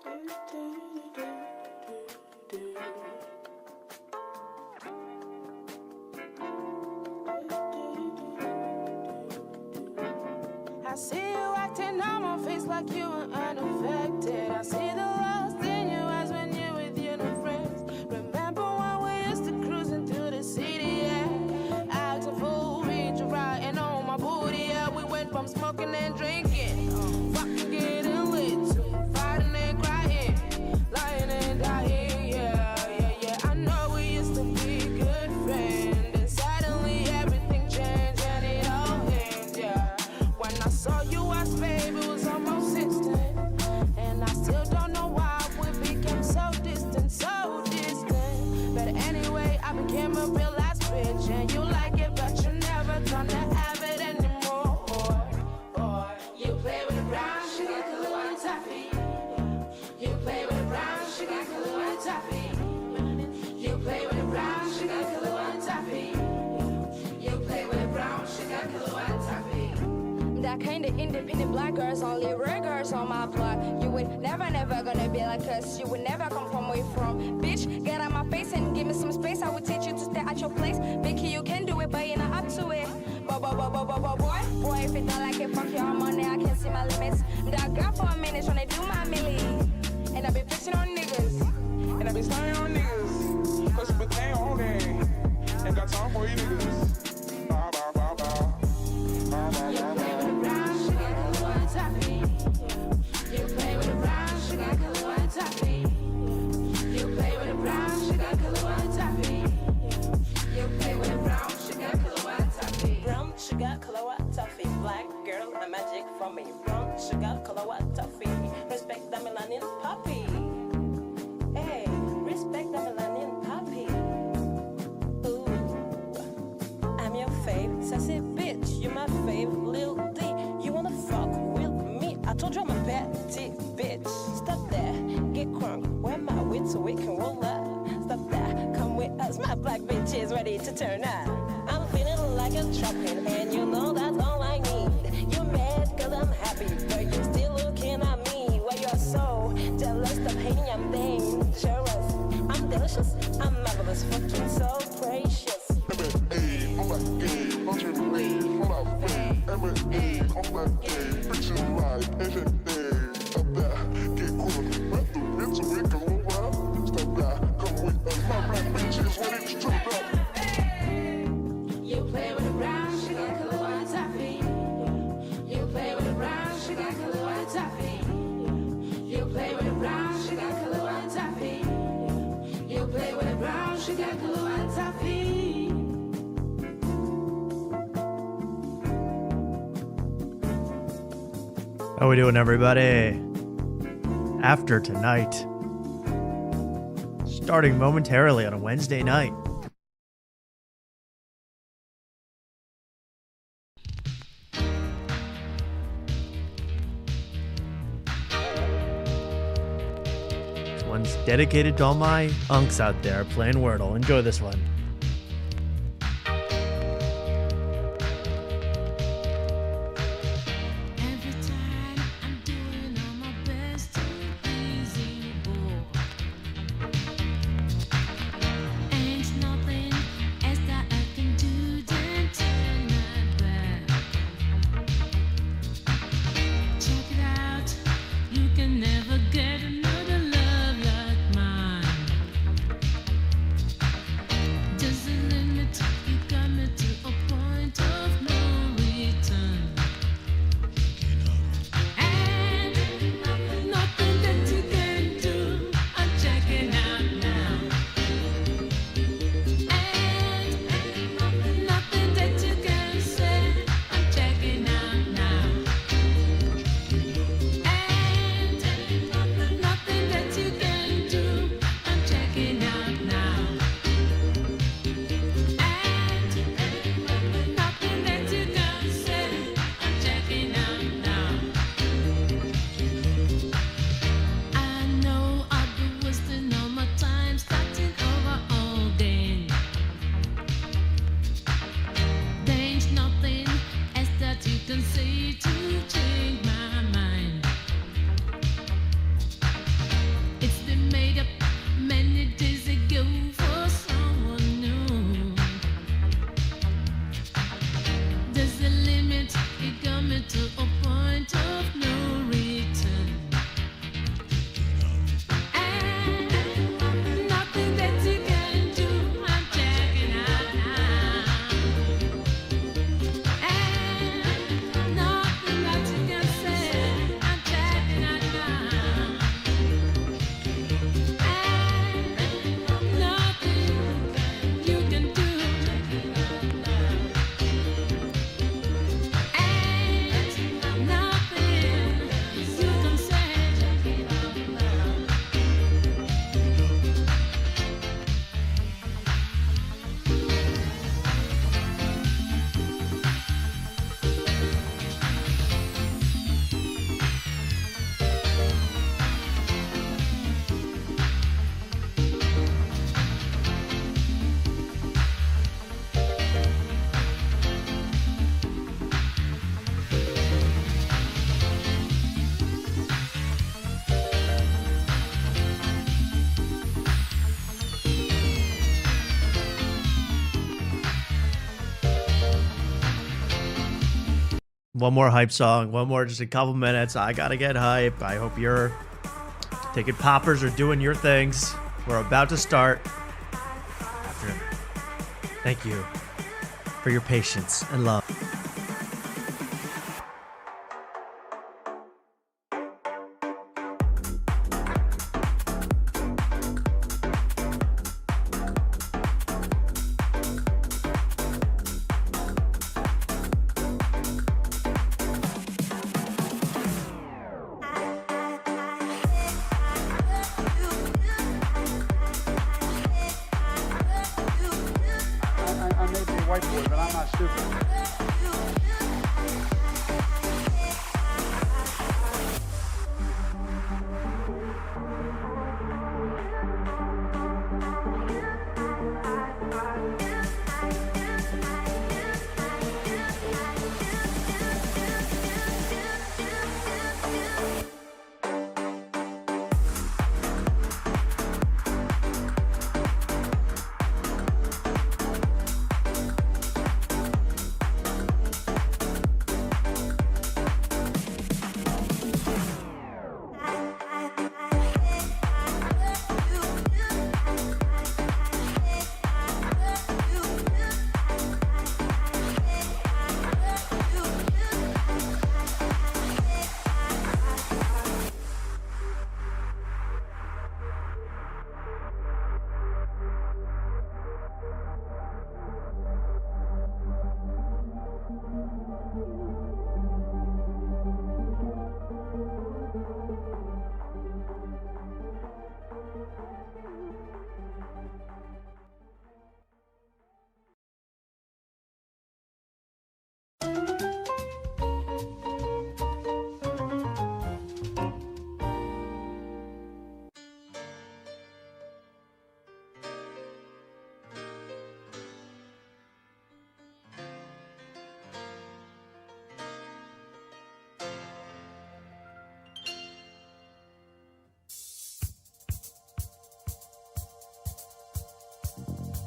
I see you acting on my face like you were unaffected. I see the lust in your eyes when you're with your new friends. Remember when we used to cruising through the city, yeah? Acting fool, reach right and on my booty, yeah. We went from smoking and drinking, fucking getting lit, to fighting and crying, lying and dying, yeah. I know we used to be good friends, and suddenly everything changed and it all ends, yeah. When I saw you, babe, it was almost instant. And I still don't know why we became so distant, so distant. But anyway, I became a real ass bitch. And you like it, but you're never gonna have it anymore. Boy, you play with the brown sugar, Kahlua and toffee. You play with the brown sugar, Kahlua and toffee. You play with the brown sugar, Kahlua and toffee. You play with the brown sugar, Kahlua and toffee. That kind of independent black girls, only real girls on my block. You would never gonna be like us. You would never come from where you from. Bitch, get out my face and give me some space. I would teach you to stay at your place. Vicky, you can do it, but you're not up to it. Boy, if it don't like it, fuck your money, I can't see my limits. That girl for a minute trying to do my milli. And I be fixing on niggas. And I be stunning on niggas. Cause you became on there. Ain't got time for you niggas. You play with the brown sugar, Kahlua and toffee. You play with the brown sugar, Kahlua and toffee. You play with the brown sugar, Kahlua and toffee. Brown sugar, Kahlua and toffee. Black girl, a magic for me. Brown sugar, Kahlua and toffee. Respect the melanin poppy. Hey, respect the melanin poppy. Ooh, I'm your fave, sassy bitch. You're my fave, Lil D. You wanna fuck with me? I told you I'm a petty bitch. Stop there, get crunk. Where my wit so we can roll up. Stop there, come with us. My black bitch is ready to turn up. I'm feeling like a trapping, and you know that's all I need. You're mad cause I'm happy, but you're still looking at me. Why you're so jealous, stop hating, I'm dangerous. I'm delicious, I'm marvelous, fucking so precious. M&A, on that game, not your name, on that fame. M&A, on that game, fiction life, everything. Stop that, get cool, let the bits away, come over. Stop that, come with us, my black bitch is ready to turn up. You play with the brown sugar, Kahlua and toffee. You play with the brown sugar, Kahlua and toffee. You play with the brown sugar, Kahlua and toffee. You play with the brown sugar, Kahlua and toffee. How we doing, everybody? After tonight, starting momentarily on a Wednesday night. This one's dedicated to all my unks out there playing Wordle. Enjoy this one. one more hype song, one more, just a couple minutes. I gotta get hype. I hope you're taking poppers or doing your things. We're about to start. Thank you for your patience and love. I may be a white boy, but I'm not stupid.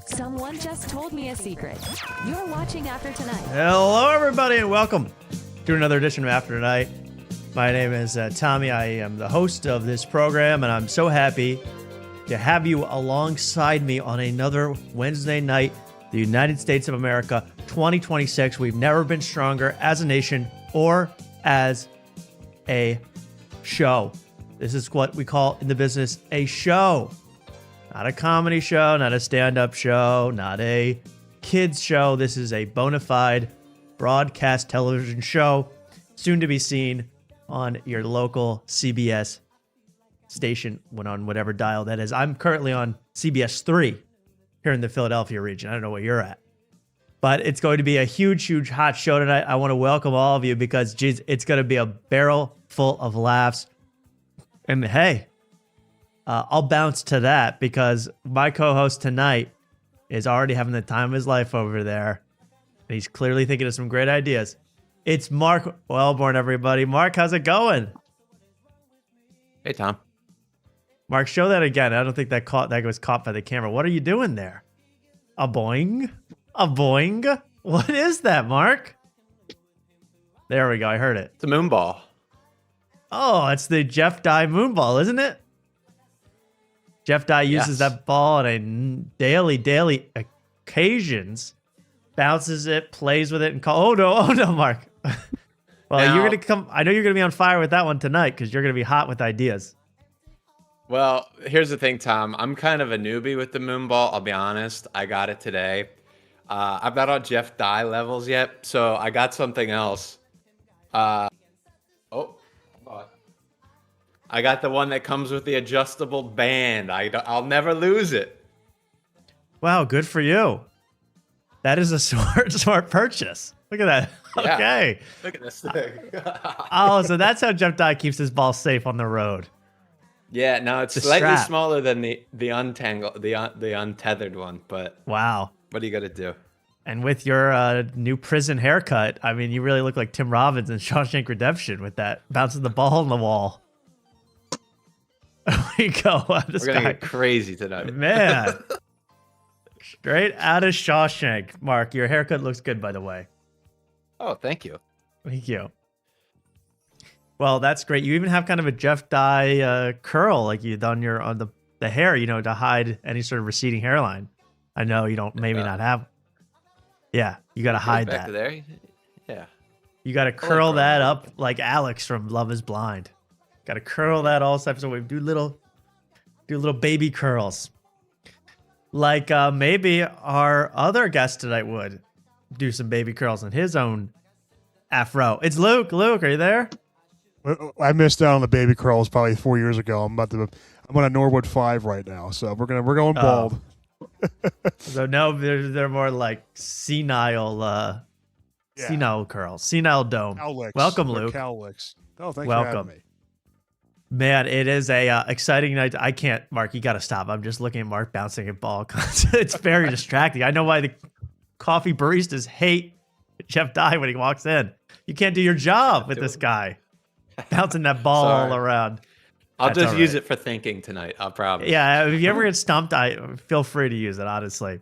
Someone just told me a secret. You're watching After Tonight. Hello, everybody, and welcome to another edition of After Tonight. My name is Tommy. I am the host of this program, and I'm so happy to have you alongside me on another Wednesday night, the United States of America 2026. We've never been stronger as a nation or as a show. This is what we call in the business a show. Not a comedy show, not a stand-up show, not a kids show. This is a bona fide broadcast television show, soon to be seen on your local CBS station, when on whatever dial that is. I'm currently on CBS 3 here in the Philadelphia region. I don't know where you're at. But it's going to be a huge, huge hot show tonight. I want to welcome all of you because, geez, it's going to be a barrel full of laughs. And hey, I'll bounce to that because my co-host tonight is already having the time of his life over there. And he's clearly thinking of some great ideas. It's Mark Wellborn, everybody. Mark, how's it going? Hey, Tom. Mark, show that again. I don't think that was caught by the camera. What are you doing there? A boing? A boing? What is that, Mark? There we go. I heard it. It's a moon ball. Oh, it's the Jeff Dye moonball, isn't it? Jeff Dye uses that ball on a daily occasions, bounces it, plays with it, and oh no, Mark. Well, now, you're gonna come. I know you're gonna be on fire with that one tonight because you're gonna be hot with ideas. Well, here's the thing, Tom. I'm kind of a newbie with the moon ball. I'll be honest. I got it today. I'm not on Jeff Dye levels yet, so I got something else. I got the one that comes with the adjustable band. I'll never lose it. Wow, good for you. That is a smart purchase. Look at that. Yeah. Okay. Look at this thing. Oh, so that's how Jeff Dye keeps his ball safe on the road. Yeah, no, it's The slightly strap. smaller than the untethered one, but Wow. what are you gonna do? And with your new prison haircut, I mean, you really look like Tim Robbins in Shawshank Redemption with that bouncing the ball on the wall. There we go. This We're gonna guy, get crazy tonight. man, straight out of Shawshank. Mark, your haircut looks good, by the way. Oh, thank you. Thank you. Well, that's great. You even have kind of a Jeff Dye curl, like you done on the hair, to hide any sort of receding hairline. I know you don't maybe not have. Yeah, you got to hide back that. to there. Yeah. You got to curl that up like Alex from Love Is Blind. Got to curl that all types of ways. Do little baby curls. Like maybe our other guest tonight would do some baby curls in his own afro. It's Luke. Luke, are you there? I missed out on the baby curls probably 4 years ago. I'm on a Norwood 5 right now, so we're going bald. So no, they're more like senile curls, senile dome. Cowlicks. Welcome, Luke. Cowlicks. Oh, thanks for Welcome. having me. Man, it is a exciting night. I can't, Mark. You got to stop. I'm just looking at Mark bouncing a ball. It's very distracting. I know why the coffee baristas hate Jeff Dye when he walks in. You can't do your job with this guy bouncing that ball all around. I'll just use it for thinking tonight. I promise. Yeah, if you ever get stumped, I feel free to use it. Honestly,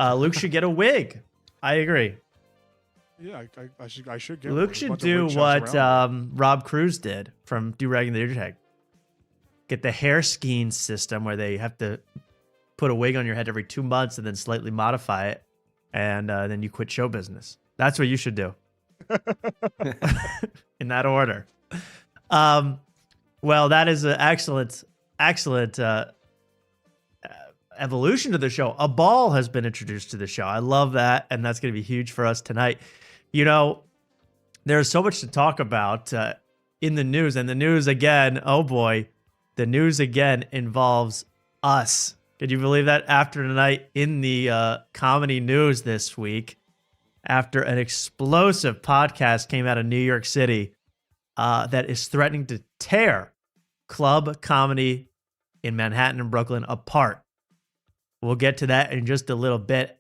Luke should get a wig. I agree. Yeah, I should get. Luke should do what Rob Cruz did from Do Rag and the Ear. Get the hair skiing system where they have to put a wig on your head every 2 months and then slightly modify it, and then you quit show business. That's what you should do. In that order. Well, that is an excellent evolution to the show. A ball has been introduced to the show. I love that, and that's going to be huge for us tonight. There's so much to talk about in the news, and the news again, oh boy, the news again involves us. Could you believe that? After tonight in the comedy news this week, after an explosive podcast came out of New York City that is threatening to tear club comedy in Manhattan and Brooklyn apart. We'll get to that in just a little bit.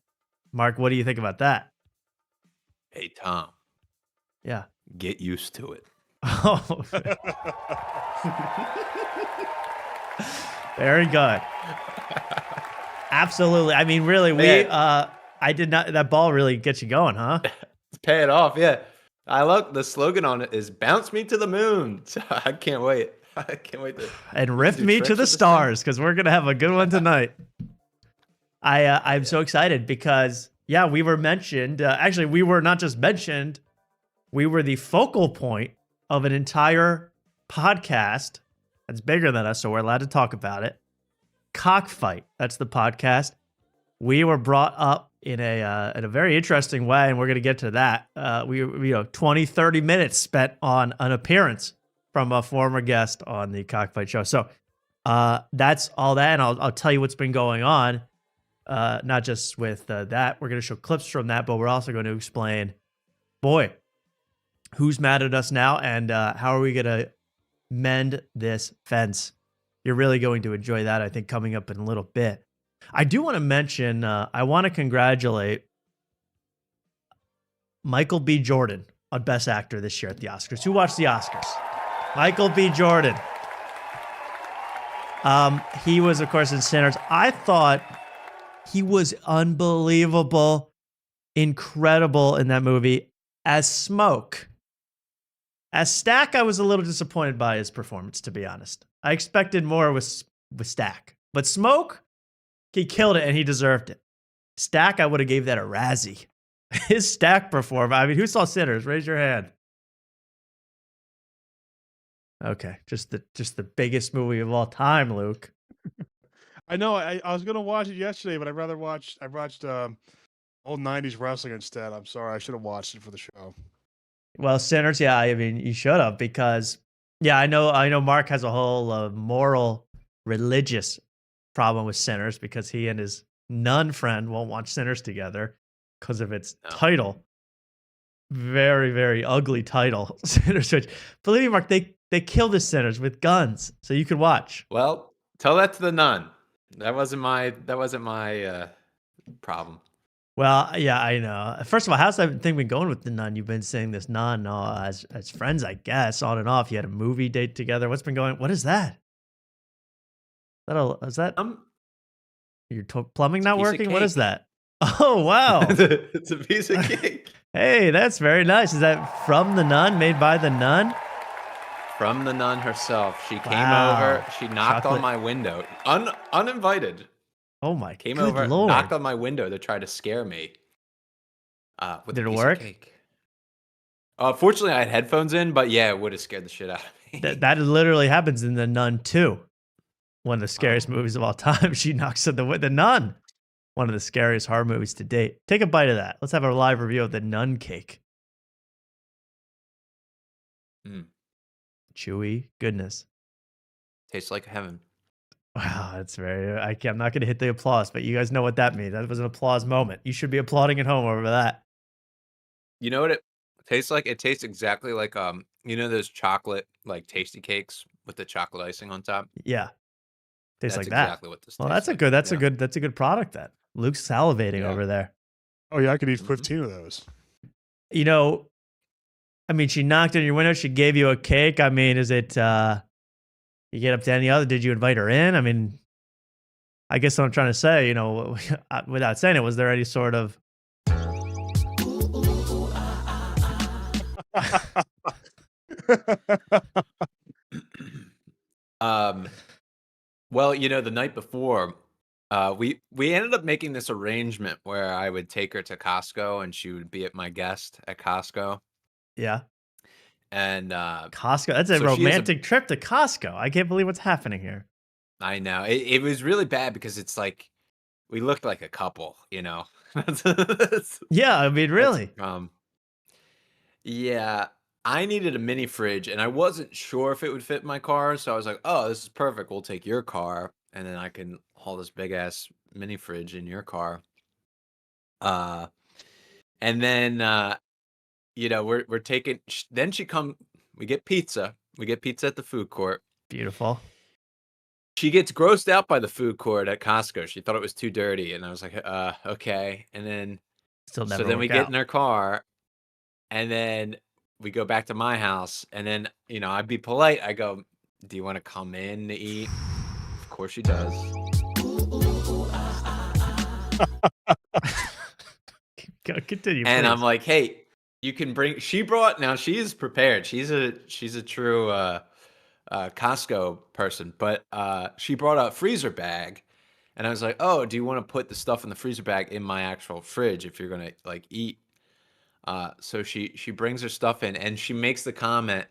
Mark, what do you think about that? Hey, Tom. Yeah. Get used to it. Oh. Very good. Absolutely. I mean, really, I did not. That ball really gets you going, huh? It's paying off, yeah. I love the slogan on it is "Bounce me to the moon." So I can't wait. I can't wait to and riff me to the stars because we're gonna have a good one tonight. I'm so excited because we were mentioned. Actually, we were not just mentioned. We were the focal point of an entire podcast that's bigger than us, so we're allowed to talk about it. Cockfight. That's the podcast. We were brought up in a very interesting way, and we're going to get to that. 20, 30 minutes spent on an appearance from a former guest on the Cockfight show. So that's all that, and I'll tell you what's been going on. Not just with that. We're going to show clips from that, but we're also going to explain, boy, who's mad at us now, and how are we going to mend this fence. You're really going to enjoy that, I think, coming up in a little bit. I do want to mention, I want to congratulate Michael B. Jordan on Best Actor this year at the Oscars. Who watched the Oscars? Michael B. Jordan. He was, of course, in Sinners. I thought he was unbelievable, incredible in that movie as Smoke. As Stack, I was a little disappointed by his performance, to be honest. I expected more with Stack. But Smoke, he killed it and he deserved it. Stack, I would have gave that a Razzie. His Stack performance. I mean, who saw Sinners? Raise your hand. Okay, just the biggest movie of all time, Luke. I know. I was gonna watch it yesterday, but I watched old '90s wrestling instead. I'm sorry. I should have watched it for the show. Well, Sinners, yeah. I mean, you should have because, I know. Mark has a whole moral, religious problem with Sinners because he and his nun friend won't watch Sinners together because of its title. Very, very ugly title, Sinners. Which, believe me, Mark, they kill the sinners with guns, so you could watch. Well, tell that to the nun. That wasn't my problem. Well, yeah, I know. First of all, how's that thing been going with the nun? You've been seeing this nun as friends, I guess, on and off. You had a movie date together. What's been going? What is that? Is that your plumbing not working? What is that? Oh, wow. It's a piece of cake. Hey, that's very nice. Is that from the nun, made by the nun? From the nun herself. She came Wow. over. She knocked Chocolate. on my window. Uninvited. Oh my Came good over, Lord. knocked on my window to try to scare me. With Did a it piece of work? cake. Fortunately, I had headphones in, but yeah, it would have scared the shit out of me. That literally happens in The Nun 2. One of the scariest movies of all time. She knocks on the Nun. One of the scariest horror movies to date. Take a bite of that. Let's have a live review of the Nun cake. Chewy goodness. Tastes like heaven. Wow, that's very. I'm not going to hit the applause, but you guys know what that means. That was an applause moment. You should be applauding at home over that. You know what it tastes like? It tastes exactly like you know those chocolate like tasty cakes with the chocolate icing on top. Yeah, tastes That's like that. exactly what this. Well, tastes that's a like. good. That's Yeah. a good product. Then Luke's salivating Yeah. over there. Oh yeah, I could eat 15 of those. You know, I mean, she knocked on your window. She gave you a cake. I mean, is it? You get up to any other? Did you invite her in? I mean, I guess what I'm trying to say, you know, without saying it, was there any sort of? Well, you know, the night before, we ended up making this arrangement where I would take her to Costco and she would be at my guest at Costco. Yeah, And Costco. That's a so she has a- romantic trip to Costco. I can't believe what's happening here. I know it was really bad because it's like we looked like a couple, you know. That's- Yeah, I mean, really. Yeah, I needed a mini fridge and I wasn't sure if it would fit my car, so I was like, "Oh, this is perfect. We'll take your car and then I can haul this big ass mini fridge in your car." Uh and then you know, we're taking then we get pizza. We get pizza at the food court. Beautiful. She gets grossed out by the food court at Costco. She thought it was too dirty and I was like, okay." And then Still never. so then we work get out. in our car and then we go back to my house and then, you know, I'd be polite. I go, "Do you want to come in to eat?" Of course she does. Continue. And I'm please. like, "Hey, you can bring." She brought. Now she is prepared. She's a true Costco person. But she brought a freezer bag, and I was like, "Oh, do you want to put the stuff in the freezer bag in my actual fridge if you're gonna like eat?" So she brings her stuff in, and she makes the comment,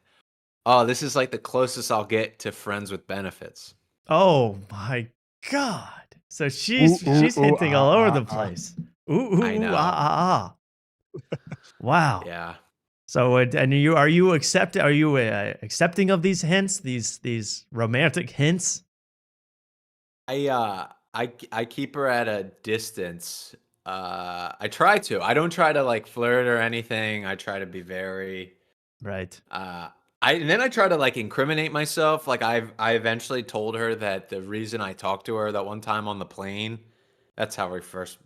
"Oh, this is like the closest I'll get to friends with benefits." Oh my God. So she's hinting all over the place. Ooh, I know. Wow. Yeah. So and are you accepting of these hints, these romantic hints? I keep her at a distance. I try to. I don't try to like flirt or anything. I try to be very Right. and then I try to like incriminate myself. Like I eventually told her that the reason I talked to her that one time on the plane, that's how we first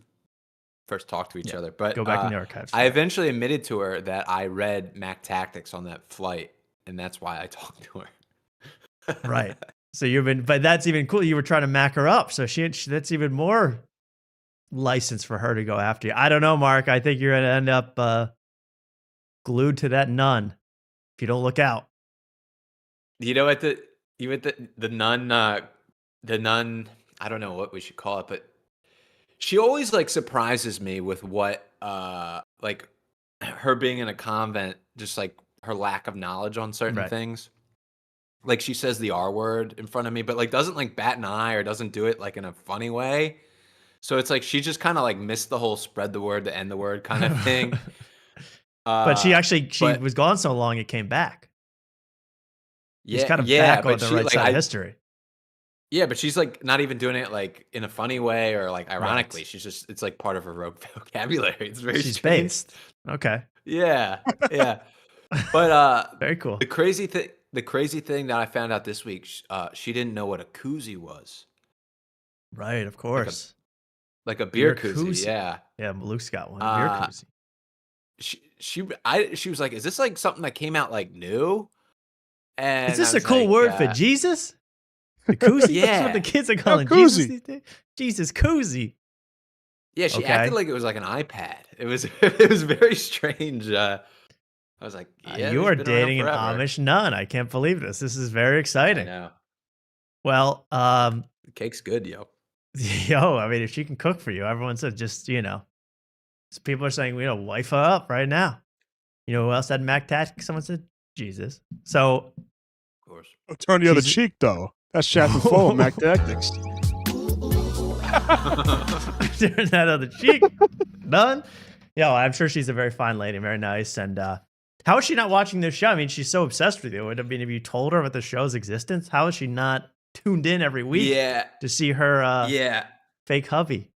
talked to each other. But Go back in the archives. I eventually admitted to her that I read Mac Tactics on that flight, and that's why I talked to her. Right. So but that's even cool. You were trying to mac her up. So that's even more license for her to go after you. I don't know, Mark. I think you're going to end up glued to that nun if you don't look out. You know, the nun, I don't know what we should call it, but she always like surprises me with what, like her being in a convent, just like her lack of knowledge on certain Right. things. Like she says the R word in front of me, but like doesn't like bat an eye or doesn't do it like in a funny way. So it's like she just kind of like missed the whole spread the word to end the word kind of thing. But she but- was gone so long it came back. She's Yeah, kind of yeah, back on but the she, right like, side of history. Yeah, but she's like not even doing it like in a funny way or like ironically. She's just it's like part of her vocabulary. It's very She's strange. based. Okay. Yeah, yeah. But Very cool. the crazy thing that I found out this week, she didn't know what a koozie was. Right, of course. Like a beer Beer koozie. koozie. Yeah. Yeah, Luke's got one. Beer koozie. She was like, "Is this like something that came out like new?" And Is this I a was cool like, word for Jesus? The koozie? That's what Yeah. the kids are calling koozie. Jesus these days? Jesus koozie. Yeah, she Okay. acted like it was like an iPad. It was it was very strange. I was like, yeah, You she's are been around dating an forever. Amish nun. I can't believe this. This is very I exciting. know. Well, The cake's good, yo. yo, I mean, if she can cook for you, everyone said just, people are saying, wife her up right now. You know who else had Mac Tactics? Someone said Jesus. So, Of course. Oh, turn the other She's- cheek, though. That's Chaplain Full of Mac Tactics. turn that other cheek. None. Yo, I'm sure she's a very fine lady, very nice. And how is she not watching this show? I mean, she's so obsessed with you. I mean, have you told her about the show's existence? How is she not tuned in every week Yeah. to see her Yeah. fake hubby?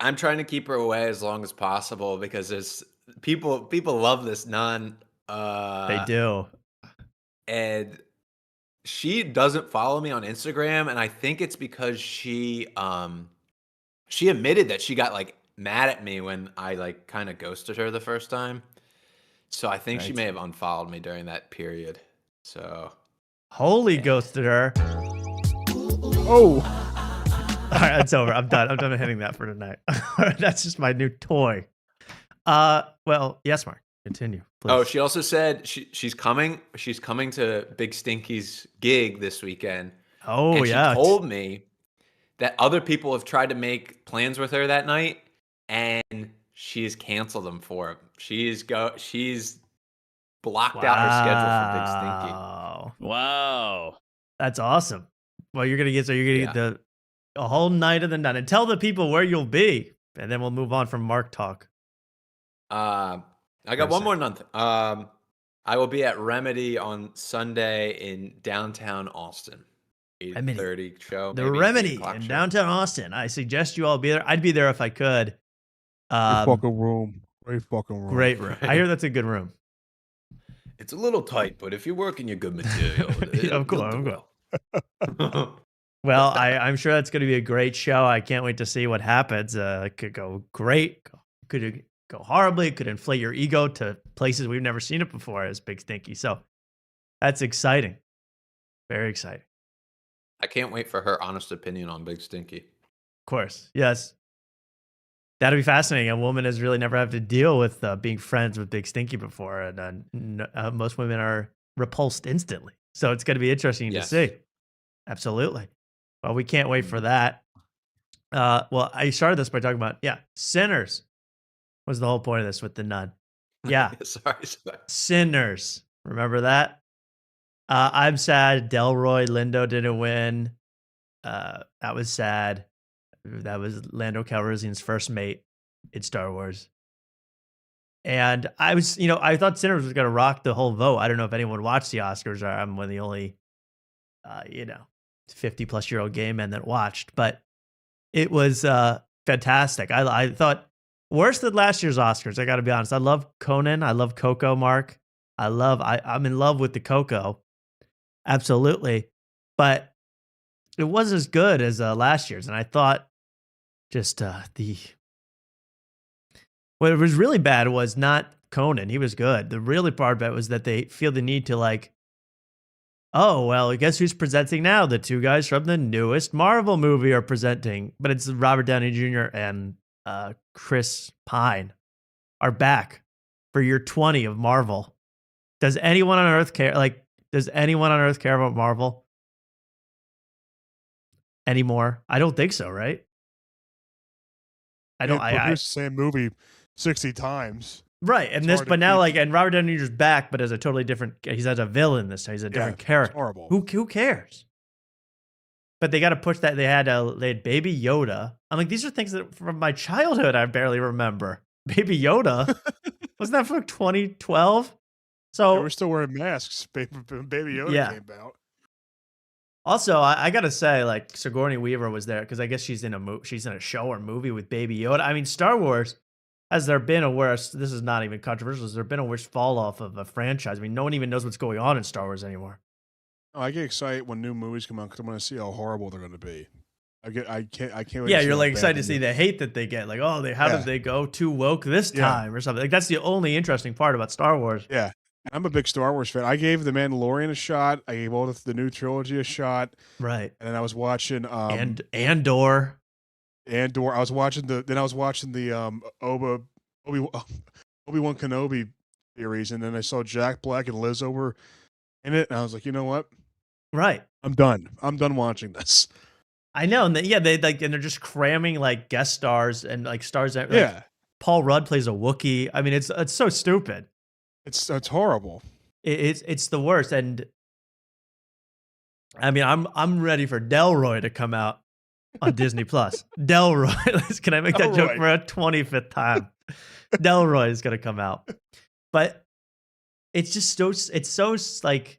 I'm trying to keep her away as long as possible because there's people love this nun. They do. And she doesn't follow me on Instagram, and I think it's because she admitted that she got like mad at me when I like kind of ghosted her the first time. So I think she Right. may have unfollowed me during that period. So Holy ghosted her. Oh, All right, it's over. I'm done. I'm done hitting that for tonight. That's just my new toy. Well, yes, Mark. Continue, please. oh, she also said she's coming. She's coming to Big Stinky's gig this weekend. Oh, And yeah. she told me that other people have tried to make plans with her that night, and she's canceled them for him. She's blocked out her schedule for Big Stinky. Wow. Wow. That's awesome. Well, you're gonna get get a whole night of the nun, and tell the people where you'll be, and then we'll move on from Mark talk. I got one more month. I will be at Remedy on Sunday in downtown Austin. Remedy. 8:30 show. The maybe 8 Remedy o'clock in show. downtown Austin. I suggest you all be there. I'd be there if I could. great fucking room. Great fucking room. Great room. I hear that's a good room. It's a little tight, but if you're working your good material, Of course, it'll do well. Well, I'm sure that's going to be a great show. I can't wait to see what happens. It could go great. Could go horribly. It could inflate your ego to places we've never seen it before as Big Stinky. So that's exciting. Very exciting. I can't wait for her honest opinion on Big Stinky. Of course. Yes. That'd be fascinating. A woman has really never had to deal with being friends with Big Stinky before. And most women are repulsed instantly. So it's going to be interesting Yes. to see. Absolutely. Well, we can't wait for that. Well, I started this by talking about, sinners was the whole point of this with the nun. Yeah, sorry. sinners. Remember that? I'm sad Delroy Lindo didn't win. That was sad. That was Lando Calrissian's first mate in Star Wars. And I was, I thought Sinners was going to rock the whole vote. I don't know if anyone watched the Oscars. I'm one of the only, 50 plus year old gay men that watched, but it was fantastic. I thought worse than last year's Oscars. I got to be honest. I love Conan. I love Coco, Mark. I'm in love with the Coco. Absolutely. But it wasn't as good as last year's. And I thought just what was really bad was not Conan. He was good. The really part about it was that they feel the need to oh, well, guess who's presenting now? The two guys from the newest Marvel movie are presenting. But it's Robert Downey Jr. and Chris Pine are back for year 20 of Marvel. Does anyone on Earth care? Does anyone on Earth care about Marvel anymore? I don't think so, right? I don't. I the same movie 60 times. Right, and It's hard to but now keep- and Robert Downey Jr.'s back, but as a totally different. He's as a villain this time. He's a different it's character. horrible. Who cares? But they got to push that. They had Baby Yoda. I'm like, these are things that from my childhood I barely remember. Baby Yoda wasn't that from 2012? So We're still wearing masks. Baby Yoda Yeah. came out. Also, I gotta say, Sigourney Weaver was there because I guess she's in a show or movie with Baby Yoda. I mean, Star Wars. Has there been a worse? This is not even controversial. Has there been a worse fall off of a franchise? I mean, no one even knows what's going on in Star Wars anymore. Oh, I get excited when new movies come out because I want to see how horrible they're going to be. I can't wait. Yeah, to see you're how bad excited to they see look. the hate that they get. How Yeah. did they go too woke this Yeah. time or something? That's the only interesting part about Star Wars. Yeah, I'm a big Star Wars fan. I gave The Mandalorian a shot. I gave all the new trilogy a shot, Right. and then I was watching And Andor. Andor. I was watching the Obi-Wan Kenobi series, and then I saw Jack Black and Lizzo were in it, and I was like, you know what? Right. I'm done. I'm done watching this. I know, and they like, and they're just cramming like guest stars and like stars that Yeah. Paul Rudd plays a Wookiee. I mean, it's so stupid. It's horrible. It's the worst. And I mean, I'm ready for Delroy to come out on Disney Plus. Delroy, can I make that joke for a 25th time? Delroy is gonna come out, but it's just so like,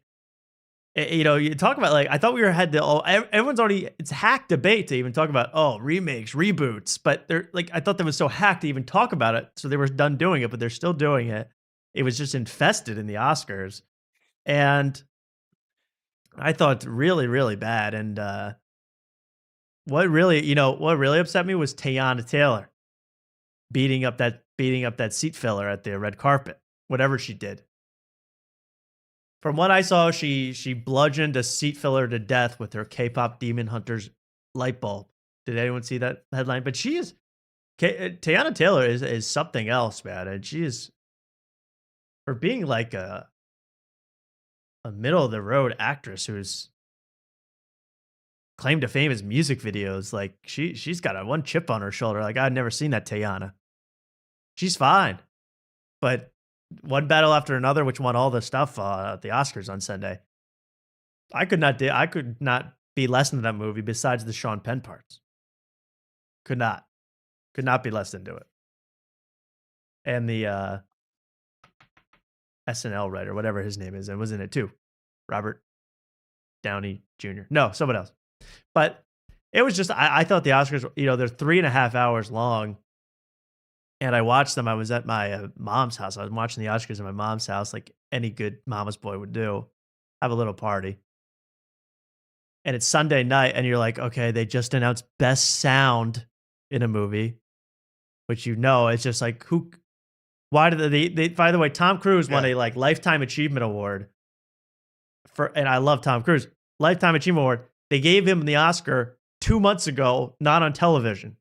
you talk about like, I thought we had everyone's already, it's hack debate to even talk about remakes, reboots, but they're like, I thought that was so hacked to even talk about it, so they were done doing it, but they're still doing it. It was just infested in the Oscars, and I thought really, really bad. And what really upset me was Teyana Taylor beating up that seat filler at the red carpet, whatever she did. From what I saw, she bludgeoned a seat filler to death with her K-pop Demon Hunter's light bulb. Did anyone see that headline? But Teyana Taylor is something else, man, and she is, for being like a middle of the road actress who's claim to fame as music videos. Like she's got one chip on her shoulder. Like I'd never seen that Teyana. She's fine, but one battle after another, which won all the stuff at the Oscars on Sunday. I could not be less into that movie besides the Sean Penn parts. Could not be less into it. And the SNL writer, whatever his name is, and was in it too. Robert Downey Jr. No, someone else. But it was just, I thought the Oscars, they're 3.5 hours long. And I watched them. I was at my mom's house. I was watching the Oscars at my mom's house, like any good mama's boy would do. Have a little party. And it's Sunday night, and you're like, okay, they just announced Best Sound in a movie, which it's just like, why did they by the way, Tom Cruise won a like Lifetime Achievement Award and I love Tom Cruise. Lifetime Achievement Award. They gave him the Oscar 2 months ago, not on television.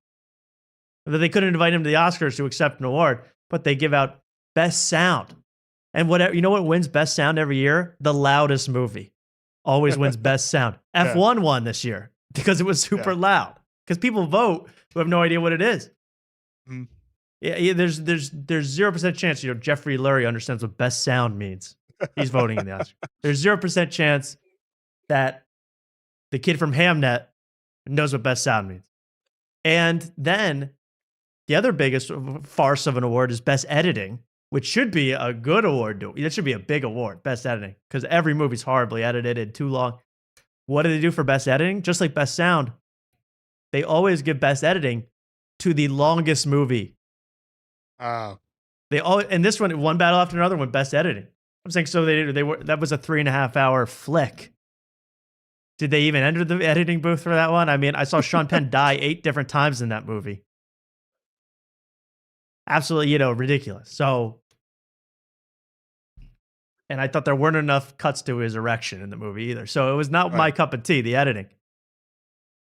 They couldn't invite him to the Oscars to accept an award, but they give out Best Sound. And whatever, what wins Best Sound every year? The Loudest Movie. Always wins Best Sound. F1 won this year because it was super loud. Because people vote who have no idea what it is. Mm. Yeah, there's 0% chance Jeffrey Lurie understands what Best Sound means. He's voting in the Oscars. There's 0% chance that the kid from Hamnet knows what Best Sound means. And then the other biggest farce of an award is Best Editing, which should be a good award. That should be a big award, Best Editing, because every movie's horribly edited and too long. What do they do for Best Editing? Just like Best Sound, they always give Best Editing to the longest movie. And this one battle after another won Best Editing. I'm saying, so that was a 3.5 hour flick. Did they even enter the editing booth for that one? I mean, I saw Sean Penn die 8 different times in that movie. Absolutely, ridiculous. So, and I thought there weren't enough cuts to his erection in the movie either. So it was not my cup of tea, the editing.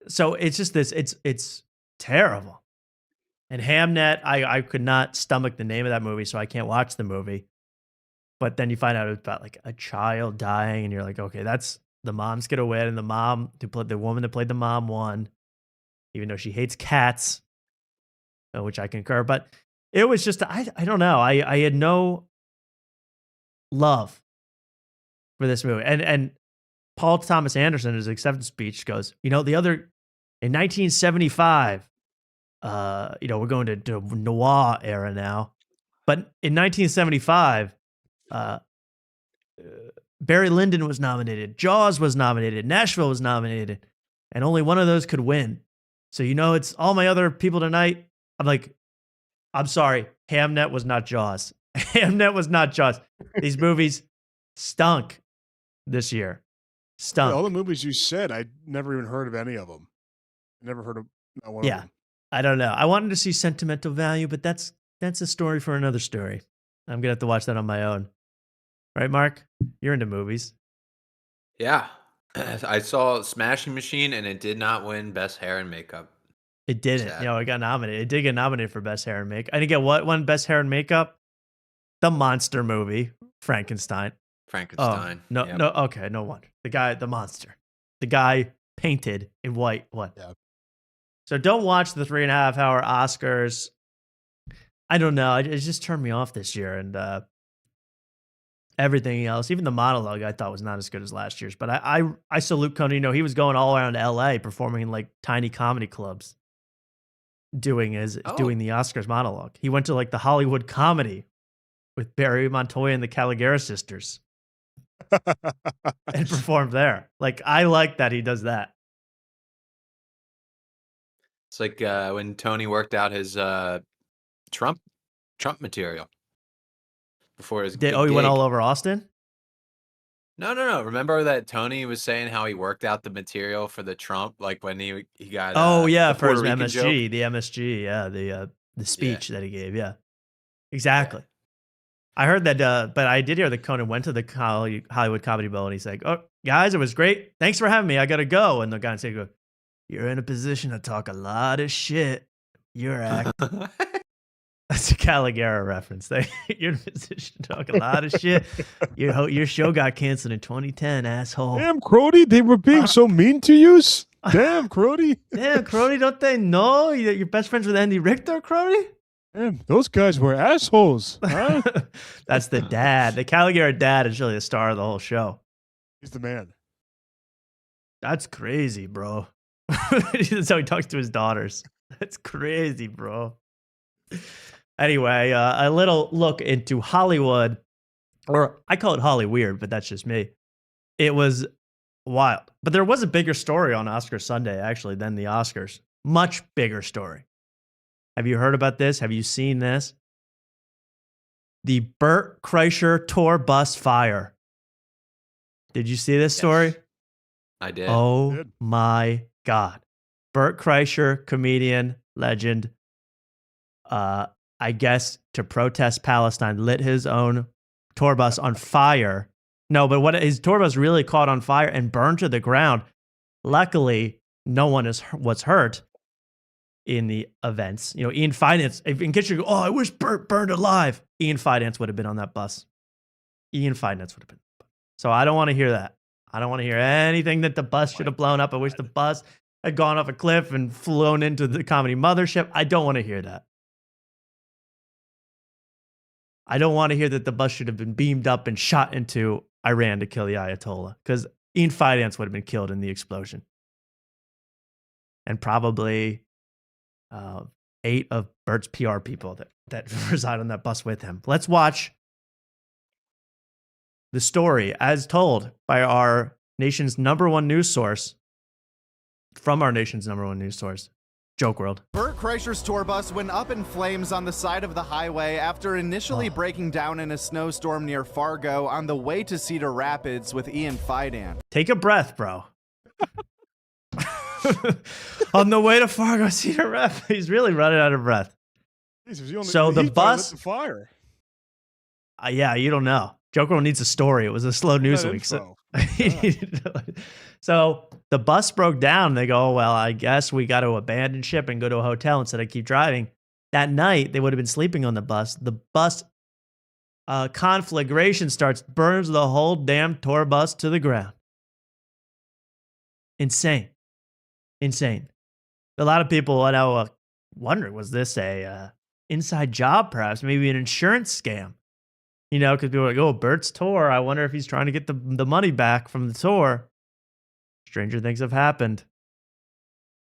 So it's just it's terrible. And Hamnet, I could not stomach the name of that movie, so I can't watch the movie. But then you find out it's about like a child dying, and you're like, okay, that's the mom's gonna win, and the woman that played the mom won, even though she hates cats, which I concur. But it was just, I don't know. I had no love for this movie. And Paul Thomas Anderson, in his acceptance speech, goes, in 1975, we're going to noir era now. But in 1975, Barry Lyndon was nominated, Jaws was nominated, Nashville was nominated, and only one of those could win. So, it's all my other people tonight. I'm like, I'm sorry, Hamnet was not Jaws. Hamnet was not Jaws. These movies stunk this year. Stunk. All the movies you said, I never even heard of any of them. I never heard of not one of them. I don't know. I wanted to see Sentimental Value, but that's a story for another story. I'm going to have to watch that on my own. Right, Mark? You're into movies. Yeah. I saw Smashing Machine, and it did not win Best Hair and Makeup. It didn't. Sad. You know, it got nominated. It did get nominated for best hair and makeup. I didn't get what one best hair and makeup? The monster movie, Frankenstein. Frankenstein. Oh, no, Yep. no. Okay, no wonder. The guy, the monster, the guy painted in white. What? Yeah. So don't watch the 3.5 hour Oscars. I don't know. It just turned me off this year, and everything else, even the monologue, I thought was not as good as last year's. But I salute Conan. You know, he was going all around LA performing in like tiny comedy clubs, doing the Oscars monologue. He went to like the Hollywood Comedy with Barry Montoya and the Caligari sisters and performed there. Like, I like that he does that. It's like when Tony worked out his Trump material before his He big went gig. all over Austin? No. Remember that Tony was saying how he worked out the material for the Trump, like when he got Yeah, the for his Puerto Rican joke? MSG, the MSG, yeah, the speech that he gave, yeah. Exactly. Yeah. I heard that, but I did hear that Conan went to the Hollywood Comedy Bowl and he's like, "Oh, guys, it was great. Thanks for having me. I gotta go." And the guy said, "You're in a position to talk a lot of shit. You're acting." That's a Caligari reference. You're in a position to talk a lot of shit. Your show got canceled in 2010, asshole. Damn, Crody, they were being so mean to you. Damn, Crody. Damn, Crody, don't they know you're best friends with Andy Richter, Crody? Damn, those guys were assholes. Huh? That's the dad. The Caligari dad is really the star of the whole show. He's the man. That's crazy, bro. That's how he talks to his daughters. That's crazy, bro. Anyway, a little look into Hollywood, or I call it Holly Weird, but that's just me. It was wild. But there was a bigger story on Oscar Sunday, actually, than the Oscars. Much bigger story. Have you heard about this? Have you seen this? The Bert Kreischer tour bus fire. Did you see this story? Yes, I did. Oh my God. Bert Kreischer, comedian, legend, I guess to protest Palestine, lit his own tour bus on fire. No, but his tour bus really caught on fire and burned to the ground. Luckily, no one was hurt in the events. You know, Ian Finance, in case you go, "Oh, I wish Bert burned alive." Ian Finance would have been on that bus. Ian Finance would have been. So I don't want to hear that. I don't want to hear anything that the bus should have blown up. I wish the bus had gone off a cliff and flown into the comedy mothership. I don't want to hear that. I don't want to hear that the bus should have been beamed up and shot into Iran to kill the Ayatollah, because Ian Finance would have been killed in the explosion. And probably 8 of Bert's PR people that reside on that bus with him. Let's watch the story as told by our nation's number one news source, from our nation's number one news source, Joke World. Bert Kreischer's tour bus went up in flames on the side of the highway after initially breaking down in a snowstorm near Fargo on the way to Cedar Rapids with Ian Fidant. Take a breath, bro. On the way to Fargo, Cedar Rapids. He's really running out of breath. So the bus. Fire. Yeah, you don't know. Joke World needs a story. It was a slow news week. So the bus broke down. They go, "Well, I guess we got to abandon ship and go to a hotel instead of keep driving." That night, they would have been sleeping on the bus. The bus conflagration starts, burns the whole damn tour bus to the ground. Insane. A lot of people are now wondering, was this a inside job, perhaps? Maybe an insurance scam? You know, because people are like, "Oh, Bert's tour. I wonder if he's trying to get the money back from the tour." Stranger things have happened.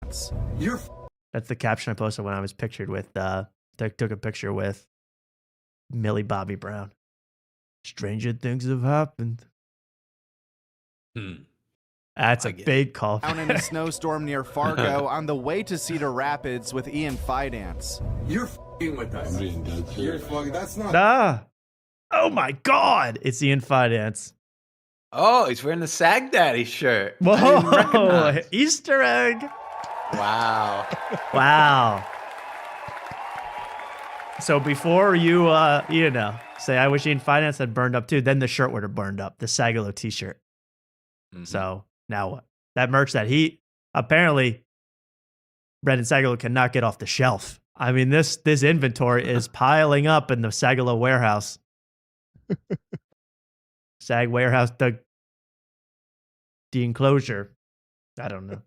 That's the caption I posted when I was pictured with, took a picture with Millie Bobby Brown. Stranger things have happened. That's a big call. Down in a snowstorm near Fargo on the way to Cedar Rapids with Ian Fidant. You're f***ing with us. I'm being dead serious. You're fucking, that's not... Ah. Oh my God. It's Ian Fidant. Oh, he's wearing the Sag Daddy shirt. Whoa. Easter egg. Wow. Wow. So before you, say, "I wish Ian Finance had burned up too," then the shirt would have burned up, the Sagalo t-shirt. Mm-hmm. So now what? That merch that he apparently Brendan Sagalow cannot get off the shelf. I mean, this inventory is piling up in the Sagalow warehouse. Sag warehouse, the enclosure. I don't know.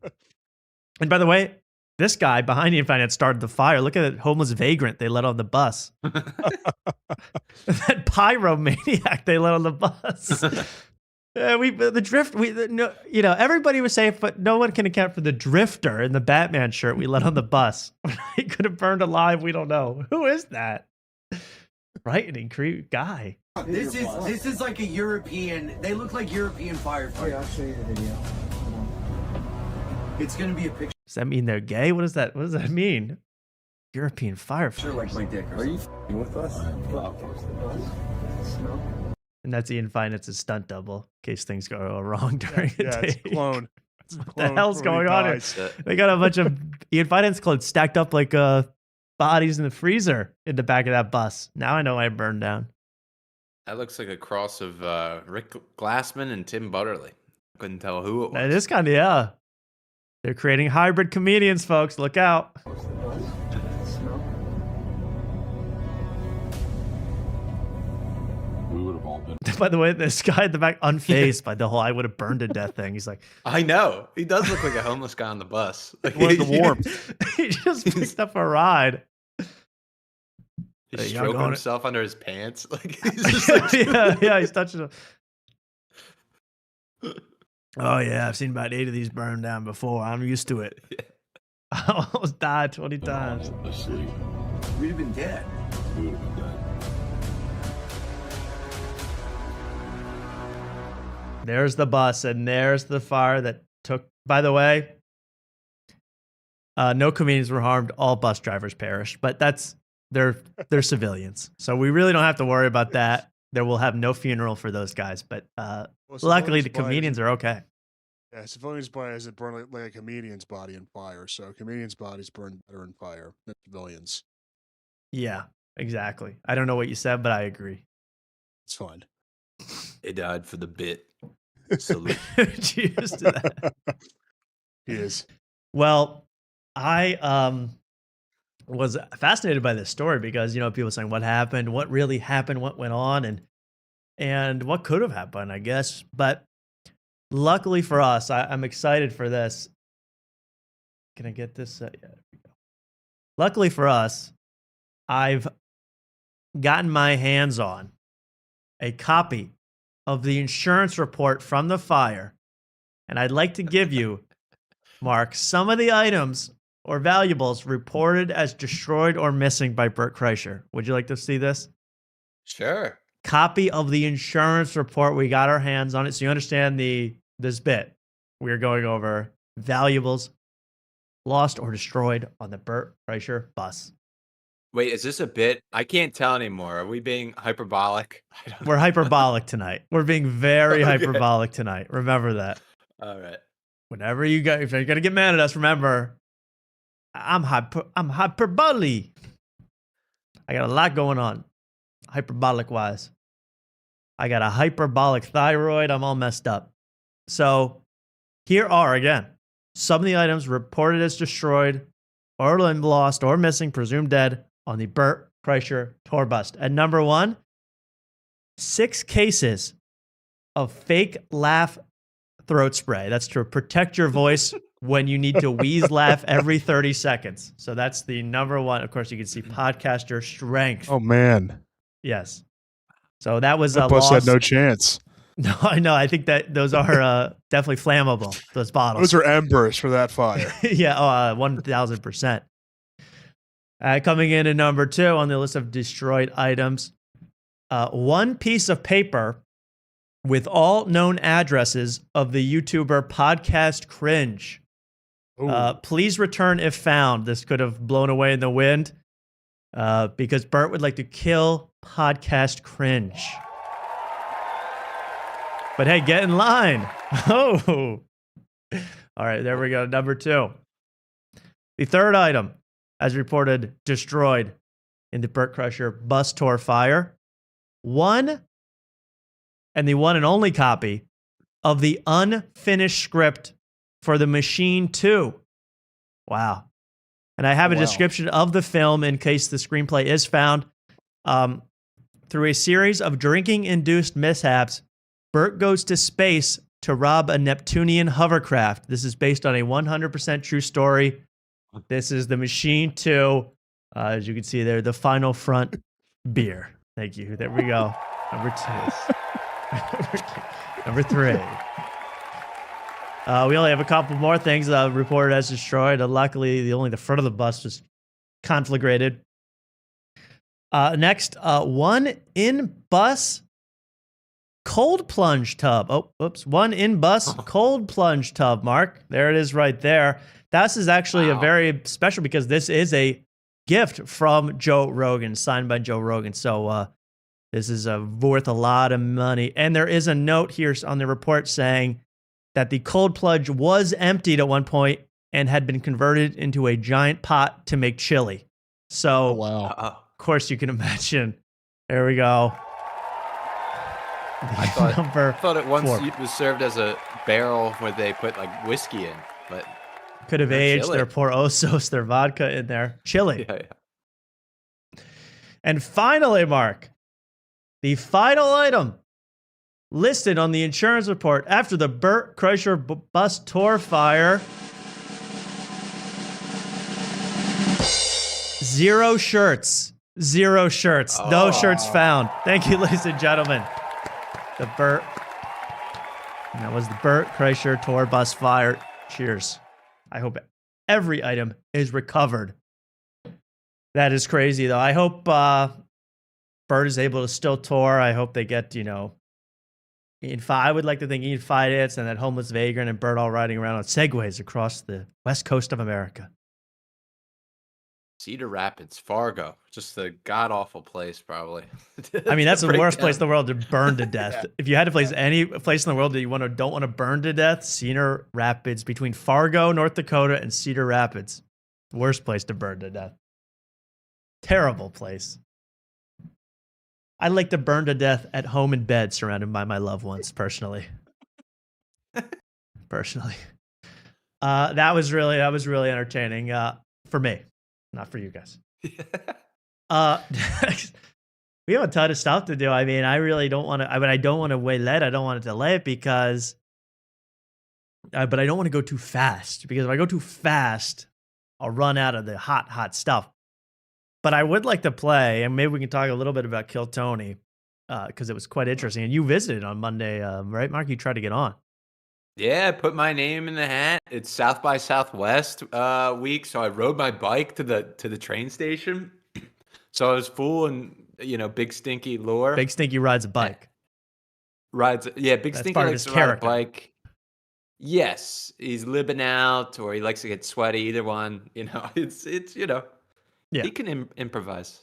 And by the way, this guy behind the Infight had started the fire. Look at that homeless vagrant they let on the bus. That pyromaniac they let on the bus. Everybody was safe, but no one can account for the drifter in the Batman shirt we let on the bus. He could have burned alive. We don't know. Who is that? Frightening creep guy. This is like a European. They look like European firefighters. I'll show you the video. It's gonna be a picture. Does that mean they're gay? What does that mean? European firefighter. Like my dick. Are you f***ing with us? And that's Ian Fine. It's a stunt double in case things go wrong during a Yeah, day. it's a clone. What the hell's going on here? They got a bunch of Ian Finance clones stacked up like bodies in the freezer in the back of that bus. Now I know I burned down. That looks like a cross of Rick Glassman and Tim Butterly. Couldn't tell who it was. It is kind of, yeah. They're creating hybrid comedians, folks. Look out. We would have all been. By the way, this guy in the back, unfazed by the whole I would have burned to death thing. He's like, I know. He does look like a homeless guy on the bus. Like, Wanted the warmth. he just picked up a ride. He's Hey, stroking going- himself under his pants. Like, he's just like, yeah, he's touching him. Oh, yeah, I've seen about 8 of these burn down before. I'm used to it. I almost died 20 times. Asleep. We'd have been dead. We would have been dead. There's the bus, and there's the fire that took. By the way, no comedians were harmed. All bus drivers perished, but they're civilians, so we really don't have to worry about that. There will have no funeral for those guys, but luckily the comedians are okay. Yeah, civilians' body doesn't burn like a comedian's body in fire, so comedians' bodies burn better in fire than civilians. Yeah, exactly. I don't know what you said, but I agree. It's fine. They died for the bit. Salute. Cheers to that. He is. Well, I was fascinated by this story because, people saying what happened, what really happened, what went on, and what could have happened, I guess. But luckily for us, I'm excited for this. Can I get this? Yeah, there we go. Luckily for us, I've gotten my hands on a copy of the insurance report from the fire. And I'd like to give you, Mark, some of the items or valuables reported as destroyed or missing by Bert Kreischer. Would you like to see this? Sure. Copy of the insurance report. We got our hands on it. So you understand this bit. We're going over valuables lost or destroyed on the Bert Kreischer bus. Wait, is this a bit? I can't tell anymore. Are we being hyperbolic? We're hyperbolic tonight. We're being very Okay. hyperbolic tonight. Remember that. All right. Whenever you go, if you're gonna get mad at us, remember, I'm hyperbole. I got a lot going on, hyperbolic wise. I got a hyperbolic thyroid. I'm all messed up. So here are again some of the items reported as destroyed, or lost, or missing, presumed dead on the Bert Kreischer tour bus. At number 1, 6 cases of fake laugh throat spray. That's to protect your voice when you need to wheeze laugh every 30 seconds. So that's the number 1. Of course, you can see podcaster strength. Oh, man. Yes. So that was That a bus loss. had no chance. No, I know. I think that those are definitely flammable, those bottles. Those are embers for that fire. Yeah, 1,000%. Coming in at number 2 on the list of destroyed items, 1 piece of paper with all known addresses of the YouTuber Podcast Cringe. Please return if found. This could have blown away in the wind because Bert would like to kill Podcast Cringe. But hey, get in line. Oh. All right, there we go. Number 2. The third item, as reported, destroyed in the Bert Kreischer bus tour fire. 1 and the one and only copy of the unfinished script for The Machine 2. Wow. And I have a Wow. description of the film in case the screenplay is found. Through a series of drinking-induced mishaps, Bert goes to space to rob a Neptunian hovercraft. This is based on a 100% true story. This is The Machine 2. As you can see there, the final front beer. Thank you. There we go. Number 2. Number 3. We only have a couple more things reported as destroyed. Luckily, only the front of the bus was conflagrated. Next, one in-bus cold plunge tub. Oh, oops. One in-bus cold plunge tub, Mark. There it is right there. This is actually a very special because this is a gift from Joe Rogan, signed by Joe Rogan. So this is worth a lot of money. And there is a note here on the report saying that the cold plunge was emptied at one point and had been converted into a giant pot to make chili. So, of course, you can imagine. There we go. I thought it once was served as a barrel where they put like whiskey in, but could have aged chili. their poor Osos, their vodka in there. Chili. Yeah. And finally, Mark, the final item listed on the insurance report after the Bert Kreischer bus tour fire. 0 shirts. 0 shirts. No shirts found. Thank you, ladies and gentlemen. That was the Bert Kreischer tour bus fire. Cheers. I hope every item is recovered. That is crazy, though. I hope Bert is able to still tour. I hope they get, I would like to think Infight hits and that homeless vagrant and Bert all riding around on segways across the west coast of America. Cedar Rapids, Fargo, just the god-awful place, probably. I mean, that's the worst place in the world to burn to death. If you had to place any place in the world that you don't want to burn to death, Cedar Rapids, between Fargo, North Dakota, and Cedar Rapids. Worst place to burn to death. Terrible place. I'd like to burn to death at home in bed, surrounded by my loved ones, personally. That was really entertaining for me. Not for you guys. We have a ton of stuff to do. I mean, I really don't want to. I don't want to waylay. I don't want to delay it because. But I don't want to go too fast because if I go too fast, I'll run out of the hot stuff. But I would like to play, and maybe we can talk a little bit about Kill Tony because it was quite interesting. And you visited on Monday, right, Mark? You tried to get on. Yeah, I put my name in the hat. It's South by Southwest week, so I rode my bike to the train station. So I was full and Big Stinky lore. Big Stinky rides a bike. Big Stinky likes to ride a bike. Yes, he's libbing out, or he likes to get sweaty. Either one, it's Yeah. He can improvise.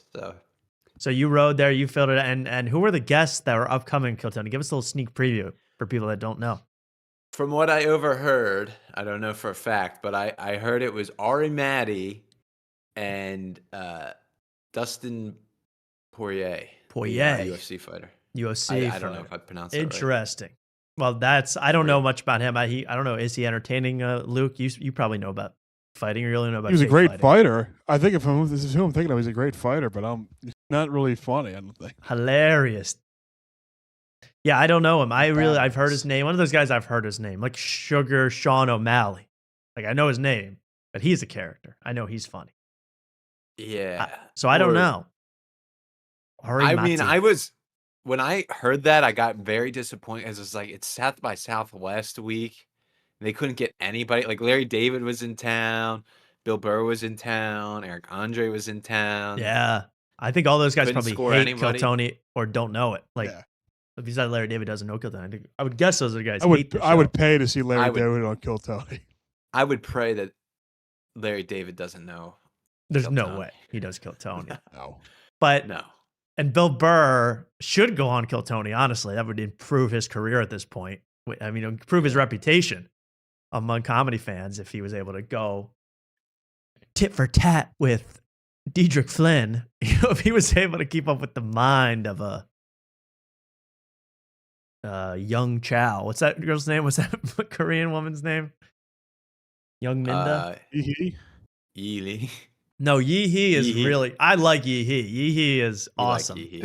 So you rode there, you filled it, and who were the guests that were upcoming Kill Tony? Give us a little sneak preview for people that don't know. From what I overheard, I don't know for a fact, but I heard it was Ari Maddie and Dustin Poirier. UFC fighter. UFC I don't know if I pronounced it Interesting. Right. Well, I don't know much about him. I don't know. Is he entertaining, Luke? You probably know about fighting. You really know about. He was a great fighting. fighter. I think this is who I'm thinking of. He's a great fighter, but he's not really funny. I don't think. Hilarious. Yeah, I don't know him. I've heard his name. One of those guys I've heard his name, like Sugar Sean O'Malley. Like I know his name, but he's a character. I know he's funny. Yeah. So I don't know. When I heard that, I got very disappointed because it's like it's South by Southwest week. And they couldn't get anybody. Like Larry David was in town, Bill Burr was in town, Eric Andre was in town. Yeah, I think all those guys Couldn't probably score hate anybody. Kill Tony or don't know it. Like if he's not Larry David doesn't know Kill Tony, I would guess those are the guys. I would pay to see Larry David on Kill Tony. I would pray that Larry David doesn't know. There's no way he does Kill Tony. No, but no. And Bill Burr should go on Kill Tony. Honestly, that would improve his career at this point. I mean, improve his reputation among comedy fans if he was able to go tit for tat with Dedrick Flynn. If he was able to keep up with the mind of a Young Chow. What's that girl's name? What's that Korean woman's name? Young Minda? Yeely. No, Yee Hee is Yee Hee. really. I like Yee Hee. Yee Hee is You like awesome. Yee Hee.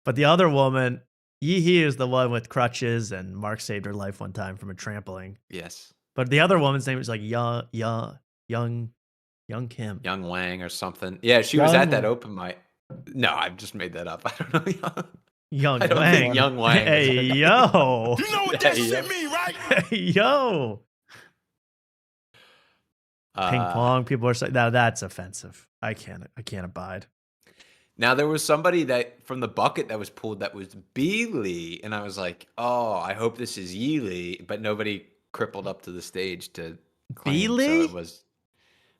But the other woman, Yee Hee is the one with crutches, and Mark saved her life one time from a trampoline. Yes. But the other woman's name is like Young Kim. Young Wang or something. Yeah, she was at that Wang. open mic. No, I've just made that up. I don't know. Young I don't Wang. think Young Wang. Hey, yo. You know what Yeah, that yeah. shit mean, right? Hey, yo. Ping pong. People are saying, now that's offensive. I can't abide. Now there was somebody that from the bucket that was pulled that was Beely, and I was like, oh, I hope this is Yeely, but nobody crippled up to the stage to claim. So Beely? it was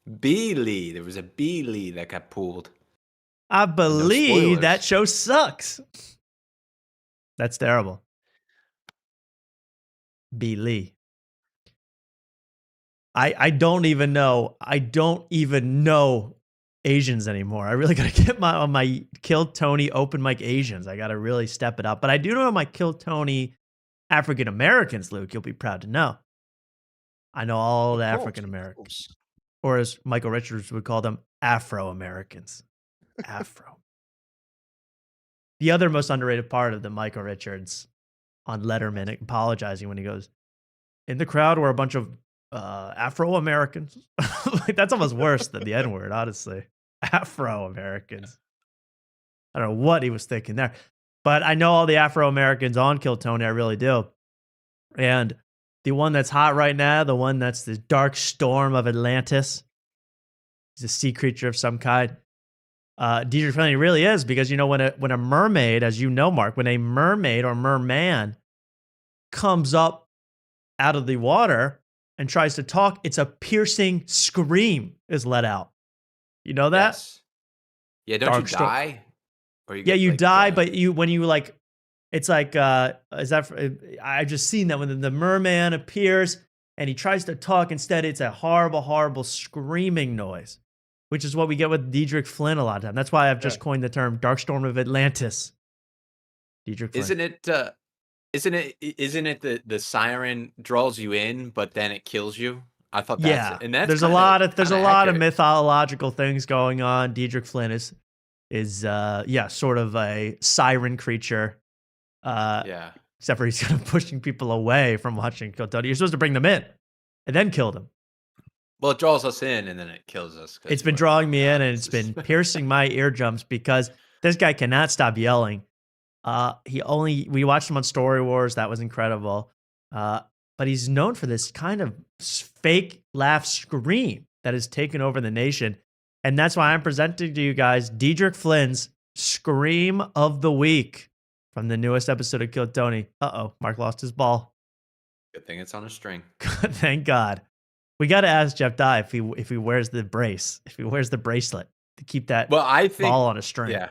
Beely. There was a Beely that got pulled. I believe spoilers. that show sucks. That's terrible. B. Lee. I don't even know. I don't even know Asians anymore. I really got to get on my Kill Tony open mic Asians. I got to really step it up. But I do know my Kill Tony African Americans, Luke. You'll be proud to know. I know all the African Americans. Or as Michael Richards would call them, Afro Americans. Afro. The other most underrated part of the Michael Richards on Letterman apologizing when he goes, in the crowd were a bunch of Afro Americans. Like, that's almost worse than the N word, honestly. Afro Americans. I don't know what he was thinking there, but I know all the Afro Americans on Kill Tony. I really do. And the one that's hot right now, the one that's the dark storm of Atlantis, he's a sea creature of some kind. Dedrick Flynn really is, because you know when a mermaid, as you know, Mark, when a mermaid or merman comes up out of the water and tries to talk, it's a piercing scream is let out. You know that? Yes. Yeah, don't Dark you storm. die? Or Yeah, get, you like, die, but when you like, it's like is that? I've just seen that when the merman appears and he tries to talk, instead it's a horrible, horrible screaming noise, which is what we get with Dedrick Flynn a lot of time. That's why I've just coined the term "Dark Storm of Atlantis." Dedrick Flynn. Isn't it the siren draws you in, but then it kills you? I thought that's Yeah, it. And that's there's a kinda- lot of kinda accurate. mythological things going on. Dedrick Flynn is sort of a siren creature. Yeah. Except for he's kind of pushing people away from watching Kill Tony. You're supposed to bring them in and then kill them. Well, it draws us in and then it kills us. 'cause It's been we're- drawing me in, and it's been piercing my eardrums because this guy cannot stop yelling. We watched him on Story Wars. That was incredible. But he's known for this kind of fake laugh scream that has taken over the nation. And that's why I'm presenting to you guys Dedrick Flynn's Scream of the Week from the newest episode of Kill Tony. Mark lost his ball. Good thing it's on a string. Thank God. We got to ask Jeff Dye if he wears the brace, if he wears the bracelet to keep that ball on a string. Yeah.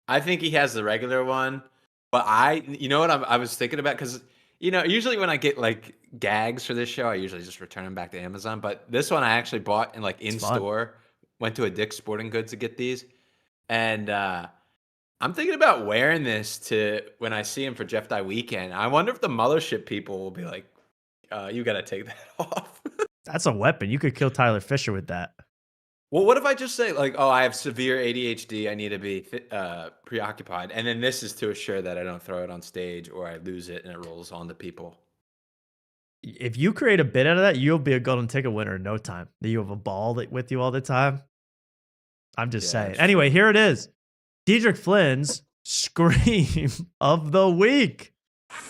I think he has the regular one, but you know what I was thinking about? Because, you know, usually when I get like gags for this show, I usually just return them back to Amazon. But this one I actually bought in store. Went to a Dick's Sporting Goods to get these. And I'm thinking about wearing this to when I see him for Jeff Dye weekend. I wonder if the Mothership people will be like, you got to take that off. That's a weapon. You could kill Tyler Fisher with that. Well, what if I just say, like, oh, I have severe ADHD. I need to be preoccupied. And then this is to assure that I don't throw it on stage or I lose it and it rolls on to people. If you create a bit out of that, you'll be a golden ticket winner in no time. You have a ball with you all the time. I'm just saying. Anyway, here it is. Dedrick Flynn's Scream of the Week.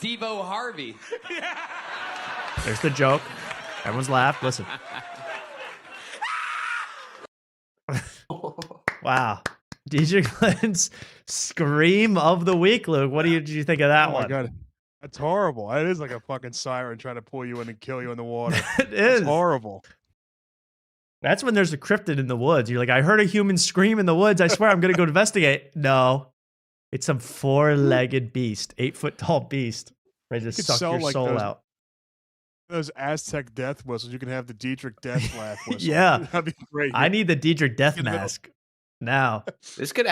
Devo Harvey. There's the joke. Everyone's laughed. Listen. Wow. Dedrick Flynn's Scream of the Week, Luke. What did you think of that one? Oh, my God. That's horrible. It is like a fucking siren trying to pull you in and kill you in the water. It is. It's horrible. That's when there's a cryptid in the woods. You're like, I heard a human scream in the woods. I swear I'm going to go investigate. No. It's some 4-legged beast, 8-foot-tall beast, ready to suck your soul out. Those Aztec death whistles. You can have the Dedrick death laugh whistle. Yeah. That'd be great. I need the Dedrick death mask now. This could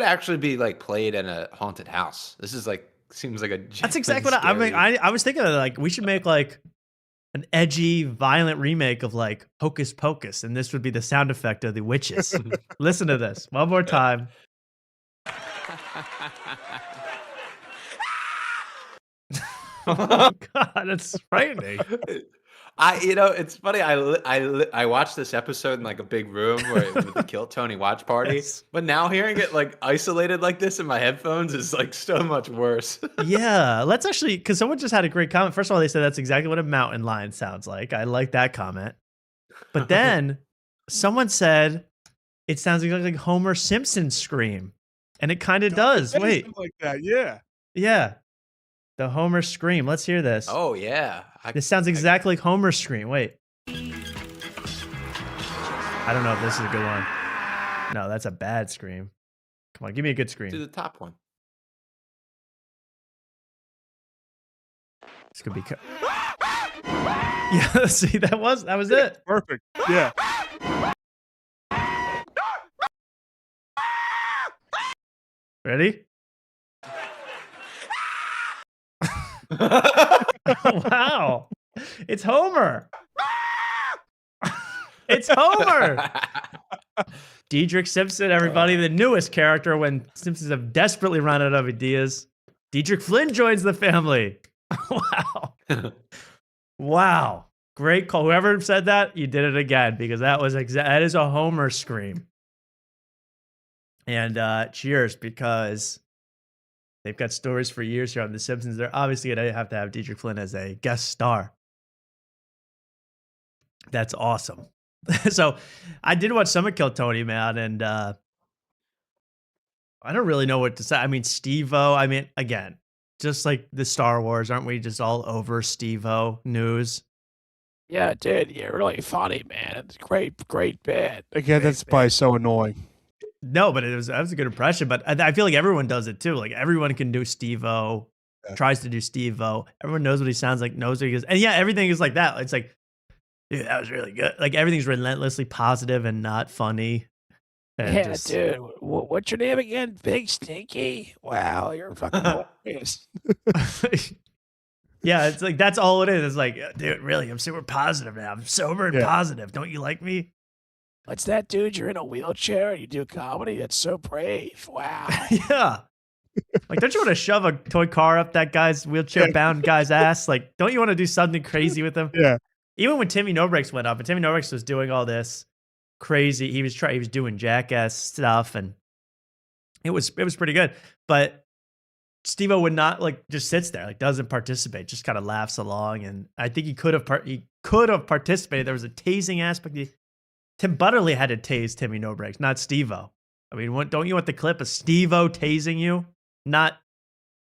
actually be like played in a haunted house. This is like seems like a. That's exactly what I mean. I was thinking of, like, we should make like an edgy, violent remake of like Hocus Pocus, and this would be the sound effect of the witches. Listen to this one more time. Oh God, that's frightening. It's funny. I watched this episode in like a big room with the Kill Tony watch party, Yes. but now hearing it like isolated like this in my headphones is like so much worse. Yeah, let's actually, because someone just had a great comment. First of all, they said that's exactly what a mountain lion sounds like. I like that comment. But then someone said it sounds exactly like Homer Simpson's scream, and it kind of does. Wait, like that, yeah. yeah, the Homer scream. Let's hear this. Oh yeah, This sounds exactly like Homer's scream. Wait. I don't know if this is a good one. No, that's a bad scream. Come on, give me a good scream. Do the top one. This could be. Yeah, see, that was it. Perfect. Yeah. Ready? Wow. It's Homer. It's Homer. Dedrick Simpson, everybody, the newest character when Simpsons have desperately run out of ideas. Dedrick Flynn joins the family. Wow. Wow. Great call. Whoever said that, you did it again because that is a Homer scream. And cheers, because they've got stories for years here on The Simpsons. They're obviously going to have Dedrick Flynn as a guest star. That's awesome. So I did watch some of Kill Tony, man, and I don't really know what to say. I mean, Steve-O, I mean, again, just like the Star Wars, aren't we just all over Steve-O news? Yeah, dude, you're really funny, man. It's great bit. Again, that's probably so annoying. No, but that was a good impression. But I feel like everyone does it too. Like everyone can do Steve-O, tries to do Steve-O. Everyone knows what he sounds like, knows what he is. And yeah, everything is like that. It's like, dude, that was really good. Like everything's relentlessly positive and not funny. And Yeah, dude. What's your name again? Big Stinky? Wow, you're fucking hilarious. Yeah, it's like that's all it is. It's like, dude, really, I'm super positive now. I'm sober and positive. Don't you like me? What's that, dude? You're in a wheelchair and you do comedy? That's so brave. Wow. Yeah. Like, don't you want to shove a toy car up that guy's wheelchair-bound guy's ass? Like, don't you want to do something crazy with him? Yeah. Even when Timmy No Breaks went up, and Timmy No Breaks was doing all this crazy, he was doing jackass stuff, and it was pretty good. But Steve-O would not like just sits there, like doesn't participate, just kind of laughs along. And I think he could have participated. There was a tasing aspect. Tim Butterly had to tase Timmy No Breaks, not Steve-O. I mean, don't you want the clip of Steve-O tasing you, not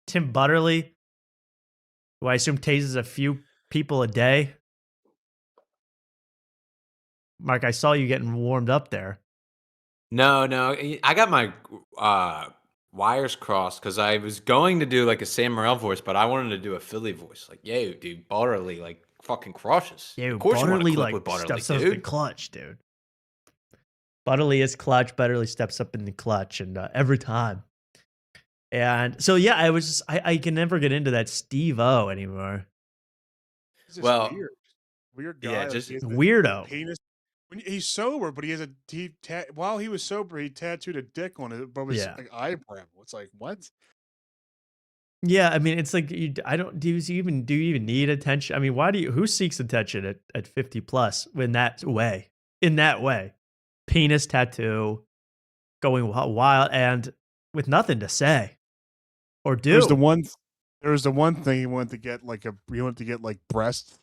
Tim Butterly, who I assume tases a few people a day? Mark, I saw you getting warmed up there. No, I got my wires crossed because I was going to do like a Sam Morril voice, but I wanted to do a Philly voice. Like, yo, dude, Butterly like fucking crushes. Yeah, of course Butterly you want like with Butterly, steps up in dude. the clutch, dude. Butterly is clutch. Butterly steps up in the clutch, and every time. And so yeah, I can never get into that Steve-O anymore. He's just Well, weird guy. yeah, like, just he has the weirdo. Penis. He's sober, but he has while he was sober, he tattooed a dick on it above his like, eyebrow. It's like, what? Yeah, I mean, it's like do you even need attention? I mean, who seeks attention at 50 plus in that way? Penis tattoo, going wild and with nothing to say or do. There was the one thing he wanted to get like breast.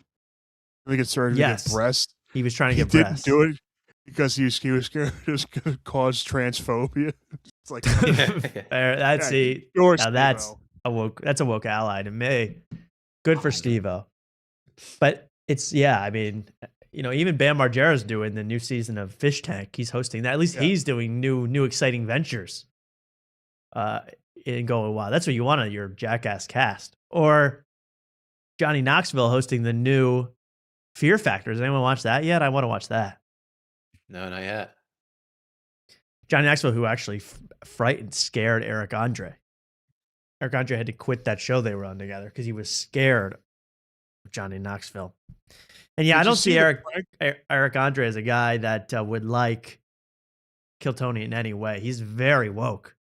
I think it's started to get breast. He was trying to get didn't breast. do it because he was scared it was going to cause transphobia. It's like That's a woke ally to me. Good for Steve-O. But it's I mean, even Bam Margera's doing the new season of Fish Tank. He's hosting that. At least he's doing new exciting ventures. And going, wow, that's what you want on your Jackass cast. Or Johnny Knoxville hosting the new Fear Factor. Has anyone watched that yet? I want to watch that. No, not yet. Johnny Knoxville, who actually scared Eric Andre. Eric Andre had to quit that show they were on together because he was scared of Johnny Knoxville. And yeah, Did I you don't see the Eric prank? Eric Andre as a guy that would like Kill Tony in any way. He's very woke.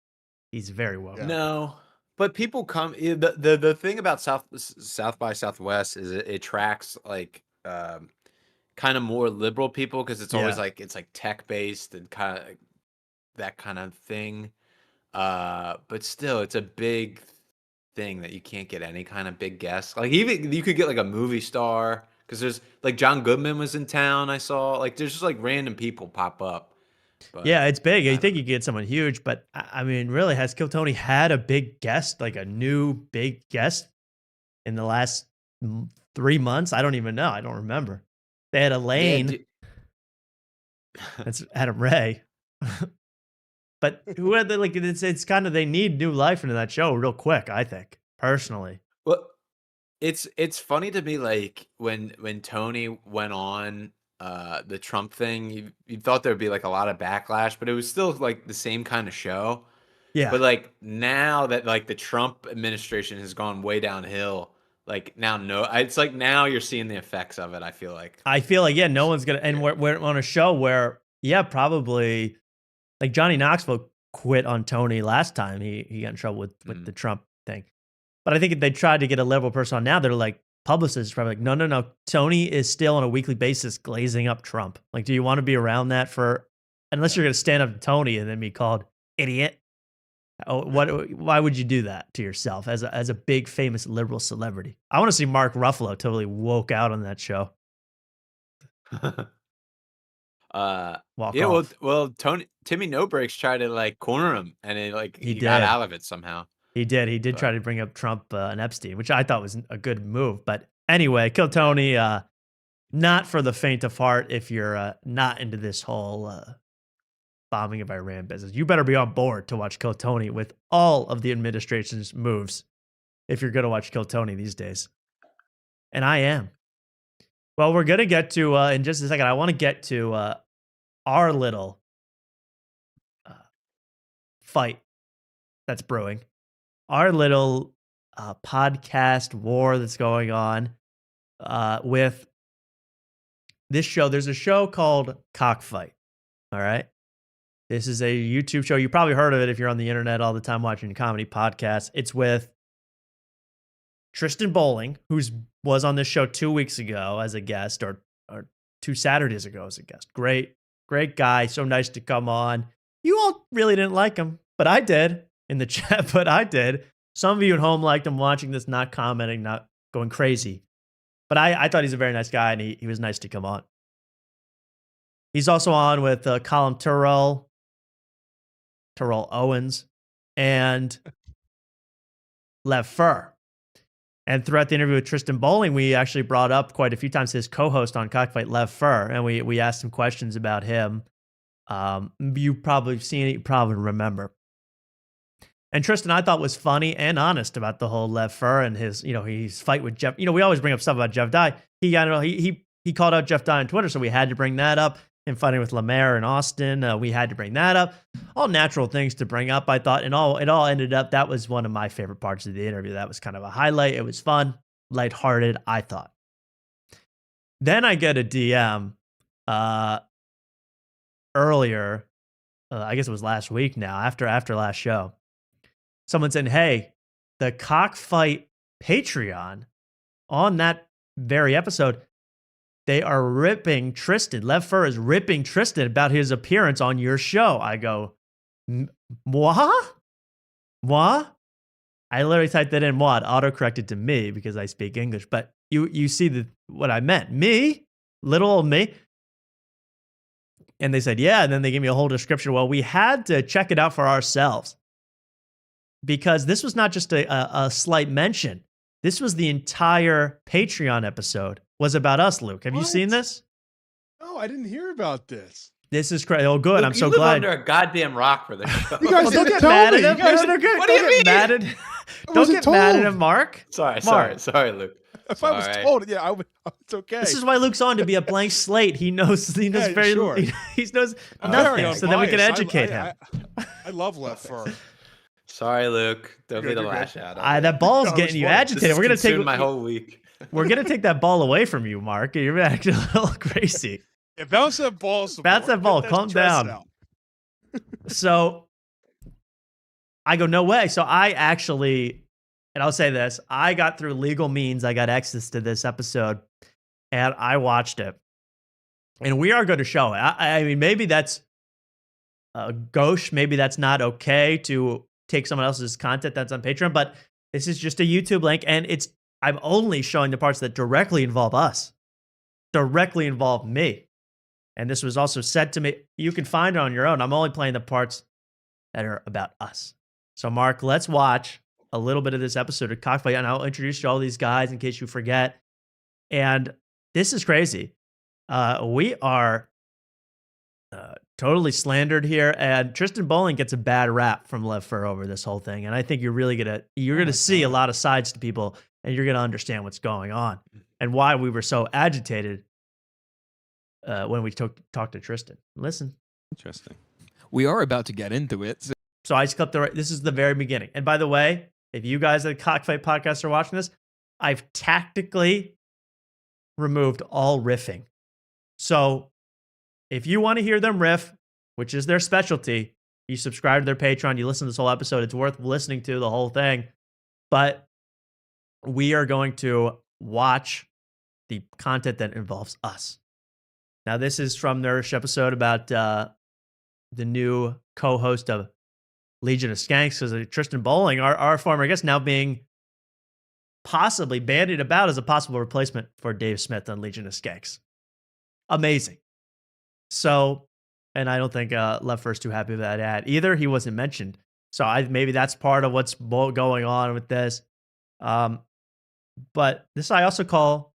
He's very woke. Yeah. No, but people come. The thing about South by Southwest is it attracts like kind of more liberal people because it's always Yeah. like it's like tech based and kind of that kind of thing. But still, it's a big thing that you can't get any kind of big guests. Like even you could get like a movie star because there's like John Goodman was in town. I saw like there's just like random people pop up. But Yeah, it's big. You think you get someone huge, but I mean, really, has Kill Tony had a big guest, like a new big guest in the last 3 months? I don't even know. I don't remember. They had Elaine. That's Adam Ray. But who had the, like? It's kind of they need new life into that show real quick. I think personally. Well, it's funny to me like when Tony went on the Trump thing, you thought there'd be like a lot of backlash, but it was still like the same kind of show. Yeah. But like now that like the Trump administration has gone way downhill, like now it's like now you're seeing the effects of it. I feel like Yeah, no one's gonna. And we're on a show where probably like Johnny Knoxville quit on Tony last time. He got in trouble with the Trump thing. But I think if they tried to get a liberal person on now, they're like publicists probably like, no. Tony is still on a weekly basis glazing up Trump. Like, do you want to be around that unless you're going to stand up to Tony and then be called idiot? Why would you do that to yourself as a big famous liberal celebrity? I want to see Mark Ruffalo totally woke out on that show. Walk off. well, Timmy No Breaks tried to like corner him, and he did. got out of it somehow. He did try to bring up Trump and Epstein, which I thought was a good move. But anyway, Kill Tony, not for the faint of heart. If you're not into this whole bombing of Iran business, you better be on board to watch Kill Tony with all of the administration's moves. If you're going to watch Kill Tony these days, and I am. Well, we're going to get to in just a second. I want to get to our little fight that's brewing. Our little podcast war that's going on with this show. There's a show called Cockfight. All right. This is a YouTube show. You probably heard of it if you're on the internet all the time watching comedy podcasts. It's with Tristan Bowling, who was on this show 2 weeks ago as a guest, or 2 Saturdays ago as a guest. Great guy. So nice to come on. You all really didn't like him, but I did in the chat, but I did. Some of you at home liked him watching this, not commenting, not going crazy. But I thought he's a very nice guy, and he was nice to come on. He's also on with Colin Terrell Owens, and Lev Fur. And throughout the interview with Tristan Bowling, we actually brought up quite a few times his co-host on Cockfight, Lev Fur, and we asked him questions about him. You've probably seen it, you probably remember. And Tristan, I thought, was funny and honest about the whole Lev Fur and his fight with Jeff. We always bring up stuff about Jeff Dye. He called out Jeff Dye on Twitter, so we had to bring that up. Him fighting with Lemaire in Austin, we had to bring that up. All natural things to bring up, I thought, and it all ended up. That was one of my favorite parts of the interview. That was kind of a highlight. It was fun, lighthearted, I thought. Then I get a DM earlier, I guess it was last week now, after last show. Someone said, hey, the Cockfight Patreon, on that very episode, they are ripping Tristan. Lev Fur is ripping Tristan about his appearance on your show. I go, moi? I literally typed that in, moi. It auto-corrected to me because I speak English. But you see what I meant. Me? Little old me? And they said, yeah. And then they gave me a whole description. Well, we had to check it out for ourselves, because this was not just a slight mention. This was the entire Patreon episode was about us, Luke. Have you seen this? No, I didn't hear about this. This is crazy. Oh, good. Luke, I'm so you live glad. under a goddamn rock for this show. You guys don't didn't get tell mad me. at him. You guys Don't get What do you mean? mad at him. Don't wasn't get mad at told. him, Mark. Sorry, Luke. If I was told, yeah, it's okay. This is why Luke's on, to be a blank slate. He knows Yeah, very sure. he knows I'm very nothing, so then we can unbiased. educate him. I love Lev Fur. Sorry, Luke. Don't be You're the good. lash out. That ball's No, it getting was you funny. agitated. This We're gonna consumed take my whole week. We're gonna take that ball away from you, Mark. You're acting a little crazy. Yeah, bounce that ball. Bounce that ball. Calm down. So I go, no way. So I actually, and I'll say this, I got through legal means. I got access to this episode and I watched it. And we are going to show it. I mean, maybe that's gauche. Maybe that's not okay to take someone else's content that's on Patreon, but this is just a YouTube link. And I'm only showing the parts that directly involve us, directly involve me. And this was also said to me. You can find it on your own. I'm only playing the parts that are about us. So, Mark, let's watch a little bit of this episode of Cockfight, and I'll introduce you to all these guys in case you forget. And this is crazy. We are totally slandered here, and Tristan Bowling gets a bad rap from Lev Fur over this whole thing. And I think you're really gonna see a lot of sides to people, and you're gonna understand what's going on and why we were so agitated when we talked to Tristan. Listen. Interesting. We are about to get into it. So I just clipped this is the very beginning. And by the way, if you guys at the Cockfight podcast are watching this, I've tactically removed all riffing. So if you want to hear them riff, which is their specialty, you subscribe to their Patreon, you listen to this whole episode, it's worth listening to the whole thing. But we are going to watch the content that involves us. Now, this is from their episode about the new co-host of Legion of Skanks, because Tristan Bowling, our former guest, now being possibly bandied about as a possible replacement for Dave Smith on Legion of Skanks. Amazing. So, and I don't think Lev Fur's too happy with that ad either. He wasn't mentioned. So maybe that's part of what's going on with this. But this I also call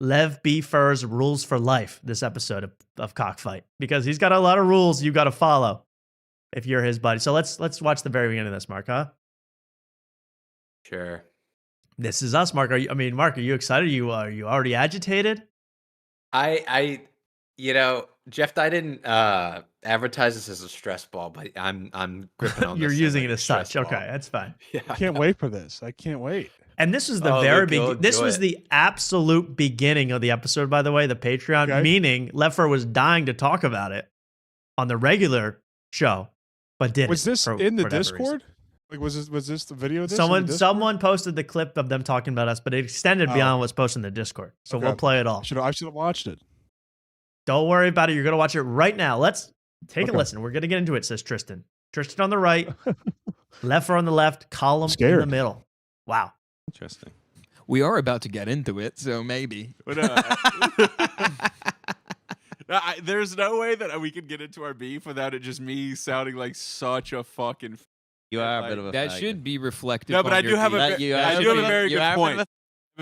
Lev B. Fur's Rules for Life, this episode of Cockfight, because he's got a lot of rules you got to follow if you're his buddy. So let's watch the very beginning of this, Mark, huh? Sure. This is us, Mark. Mark, are you excited? Are you already agitated? Jeff Dye didn't advertise this as a stress ball, but I'm gripping on You're this using like it as such. ball. Okay, that's fine. Yeah, I can't wait for this. I can't wait. And this was the this was the absolute beginning of the episode, by the way, the Patreon, meaning Lev Fur was dying to talk about it on the regular show, but didn't. Was this in the Discord? Like, was this the video of this? Someone posted the clip of them talking about us, but it extended beyond what's posted in the Discord. So we'll play it all. I should have watched it. Don't worry about it. You're going to watch it right now. Let's take a listen. We're going to get into it, says Tristan. Tristan on the right, Lev Fur on the left, Column in the middle. Wow. Interesting. We are about to get into it, so maybe. There's no way that we could get into our beef without it just me sounding like such a fucking. You are a bit of a. That should be reflective. No, but I do have a very good point. A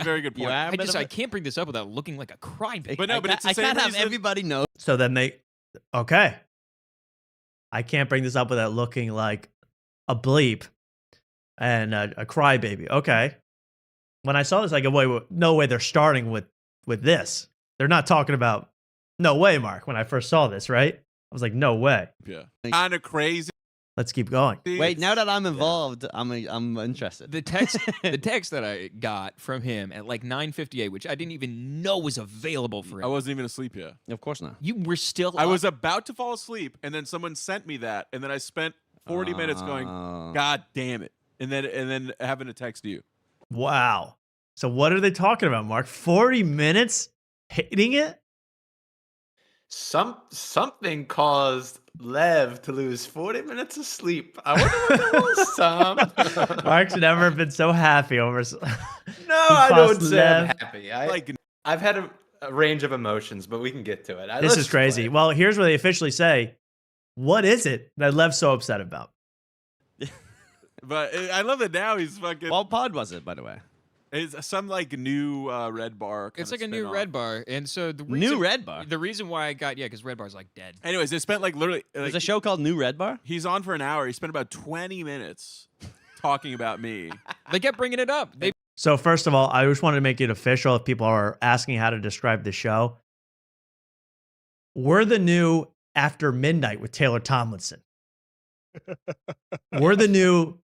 very good point. I can't bring this up without looking like a crybaby. But no, but it's the same can't have reason. everybody know. So then I can't bring this up without looking like a bleep and a crybaby. Okay. When I saw this, I go, wait, no way they're starting with this. They're not talking about, no way, Mark, when I first saw this, right? I was like, no way. Yeah. Kind of crazy. Let's keep going. Wait, now that I'm involved, I'm interested. The text that I got from him at like 9:58, which I didn't even know was available for him. I wasn't even asleep yet. Of course not. You were still. I was about to fall asleep, and then someone sent me that, and then I spent 40 minutes going, "God damn it!" And then having to text you. Wow. So what are they talking about, Mark? 40 minutes hating it? Something caused Lev to lose 40 minutes of sleep. I wonder what it was, Tom. Mark's never been so happy over. No, I don't say I'm happy. I've had a range of emotions, but we can get to it. This is crazy. Well, here's what they officially say. What is it that Lev's so upset about? But I love that now he's fucking. What pod was it, by the way? It's some like new Red Bar. It's like a new Red Bar, and so the reason, new Red Bar. The reason why I got because Red Bar's like dead. Anyways, they spent like literally. There's a show called New Red Bar. He's on for an hour. He spent about 20 minutes talking about me. They kept bringing it up. So first of all, I just wanted to make it official. If people are asking how to describe the show, we're the new After Midnight with Taylor Tomlinson. We're the new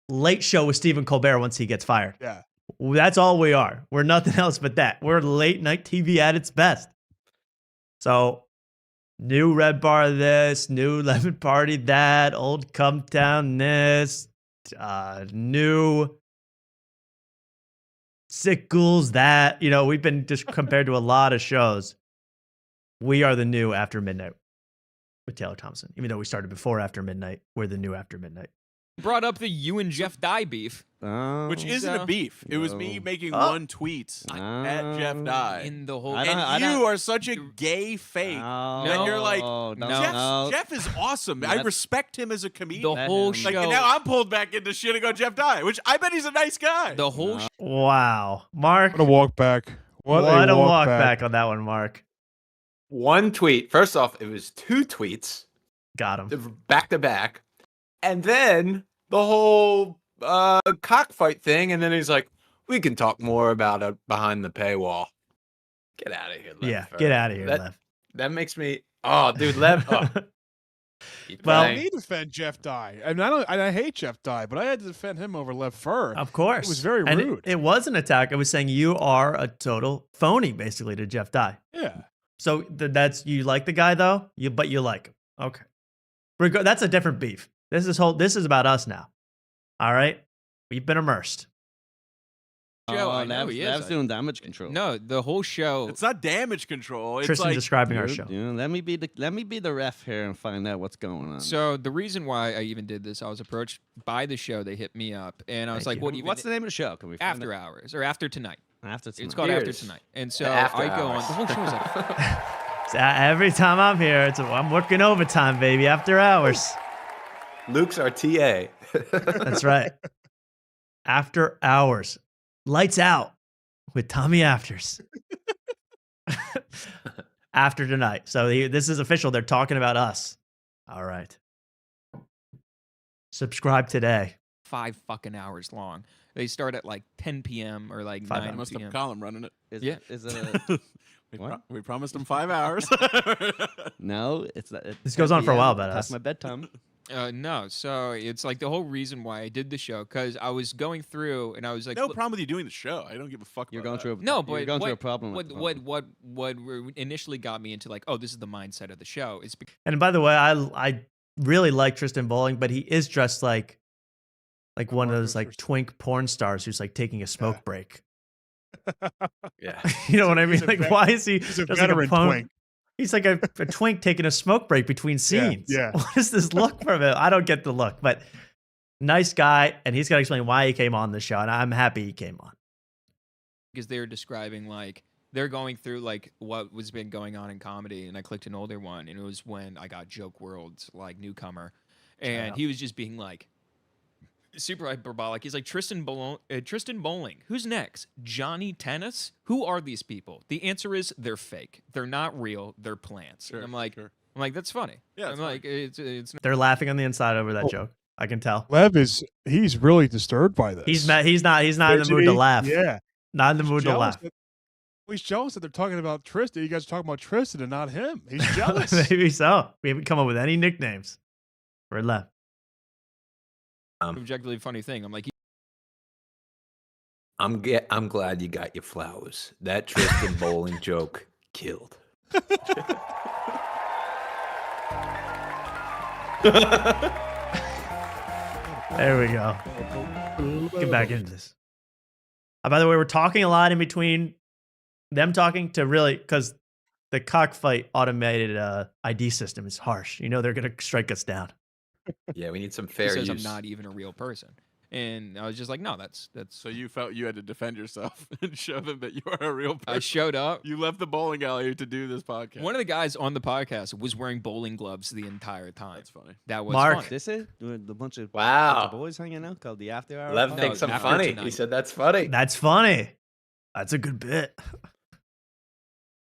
Late Show with Stephen Colbert once he gets fired. Yeah. That's all we are. We're nothing else but that. We're late night TV at its best. So, new Red Bar this, new Lemon Party that, old Come Town this, new Sick Ghouls that. You know, we've been just compared to a lot of shows. We are the new After Midnight with Taylor Thompson. Even though we started before After Midnight, we're the new After Midnight. Brought up the you and Jeff Dye beef. Which isn't a beef. It was me making one tweet at Jeff Dye. In the whole and you are such a gay fake. that you're like, Jeff is awesome. I respect him as a comedian. The whole show. Like, and now I'm pulled back into shit and go Jeff Dye, which I bet he's a nice guy. The whole Wow. Mark. What a walk back. What a walk back on that one, Mark. One tweet. First off, it was 2 tweets. Got him. Back to back. And then the whole cockfight thing. And then he's like, we can talk more about it behind the paywall. Get out of here, Lev. Yeah, get out of here, Lev. That makes me... Oh, dude, Lev... Oh. Well, I need to defend Jeff Dye. I mean, I hate Jeff Dye, but I had to defend him over Lev Fur. Of course. It was very And rude. It was an attack. I was saying you are a total phony, basically, to Jeff Dye. Yeah. So that's you like the guy though, but you like him. Okay. That's a different beef. This is about us now. All right, we've been immersed. Show, I know he is. Lev's doing damage control. No, the whole show. It's not damage control. It's Tristan like describing our show. Let me be the ref here and find out what's going on. So the reason why I even did this, I was approached by the show. They hit me up, and I was like, What's the name of the show? Can we find After Hours or After Tonight? After Tonight. It's called After Tonight. And so I go on. The whole show is like. So every time I'm here, I'm working overtime, baby. After Hours. Luke's our TA. That's right. After Hours. Lights out with Tommy Afters. After Tonight. So this is official. They're talking about us. All right. Subscribe today. 5 fucking hours long. They start at like 10 p.m. or like 9 p.m. Must have Colin running it. Is it we promised him 5 hours. No, it's not. This goes on for a while, but past my bedtime. No, so it's like the whole reason why I did the show, because I was going through and I was like, no problem with you doing the show. I don't give a fuck. You're about going that. through. No, but you're going through a problem. What initially got me into like, oh, this is the mindset of the show. Is And by the way, I really like Tristan Bowling, but he is dressed like one of those like twink porn stars who's like taking a smoke break. Yeah. You know what I mean? Like, why is he He's a just like veteran twink. He's like a twink taking a smoke break between scenes. Yeah. What is this look from him? I don't get the look, but nice guy, and he's got to explain why he came on the show, and I'm happy he came on. because they're describing like they're going through like what was been going on in comedy, and I clicked an older one, and it was when I got Joke World's like newcomer, and he was just being like super hyperbolic. He's like, Tristan Bowling. Who's next? Johnny Tennis? Who are these people? The answer is they're fake. They're not real. They're plants. Sure, and I'm like, that's funny. Yeah, I'm like, it's. They're laughing on the inside over that joke. I can tell. Lev he's really disturbed by this. He's not in the mood to laugh. Yeah. Not in the mood to laugh. He's jealous that they're talking about Tristan. You guys are talking about Tristan and not him. He's jealous. Maybe so. We haven't come up with any nicknames for Lev. Objectively funny thing. I'm like, I'm glad you got your flowers. That Tristan Bowling joke killed. There we go. Get back into this. By the way, we're talking a lot in between them talking to really, because the Cockfight automated ID system is harsh. You know they're going to strike us down. Yeah, we need some he fair says use. I'm not even a real person. And I was just like, no, that's. So you felt you had to defend yourself and show them that you are a real person. I showed up. You left the bowling alley to do this podcast. One of the guys on the podcast was wearing bowling gloves the entire time. That's funny. That was Mark. funny. This is the bunch of boys hanging out called the After Hour. Lev No, thinks I'm after funny. tonight. He said that's funny. That's funny. That's a good bit.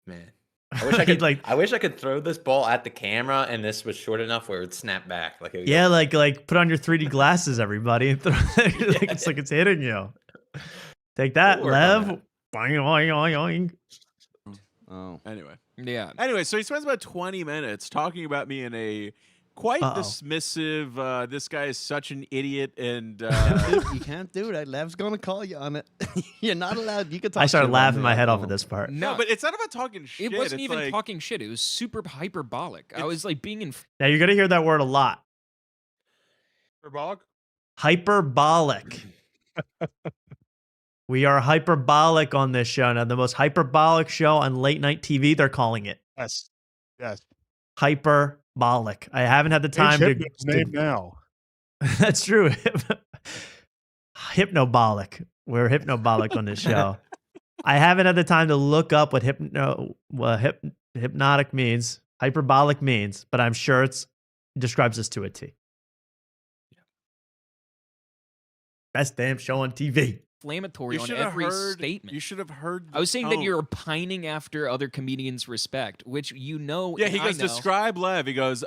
Man. I wish I could Like- I wish I could throw this ball at the camera and this was short enough where it would snap back. Like it would Yeah, go- like put on your 3D glasses, everybody. And throw it's like it's hitting you. Take that, We'll work on Lev. Boing, boing, boing. Oh. Anyway. Yeah. Anyway, so he spends about 20 minutes talking about me in a quite Uh-oh. dismissive. This guy is such an idiot, and You can't do that. Lev's gonna call you on it. You're not allowed. You can talk. I started shit laughing about my me. head off at this part. no, but it's not about talking shit. It wasn't It's even like, talking shit. It was super hyperbolic. I was like being in. Now you're gonna hear that word a lot. Hyperbolic? Hyperbolic. We are hyperbolic on this show now. The most hyperbolic show on late night TV. They're calling it Yes. Yes. hyperbolic. I haven't had the time Change to. Hypno's name now. That's true. Hypnobolic. We're hypnobolic on this show. I haven't had the time to look up what hypnotic means, hyperbolic means, but I'm sure it describes us to a T. Best damn show on TV. Inflammatory You on should have every heard. statement. You should have heard. I was saying the that you're tone. pining after other comedians' respect, which you know. Yeah, and he I goes, know. describe Lev. He goes,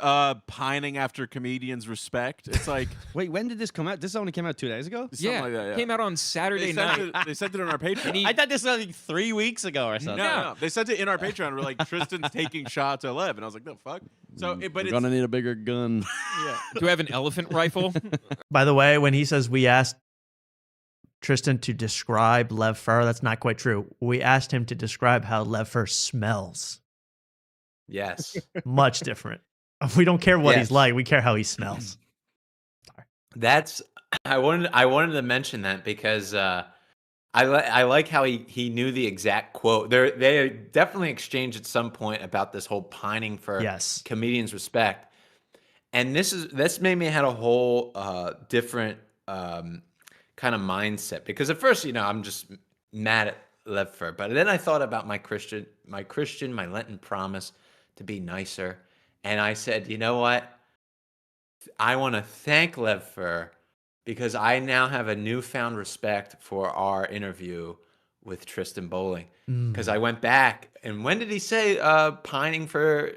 pining after comedians' respect. It's like, Wait, when did this come out? This only came out 2 days ago. something Yeah, like that, yeah. came out on Saturday night. They sent it on our Patreon. I thought this was like 3 weeks ago or something. No, they sent it in our Patreon. We're like, Tristan's taking shots at Lev, and I was like, no, fuck. So, but We're it's gonna need a bigger gun. yeah. Do I have an elephant rifle? By the way, when he says we asked Tristan to describe Lev Fur, that's not quite true. We asked him to describe how Lev Fur smells. Yes. Much different. We don't care what Yes. he's like. We care how he smells. That's I wanted to mention that because I like how he knew the exact quote. They definitely exchanged at some point about this whole pining for Yes. comedians' respect, and this made me had a whole different kind of mindset because at first I'm just mad at Levfer, but then I thought about my Lenten promise to be nicer, and I said, you know what? I want to thank Levfer because I now have a newfound respect for our interview with Tristan Bowling. Because I went back, and when did he say pining for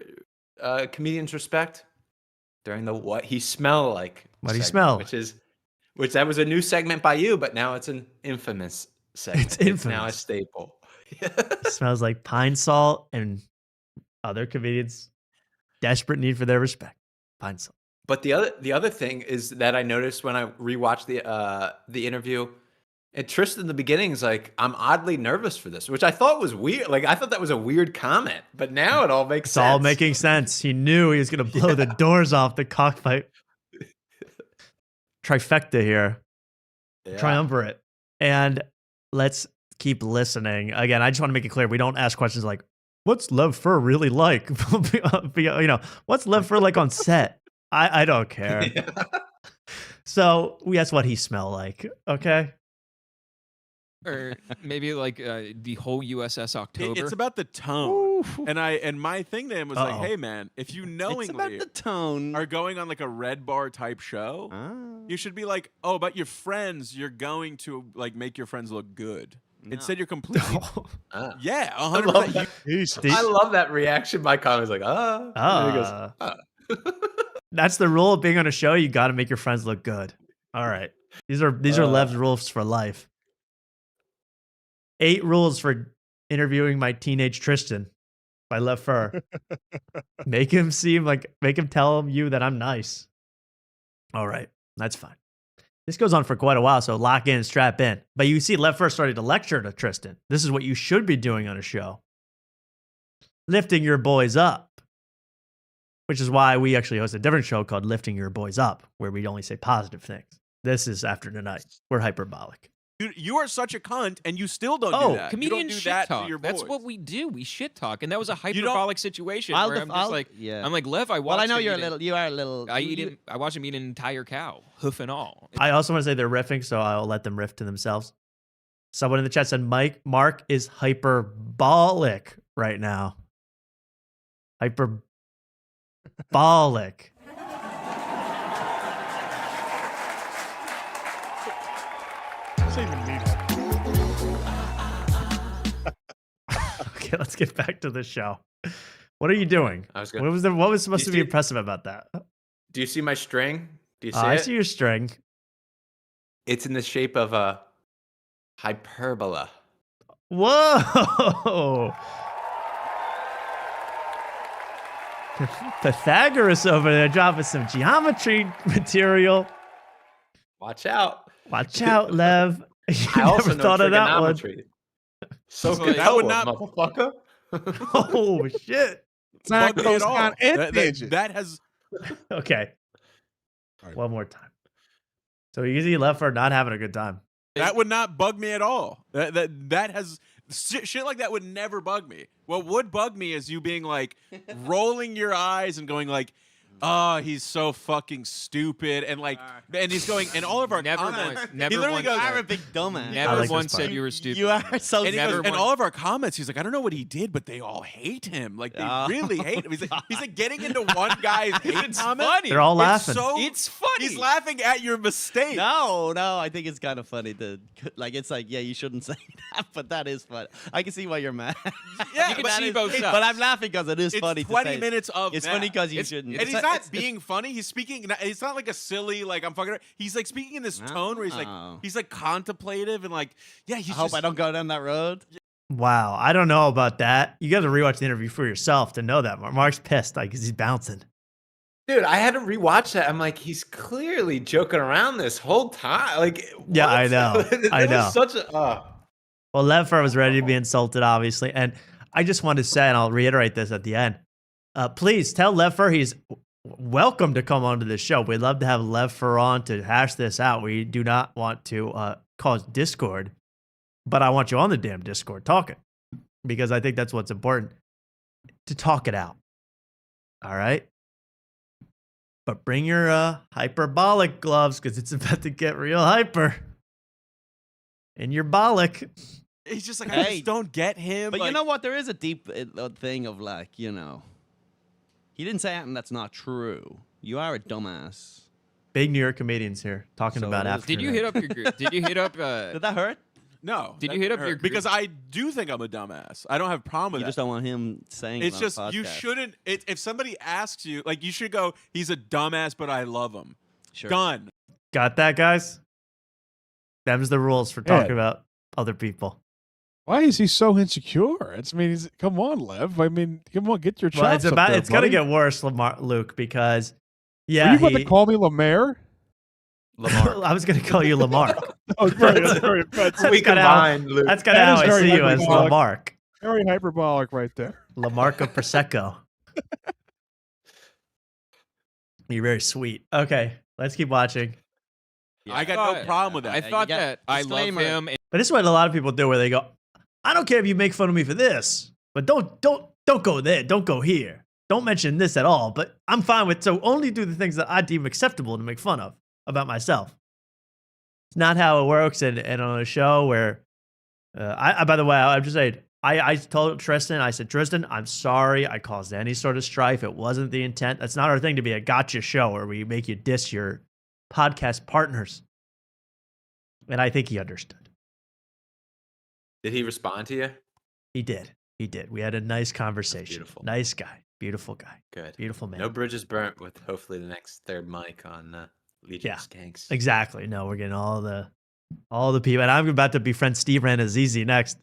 comedians' respect? During the what he smell like. What he segment, smell? Which that was a new segment by you, but now it's an infamous segment. It's now a infamous. staple. It smells like pine salt and other comedians' desperate need for their respect. Pine salt. But the other thing is that I noticed when I rewatched the interview, and Tristan in the beginning is like, I'm oddly nervous for this, which I thought was weird. Like I thought that was a weird comment, but now it all makes It's sense. all making sense. He knew he was going to blow the doors off the cockfight. Trifecta here. Yeah. Triumvirate. And let's keep listening. Again, I just want to make it clear. We don't ask questions like, what's Lev Fur really like? What's Lev Fur like on set? I don't care. Yeah. So we asked what he smelled like. Okay. Or maybe like the whole USS October. It's about the tone. And my thing to him was like, Uh-oh. hey man, if you knowingly the tone. are going on like a red bar type show, you should be like, oh, about your friends, you're going to like make your friends look good. Instead, you're completely yeah, 100%. I love that reaction. My comment is like, And then he goes, That's the rule of being on a show. You got to make your friends look good. All right. These are Lev's rules for life. 8 rules for interviewing my teenage Tristan by Lev Fur. Make him tell you that I'm nice. All right. That's fine. This goes on for quite a while, so lock in, strap in. But you see, Lev Fur started to lecture to Tristan. This is what you should be doing on a show. Lifting your boys up. Which is why we actually host a different show called Lifting Your Boys Up, where we only say positive things. This is After Tonight. We're hyperbolic. You are such a cunt, and you still don't do that. Comedian you don't do shit that talk. to your That's boys. what we do. We shit talk, and that was a hyperbolic situation where I'm just like, yeah. I'm like, Lev, I watched. Well, I know him you eat are a little. I watched him eat an entire cow, hoof and all. I also want to say they're riffing, so I'll let them riff to themselves. Someone in the chat said Mark is hyperbolic right now. Hyperbolic. Doesn't even mean it. Okay, let's get back to the show. What are you doing? What was supposed to be impressive about that? Do you see my string? Do you see I it? see your string. It's in the shape of a hyperbola. Whoa! Pythagoras over there dropping some geometry material. Watch out. Watch out, Lev. You I also never know thought of that one. trigonometry. So So good. that would That not- motherfucker. Oh, shit. Sine, Bug me at all. cosine, and That- tangent. that has Okay. All right. One more time. So you see left for not having a good time. that would not bug me at all. That has shit like that would never bug me. What would bug me is you being like rolling your eyes and going like, "Oh, he's so fucking stupid," and like, and he's going, and all of our Never comments. once- never he literally once goes, said- You're a big dumbass. Never like once this said part. you were stupid. You are so And, he Never goes, and once- all of our comments, he's like, I don't know what he did, but they all hate him. Like they Oh. really hate him. He's like getting into one guy's hate comment. funny. They're all It's laughing. so- It's funny. He's laughing at your mistake. No, I think it's kind of funny to like. It's like, yeah, you shouldn't say that, but that is funny. I can see why you're mad. Yeah, You can but see it- both it- sides. But I'm laughing because it is It's funny. 20 to say. minutes of It's that. funny because you It's- shouldn't. And It's he's not- not being funny. He's speaking. It's not like a silly like I'm fucking. He's like speaking in this tone where Oh. he's like contemplative and like yeah. He's I hope just, I don't go down that road. Wow. I don't know about that. You got to rewatch the interview for yourself to know that. Mark's pissed like 'cause he's bouncing. Dude, I had to rewatch that. I'm like, he's clearly joking around this whole time. Like, Yeah, what? I know. That I was know. Such a. Well, Levfer was ready to be insulted, obviously. And I just want to say, and I'll reiterate this at the end, please tell Levfer he's welcome to come onto the show. We'd love to have Levfer on to hash this out. We do not want to cause discord, but I want you on the damn Discord talking because I think that's what's important, to talk it out. All right? But bring your hyperbolic gloves because it's about to get real hyper. And your bollock. he's just like I Hey. just don't get him. But like, you know what? There is a deep thing of like, he didn't say anything that's not true. You are a dumbass. Big New York comedians here talking So about it is- after. Did you hit up your group? Did you hit up? Did that hurt? No. Did that you hit up hurt. your group? Because I do think I'm a dumbass. I don't have a problem with You that. just don't want him saying It's it on just a you podcast. shouldn't. If somebody asks you, like you should go, he's a dumbass, but I love him. Sure. Done. Got that, guys? Them's the rules for talking about other people. Why is he so insecure? Come on, Lev. I mean, come on, get your chops Well, it's up about. there, It's gonna buddy. get worse, Luke, because Are yeah, you about to call me Lemaire? Lamar. I was gonna call you Lamarck. Oh, that's very, that's We kinda combined, Luke. That's kind of That how is I very see you as hyperbolic. Lamarck. very hyperbolic right there. Lamarck of Prosecco. You're very sweet. Okay, let's keep watching. I got no problem with that. I thought you got that I love disclaimer. him. But this is what a lot of people do, where they go, "I don't care if you make fun of me for this, but don't go there, don't go here, don't mention this at all." But I'm fine with so only do the things that I deem acceptable to make fun of about myself. It's not how it works, and on a show where I by the way, I'm just saying, I told Tristan, I said, Tristan, I'm sorry I caused any sort of strife. It wasn't the intent. That's not our thing to be a gotcha show where we make you diss your podcast partners. And I think he understood. Did he respond to you? He did. He did. We had a nice conversation. beautiful. Nice guy. Beautiful guy. Good. Beautiful man. No bridges burnt with hopefully the next third mic on Legion Yeah. of Skanks. Exactly. No, we're getting all the people. And I'm about to befriend Steve Ranazizi next.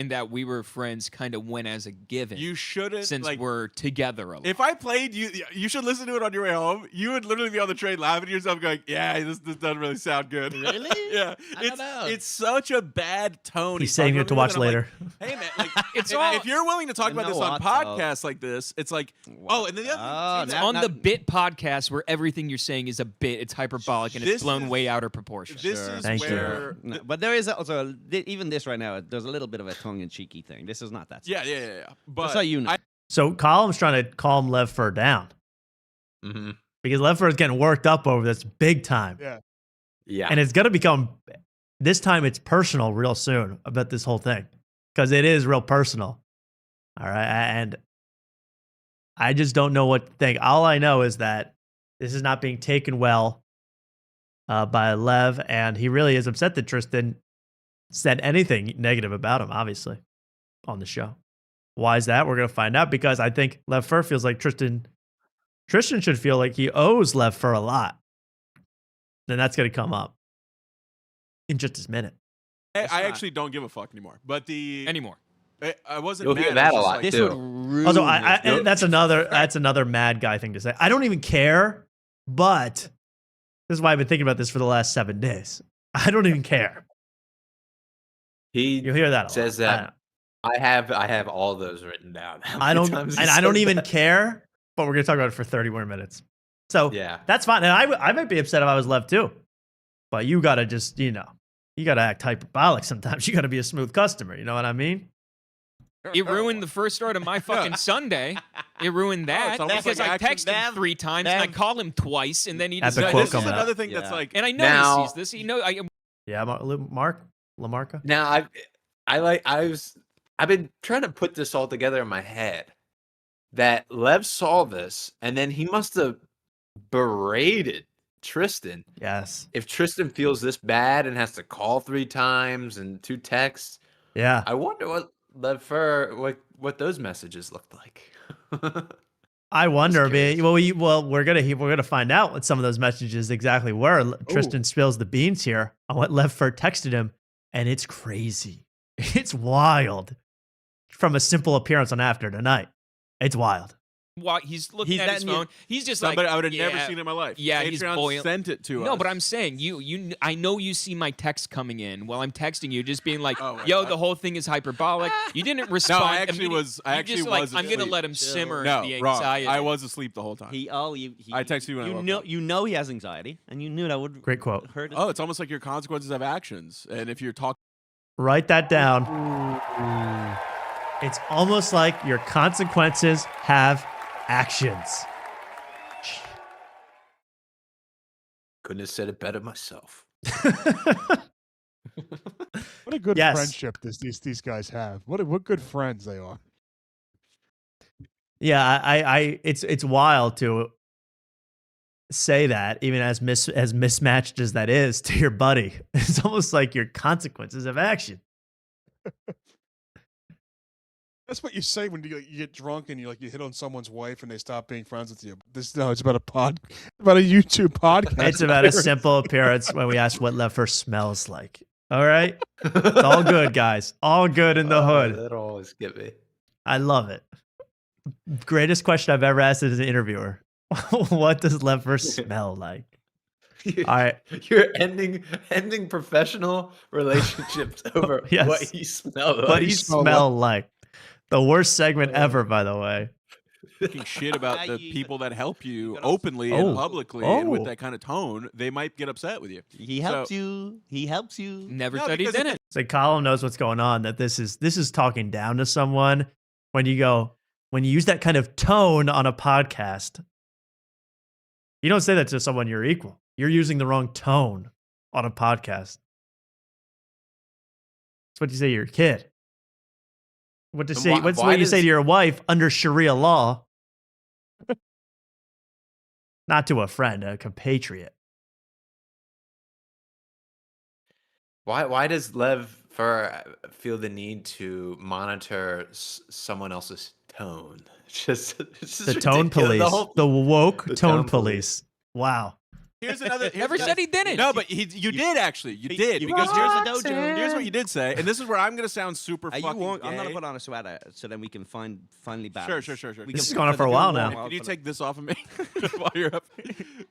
And that we were friends kind of went as a given. You shouldn't since like. we're together a lot. If I played you, you should listen to it on your way home. You would literally be on the train laughing to yourself, going, "Yeah, this doesn't really sound good." Really? Yeah, I don't know. it's such a bad tone. He's saying talking it to about watch me, and I'm later. like, hey man, like It's if, all- if you're willing to talk I about this know on what, though. podcasts like this, it's like, oh, and then the other It's thing, on now- the bit podcast where everything you're saying is a bit. It's hyperbolic and This it's blown is- way out of proportion. this Sure. is Thank you. where. No, but there is also even this right now. There's a little bit of a tongue-in-cheeky thing. This is not that. Yeah. But Just so you know. So Colum's trying to calm Lev Fur down Mm-hmm. because Lev Fur is getting worked up over this big time. Yeah. Yeah. And it's going to become, this time it's personal real soon about this whole thing because it is real personal. All right. And I just don't know what to think. All I know is that this is not being taken well by Lev. And he really is upset that Tristan said anything negative about him, obviously, on the show. Why is that? We're going to find out because I think Lev Fur feels like Tristan should feel like he owes Lev Fur a lot. Then that's going to come up in just a minute. I actually don't give a fuck anymore. But the Anymore. I wasn't You'll mad. hear I that was a just lot, like, too. Also, and that's another mad guy thing to say. I don't even care, but this is why I've been thinking about this for the last 7 days. I don't even care. You'll hear that a says lot. that. I have all those written down. How I many don't, times and he I don't said even that? care. But we're gonna talk about it for 30 more minutes. So Yeah. that's fine. And I might be upset if I was left too. But you gotta just, you gotta act hyperbolic sometimes. You gotta be a smooth customer. You know what I mean? It ruined the first start of my fucking Sunday. It ruined that almost because like I action- text him 3 times and I call him twice, and then he Epic decides. quote This is coming up. another thing that's like. And I know Now- he sees this. He knows. Yeah, Mark Lamarca. Now I've been trying to put this all together in my head that Lev saw this and then he must have berated Tristan. Yes. If Tristan feels this bad and has to call 3 times and 2 texts, Yeah. I wonder what Lev Fur what those messages looked like. I wonder. We're gonna find out what some of those messages exactly were. Tristan spills the beans here on what Lev Fur texted him, and it's crazy. It's wild. From a simple appearance on After Tonight, it's wild. Why he's looking at his letting you- phone. He's just Somebody like, I would have never yeah, seen in my life. Yeah, he's Patreon boiling. sent it to us. No, but I'm saying I know you see my text coming in while I'm texting you, just being like, Oh my "Yo, God. the whole thing is hyperbolic." You didn't respond. No, I actually immediately. was. I You actually just like, was. I'm gonna asleep. let him simmer No, the wrong. anxiety. I was asleep the whole time. I texted you when I woke up. You know he has anxiety, and you knew that would Great quote. hurt. Oh, it's almost like your consequences have actions, and if you're talking, Write that down. It's almost like your consequences have actions. Couldn't have said it better myself. What a good Yes. friendship these guys have. What good friends they are. Yeah, it's wild to say that, even as mismatched as that is to your buddy. It's almost like your consequences of action. That's what you say when you get drunk and you hit on someone's wife and they stop being friends with you. It's about about a YouTube podcast. It's about a simple appearance when we ask what Lev Fur smells like. All right? It's all good, guys. All good in the hood. That'll always get me. I love it. Greatest question I've ever asked as an interviewer. What does Lev Fur smell like? All right. You're ending professional relationships over Yes. what you smell like. What do you smell like? The worst segment ever, by the way. talking shit about the people that help you openly and publicly and with that kind of tone, they might get upset with you. He helps you. He helps you. Never No, said he because didn't. It's like Colin knows what's going on, that this is talking down to someone. When you use that kind of tone on a podcast, you don't say that to someone you're equal. You're using the wrong tone on a podcast. That's what you say to your kid. What's what you say to your wife under Sharia law? Not to a friend, a compatriot. Why does Lev feel the need to monitor someone else's tone? It's just The tone ridiculous. police, the woke the tone tone police. Wow. Here's another. Never said he didn't. No, but you did actually. You did because here's what you did say, and this is where I'm going to sound super fucking. I'm going gay. to put on a sweater so then we can finally Sure. balance. This is going on for a while now. Can you take this off of me while you're up?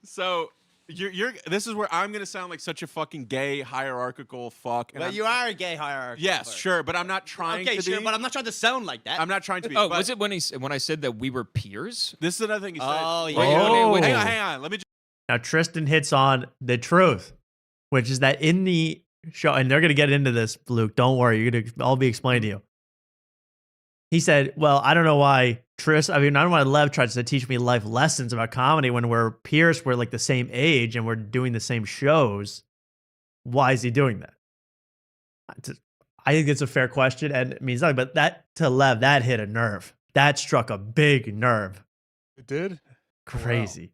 So you're. This is where I'm going to sound like such a fucking gay hierarchical fuck. And Well, I'm- you are a gay hierarchy. Yes, sure, but I'm not trying Okay, to sure, be. but I'm not trying to sound like that. I'm not trying to be. Oh, but was it when I said that we were peers? This is another thing he said. Oh, yeah. Wait, Oh. hang on. Let me. Now Tristan hits on the truth, which is that in the show, and they're going to get into this, Luke. Don't worry, you're going to all be explained to you. He said, "Well, I don't know why I don't know why Lev tries to teach me life lessons about comedy when we're peers, we're like the same age, and we're doing the same shows. Why is he doing that?" I think it's a fair question, and it means nothing. But that to Lev, that hit a nerve. That struck a big nerve. It did? Crazy.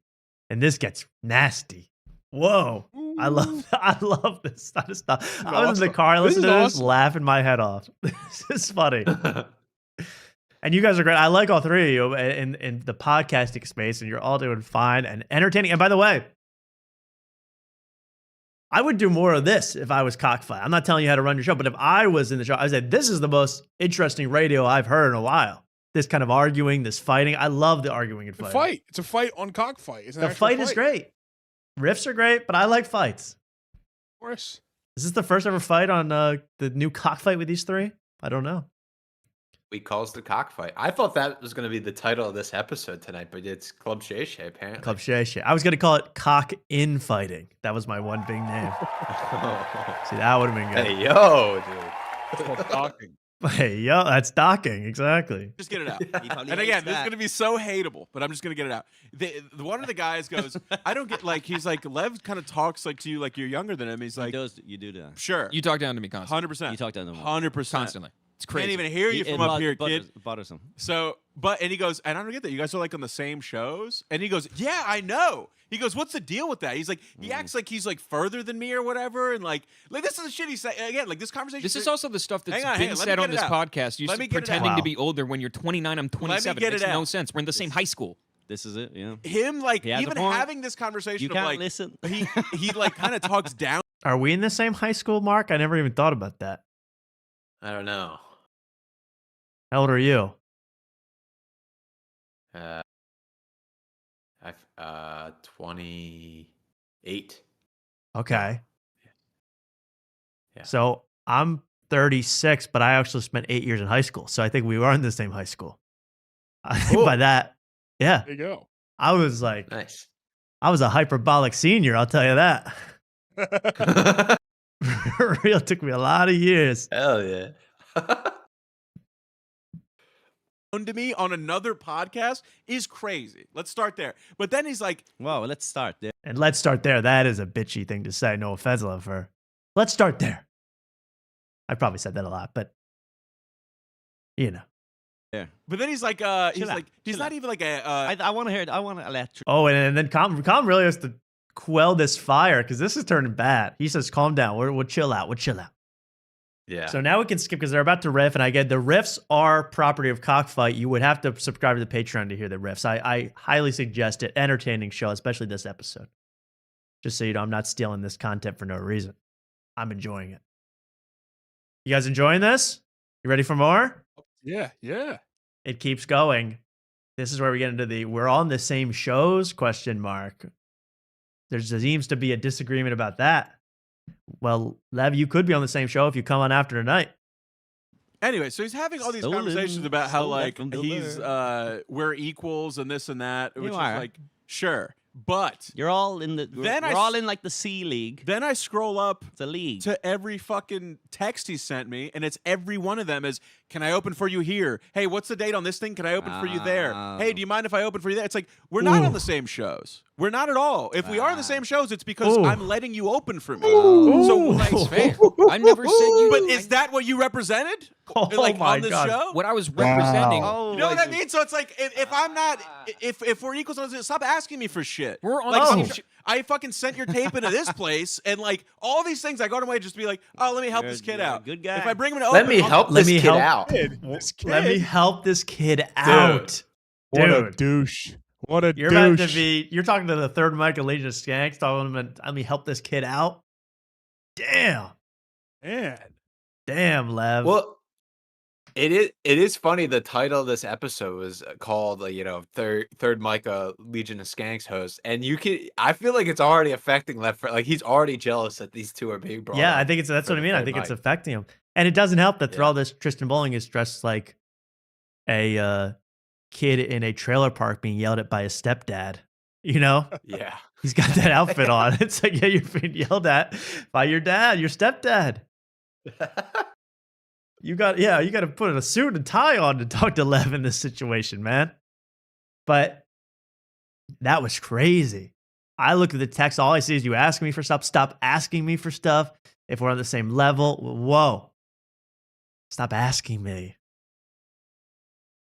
And this gets nasty. Whoa. I love this kind of stuff. I was in the car listening to this, laughing my head off. This is funny. And you guys are great. I like all three of you in the podcasting space, and you're all doing fine and entertaining. And by the way, I would do more of this if I was Cockfight. I'm not telling you how to run your show, but if I was in the show, I said, this is the most interesting radio I've heard in a while. This kind of arguing, this fighting. I love the arguing and fighting. It's a fight on Cockfight. It's an The actual fight is great. Riffs are great, but I like fights. Of course. Is this the first ever fight on the new Cockfight with these three? I don't know. We calls the Cockfight. I thought that was going to be the title of this episode tonight, but it's Club Shay Shay, apparently. Club Shay Shay. I was going to call it Cock Infighting. That was my one big name. See, that would have been good. Hey, yo, dude. It's called docking. Hey, yo, that's docking. Exactly. Just get it out. And again, this is going to be so hateable, but I'm just going to get it out. One of the guys goes, I don't get, like, he's like, Lev kind of talks like to you like you're younger than him. He's like, you do that. Sure. You talk down to me constantly. 100%. You talk down to me. 100%. Constantly. It's crazy. Can't even hear you from up here, kid. Bothersome. So, and he goes, and I don't get that. You guys are like on the same shows? And he goes, yeah, I know. He goes, what's the deal with that? He's like, he acts like he's like further than me or whatever. And like this is the shit he's saying. Again, like this conversation. This is also the stuff that's hang been on, said on this podcast. You're pretending to be Wow. older when you're 29, I'm 27. It makes no sense. We're in the same high school. This is it, yeah. Him, like, He has a even point. having this conversation You of can't like, listen. he like kind of talks down. Are we in the same high school, Mark? I never even thought about that. I don't know. How old are you? 28. Okay. Yeah. So I'm 36, but I actually spent 8 years in high school. So I think we are in the same high school. I think by that, yeah. There you go. I was like, Nice. I was a hyperbolic senior, I'll tell you that. Real took me a lot of years. Hell yeah. To me on another podcast is crazy. Let's start there. But then he's like, "Wow, let's start there." And let's start there. That is a bitchy thing to say. No offense, love her. Let's start there. I probably said that a lot, but you know. Yeah. But then he's like, he's not even like a. I want to hear it. I want to electric. Oh, and then Calm really has to quell this fire because this is turning bad. He says, "Calm down. We'll chill out. We'll chill out." Yeah. So now we can skip because they're about to riff, and I get the riffs are property of Cockfight. You would have to subscribe to the Patreon to hear the riffs. I highly suggest it. Entertaining show, especially this episode. Just so you know, I'm not stealing this content for no reason. I'm enjoying it. You guys enjoying this? You ready for more? Yeah, yeah. It keeps going. This is where we get into the we're on the same shows question mark. There seems to be a disagreement about that. Well, Lev, you could be on the same show if you come on after tonight. Anyway, so he's having all these conversations about how like he's we're equals and this and that, which is like sure. But you're all in the then we're all in like the C League. Then I scroll up the league to every fucking text he sent me, and it's every one of them is, can I open for you here? Hey, what's the date on this thing? Can I open for you there? Hey, do you mind if I open for you there? It's like we're not on the same shows. We're not at all. If we are on the same shows, it's because I'm letting you open for me. So Nice, fair. I never said you. But is that what you represented? Like on the show? What I was representing. You know what I mean? So it's like if I'm not, if we're equals, stop asking me for shit. We're on like, the same I fucking sent your tape into this place, and like all these things, I go to my way just be like, oh, let me help this kid out. Good guy. If I bring him to Let open, me help this kid out. Let me help this kid out. What a douche. What a You're douche. about to be. You're talking to the third Michael Legion of Skanks, talking about let me help this kid out. Damn. Man. Damn, Lev. Well, it is funny. The title of this episode was called, third Micah Legion of Skanks host, and I feel like it's already affecting Left. Like he's already jealous that these two are being brought. Yeah, up I think that's for what I the mean. I third think it's mic. affecting him, and it doesn't help that through all this, Tristan Bowling is dressed like a kid in a trailer park being yelled at by his stepdad. You know? Yeah. He's got that outfit on. It's like, yeah, you're being yelled at by your dad, your stepdad. You got to put a suit and tie on to talk to Lev in this situation, man. But that was crazy. I look at the text, all I see is you asking me for stuff. Stop asking me for stuff. If we're on the same level, whoa. Stop asking me.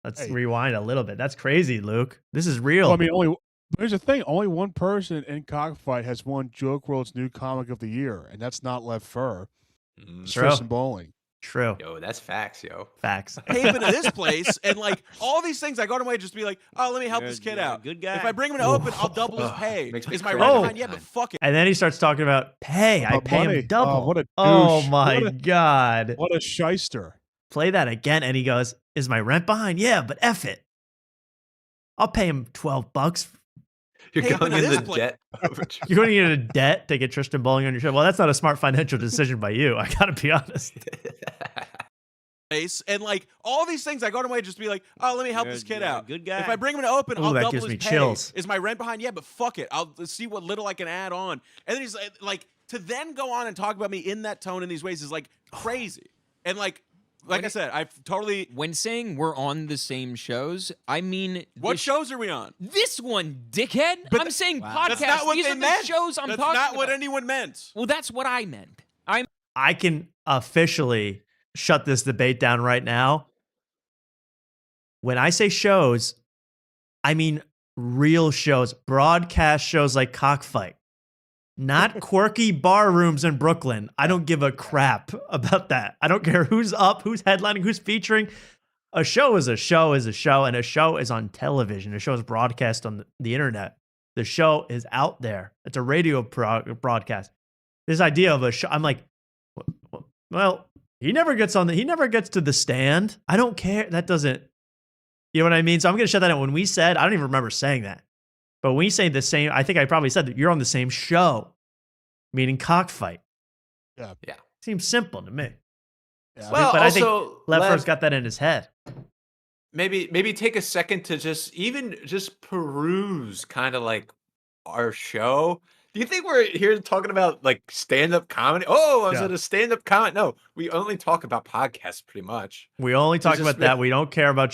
Let's rewind a little bit. That's crazy, Luke. This is real. Well, I mean, there's a thing. Only one person in Cockfight has won Joke World's new comic of the year, and that's not Lev Fur. It's True. Tristan Bowling. True. Yo, that's facts, yo. Facts. Pay him into this place, and like all these things, I go to my just to be like, oh, let me help this kid out. Good guy. If I bring him to open, I'll double his pay. Makes me Is my cringe rent every behind? Yeah, but time. fuck it. And then he starts talking about pay. I pay money. him double. Oh, what a Oh douche. my What a- God. What a shyster. Play that again. And he goes, is my rent behind? Yeah, but F it. I'll pay him $12. You're Pay him going into into this place. debt. You're going into debt to get Tristan Bowling on your show. Well, that's not a smart financial decision by you. I got to be honest. And like all these things, I go to my just to be like, oh, let me help this kid out. Good guy. If I bring him to open, Ooh, I'll that double gives his me pay. chills. Is my rent behind? Yeah, but fuck it. I'll see what little I can add on. And then he's like to then go on and talk about me in that tone in these ways is like crazy. And like I said, I've totally. When saying we're on the same shows, I mean What shows are we on? This one, dickhead. I'm saying podcast. That's not what These they are the meant. shows I'm That's talking not what about. anyone meant. Well, that's what I meant. I can officially shut this debate down right now. When I say shows, I mean real shows, broadcast shows like Cockfight, not quirky bar rooms in Brooklyn. I don't give a crap about that. I don't care who's up, who's headlining, who's featuring. A show is a show is a show, and a show is on television. A show is broadcast on the internet. The show is out there. It's a radio broadcast. This idea of a show, I'm like, well, he never gets to the stand. I don't care. That doesn't, you know what I mean? So I'm going to shut that out. When we said, I don't even remember saying that, but when we say the same, I think I probably said that you're on the same show, meaning Cockfight. Yeah. Yeah. Seems simple to me. Yeah. Well, but also, I think Leffer's got that in his head. maybe take a second to just peruse kind of like our show. Do you think we're here talking about like stand-up comedy? Oh, I was Yeah. at a stand-up comedy. No, we only talk about podcasts pretty much. We only talk just about that. We don't care about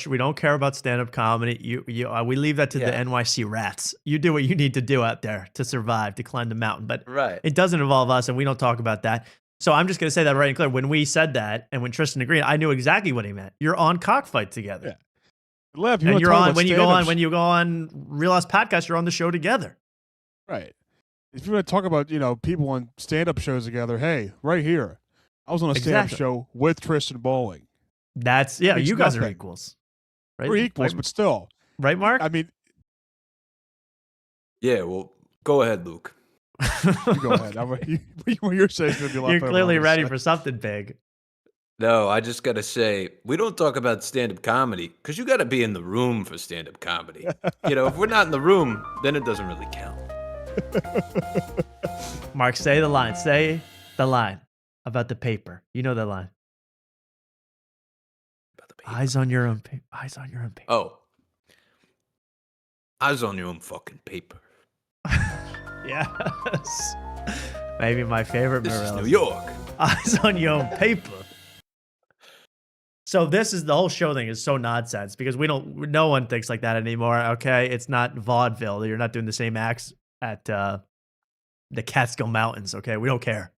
stand-up comedy. We leave that to the Yeah. NYC rats. You do what you need to do out there to survive, to climb the mountain. But Right. it doesn't involve us, and we don't talk about that. So I'm just going to say that right and clear. When we said that, and when Tristan agreed, I knew exactly what he meant. You're on Cockfight together. Yeah. Lev, And you're on when you go stand-up on Real Ass Podcast, you're on the show together. Right. If you want to talk about, people on stand-up shows together, hey, right here. I was on a stand-up Exactly. show with Tristan Bowling. That's Makes you guys are nothing. equals. Right? We're equals, right, but still. right, Mark? I mean, Yeah, well, go ahead, Luke. you go ahead. What you're saying is going to be a lot You're better than clearly what I'm ready saying. for something big. No, I just got to say, we don't talk about stand-up comedy because you got to be in the room for stand-up comedy. If we're not in the room, then it doesn't really count. Mark, say the line. Say the line about the paper. You know that line. About the paper. Eyes on your own paper. Eyes on your own paper. Oh. Eyes on your own fucking paper. Yes. Maybe my favorite This is Morello. New York. Eyes on your own paper. So this is the whole show thing is so nonsense because no one thinks like that anymore. Okay. It's not vaudeville. You're not doing the same acts at the Catskill Mountains. Okay. We don't care.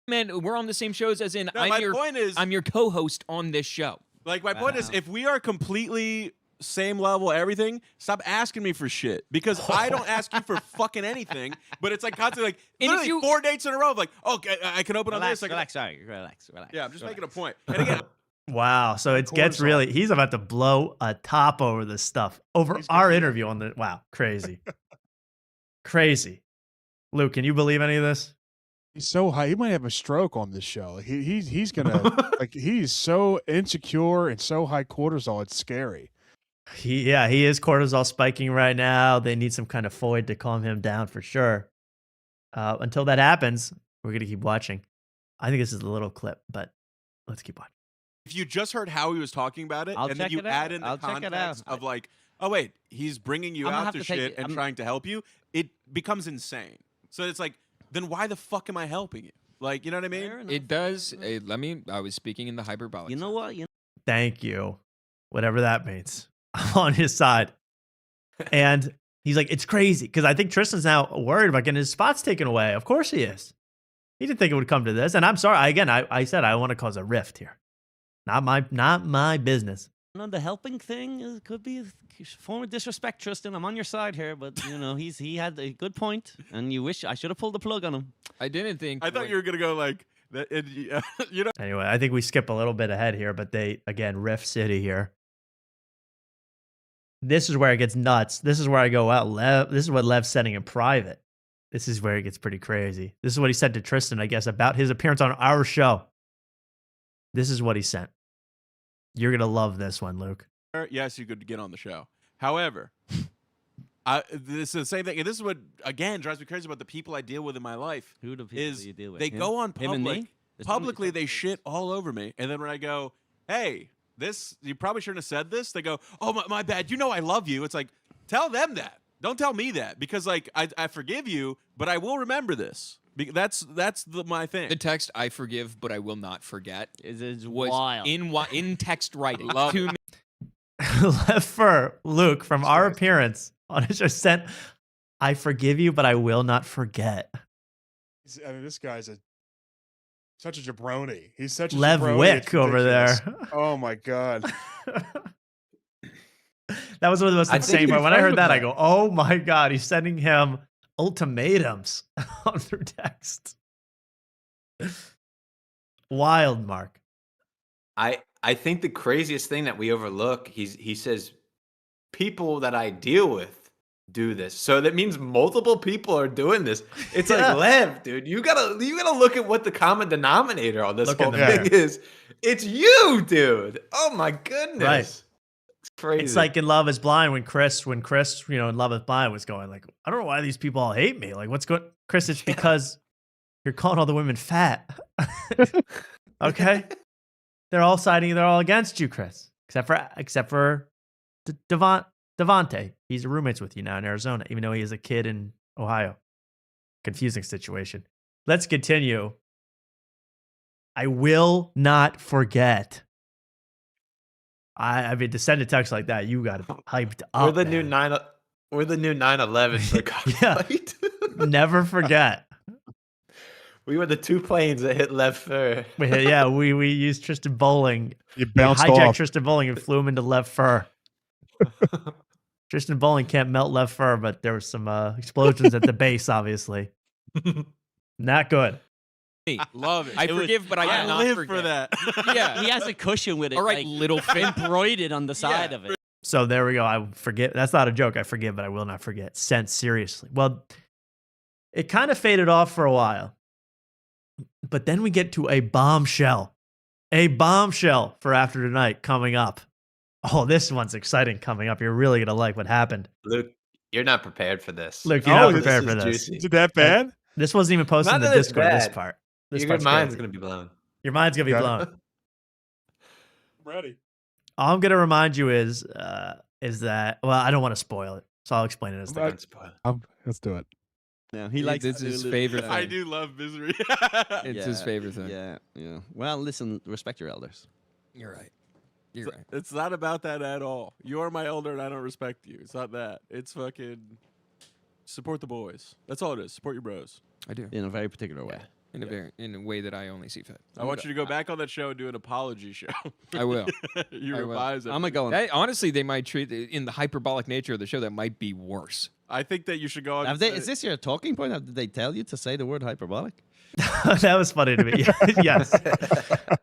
Man, we're on the same shows as in No, my point is, I'm your co-host on this show. like, my point is, if we are completely same level, everything, stop asking me for shit because I don't ask you for fucking anything. But it's like constantly like And if literally you- 4 dates in a row. Of like, okay, I can open on this. Relax, sorry, relax. Yeah, I'm just making a point. And again, Wow. So it gets Cortisol. really, he's about to blow a top over this stuff, over our interview on the, wow. Crazy. Crazy. Luke, can you believe any of this? He's so high. He might have a stroke on this show. He's gonna like he's so insecure and so high cortisol. It's scary. He is cortisol spiking right now. They need some kind of Foid to calm him down for sure. Until that happens, we're going to keep watching. I think this is a little clip, but let's keep watching. if you just heard how he was talking about it, I'll and then check you it out. add in the I'll check it context out. of like, oh wait, he's bringing you I'm gonna out have to to take shit it- and I'm- trying to help you, it becomes insane. So it's like, then why the fuck am I helping you? Like, you know what I mean? It does. I was speaking in the hyperbolic. You know what? Thank you. Whatever that means. I'm on his side. And he's like, it's crazy. Because I think Tristan's now worried about getting his spots taken away. Of course he is. He didn't think it would come to this. And I'm sorry. Again, I said I want to cause a rift here. Not my business. No, the helping thing could be a form of disrespect, Tristan. I'm on your side here, but you know he had a good point, and you wish I should have pulled the plug on him. I didn't think. I thought you were gonna go like, You know, Anyway, I think we skip a little bit ahead here, but they, again, Riff City here. This is where it gets nuts. This is where I go, wow, Lev, this is what Lev's sending in private. This is where it gets pretty crazy. This is what he said to Tristan, I guess, about his appearance on our show. This is what he sent. You're going to love this one, Luke. yes, you could get on the show. However, this is the same thing. And this is what, again, drives me crazy about the people I deal with in my life. Who do people is you deal with? they Him? go on Him and me? public. Publicly, they shit all over me. And then when I go, hey, this, you probably shouldn't have said this. They go, oh, my bad. You know I love you. It's like, tell them that. Don't tell me that. Because, like, I forgive you, but I will remember this. That's my thing. The text "I forgive, but I will not forget" is was wild. in text writing. Love to it. me. Left for Luke from our appearance on his show sent, I forgive you, but I will not forget. I mean, this guy's such a jabroni. He's such a Lev jabroni. Wick It's over there. ridiculous. Oh my god. That was one of the most I insane think part. he's When I fine heard with that, I that. go, oh my God, he's sending him ultimatums on through text. Wild, Mark. I think the craziest thing that we overlook, he says, people that I deal with do this. So that means multiple people are doing this. It's Yeah. like, Lev, dude, you gotta look at what the common denominator on this Look in whole the thing mirror. is. It's you, dude. Oh my goodness. Right. It's crazy. It's like in Love is Blind when Chris, you know, in Love is Blind was going like, I don't know why these people all hate me. Like, what's going, Chris? It's because you're calling all the women fat. Okay, they're all against you, Chris, except for Devontae. He's roommates with you now in Arizona, even though he is a kid in Ohio. Confusing situation. Let's continue. I will not forget. I mean, to send a text like that, you got to be hyped up. we're the new 9/11 for Cockfight. Never forget. We were the two planes that hit left fur. We used Tristan Bowling. You bounced hijacked off. Tristan Bowling and flew him into left fur. Tristan Bowling can't melt left fur, but there were some explosions at the base, obviously. Not good. Love it. I forgive, but I will not live forget. for that. Yeah. He has a cushion with it. All right, like, little Finn. embroidered on the side of it. So there we go. I forget. That's not a joke. I forgive, but I will not forget. Sent seriously. Well, it kind of faded off for a while. But then we get to a bombshell. A bombshell for After Tonight coming up. Oh, this one's exciting coming up. You're really going to like what happened. Luke, you're not prepared for this. Luke, you're not this prepared is for this. juicy. Is it that bad? This wasn't even posted Not in the that it's Discord, this bad. part. This Your part's mind's crazy. gonna be blown. Your mind's going to be Got it. blown. Ready. All I'm going to remind you is that, well, I don't want to spoil it. So I'll explain it as Right. the Spoil. Let's do it. Yeah, he likes It's to do his a little- favorite I thing. do love misery. It's his favorite thing. Yeah, yeah. Well, listen, respect your elders. You're right. You're right. It's not about that at all. You are my elder and I don't respect you. It's not that. It's fucking support the boys. That's all it is. Support your bros. I do. In a very particular way. In a way that I only see fit. I want you to go back on that show and do an apology show. I will. You I will. revise it. I'm going. Honestly, they might treat in the hyperbolic nature of the show that might be worse. I think that you should go on. Have they, is this your talking point? Did they tell you to say the word hyperbolic? That was funny to me. Yes.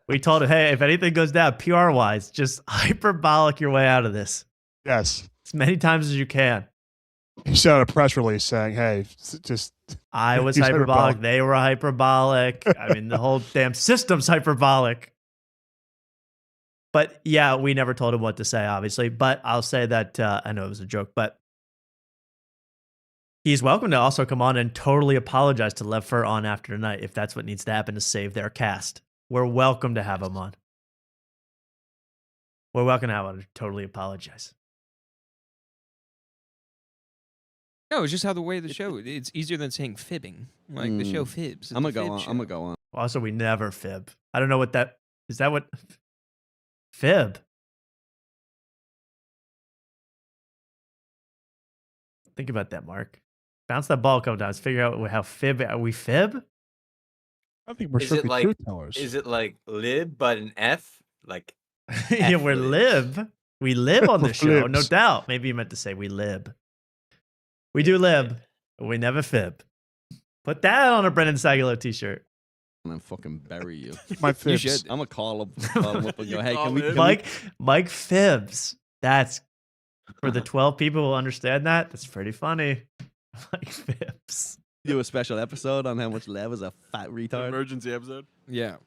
We told him, hey, if anything goes down PR-wise, just hyperbolic your way out of this Yes. as many times as you can. He sent out a press release saying, "Hey, just." I was He's hyperbolic. They were hyperbolic. I mean, the whole damn system's hyperbolic. But yeah, we never told him what to say, obviously. But I'll say that, I know it was a joke, but he's welcome to also come on and totally apologize to Lev Fur on After Tonight if that's what needs to happen to save their cast. We're welcome to have him on. We're welcome to have him to totally apologize. No, it's just how the way of the show. It's easier than saying fibbing. Like the show fibs. It's I'm a gonna go fib on. show. I'm gonna go on. Also, we never fib. I don't know what that is. That what fib? Think about that, Mark. Bounce that ball a couple times. Figure out how fib. Are we fib? I think we're Is it strictly like truth tellers. is it like lib but an F? Like Yeah, we're F-libs. live. We live on the show, no Libs. doubt. Maybe you meant to say we lib. We do lib, but we never fib. Put that on a Brendan Sagalow t-shirt. and then fucking bury you. My You fibs. should. I'm gonna call him up and go, hey, call can we, him. can we Mike Phibbs. That's for the 12 people who understand that. That's pretty funny. Mike Phibbs. do a special episode on how much Lev is a fat retard? Emergency episode. Yeah.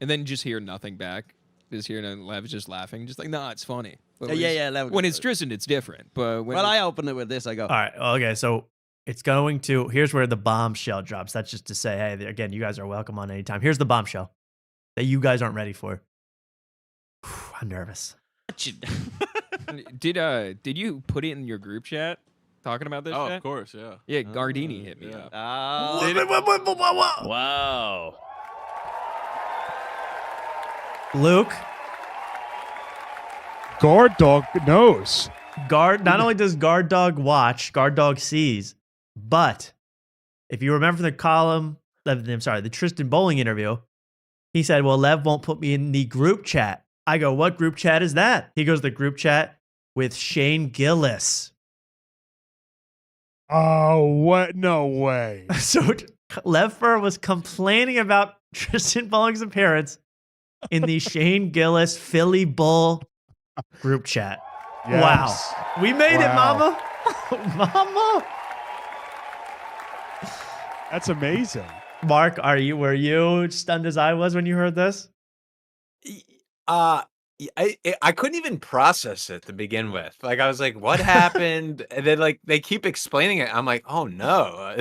And then just hear nothing back. Just hear Lev just laughing. Just like, nah, it's funny. But Lev when goes, it's Tristan, it's different. But when well, I opened it with this. I go, All right. Okay. So it's going to, here's where the bombshell drops. That's just to say, hey, again, you guys are welcome on any time. Here's the bombshell that you guys aren't ready for. I'm nervous. did you put it in your group chat talking about this? Oh, chat? of course, yeah. Yeah, Gardini hit me yeah. up. Wow. Luke, Guard dog knows. not only does Guard Dog watch, Guard Dog sees, but if you remember the the Tristan Bowling interview, he said, well, Lev won't put me in the group chat. I go, what group chat is that? He goes, the group chat with Shane Gillis. Oh, what? No way. So Lev Fur was complaining about Tristan Bowling's appearance in the Shane Gillis Philly Bull group chat. Yes. Wow. We made it, Wow. Mama. Mama. That's amazing. Mark, were you stunned as I was when you heard this? I couldn't even process it to begin with. Like, I was like, what happened? And then, like, they keep explaining it. I'm like, oh no,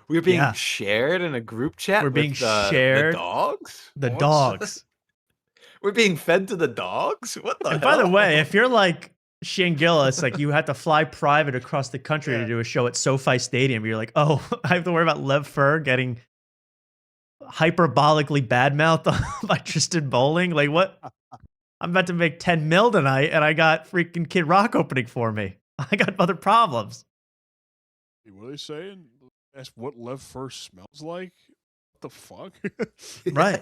we're being shared in a group chat. We're being with the shared. dogs. The What? dogs. We're being fed to the dogs. What the? And by the hell? way, if you're like Shane Gillis, like you had to fly private across the country to do a show at SoFi Stadium, you're like, oh, I have to worry about Lev Fur getting hyperbolically badmouthed by Tristan Bowling. Like, what? I'm about to make 10 mil tonight, and I got freaking Kid Rock opening for me. I got other problems. What are they saying? That's what Lev first smells like? What the fuck? Right.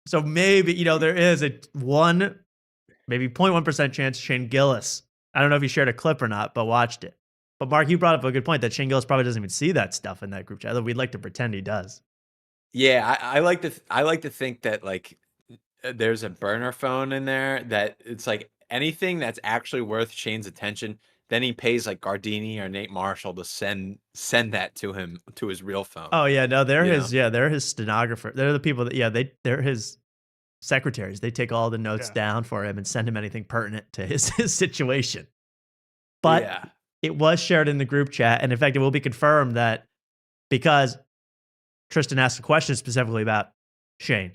So maybe, there is maybe 0.1% chance Shane Gillis. I don't know if he shared a clip or not, but watched it. But Mark, you brought up a good point that Shane Gillis probably doesn't even see that stuff in that group chat. Although we'd like to pretend he does. Yeah, I like to think that like there's a burner phone in there that it's like anything that's actually worth Shane's attention. Then he pays like Gardini or Nate Marshall to send that to him to his real phone. Oh yeah, no, they're his stenographer. They're the people that they're his secretaries. They take all the notes down for him and send him anything pertinent to his situation. But it was shared in the group chat, and in fact, it will be confirmed that because Tristan asked a question specifically about Shane,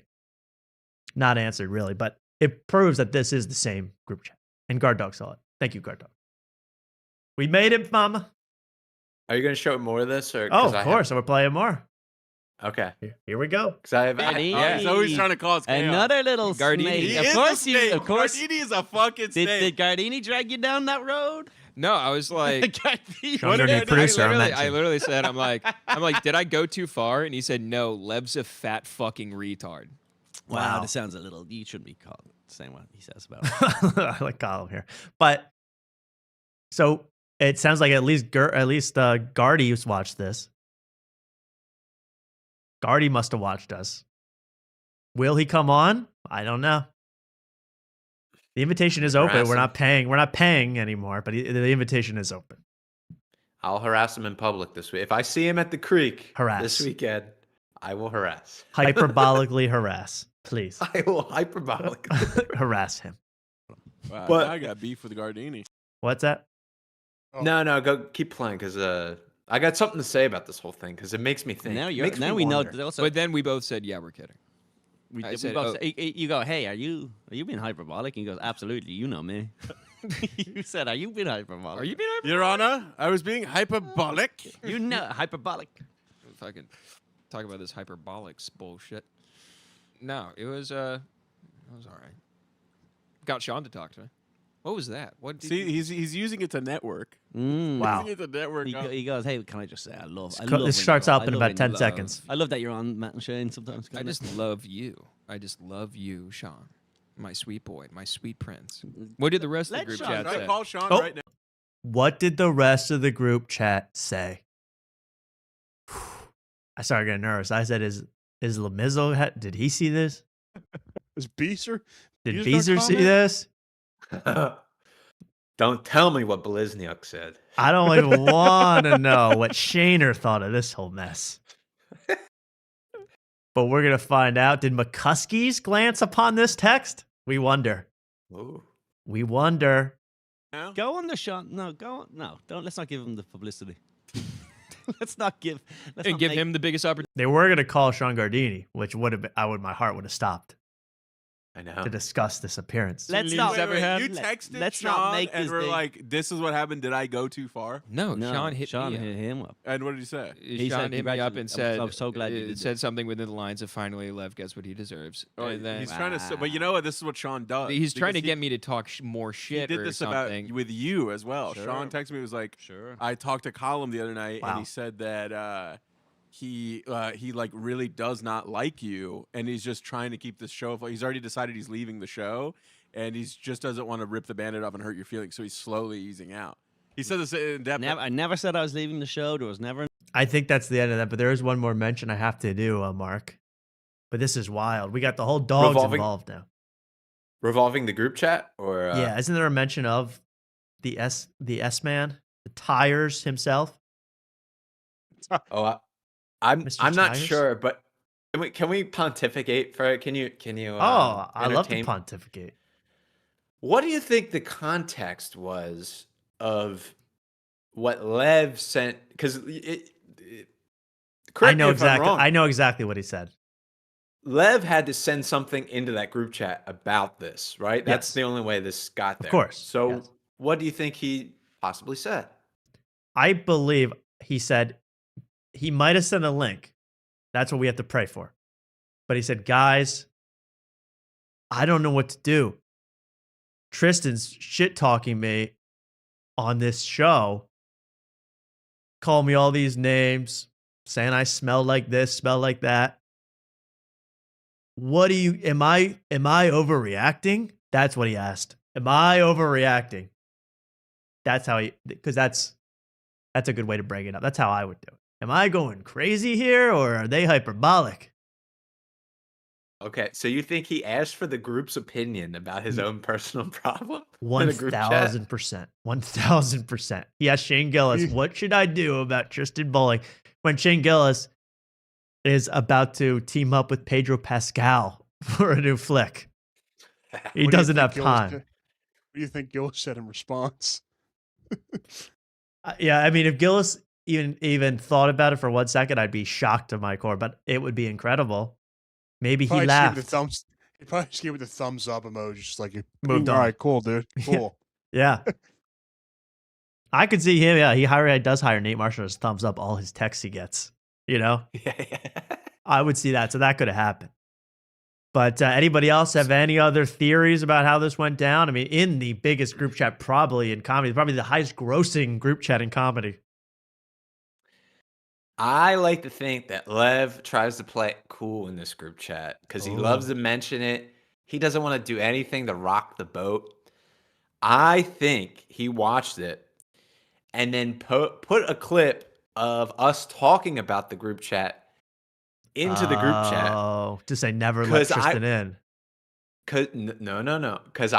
not answered really, but it proves that this is the same group chat. And Guard Dog saw it. Thank you, Guard Dog. We made it, Mama. Are you going to show more of this? Or of course. So we're playing more. Okay. Here we go. Because I have. He's always trying to cause chaos. Another little Gardini. snake. He Of is course, a snake. of course. Gardini is a fucking snake. Did Gardini drag you down that road? No, I was like, Sean's our new producer. I literally said, I'm like, did I go too far? And he said, no, Lev's a fat fucking retard. Wow, this sounds a little. You shouldn't be called saying what he says about. I like Kyle here, but so it sounds like at least Gardy's watched this. Gardy must have watched us. Will he come on? I don't know. The invitation is open. We're not paying. We're not paying anymore, but the invitation is open. I'll harass him in public this week. If I see him at the creek this weekend, I will harass. Hyperbolically harass, please. I will hyperbolically harass him. Wow, But- now I got beef with Gardini. What's that? No, go keep playing because I got something to say about this whole thing because it makes me think. Now Makes me we know. wonder. Also, But then we both said, yeah, we're kidding. we said, both you go, hey, are you being hyperbolic? And he goes, absolutely. You know me. You said, are you being hyperbolic? Are you being Your Honor, I was being hyperbolic. You know, hyperbolic. If I could talk about this hyperbolics bullshit. No, it was all right. Got Sean to talk to me. What was that? What did See, he's using it to network. Wow. Using it to network. He goes, hey, can I just say, I love This when starts you're- up I in love about when 10 you- seconds. I love that you're on Matt and Shane sometimes. I just love you. I just love you, Sean. My sweet boy, my sweet prince. What did the rest of the group chat Should I say? call Sean Oh. right now? What did the rest of the group chat say? I started getting nervous. I said, Is Lemizzo, did he see this? Is Beezer? Did Beezer see this? Don't tell me what Blizniuk said. I don't even want to know what Shaner thought of this whole mess. But we're going to find out. Did McCuskey's glance upon this text? We wonder. Ooh. We wonder. No? Go on the shot. No, go on. No, don't. Let's not give him the publicity. Let's not give. Let's And not give make- him the biggest opportunity. They were going to call Sean Gardini, which would have been, my heart would have stopped I know. to discuss this appearance. Let's Least not. ever had? You texted Let's Sean not make and this we're thing- like, "This is what happened. Did I go too far?" No, No, Sean hit me hit him up. And what did he say? He Sean said, hit me up and "Congratulations. said, I'm so glad you did said something within the lines of finally Lev gets what he deserves. Oh, and then he's trying to. But you know what? This is what Sean does. he's trying to because get me to talk more He shit did or this something. about with you as well. Sure. Sean texted me. He was like, Sure. I talked to Colin the other night, and Wow. he said that he like really does not like you, and he's just trying to keep this show. He's already decided he's leaving the show, and he just doesn't want to rip the Band-Aid off and hurt your feelings, so he's slowly easing out. He said this in depth. I never said I was leaving the show. There was never. I think that's the end of that, but there is one more mention I have to do, Mark. But this is wild. We got the whole dogs involved now. Revolving the group chat, or Yeah, isn't there a mention of the S man, the tires himself? Oh, I'm Mr. not Tires? sure, but can we pontificate for it? Can you? I love to entertain- pontificate. What do you think the context was of what Lev sent? Because I know exactly. I know exactly what he said. Lev had to send something into that group chat about this, right? That's Yes. the only way this got there. Of course. So, Yes. what do you think he possibly said? I believe he said he might have sent a link. That's what we have to pray for. But he said, guys, I don't know what to do. Tristan's shit talking me on this show. Call me all these names, saying I smell like this, smell like that. What do you, am I overreacting? That's what he asked. Am I overreacting? That's how because that's a good way to bring it up. That's how I would do it. Am I going crazy here or are they hyperbolic? Okay, so you think he asked for the group's opinion about his own personal problem? in a group chat? 1,000%. 1,000%. He asked Shane Gillis, what should I do about Tristan Bowling? When Shane Gillis is about to team up with Pedro Pascal for a new flick. He What do you doesn't think have Gillis time. did? What do you think Gillis said in response? Yeah, I mean, if Gillis even thought about it for 1 second, I'd be shocked to my core, but it would be incredible. Maybe he Probably laughed. He probably just gave it the thumbs up emoji, just like Moved all on. right, cool, dude, cool. Yeah. I could see him. Yeah, he does hire Nate Marshall as thumbs up all his texts he gets. You know? I would see that. So that could have happened. But anybody else have any other theories about how this went down? I mean, in the biggest group chat probably in comedy, probably the highest grossing group chat in comedy. I like to think that Lev tries to play it cool in this group chat because he loves to mention it. He doesn't want to do anything to rock the boat. I think he watched it and then put a clip of us talking about the group chat into the group chat. Oh, to say never let Tristan in. No. Because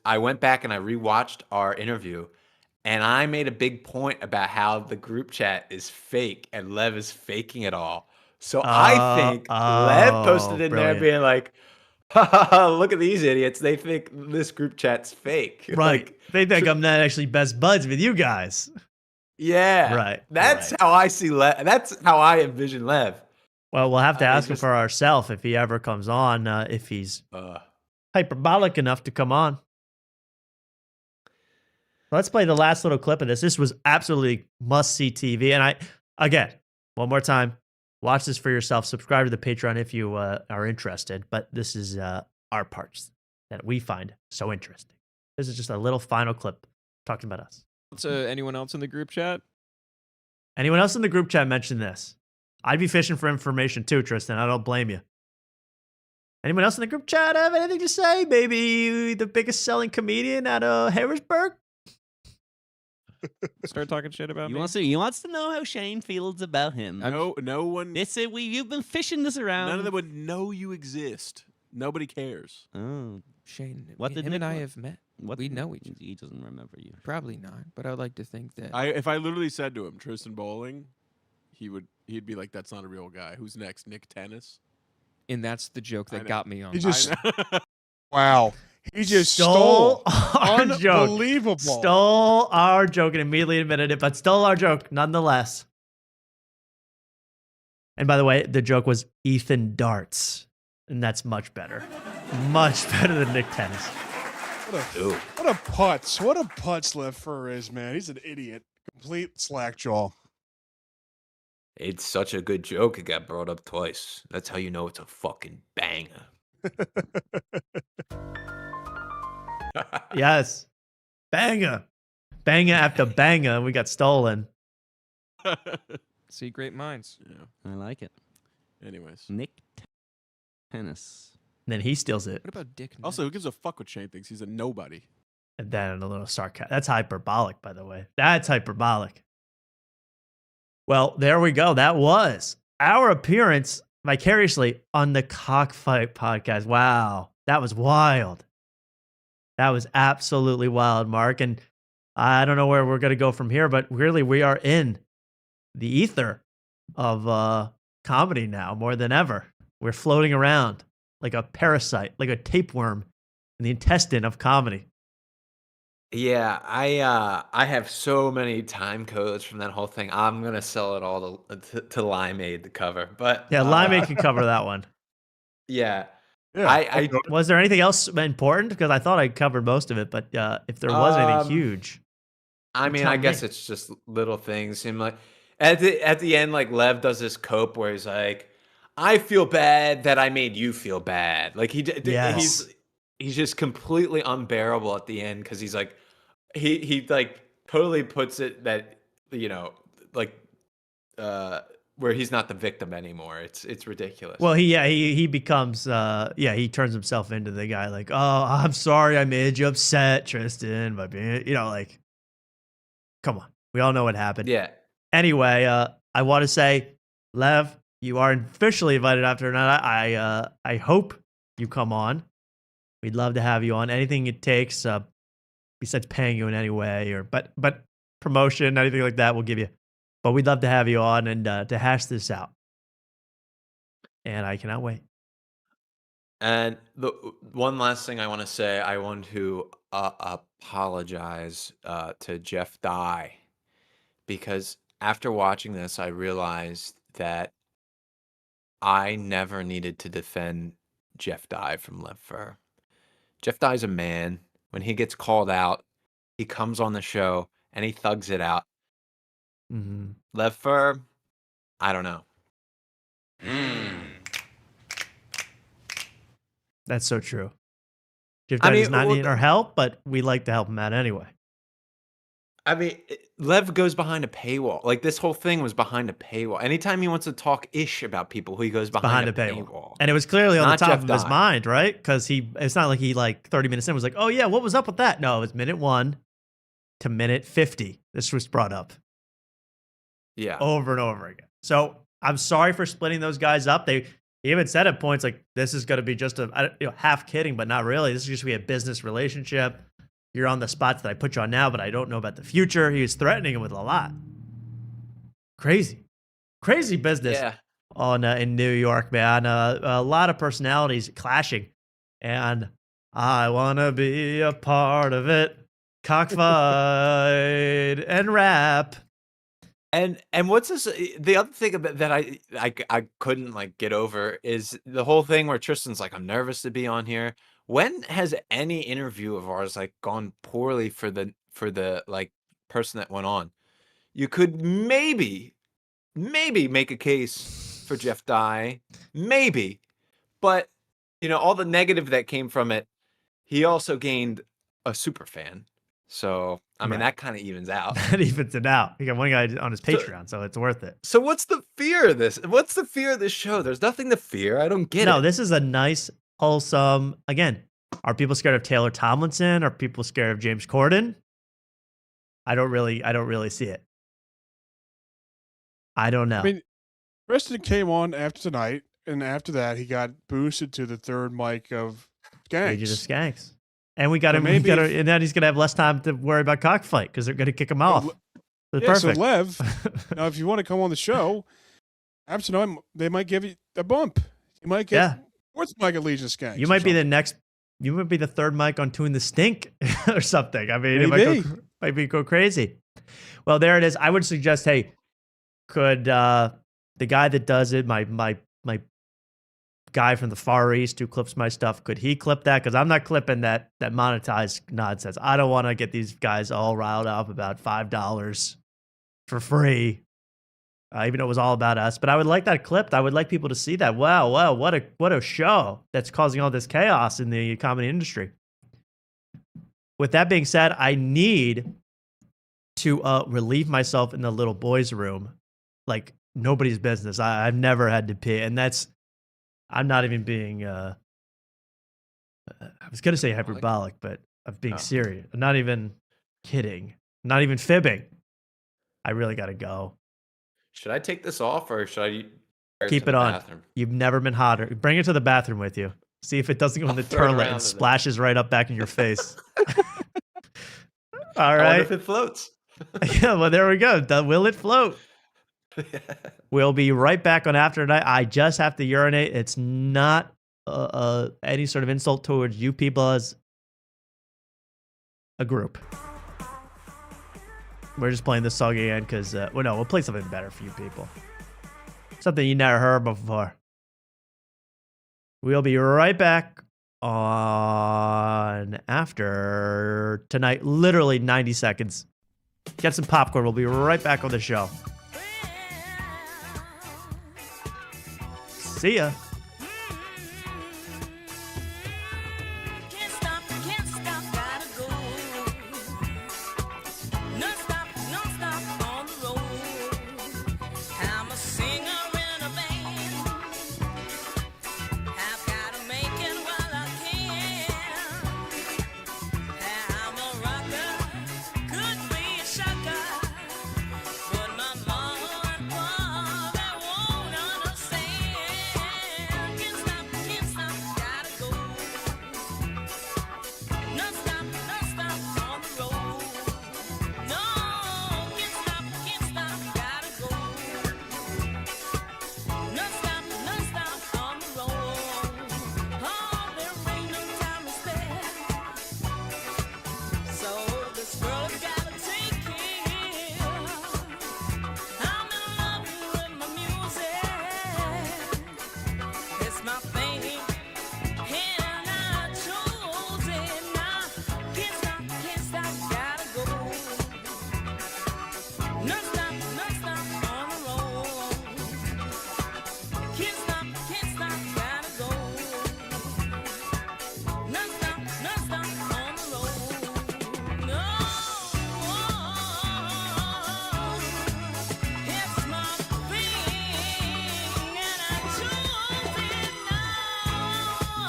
I went back and I rewatched our interview, and I made a big point about how the group chat is fake and Lev is faking it all. So I think Lev posted in there brilliant. being like, ha, ha, ha, look at these idiots. They think this group chat's fake. Right. Like, They think I'm not actually best buds with you guys. yeah. Right. That's how I see Lev. That's how I envision Lev. Well, we'll have to ask him just- for ourselves if he ever comes on, if he's hyperbolic enough to come on. Let's play the last little clip of this. This was absolutely must-see TV. And again, one more time, watch this for yourself. Subscribe to the Patreon if you are interested. But this is our parts that we find so interesting. This is just a little final clip talking about us. Anyone else in the group chat? Anyone else in the group chat mentioned this? I'd be fishing for information too, Tristan. I don't blame you. Anyone else in the group chat have anything to say? Maybe the biggest selling comedian out of Harrisburg? Start talking shit about He me. wants to know how Shane feels about him. No one. You've been fishing this around. None of them would know you exist. Nobody cares. Oh, Shane, what did him and Nick I want? have met. What We know each other. He doesn't remember you. Probably not, but I would like to think that. If I literally said to him Tristan Bowling, he'd be like, "That's not a real guy." Who's next? Nick Tennis. And that's the joke that got me on. He just wow. He just stole our joke. Unbelievable. Stole our joke and immediately admitted it, but stole our joke nonetheless. And by the way, the joke was Ethan Darts, and that's much better. Much better than Nick Tennis. What a putz. What a putz Leffer is, man. He's an idiot. Complete slackjaw. It's such a good joke. It got brought up twice. That's how you know it's a fucking banger. Yes. Banger. Banger after banger. We got stolen. See, great minds. Yeah. I like it. Anyways. Nick Tennis. And then he steals it. What about Dick? Also, who gives a fuck what Shane thinks? He's a nobody. And then a little sarcastic. That's hyperbolic, by the way. That's hyperbolic. Well, there we go. That was our appearance vicariously on the Cockfight podcast. Wow. That was wild. That was absolutely wild, Mark. And I don't know where we're going to go from here, but really we are in the ether of comedy now more than ever. We're floating around like a parasite, like a tapeworm in the intestine of comedy. Yeah, I have so many time codes from that whole thing. I'm gonna sell it all to Limeade to cover, but Yeah, Limeade can cover that one. Yeah, Yeah. Was there anything else important? Because I thought I covered most of it, but if there was anything huge, I you mean, tell I guess me. it's just little things. Seem like at the end, like Lev does this cope where he's like, "I feel bad that I made you feel bad." Like Yes. he's just completely unbearable at the end because he's like, he like totally puts it that like where he's not the victim anymore. It's ridiculous. Well, he becomes he turns himself into the guy like, oh, I'm sorry I made you upset, Tristan, by being like, come on, we all know what happened. Yeah. Anyway, I want to say, Lev, you are officially invited after tonight. I hope you come on. We'd love to have you on. Anything it takes, besides paying you in any way but promotion, anything like that, we'll give you. But we'd love to have you on and to hash this out. And I cannot wait. And the one last thing I want to say, I want to apologize to Jeff Dye, because after watching this, I realized that I never needed to defend Jeff Dye from Lev Fur. Jeff Dye's a man. When he gets called out, he comes on the show and he thugs it out. Mm-hmm. Lev Fur, I don't know. That's so true. Jeff Dye does not need our help, but we like to help him out anyway. I mean, Lev goes behind a paywall. Like, this whole thing was behind a paywall. Anytime he wants to talk ish about people, he goes behind a paywall. And it was clearly on the Not top Jeff of his Dye. mind, right? Because it's not like he 30 minutes in was like, oh yeah, what was up with that? No, it was minute 1 to minute 50. This was brought up. Yeah. Over and over again. So I'm sorry for splitting those guys up. They even said at points like, this is going to be just half kidding, but not really. This is just going to be a business relationship. You're on the spots that I put you on now, but I don't know about the future. He was threatening him with a lot. Crazy business on in New York, man. A lot of personalities clashing, and I want to be a part of it. Cockfight and rap. And what's this? The other thing about that I couldn't get over is the whole thing where Tristan's like, I'm nervous to be on here. When has any interview of ours gone poorly for the person that went on? You could maybe make a case for Jeff Dye, maybe, but all the negative that came from it, he also gained a super fan. So I mean that kind of evens out. That evens it out. He got one guy on his Patreon, so it's worth it. So what's the fear of this? What's the fear of this show? There's nothing to fear. I don't get it. No, this is a nice, wholesome. Again, are people scared of Taylor Tomlinson? Are people scared of James Corden? I don't really see it. I don't know. I mean, Preston came on after tonight, and after that, he got boosted to the third mic of Agent of Skanks. Skanks. And we got So him. maybe And then he's gonna have less time to worry about Cockfight because they're gonna kick him off. That's Yeah, perfect. so Lev, now if you want to come on the show, after tonight, they might give you a bump. You might get fourth mic at Legion of Skanks. You might be the next. You might be the third mic on Tune the Stink or something. I mean, Maybe. might be go crazy. Well, there it is. I would suggest, hey, could the guy that does it, my guy from the Far East who clips my stuff, could he clip that? Because I'm not clipping that monetized nonsense. I don't want to get these guys all riled up about $5 for free. Even though it was all about us, but I would like that clipped. I would like people to see that. Wow, what a show that's causing all this chaos in the comedy industry. With that being said, I need to relieve myself in the little boys' room, like nobody's business. I've never had to pee, and I'm not even being. I was gonna say hyperbolic, but I'm being serious. I'm not even kidding. I'm not even fibbing. I really gotta go. Should I take this off or should I wear Keep to it the on. bathroom? You've never been hotter. Bring it to the bathroom with you. See if it doesn't go in the throw it toilet around and in splashes right up back in your face. All I wonder right. if it floats. Yeah, well, there we go. Will it float? We'll be right back on After Tonight. I just have to urinate. It's not any sort of insult towards you people as a group. We're just playing this song again because, we'll play something better for you people. Something you never heard before. We'll be right back on After Tonight. Literally 90 seconds. Get some popcorn. We'll be right back on the show. See ya.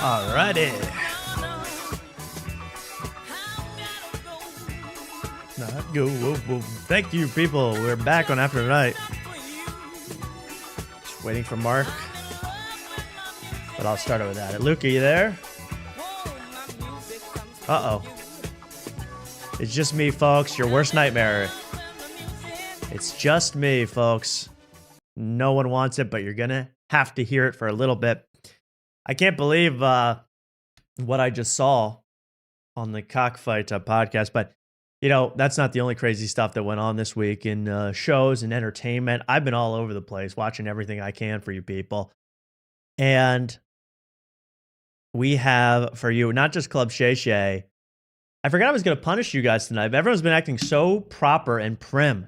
Alrighty. Not go. Whoa. Thank you, people. We're back on After Tonight. Just waiting for Mark. But I'll start with that. Luke, are you there? Uh-oh. It's just me, folks. Your worst nightmare. It's just me, folks. No one wants it, but you're going to have to hear it for a little bit. I can't believe what I just saw on the Cockfight podcast, but that's not the only crazy stuff that went on this week in shows and entertainment. I've been all over the place watching everything I can for you people. And we have for you, not just Club Shay Shay. I forgot I was going to punish you guys tonight. Everyone's been acting so proper and prim.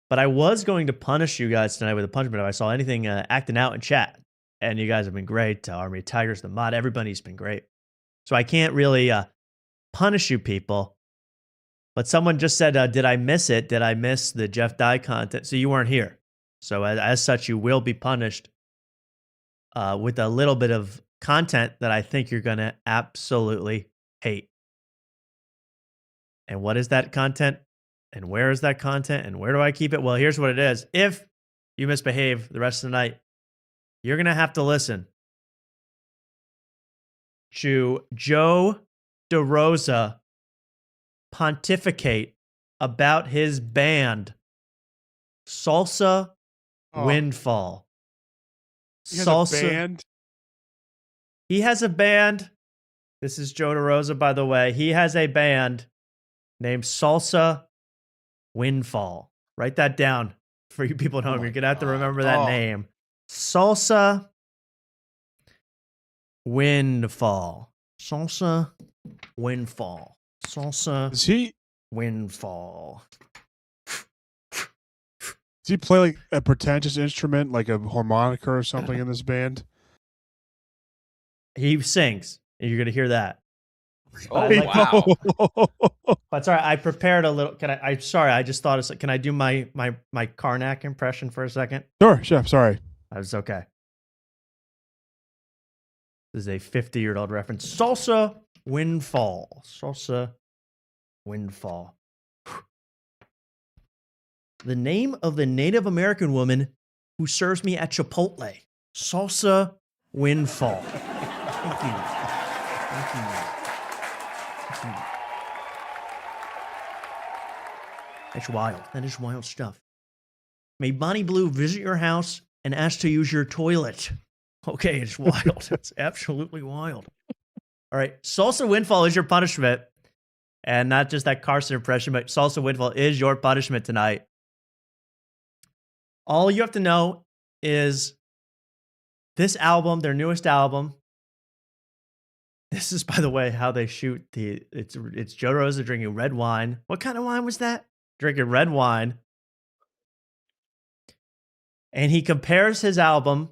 But I was going to punish you guys tonight with a punishment if I saw anything acting out in chat. And you guys have been great. Army Tigers, the mod, everybody's been great. So I can't really punish you people. But someone just said, did I miss it? Did I miss the Jeff Dye content? So you weren't here. So as such, you will be punished with a little bit of content that I think you're going to absolutely hate. And what is that content? And where is that content? And where do I keep it? Well, here's what it is. If you misbehave the rest of the night, you're going to have to listen to Joe DeRosa pontificate about his band, Salsa Windfall. He has a band? He has a band. This is Joe DeRosa, by the way. He has a band named Salsa Windfall. Write that down for you people at home. You're going to have to remember that name. Salsa Windfall. Salsa Windfall. Salsa Windfall. Does he play like a pretentious instrument, like a harmonica or something in this band? He sings. And you're going to hear that. Oh, wow. But sorry, I prepared a little. I'm sorry. I just thought can I do my Karnak impression for a second? Sure, chef. Sorry. That's okay. This is a 50-year-old reference. Salsa Windfall. Salsa Windfall. The name of the Native American woman who serves me at Chipotle. Salsa Windfall. Thank you. Thank you. Thank you. That's wild. That is wild stuff. May Bonnie Blue visit your house and ask to use your toilet. Okay, it's wild. It's absolutely wild. All right, Salsa Windfall is your punishment. And not just that Carson impression, but Salsa Windfall is your punishment tonight. All you have to know is this album, their newest album. This is, by the way, how they shoot it's Joe Rosa drinking red wine. What kind of wine was that? Drinking red wine. And he compares his album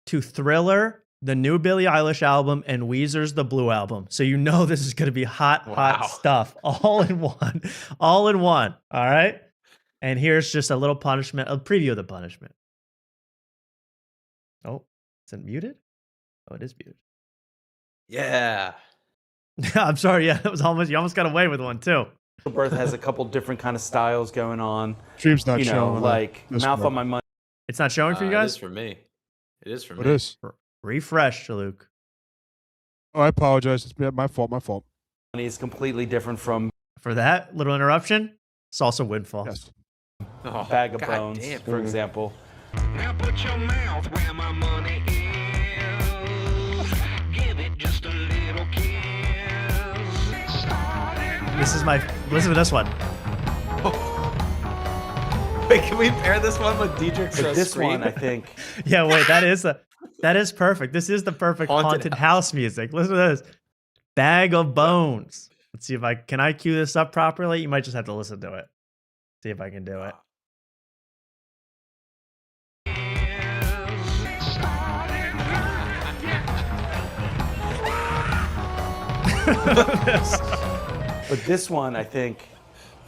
to Thriller, the new Billie Eilish album, and Weezer's The Blue Album. So you know this is going to be hot stuff. All in one. All in one. All right? And here's just a little punishment, a preview of the punishment. Oh, is it muted? Oh, it is muted. Yeah. I'm sorry. Yeah, it was you almost got away with one too. Birth has a couple different kind of styles going on. Stream's not showing. showing. Like Mouth on My Money. It's not showing for you guys? It is for me. It is for me. It is. Refresh, Luke. Oh, I apologize. It's my fault. My fault. Is completely different from. For that little interruption, Salsa Windfall. Yes. Bag of Bones, for example. Now put your mouth where my money is. Give it just a little kiss. Listen to this one. Wait, can we pair this one with Dedrick's This scream? one, I think. Yeah, wait, that is perfect. This is the perfect haunted house music. Listen to this. Bag of Bones. Let's see if can I cue this up properly? You might just have to listen to it. See if I can do it. But this one, I think,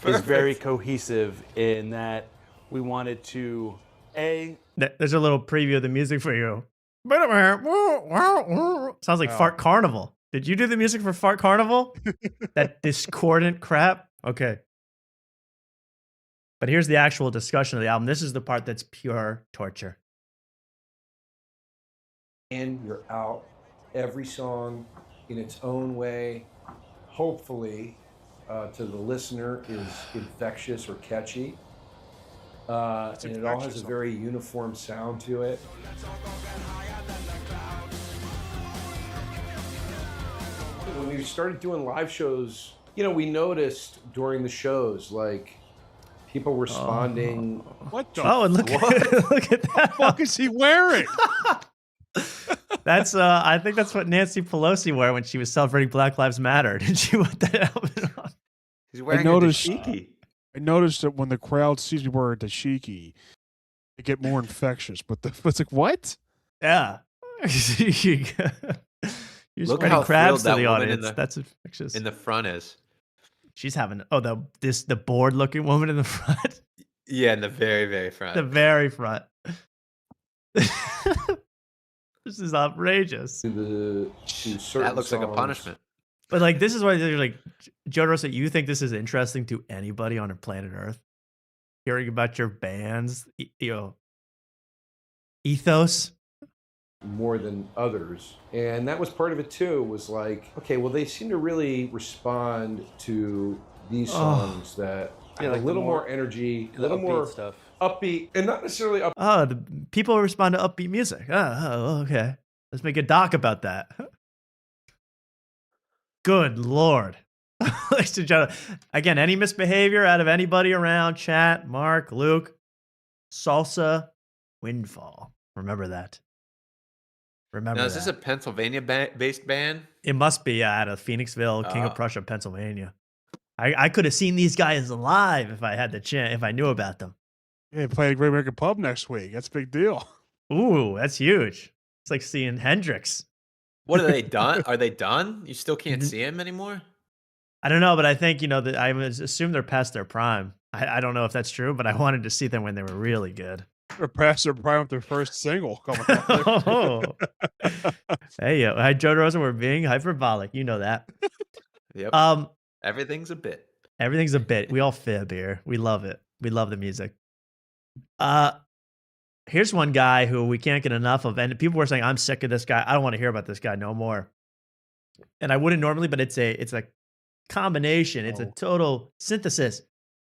is very cohesive in that we wanted to There's a little preview of the music for you. Sounds like Fart Carnival. Did you do the music for Fart Carnival? That discordant crap? Okay. But here's the actual discussion of the album. This is the part that's pure torture. And you're out every song in its own way, hopefully to the listener is infectious or catchy. And it all has a very uniform sound to it. When we started doing live shows, we noticed during the shows, like, people responding. What the? Oh, and look at that. What the fuck is he wearing? That's I think that's what Nancy Pelosi wore when she was celebrating Black Lives Matter. Did she put that helmet on? He's wearing a dashiki. I noticed that when the crowd sees me wear a dashiki, they get more infectious. But it's like, what? Yeah. You're Look spreading how crabs thrilled to the that woman audience. That's infectious. In the front is. She's having the bored looking woman in the front. Yeah, in the very, very front. The very front. This is outrageous. That looks like a punishment. But like, this is why they're like, Joe Rosa, you think this is interesting to anybody on planet Earth? Hearing about your band's, ethos? More than others. And that was part of it too, was like, okay, well, they seem to really respond to these songs that have like a little more energy, a little more stuff. upbeat, and not necessarily up. Oh, the people respond to upbeat music. Oh, okay. Let's make a doc about that. Good Lord. Ladies and gentlemen, again, any misbehavior out of anybody around, chat, Mark, Luke, Salsa, Windfall. Remember that. Remember Now, that. is this a Pennsylvania-based band? It must be out of Phoenixville, King of Prussia, Pennsylvania. I could have seen these guys live if I had the chance, if I knew about them. Yeah, playing at Great American Pub next week. That's a big deal. Ooh, that's huge. It's like seeing Hendrix. What are they done? Are they done? You still can't see him anymore? I don't know, but I think, I assume they're past their prime. I don't know if that's true, but I wanted to see them when they were really good. They're past their prime with their first single coming out. Oh. Hey, hi, Joe Rosa. We're being hyperbolic. You know that. Yep. Everything's a bit. Everything's a bit. We all fib here. We love it. We love the music. Here's one guy who we can't get enough of, and people were saying, "I'm sick of this guy. I don't want to hear about this guy no more." And I wouldn't normally, but it's a combination. It's a total synthesis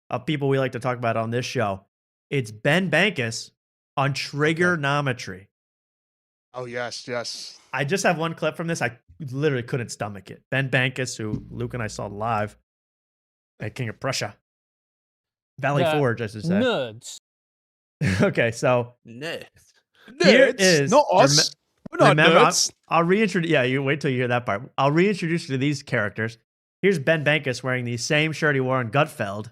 of people we like to talk about on this show. It's Ben Bankus on Triggernometry. Oh, yes. I just have one clip from this. I literally couldn't stomach it. Ben Bankus, who Luke and I saw live at King of Prussia. Valley Forge, I should say. Nerds. Okay, so nerds. Here is not us. We're not remember, nerds. I'll reintroduce. Yeah, you wait till you hear that part. I'll reintroduce you to these characters. Here's Ben Bankus wearing the same shirt he wore in Gutfeld.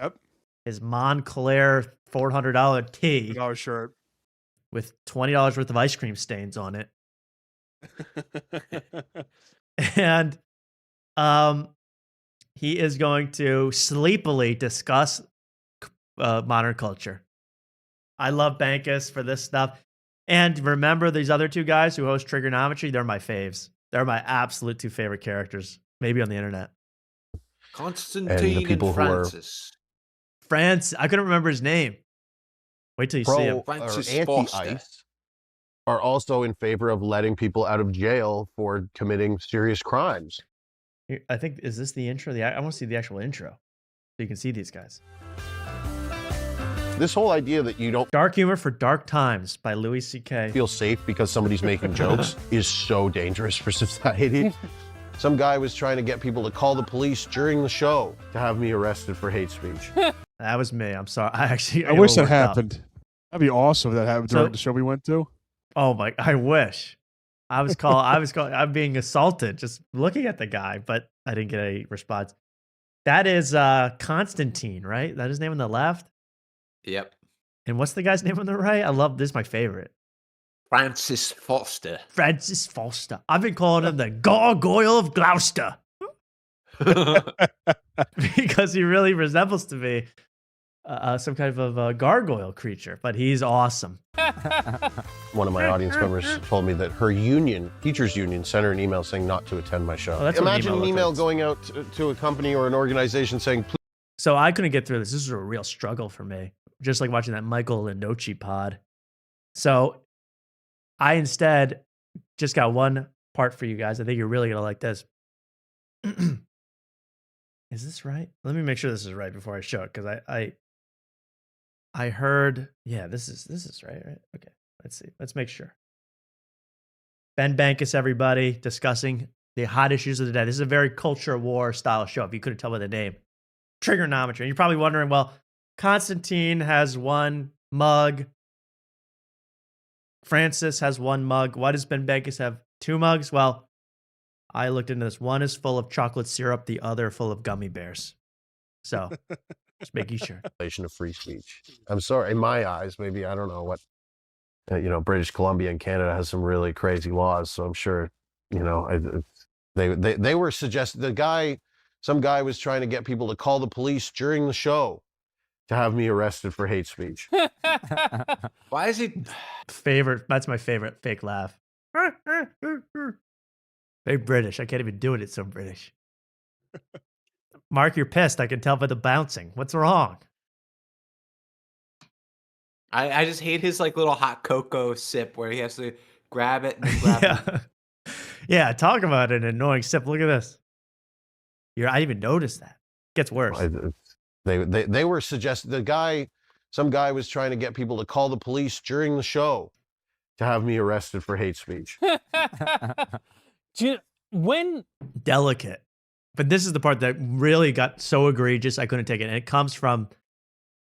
Yep. His Montclair $400 tee. $400 shirt. With $20 worth of ice cream stains on it. And he is going to sleepily discuss modern culture. I love Bankus for this stuff. And remember these other two guys who host Triggernometry? They're my faves. They're my absolute two favorite characters, maybe on the internet. Constantine and Francis. I couldn't remember his name. Wait till you see him. Francis Anti-ICE are also in favor of letting people out of jail for committing serious crimes. I think, is this the intro? I want to see the actual intro so you can see these guys. This whole idea that you don't Dark Humor for Dark Times by Louis C.K. feel safe because somebody's making jokes is so dangerous for society. Some guy was trying to get people to call the police during the show to have me arrested for hate speech. That was me. I'm sorry. I wish that happened. That'd be awesome if that happened during the show we went to. Oh my! I wish. I'm being assaulted just looking at the guy, but I didn't get a response. That is Constantine, right? That is his name on the left. Yep. And what's the guy's name on the right? I love this. Is my favorite. Francis Foster. Francis Foster. I've been calling him the Gargoyle of Gloucester because he really resembles to me some kind of a gargoyle creature, but he's awesome. One of my audience members told me that her union, teachers union, sent her an email saying not to attend my show. Oh, that's what Imagine an an email email going out to a company or an organization saying, please. So I couldn't get through this. This is a real struggle for me. Just like watching that Michael Lenoci pod. So I instead just got one part for you guys. I think you're really going to like this. Is this right? Let me make sure this is right before I show it, because I heard, yeah, this is right? Okay, let's see. Let's make sure. Ben Bankus, everybody, discussing the hot issues of the day. This is a very culture war style show, if you couldn't tell by the name. Triggernometry. And you're probably wondering, well, Constantine has one mug. Francis has one mug. Why does Ben Bankus have two mugs? Well, I looked into this. One is full of chocolate syrup. The other full of gummy bears. So just making sure. Of free speech. I'm sorry. In my eyes, maybe, I don't know what, British Columbia and Canada has some really crazy laws. So I'm sure, they were suggesting, some guy was trying to get people to call the police during the show to have me arrested for hate speech. Why is he favorite? That's my favorite fake laugh. Very British. I can't even do it. It's so British. Mark, you're pissed. I can tell by the bouncing. What's wrong? I just hate his like little hot cocoa sip where he has to grab it and then grab it. Yeah, talk about an annoying sip. Look at this. I didn't even notice that. Gets worse. They were suggesting some guy was trying to get people to call the police during the show to have me arrested for hate speech. Delicate. But this is the part that really got so egregious I couldn't take it. And it comes from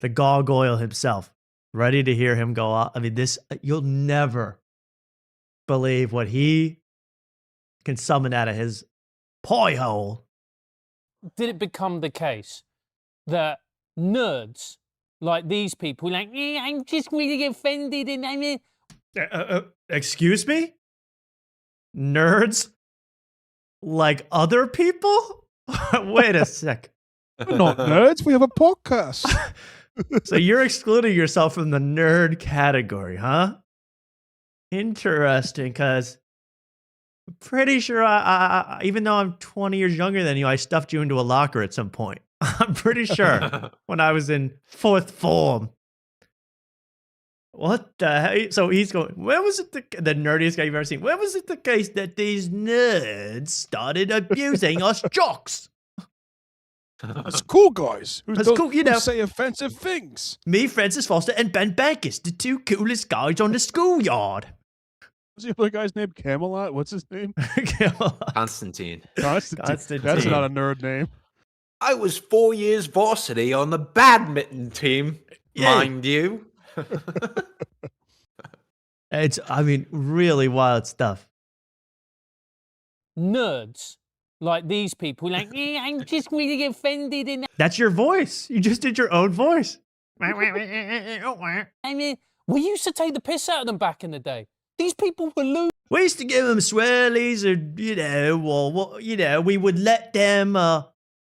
the gargoyle himself. Ready to hear him go off. I mean, you'll never believe what he can summon out of his pie hole. Did it become the case that nerds like these people, like, I'm just really offended and I mean... Excuse me? Nerds? Like other people? Wait a sec. We're not nerds. We have a podcast. So you're excluding yourself from the nerd category, huh? Interesting, because I'm pretty sure I even though I'm 20 years younger than you, I stuffed you into a locker at some point. I'm pretty sure when I was in 4th form. What the hell? So he's going, where was it the nerdiest guy you've ever seen? Where was it the case that these nerds started abusing us jocks? That's cool, guys. That's cool, who say offensive things. Me, Francis Foster, and Ben Bankus, the 2 coolest guys on the schoolyard. What's the other guy's name? Camelot? What's his name? Constantine. Constantine. That's not a nerd name. I was 4 years varsity on the badminton team, mind you. It's, I mean, really wild stuff. Nerds like these people, like, I'm just really offended and... That's your voice. You just did your own voice. I mean, we used to take the piss out of them back in the day. These people were loose. We used to give them swirlies, or we would let them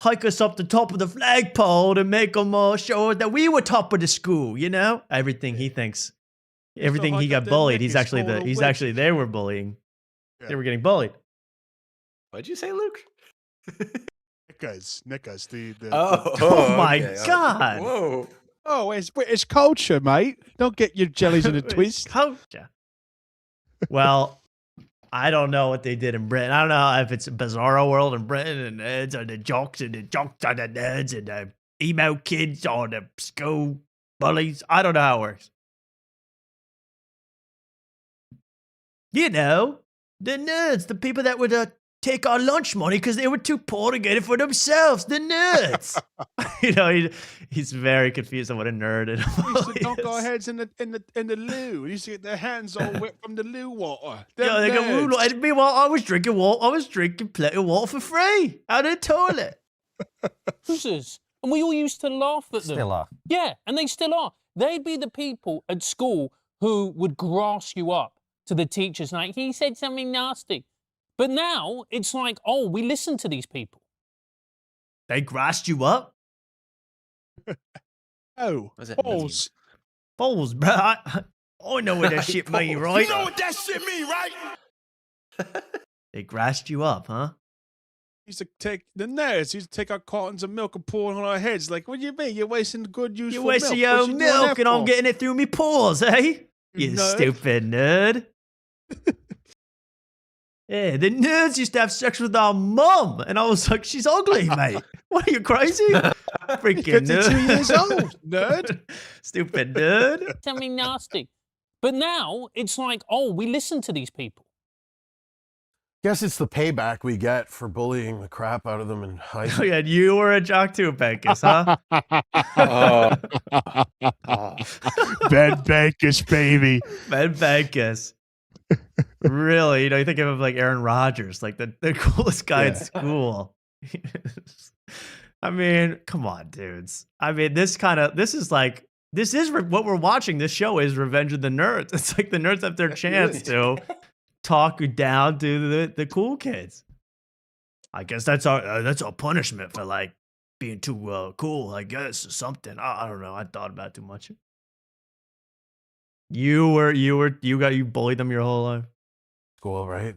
hike us up the top of the flagpole to make them show that we were top of the school. Everything he thinks, everything he got bullied. He's actually they were bullying. Yeah. They were getting bullied. What'd you say, Luke? Nickas. Oh my God! Whoa! Oh, it's culture, mate. Don't get your jellies in a twist. Culture. Well, I don't know what they did in Britain. I don't know if it's a bizarro world in Britain and nerds are the jocks and the jocks are the nerds and the emo kids are the school bullies. I don't know how it works. The nerds, the people that would take our lunch money because they were too poor to get it for themselves. The nerds. He's very confused on what a nerd is. We used to dunk our heads in the loo. We used to get their hands all wet from the loo water. They got moonlighted me while I was drinking water. I was drinking plenty of water for free out of the toilet. Losers. And we all used to laugh at them. Still are. Yeah, and they still are. They'd be the people at school who would grass you up to the teachers like, he said something nasty. But now it's like, oh, we listen to these people. They grassed you up? Oh, balls. Balls, bro. I know what that shit mean, right? You know what that shit mean, right? They grassed you up, huh? Used to take the nerds. Used to take our cartons of milk and pour it on our heads. Like, what do you mean? You're wasting good use. You're wasting your own milk, and I'm getting it through me pores, eh? You stupid nerd. Yeah, the nerds used to have sex with our mum, and I was like, she's ugly, mate. What are you, crazy? Freaking 52 nerd. years old, nerd. Stupid nerd. Something nasty. But now it's like, oh, we listen to these people. Guess it's the payback we get for bullying the crap out of them in high school. Oh, yeah, you were a jock too, Bankus, huh? Ben Bankus, baby. Ben Bankus. Really? You think of him like Aaron Rodgers, like the coolest guy in school. I mean, come on, dudes. I mean, this is what we're watching. This show is Revenge of the Nerds. It's like the nerds have their chance to talk down to the cool kids. I guess that's our punishment for like being too cool, I guess, or something. I don't know. I thought about it too much. You bullied them your whole life. school, right?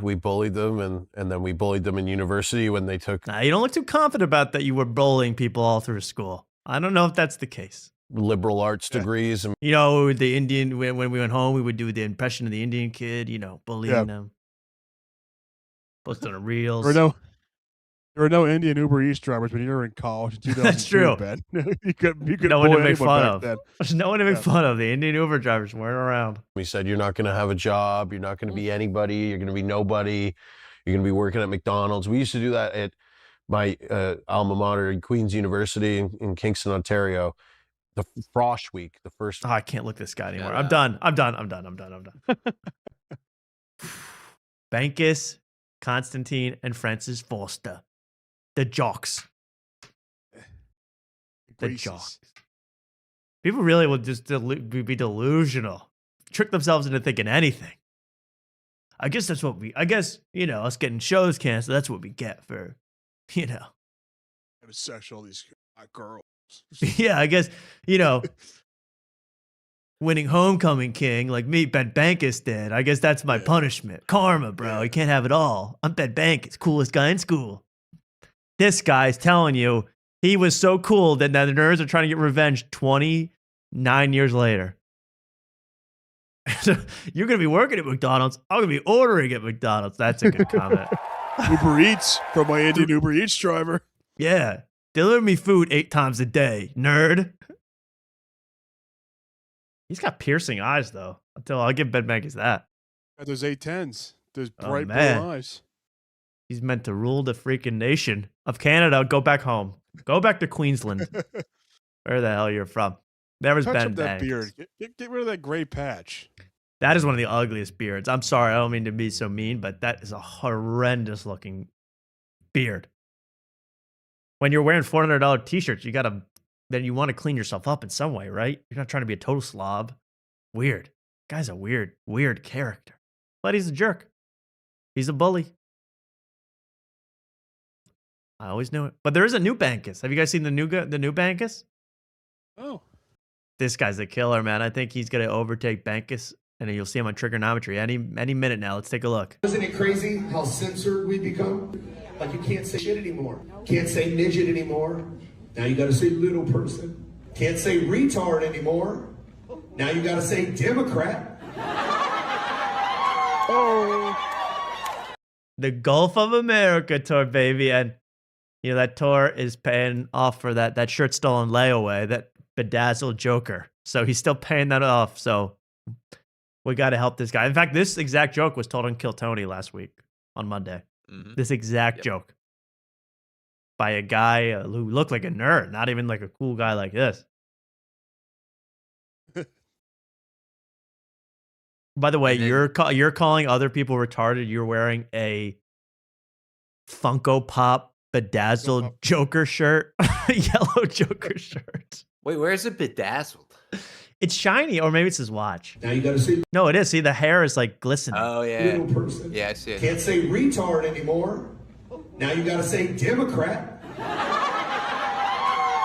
We bullied them, and then we bullied them in university when they took Nah, you don't look too confident about that you were bullying people all through school. I don't know if that's the case. liberal arts degrees. And You know, the Indian, when we went home, we would do the impression of the Indian kid, you know, bullying them. Post on the reels. There were no Indian Uber Eats drivers when you were in college in 2002, That's true. Ben. you could No one to bully make anyone fun back of. then. There's no one to make fun of. The Indian Uber drivers weren't around. we said, you're not going to have a job. You're not going to be anybody. You're going to be nobody. You're going to be working at McDonald's. We used to do that at my alma mater, Queen's University in Kingston, Ontario. The Frosh Week, the first. Oh, I can't look this guy anymore. I'm done. Bankus, Constantine, and Francis Forster. The jocks. The jocks. People really will just be delusional. Trick themselves into thinking anything. I guess, you know, us getting shows canceled, that's what we get for, you know. Having sex with all these hot girls. Yeah, I guess, you know, winning Homecoming King like me, Ben Bankus did. I guess that's my punishment. Karma, bro. You can't have it all. I'm Ben Bankus, coolest guy in school. This guy's telling you he was so cool that now the nerds are trying to get revenge 29 years later. You're going to be working at McDonald's. I'm going to be ordering at McDonald's. That's a good comment. Uber Eats from my Indian Uber Eats driver. Yeah. Deliver me food 8 times a day, nerd. He's got piercing eyes, though. I'll give Ben Bankus that. Got those 810s. Those Oh, bright blue man. eyes. He's meant to rule the freaking nation of Canada. Go back home. Go back to Queensland. Where the hell you're from? There was Touch Ben up that Bankus. beard. Get rid of that gray patch. That is one of the ugliest beards. I'm sorry, I don't mean to be so mean, but that is a horrendous looking beard. When you're wearing $400 t-shirts, then you want to clean yourself up in some way, right? You're not trying to be a total slob. Weird. Guy's a weird character. But he's a jerk. He's a bully. I always knew it. But there is a new Bankus. Have you guys seen the new Bankus? Oh. This guy's a killer, man. I think he's going to overtake Bankus, and you'll see him on Triggernometry any minute now. Let's take a look. Isn't it crazy how censored we become? Like you can't say shit anymore. Can't say midget anymore. Now you gotta say little person. Can't say retard anymore. Now you gotta say Democrat. Oh. The Gulf of America tour, baby. And, you know, that tour is paying off for that. That shirt's still on layaway, that bedazzled Joker. So he's still paying that off. So we got to help this guy. In fact, this exact joke was told on Kill Tony last week on Monday. Mm-hmm. This exact joke by a guy who looked like a nerd, not even like a cool guy like this. By the way, you're calling other people retarded. You're wearing a Funko Pop bedazzled Joker shirt, yellow Joker shirt. Wait, where is it bedazzled? It's shiny, or maybe it's his watch. Now you gotta see. No, it is. See, the hair is like glistening. Oh yeah. Little person. Yeah, I see it. Can't say retard anymore. Now you gotta say Democrat.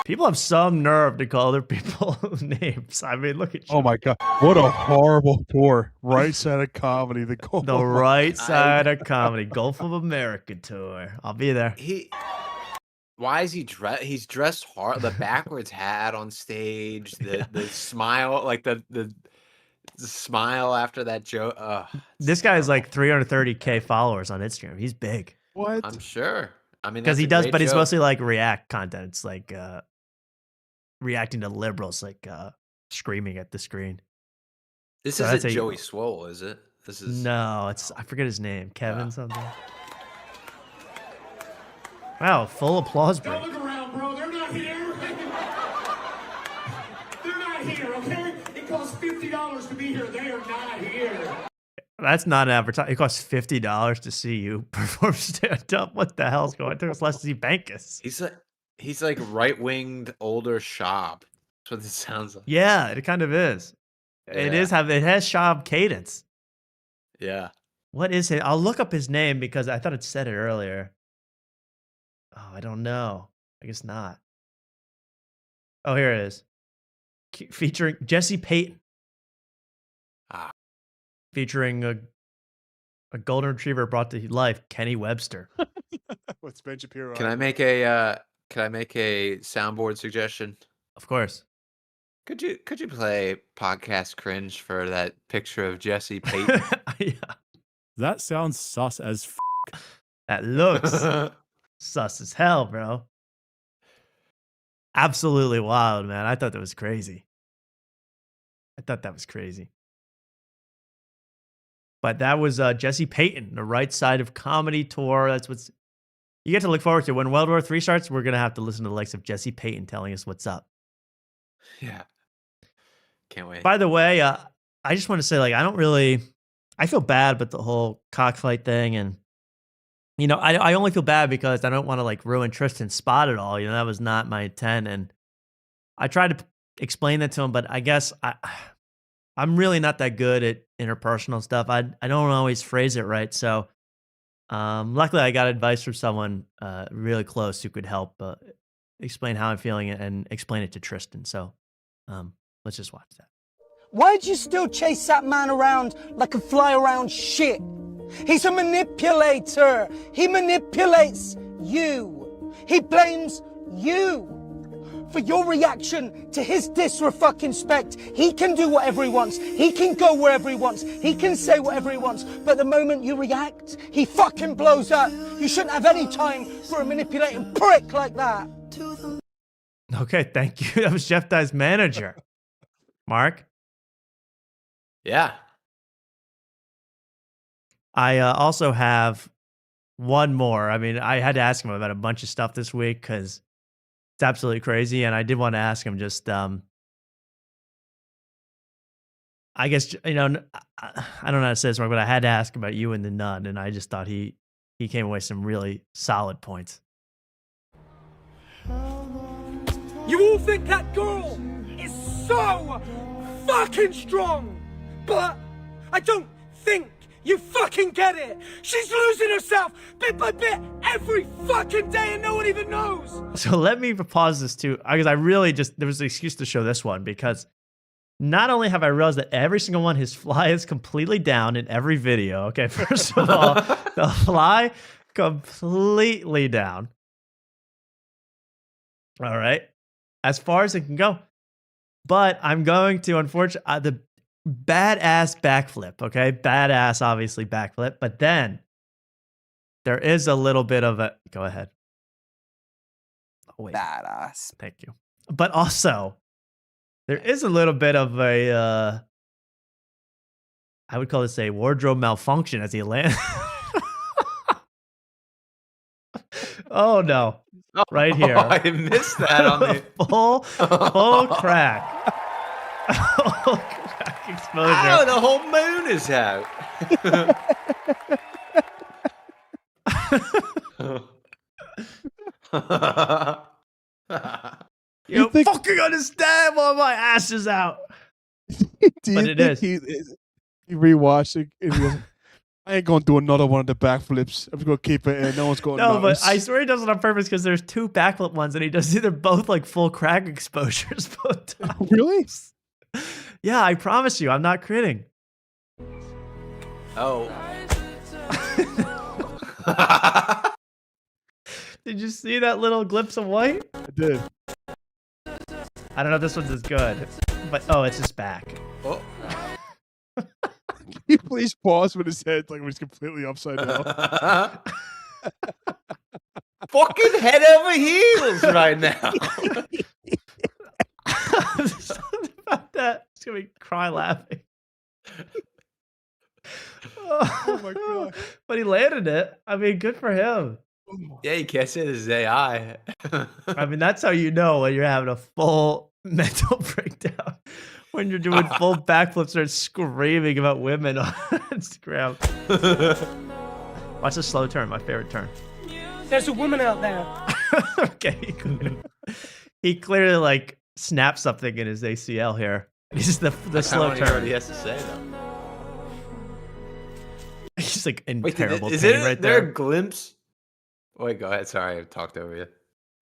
People have some nerve to call other people names. I mean, look at you. Oh my god. What a horrible tour. Right side of comedy. The right side of comedy. Gulf of America tour. I'll be there. Why is he dressed? He's dressed hard. The backwards hat on stage. The smile, like the smile after that joke. This guy has like 330K followers on Instagram. He's big. What? I'm sure. I mean, Because that's he a does, great but he's joke. mostly like React content. It's like reacting to liberals, like screaming at the screen. This So isn't that's a- Joey Swole, is it? This is No, it's I forget his name. Kevin something. Wow, full applause break. Don't look around, bro. They're not here. They're not here, okay? It costs $50 to be here. They are not here. That's not an advertisement. It costs $50 to see you perform stand up. What the hell's going on? It took us less to see Bankus. He's like right-winged older Schaub. That's what this sounds like. Yeah, it kind of is. It Yeah. it has Schaub cadence. Yeah. What is it? I'll look up his name because I thought it said it earlier. Oh, I don't know. I guess not. Oh, here it is. Featuring Jesse Payton. Ah. Featuring A golden retriever brought to life, Kenny Webster. What's Ben Shapiro? Can I make a soundboard suggestion? Of course. Could you play podcast cringe for that picture of Jesse Payton? That sounds sus as That looks sus as hell, bro. Absolutely wild, man. I thought that was crazy. But that was Jesse Payton, the Right Side of Comedy tour. That's what's you get to look forward to. When World War III starts, we're going to have to listen to the likes of Jesse Payton telling us what's up. Yeah. Can't wait. By the way, I just want to say, like, I feel bad about the whole cockfight thing. And, you know, I only feel bad because I don't want to, like, ruin Tristan's spot at all. You know, that was not my intent. And I tried to explain that to him, but I guess I'm really not that good at interpersonal stuff. I don't always phrase it right. So luckily I got advice from someone really close who could help explain how I'm feeling and explain it to Tristan. So let's just watch that. Why'd you still chase that man around like a fly around shit? He's a manipulator. He manipulates you. He blames you for your reaction to his disrespect. He can do whatever he wants. He can go wherever he wants. He can say whatever he wants. But the moment you react, he fucking blows up. You shouldn't have any time for a manipulating prick like that. Okay, thank you. That was Jeff Dye's manager. Mark? Yeah. I also have one more. I mean, I had to ask him about a bunch of stuff this week because it's absolutely crazy. And I did want to ask him just, I guess, you know, I don't know how to say this, Mark, but I had to ask about you and the nun. And I just thought he came away with some really solid points. You all think that girl is so fucking strong, but I don't think you fucking get it. She's losing herself bit by bit every fucking day and no one even knows. So let me pause this too, because I really there was an excuse to show this one because not only have I realized that every single one, his fly is completely down in every video. Okay, first of all, the fly completely down. All right. As far as it can go. But I'm going to, unfortunately, the badass backflip, okay? Badass, obviously, backflip. But then there is a little bit of a... Go ahead. Oh, wait. Badass. Thank you. But also, there is a little bit of a... I would call this a wardrobe malfunction as he lands. Oh, no. Right here. Oh, I missed that on the full crack. Full crack exposure. Oh, the whole moon is out. You don't fucking understand why my ass is out. But it is. He rewatched it and he goes, I ain't gonna do another one of the backflips. I'm just gonna keep it in. No one's gonna No, notice. but I swear he does it on purpose because there's two backflip ones and he does either both like full crack exposures both times. Really? Yeah, I promise you, I'm not kidding. Oh. Did you see that little glimpse of white? I did. I don't know if this one's as good, but oh, it's his back. Oh. Can you please pause when his head like when he's completely upside down? Fucking head over heels right now. Something about that. It's gonna be cry laughing. Oh my god! But he landed it. I mean, good for him. Yeah, you can't say this is AI. I mean, that's how you know when you're having a full mental breakdown. When you're doing full backflips and screaming about women on Instagram. Watch the slow turn, my favorite turn. There's a woman out there. Okay. He clearly like snapped something in his ACL here. He's the slow turn. What he has to say though. He's like in Wait, terrible is pain it, right there there. a glimpse? Wait, go ahead. Sorry, I talked over you.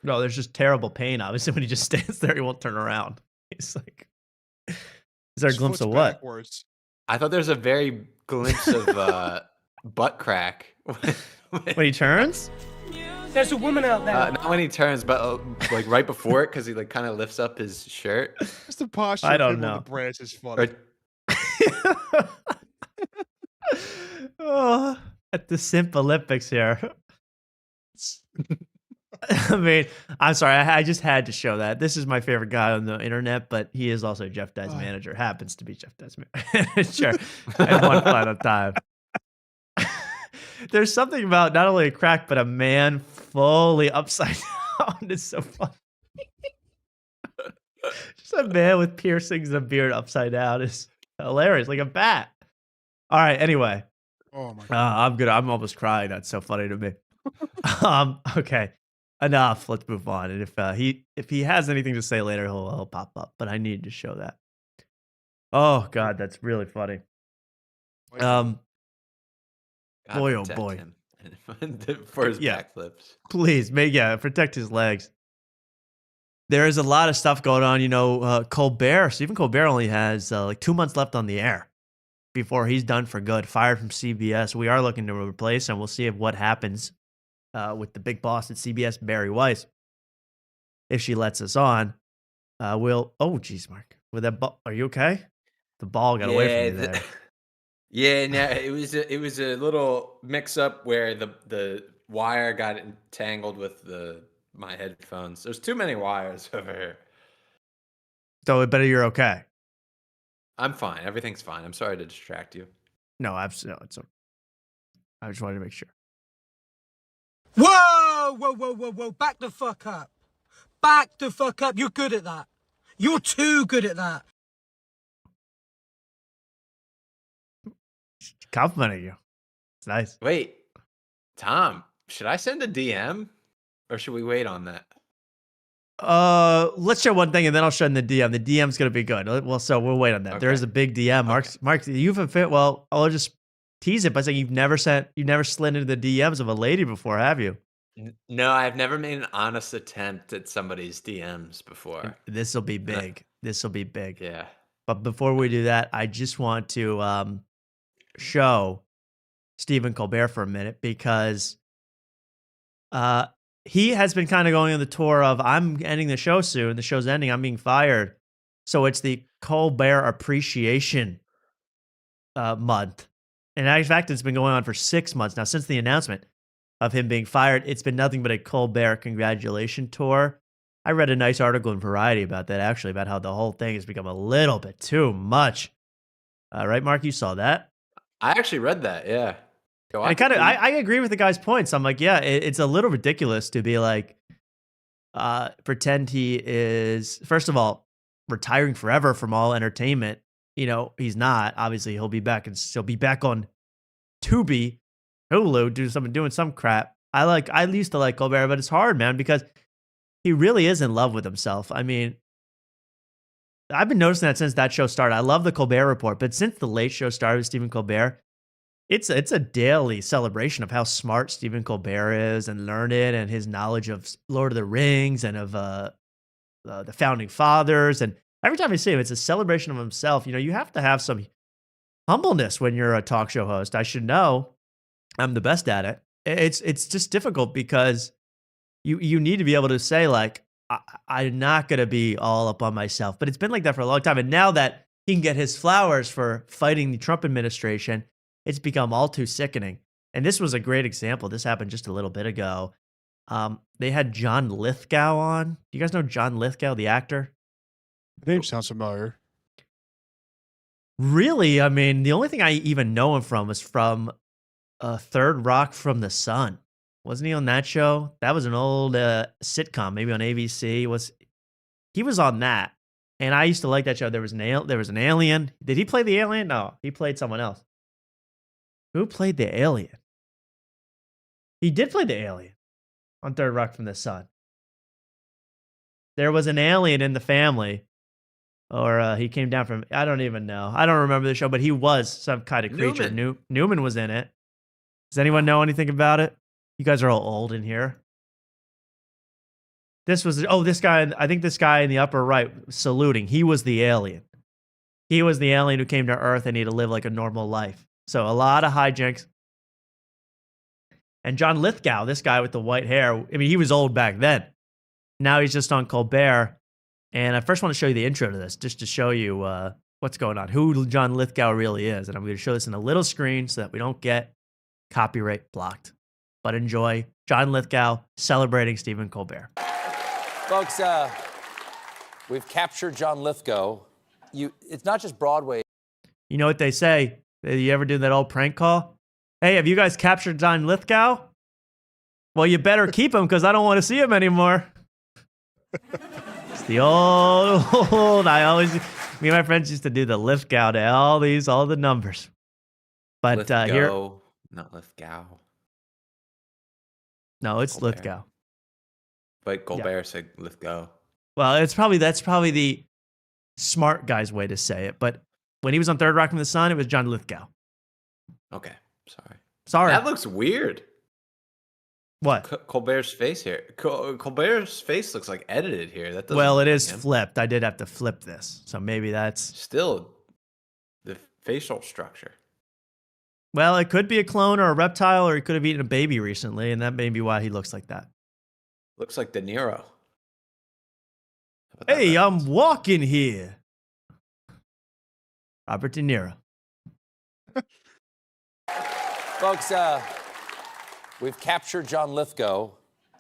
No, there's just terrible pain. Obviously, when he just stands there, he won't turn around. He's like, is there a glimpse of what? I thought there was a very glimpse of butt crack. When he turns? There's a woman out there. Not when he turns, but like right before it, because he like kind of lifts up his shirt. Just the posture. I of don't him on know. the branch is funny. Oh, at the Simp Olympics here. I mean, I'm sorry. I just had to show that. This is my favorite guy on the internet, but he is also Jeff Dad's manager. Happens to be Jeff Dad's manager at one point of time. There's something about not only a crack, but a man fully upside down. It's so funny. Just a man with piercings and a beard upside down is hilarious, like a bat. All right. Anyway, Oh my I'm good. I'm almost crying. That's so funny to me. Okay, enough. Let's move on. And if he has anything to say later, he'll pop up. But I need to show that. Oh God, that's really funny. God Boy, oh protect boy. him for his backflips. Please, protect his legs. There is a lot of stuff going on. You know, Stephen Colbert only has like 2 months left on the air before he's done for good. Fired from CBS. We are looking to replace him. We'll see what happens with the big boss at CBS, Barry Weiss. If she lets us on, oh, geez, Mark. With that ball, are you okay? The ball got away from you there. Yeah, no, it was a little mix up where the wire got entangled with my headphones. There's too many wires over here. So, but you're okay. I'm fine. Everything's fine. I'm sorry to distract you. No, absolutely. No, I just wanted to make sure. Whoa, whoa, whoa, whoa, whoa. Back the fuck up. Back the fuck up. You're good at that. You're too good at that. Complimenting you. It's nice. Wait, Tom, should I send a DM or should we wait on that? Let's show one thing and then I'll show in the DM. The DM's gonna be good. Well, so we'll wait on that. Okay. There is a big DM. Mark, you've fit. Well, I'll just tease it by saying you've never slid into the DMs of a lady before, have you? No, I've never made an honest attempt at somebody's DMs before. This will be big. This will be big. Yeah. But before we do that, I just want to show Stephen Colbert for a minute because he has been kind of going on the tour of I'm ending the show soon. The show's ending. I'm being fired. So it's the Colbert Appreciation Month. And in fact, it's been going on for 6 months now since the announcement of him being fired. It's been nothing but a Colbert congratulation tour. I read a nice article in Variety about that, actually, about how the whole thing has become a little bit too much. Right, Mark? You saw that? I actually read that, yeah. I agree with the guy's points. I'm like, yeah, it's a little ridiculous to be like, pretend he is, first of all, retiring forever from all entertainment. You know, he's not. Obviously, he'll be back on Tubi, Hulu, doing some crap. I used to like Colbert, but it's hard, man, because he really is in love with himself. I mean, I've been noticing that since that show started. I love the Colbert Report, but since the Late Show started with Stephen Colbert, it's a daily celebration of how smart Stephen Colbert is and learned and his knowledge of Lord of the Rings and of the Founding Fathers. And every time I see him, it's a celebration of himself. You know, you have to have some humbleness when you're a talk show host. I should know. I'm the best at it. It's just difficult because you need to be able to say, like, I'm not going to be all up on myself. But it's been like that for a long time. And now that he can get his flowers for fighting the Trump administration, it's become all too sickening. And this was a great example. This happened just a little bit ago. They had John Lithgow on. Do you guys know John Lithgow, the actor? The name sounds familiar. Really? I mean, the only thing I even know him from is from Third Rock from the Sun. Wasn't he on that show? That was an old sitcom, maybe on ABC. He was on that, and I used to like that show. There was an alien. Did he play the alien? No, he played someone else. Who played the alien? He did play the alien on Third Rock from the Sun. There was an alien in the family, or he came down from. I don't even know. I don't remember the show, but he was some kind of creature. Newman was in it. Does anyone know anything about it? You guys are all old in here. This guy, I think this guy in the upper right saluting, he was the alien. He was the alien who came to Earth and he had to live like a normal life. So a lot of hijinks. And John Lithgow, this guy with the white hair, I mean, he was old back then. Now he's just on Colbert. And I first want to show you the intro to this, just to show you what's going on, who John Lithgow really is. And I'm going to show this in a little screen so that we don't get copyright blocked. But enjoy John Lithgow celebrating Stephen Colbert. Folks, we've captured John Lithgow. It's not just Broadway. You know what they say? You ever do that old prank call? Hey, have you guys captured John Lithgow? Well, you better keep him because I don't want to see him anymore. It's the old. Me and my friends used to do the Lithgow to all the numbers. But Lithgow, here, not Lithgow. No, it's Colbert. Lithgow. But Colbert said Lithgow. Well, that's probably the smart guy's way to say it. But when he was on Third Rock from the Sun, it was John Lithgow. Okay, sorry. Sorry. That looks weird. What? Colbert's face here. Colbert's face looks like edited here. That doesn't Well, it look is like him. flipped. I did have to flip this, so maybe that's Still, the facial structure. Well, it could be a clone or a reptile, or he could have eaten a baby recently, and that may be why he looks like that. Looks like De Niro. Hey, I'm walking here. Robert De Niro. Folks, we've captured John Lithgow.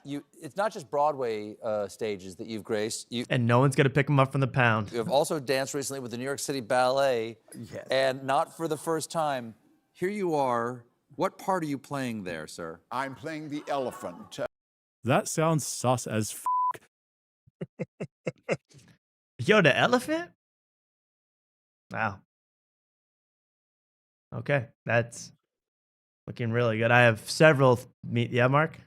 It's not just Broadway stages that you've graced. And no one's going to pick him up from the pound. You have also danced recently with the New York City Ballet. Yes. And not for the first time. Here you are. What part are you playing there, sir? I'm playing the elephant. That sounds sus as Yo, the elephant? Wow. Okay, that's looking really good. I have several. Yeah, Mark?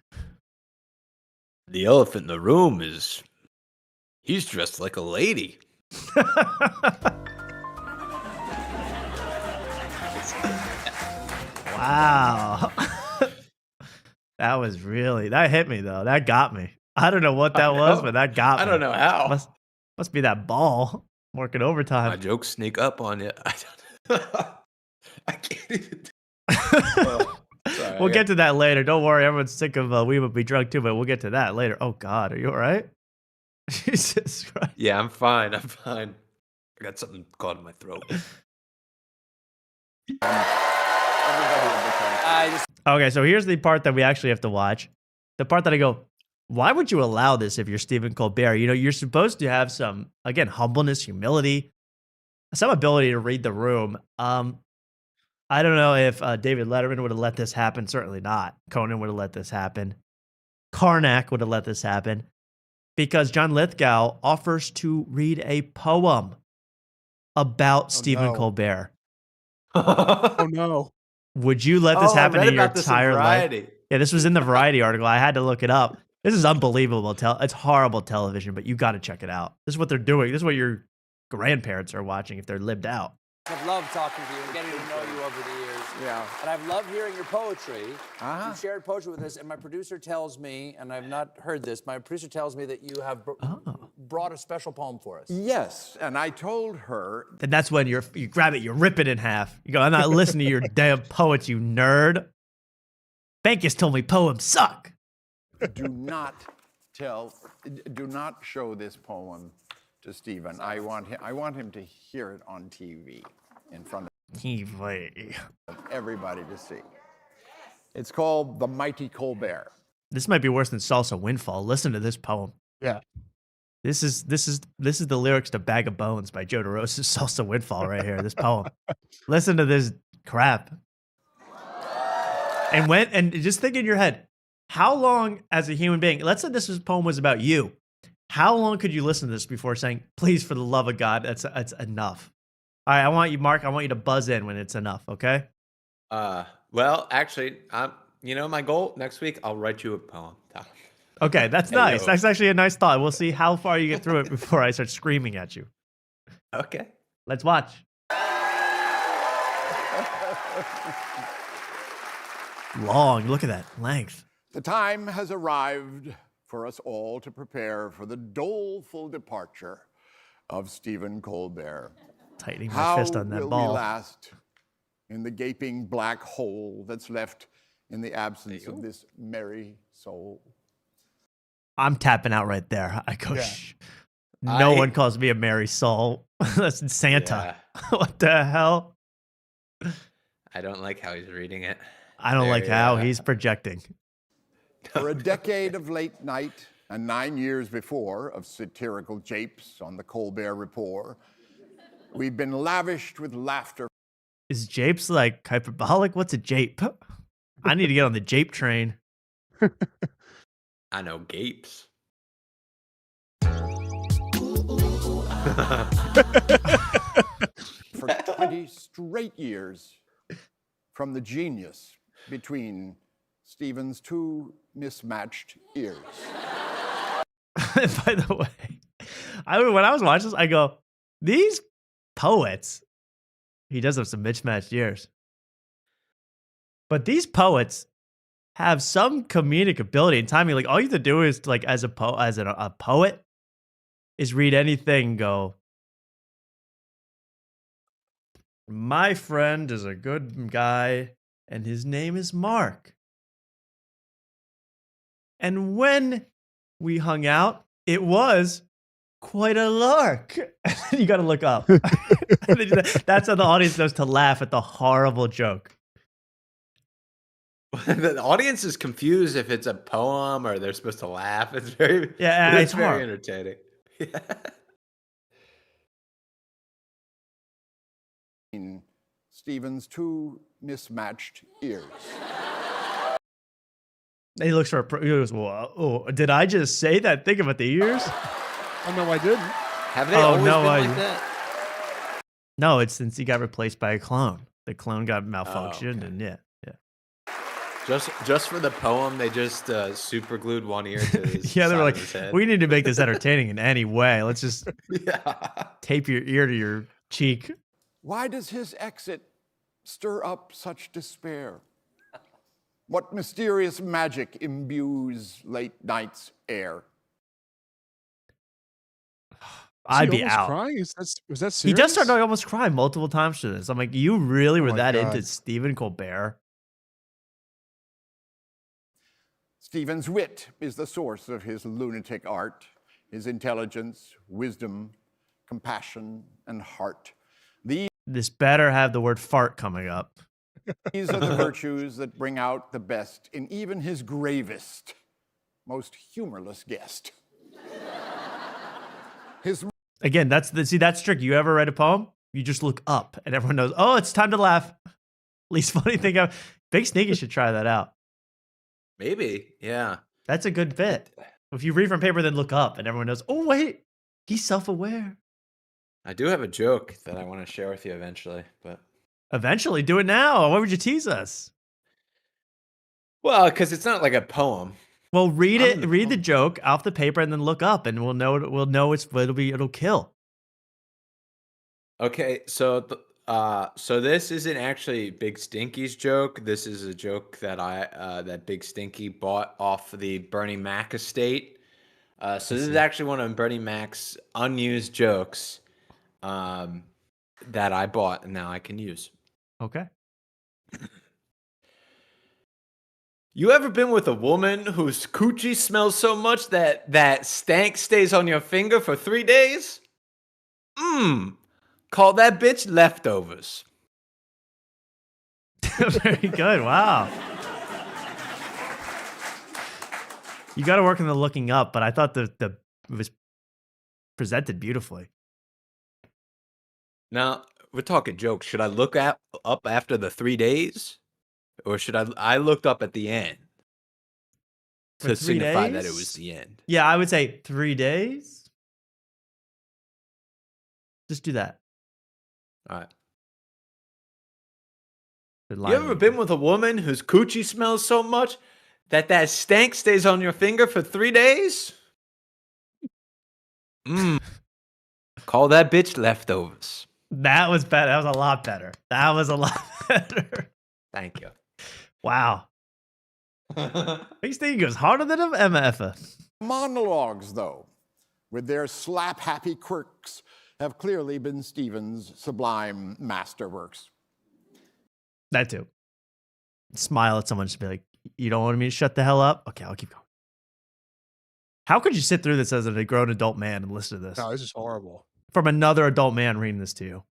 The elephant in the room he's dressed like a lady. Wow. That hit me though. That got me. I don't know what that was, but that got me. I don't know how. Must be that ball working overtime. My jokes sneak up on you. I can't even. Sorry, We'll get to that later. Don't worry. Everyone's sick of We Would Be Drunk too, but we'll get to that later. Oh God, are you all right? Jesus Christ. Yeah, I'm fine. I got something caught in my throat. Okay, so here's the part that we actually have to watch. The part that I go, why would you allow this if you're Stephen Colbert? You know, you're supposed to have some, again, humbleness, humility, some ability to read the room. I don't know if David Letterman would have let this happen. Certainly not. Conan would have let this happen. Karnak would have let this happen. Because John Lithgow offers to read a poem about Stephen Colbert. Oh, no. Would you let this happen in your entire life? Variety. Yeah, this was in the Variety article. I had to look it up. This is unbelievable. It's horrible television, but you got to check it out. This is what they're doing. This is what your grandparents are watching if they're lived out. I've loved talking to you and getting to know you over the years. Yeah. And I've loved hearing your poetry. You shared poetry with us, and my producer tells me, and I've not heard this, my producer tells me that you have brought a special poem for us. Yes, and I told her. And that's when you grab it, you rip it in half. You go, I'm not listening to your damn poets, you nerd. Bankus told me poems suck. Do not show this poem to Stephen. I want him to hear it on TV in front of everybody to see. It's called The Mighty Colbert. This might be worse than Salsa Windfall. Listen to this poem. Yeah. This is the lyrics to Bag of Bones by Joe DeRosa's Salsa Windfall right here. This poem. Listen to this crap. And just think in your head, how long as a human being, let's say this poem was about you. How long could you listen to this before saying, please, for the love of God, that's enough? All right, I want you, Mark, I want you to buzz in when it's enough, okay? Well, actually, my goal next week, I'll write you a poem. Okay, that's nice. That's actually a nice thought. We'll see how far you get through it before I start screaming at you. Okay. Let's watch. Long, look at that length. The time has arrived for us all to prepare for the doleful departure of Stephen Colbert. Tightening my fist on that How will ball. we last in the gaping black hole that's left in the absence of this merry soul. I'm tapping out right there. I go, shh. No one calls me a merry soul. That's Santa. What the hell? I don't like how he's reading it. I don't like how he's projecting. For a decade of late night and 9 years before of satirical japes on the Colbert Report, we've been lavished with laughter. Is japes like hyperbolic? What's a jape? I need to get on the jape train. I know gapes. For 20 straight years from the genius between Stephen's two mismatched ears. By the way, when I was watching this, I go, these poets, he does have some mismatched ears, but these poets have some comedic ability and timing. Like all you have to do is like as a poet is read anything and go, my friend is a good guy and his name is Mark. And when we hung out, it was quite a lark. You got to look up. That's how the audience knows to laugh at the horrible joke. The audience is confused if it's a poem or they're supposed to laugh. It's very it's very hard. entertaining. Stephen's two mismatched ears. He looks for he goes, well, oh, did I just say that? Think about the ears. Oh, no, I didn't. Have they always been like that? No, it's since he got replaced by a clone. The clone got malfunctioned, and yeah. Just for the poem, they just super glued one ear to his Yeah, they were side like, of his head. we need to make this entertaining in any way. Let's just tape your ear to your cheek. Why does his exit stir up such despair? What mysterious magic imbues late night's air? I'd be almost out. Crying? Was that serious? He does start to almost cry multiple times for this. I'm like, you really were my that God. into Stephen Colbert? Stephen's wit is the source of his lunatic art, his intelligence, wisdom, compassion, and heart. This better have the word fart coming up. These are the virtues that bring out the best in even his gravest, most humorless guest. Again, that's trick. You ever read a poem? You just look up and everyone knows, oh, it's time to laugh. Least funny thing ever. Big Sneaky should try that out. Maybe, yeah. That's a good bit. If you read from paper, then look up and everyone knows, oh, wait, he's self-aware. I do have a joke that I want to share with you eventually, but Eventually, do it now. Why would you tease us? well, because it's not like a poem. Well, read the joke off the paper and then look up and we'll know it'll kill. Okay, so so this isn't actually Big Stinky's joke. This is a joke that that Big Stinky bought off the Bernie Mac estate. So this is actually one of Bernie Mac's unused jokes that I bought and now I can use. Okay. You ever been with a woman whose coochie smells so much that stank stays on your finger for 3 days? Call that bitch leftovers. Very good. Wow. You got to work on the looking up, but I thought it was presented beautifully. Now, we're talking jokes. Should I look up after the 3 days? Or should I looked up at the end to signify that it was the end? Yeah, I would say 3 days. Just do that. All right. Good You line. ever been with a woman whose coochie smells so much that stank stays on your finger for 3 days? Call that bitch leftovers. That was better. That was a lot better. That was a lot better. Thank you. Wow. Big Stinky goes harder than an MF. Monologues, though, with their slap-happy quirks, have clearly been Stephen's sublime masterworks. That too. smile at someone and just be like, you don't want me to shut the hell up? Okay, I'll keep going. How could you sit through this as a grown adult man and listen to this? No, this is horrible. From another adult man reading this to you.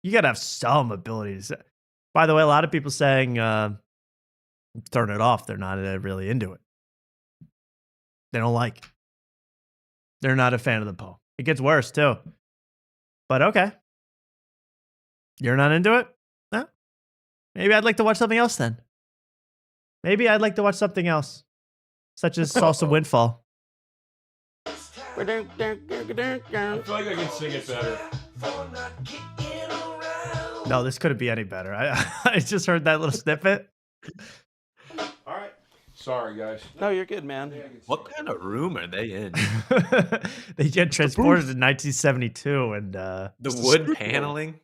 You got to have some ability to say. By the way, a lot of people saying turn it off. They're not really into it. They don't like it. They're not a fan of the poem. It gets worse, too. But okay. You're not into it? No. Maybe I'd like to watch something else then. Maybe I'd like to watch something else. Such as Salsa Windfall. I feel like I can sing it better. No, this couldn't be any better. I just heard that little snippet. All right. Sorry, guys. No, you're good, man. What kind of room are they in? They get transported in 1972 and The wood paneling,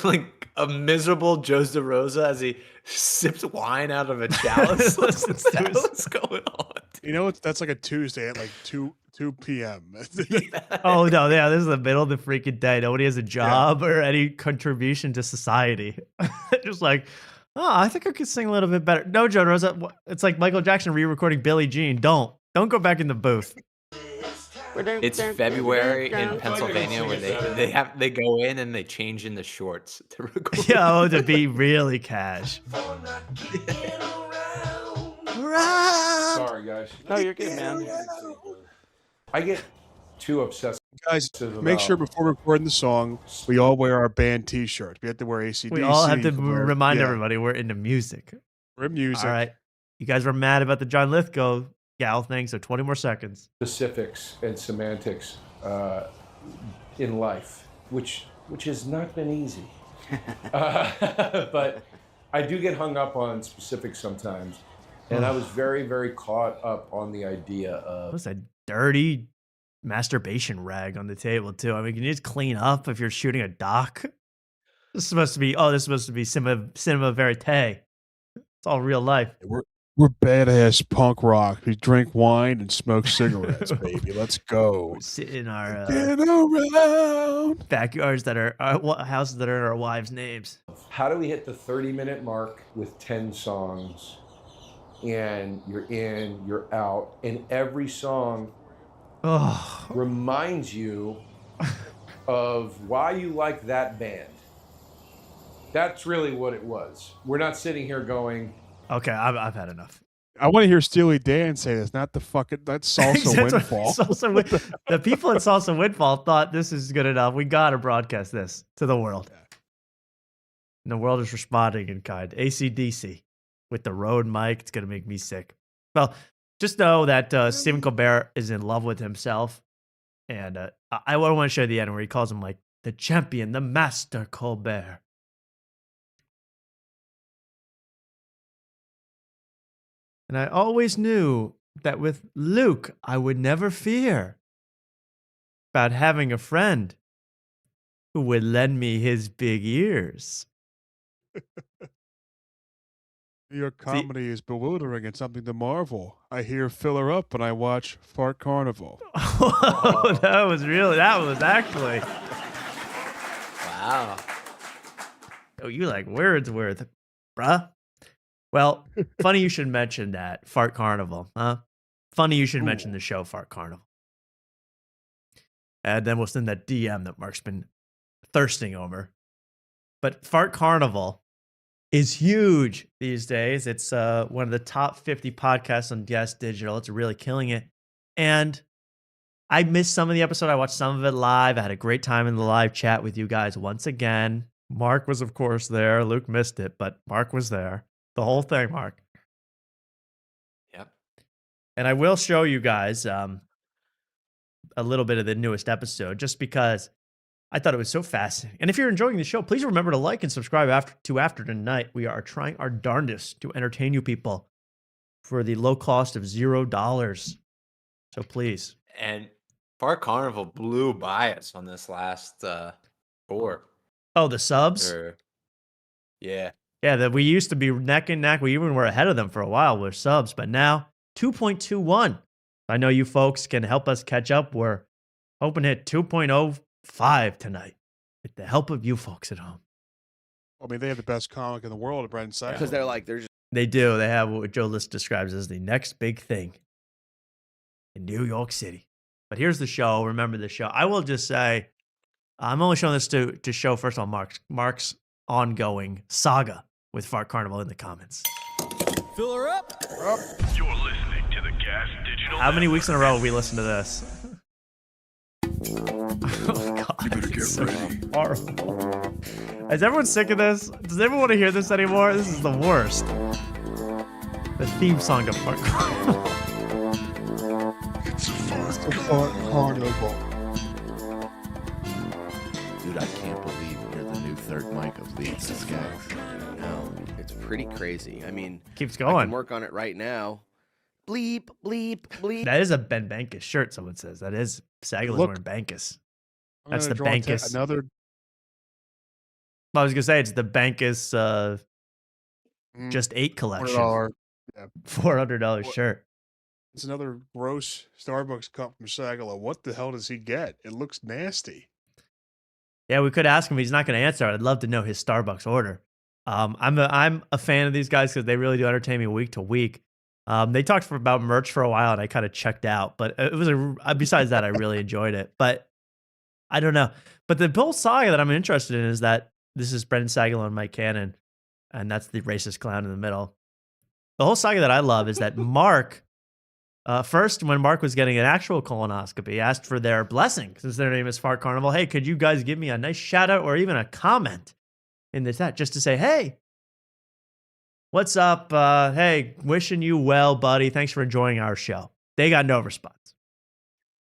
like a miserable Joe DeRosa as he sips wine out of a chalice. What's going on? You know, that's like a Tuesday at like 2 p.m. Oh no, yeah, this is the middle of the freaking day. Nobody has a job or any contribution to society. Just like, oh, I think I could sing a little bit better. No, Joe DeRosa, it's like Michael Jackson re-recording Billie Jean. Don't go back in the booth. It's February in Pennsylvania where they go in and they change in the shorts to record. Yeah, to be really cash. Sorry, guys. No, you're good, man. I get too obsessed. Guys, make sure before recording the song, we all wear our band T-shirts. We have to wear AC/DC. We all have to remind everybody we're into music. We're in music. All right. You guys were mad about the John Lithgow gal thing, so 20 more seconds. Specifics and semantics in life, which has not been easy. But I do get hung up on specifics sometimes. And I was very, very caught up on the idea of... What's that dirty masturbation rag on the table, too? I mean, can you just clean up if you're shooting a doc? This is supposed to be cinema verite. It's all real life. We're badass punk rock. We drink wine and smoke cigarettes, baby. Let's go. We're sitting in our get around backyards that are houses that are in our wives' names. How do we hit the 30-minute mark with 10 songs? And you're in, you're out, and every song reminds you of why you like that band. That's really what it was. We're not sitting here going, okay, I've had enough. I want to hear Steely Dan say this, not the fucking that's Salsa Windfall. The people at Salsa Windfall thought this is good enough. We gotta broadcast this to the world. And the world is responding in kind. AC/DC. With the Rode mic, it's gonna make me sick. Well, just know that Stephen Colbert is in love with himself, and I want to show you the end where he calls him like the champion, the master Colbert. And I always knew that with Luke, I would never fear about having a friend who would lend me his big ears. Your comedy is bewildering and something to marvel. I hear Filler Up and I watch Fart Carnival. Oh, that was actually. Wow. Oh, you like Wordsworth, bruh. Well, funny you should mention that. Fart Carnival, huh? Funny you should mention the show Fart Carnival. And then we'll send that DM that Mark's been thirsting over. But Fart Carnival is huge these days. It's one of the top 50 podcasts on Yes Digital. It's really killing it. And I missed some of the episode. I watched some of it live. I had a great time in the live chat with you guys once again. Mark was, of course, there. Luke missed it, but Mark was there. The whole thing, Mark. Yep. And I will show you guys a little bit of the newest episode just because I thought it was so fascinating. And if you're enjoying the show, please remember to like and subscribe after tonight. We are trying our darndest to entertain you people for the low cost of $0. So please. And Fart Carnival blew by us on this last tour. Oh, the subs? Yeah. Yeah, that we used to be neck and neck. We even were ahead of them for a while with subs, but now 2.21. I know you folks can help us catch up. We're hoping to hit 2.05 tonight with the help of you folks at home. I mean, they have the best comic in the world, Brent Sykes. Because they're like, They do. They have what Joe List describes as the next big thing in New York City. But here's the show. Remember the show. I will just say, I'm only showing this to show, first of all, Mark's ongoing saga with Fart Carnival in the comments. Fill her up. You're listening to the Gas Digital. How many weeks in a row have we listened to this? Oh, God. You better get so ready. horrible. Is everyone sick of this? Does everyone want to hear this anymore? This is the worst. The theme song of Fart Carnival. It's a fart carnival. Dude, I can't believe you're the new third mic of Leeds Skaggs. No, it's pretty crazy. I mean, Keeps I going. can work on it right now. Bleep, bleep, bleep. That is a Ben Bankus shirt, someone says. That is Sagal's Look, wearing Bankus. I'm That's gonna the draw Bankus. another. I was going to say, it's the Bankus Just 8 collection. $400. Yeah. $400 shirt. It's another gross Starbucks cup from Sagalo. What the hell does he get? It looks nasty. Yeah, we could ask him. He's not going to answer. I'd love to know his Starbucks order. I'm a fan of these guys because they really do entertain me week to week. They talked about merch for a while, and I kind of checked out. But it was besides that, I really enjoyed it. But I don't know. But the whole saga that I'm interested in is that this is Brendan Sagalo and Mike Cannon, and that's the racist clown in the middle. The whole saga that I love is that Mark, first, when Mark was getting an actual colonoscopy, asked for their blessing since their name is Fart Carnival. Hey, could you guys give me a nice shout out or even a comment in the chat just to say, hey, what's up? Hey, wishing you well, buddy. Thanks for enjoying our show. They got no response.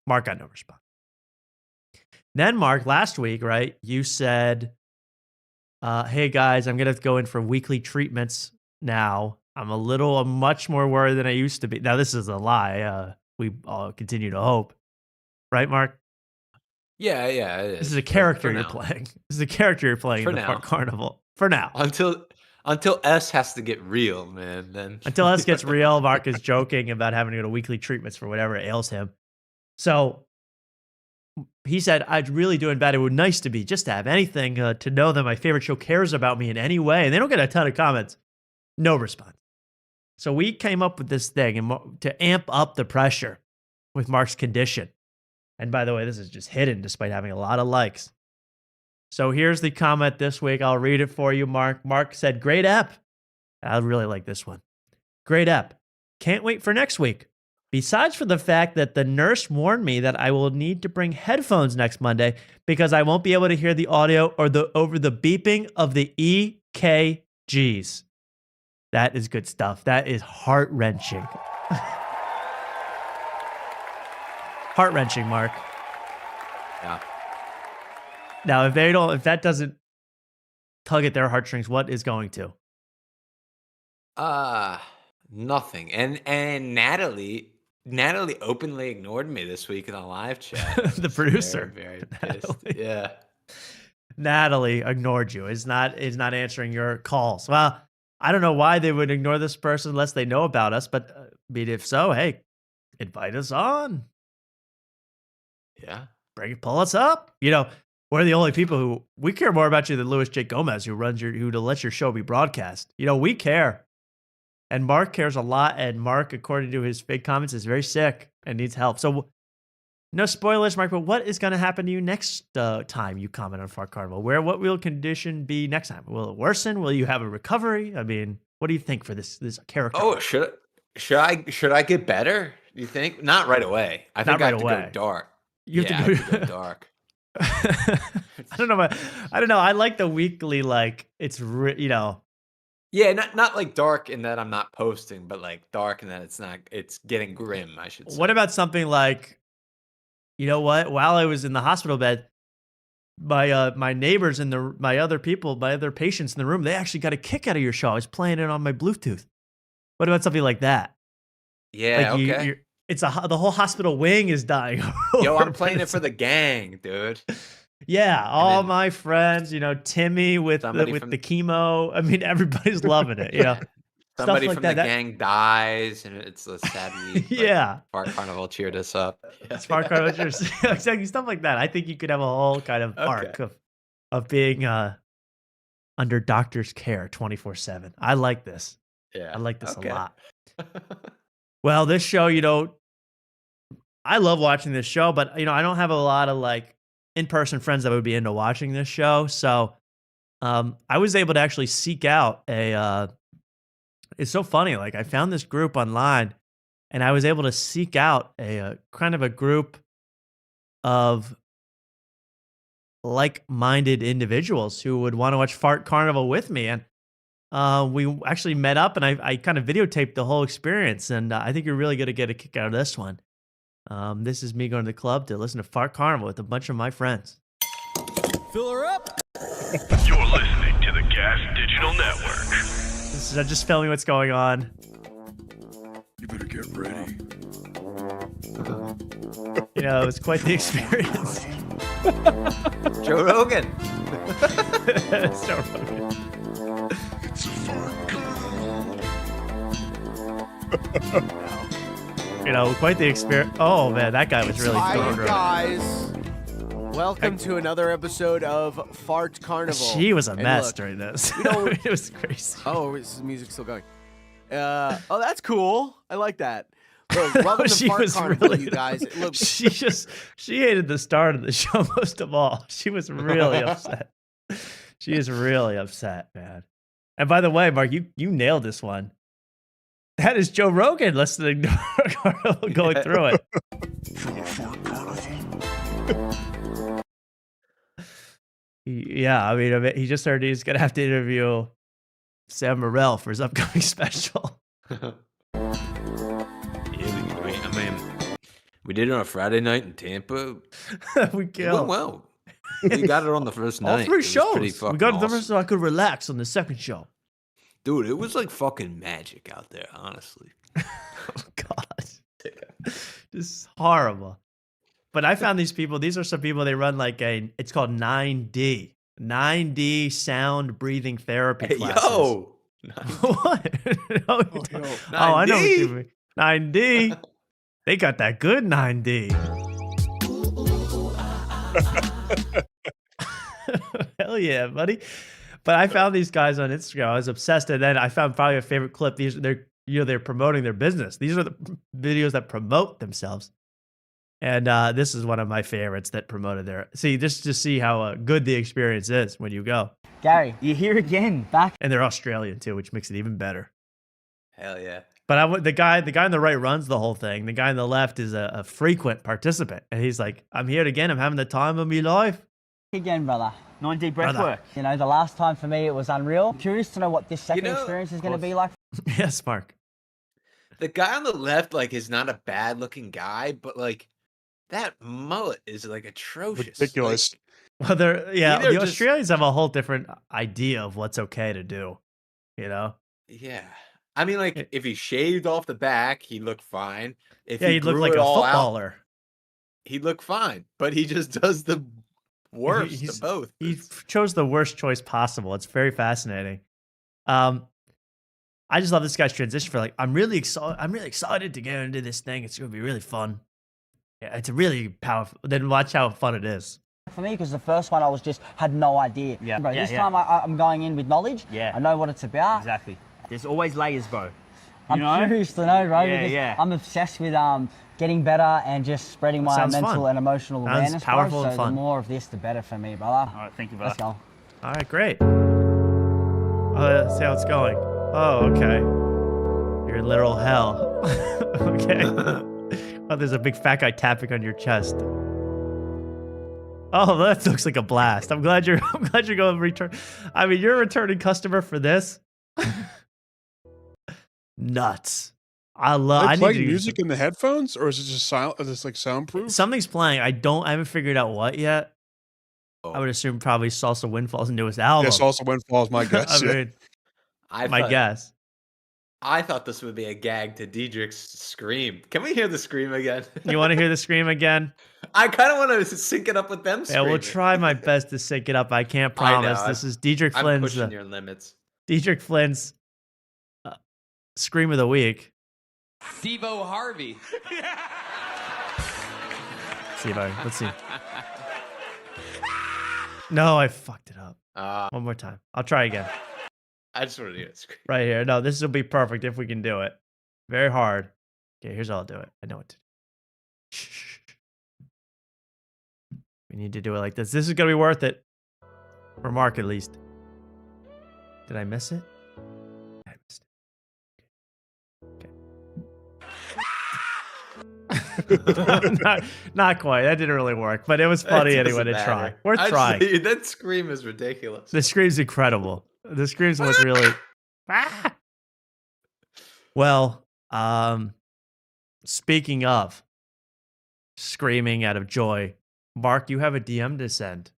Mark got no response. Then, Mark, last week, right, you said, hey, guys, I'm going to go in for weekly treatments now. I'm much more worried than I used to be. Now, this is a lie. We all continue to hope. Right, Mark? Yeah, it is. This is a character you're playing. This is a character you're playing For in the now. Fart Carnival. For now. Until S has to get real, man. Then Until S gets real, Mark is joking about having to go to weekly treatments for whatever ails him. So he said, I'm really doing bad. It would be nice to be just to have anything to know that my favorite show cares about me in any way. And they don't get a ton of comments. No response. So we came up with this thing and to amp up the pressure with Mark's condition. And by the way, this is just hidden despite having a lot of likes. So here's the comment this week. I'll read it for you, Mark. Mark said, great app. I really like this one. Great app. Can't wait for next week. Besides for the fact that the nurse warned me that I will need to bring headphones next Monday because I won't be able to hear the audio or over the beeping of the EKGs. That is good stuff. That is heart-wrenching. Heart-wrenching, Mark. Yeah. Now, if that doesn't tug at their heartstrings, what is going to? Nothing. And Natalie openly ignored me this week in the live chat. The producer. Very, very pissed. Yeah. Natalie ignored you. Is not answering your calls. Well, I don't know why they would ignore this person unless they know about us, but if so, hey, invite us on. Yeah. Pull us up. We're the only people who we care more about you than Louis J. Gomez, who lets your show be broadcast. We care. And Mark cares a lot. And Mark, according to his fake comments, is very sick and needs help. So no spoilers, Mark, but what is going to happen to you next time you comment on Fart Carnival? What will condition be next time? Will it worsen? Will you have a recovery? I mean, what do you think for this character? Oh, should I get better? Do you think? Not right away. I think I have to go dark. You have to go dark. I don't know. I like the weekly, it's Yeah, not like dark in that I'm not posting, but like dark in that it's getting grim, I should say. What about something like, you know what? While I was in the hospital bed, my neighbors and my other patients in the room, they actually got a kick out of your show. I was playing it on my Bluetooth. What about something like that? Yeah, okay. The whole hospital wing is dying. Yo, I'm playing it for the gang, dude. Yeah, all my friends, Timmy with the chemo. I mean, everybody's loving it. Somebody Stuff like from that. the gang dies, and it's a sad week. Yeah. Fart Carnival cheered us up. Fart Carnival, exactly, stuff like that. I think you could have a whole kind of arc of being under doctor's care 24/7. I like this. Yeah. I like this Okay. a lot. Well, this show, I love watching this show, but I don't have a lot of like in-person friends that would be into watching this show. So I was able to actually seek out it's so funny. Like I found this group online and I was able to seek out a kind of a group of like-minded individuals who would want to watch Fart Carnival with me. And we actually met up and I kind of videotaped the whole experience. And I think you're really going to get a kick out of this one. This is me going to the club to listen to Fart Carnival with a bunch of my friends. Fill her up. You're listening to the Gas Digital Network. This is just filming what's going on. You better get ready. It was quite the experience. Joe Rogan. It's Joe Rogan. It's a fart Quite the experience. Oh man, that guy was really Hi, throwing you her. guys. Welcome to another episode of Fart Carnival. She was a And mess look, during this. we don't- It was crazy. Oh, is the music still going? Oh, that's cool. I like that. Look, welcome to She Fart was Carnival, really- you guys. Look, She hated the start of the show most of all. She was really upset. She is really upset, man. And by the way, Mark, you nailed this one. That is Joe Rogan listening to Carnival going through it. Yeah, I mean, he just heard he's gonna have to interview Sam Morril for his upcoming special. We did it on a Friday night in Tampa. We It killed. went well. We got it on the first night. All three It was pretty shows. We fucking got the awesome. first so I could relax on the second show. Dude, it was like fucking magic out there, honestly. Just horrible. But I found these people. These are some people. They run like it's called 9D sound breathing therapy Hey, classes. yo! What? Oh, I know what you mean. 9D. They got that good 9D. Hell yeah, buddy. But I found these guys on Instagram. I was obsessed, and then I found probably a favorite clip. They're promoting their business. These are the videos that promote themselves. And this is one of my favorites that promoted just to see how good the experience is when you go. Gary, you're here again, back. And they're Australian too, which makes it even better. Hell yeah. But the guy on the right runs the whole thing. The guy on the left is a frequent participant, and he's like, "I'm here again. I'm having the time of my life." Again, brother. 9D breath Brother. work. The last time for me it was unreal. Curious to know what this second know- experience is going to be like. Yes, Mark. The guy on the left, is not a bad looking guy, but that mullet is atrocious. Ridiculous. Well, the Either just- Australians have a whole different idea of what's okay to do. Yeah. I mean, if he shaved off the back, he'd look fine. If Yeah, he he'd look grew like it a all out, footballer. he'd look fine. But he just does the worst of both. He chose the worst choice possible. It's very fascinating. I just love this guy's transition for I'm really excited to get into this thing. It's gonna be really fun. Yeah, it's really powerful. Then watch how fun it is. For me, because the first one I had no idea. Yeah, Bro, yeah, this yeah. time I'm going in with knowledge. Yeah. I know what it's about. Exactly. There's always layers, bro. I'm curious to know, bro. Yeah, because yeah. I'm obsessed with getting better and just spreading my Sounds mental fun. and emotional Sounds awareness, powerful bro. and So fun. the more of this, the better for me, brother. All right, thank you, Let's brother. go. All right, great. Let's see how it's going. Oh, okay. You're in literal hell. Okay. Oh, there's a big fat guy tapping on your chest. Oh, that looks like a blast. I'm glad you're going to return. I mean, you're a returning customer for this. Nuts. I Are they need playing to music in the headphones, or is it just silent? Is this soundproof? Something's playing. I haven't figured out what yet. I would assume probably Salsa Windfall's newest album. Yes, also Windfall's my guess. I mean, my guess. I thought this would be a gag to Dedrick's scream. Can we hear the scream again? You want to hear the scream again? I kind of want to sync it up with them Yeah, screaming. we'll try my best to sync it up. I can't I know, promise. This is Dedrick I'm Flynn's pushing your limits. Dedrick Flynn's scream of the week. Devo Harvey. Let's see. No, I fucked it up. One more time. I'll try again. I just want to do it. Right here. No, this will be perfect if we can do it. Very hard. Okay, here's how I'll do it. I know what to do. Shh. We need to do it like this. This is going to be worth it. For Mark, at least. Did I miss it? I missed it. Okay. not quite. That didn't really work, but it was funny anyway to try. We're trying. That scream is ridiculous. The scream's incredible. The scream's what's really. Well, speaking of screaming out of joy, Mark, you have a DM to send.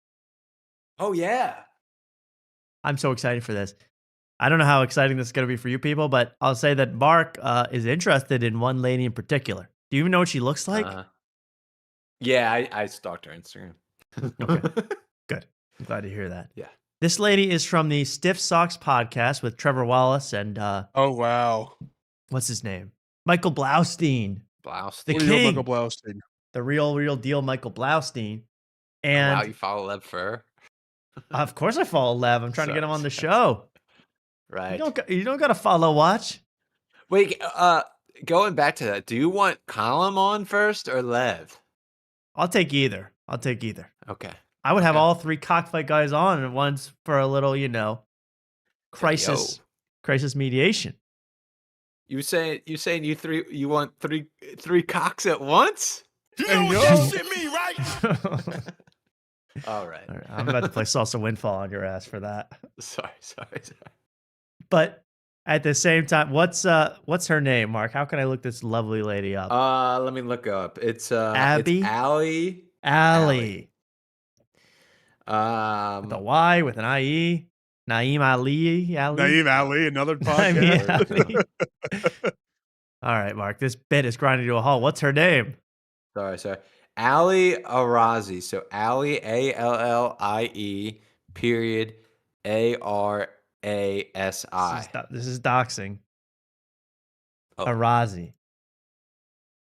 Oh, yeah. I'm so excited for this. I don't know how exciting this is going to be for you people, but I'll say that Mark is interested in one lady in particular. Do you even know what she looks like? Yeah, I stalked her Instagram. Okay, good. I'm glad to hear that. Yeah. This lady is from the Stiff Socks podcast with Trevor Wallace and oh wow, what's his name? Michael Blaustein. Blaustein. The Real king. Michael Blaustein. The real deal Michael Blaustein. And wow, you follow Lev Fur? Of course I follow Lev. I'm trying to get him on the show. Right. You don't got to follow watch. Wait, going back to that, do you want Column on first or Lev? I'll take either. Okay. I would have all three Cockfight guys on at once for a little, crisis mediation. You saying you want three cocks at once? You know what that shit mean, right? All right. I'm about to play Salsa Windfall on your ass for that. Sorry. But at the same time, what's her name, Mark? How can I look this lovely lady up? Let me look up. It's Abby? It's Allie. Allie. With a Y, with an IE. Naeem Ali. Naeem Ali, another podcast. All right, Mark. This bit is grinding to a halt. What's her name? Sorry. Allie Arazi. So Allie, Allie, period, Arasi. This is doxing. Oh. Arazi.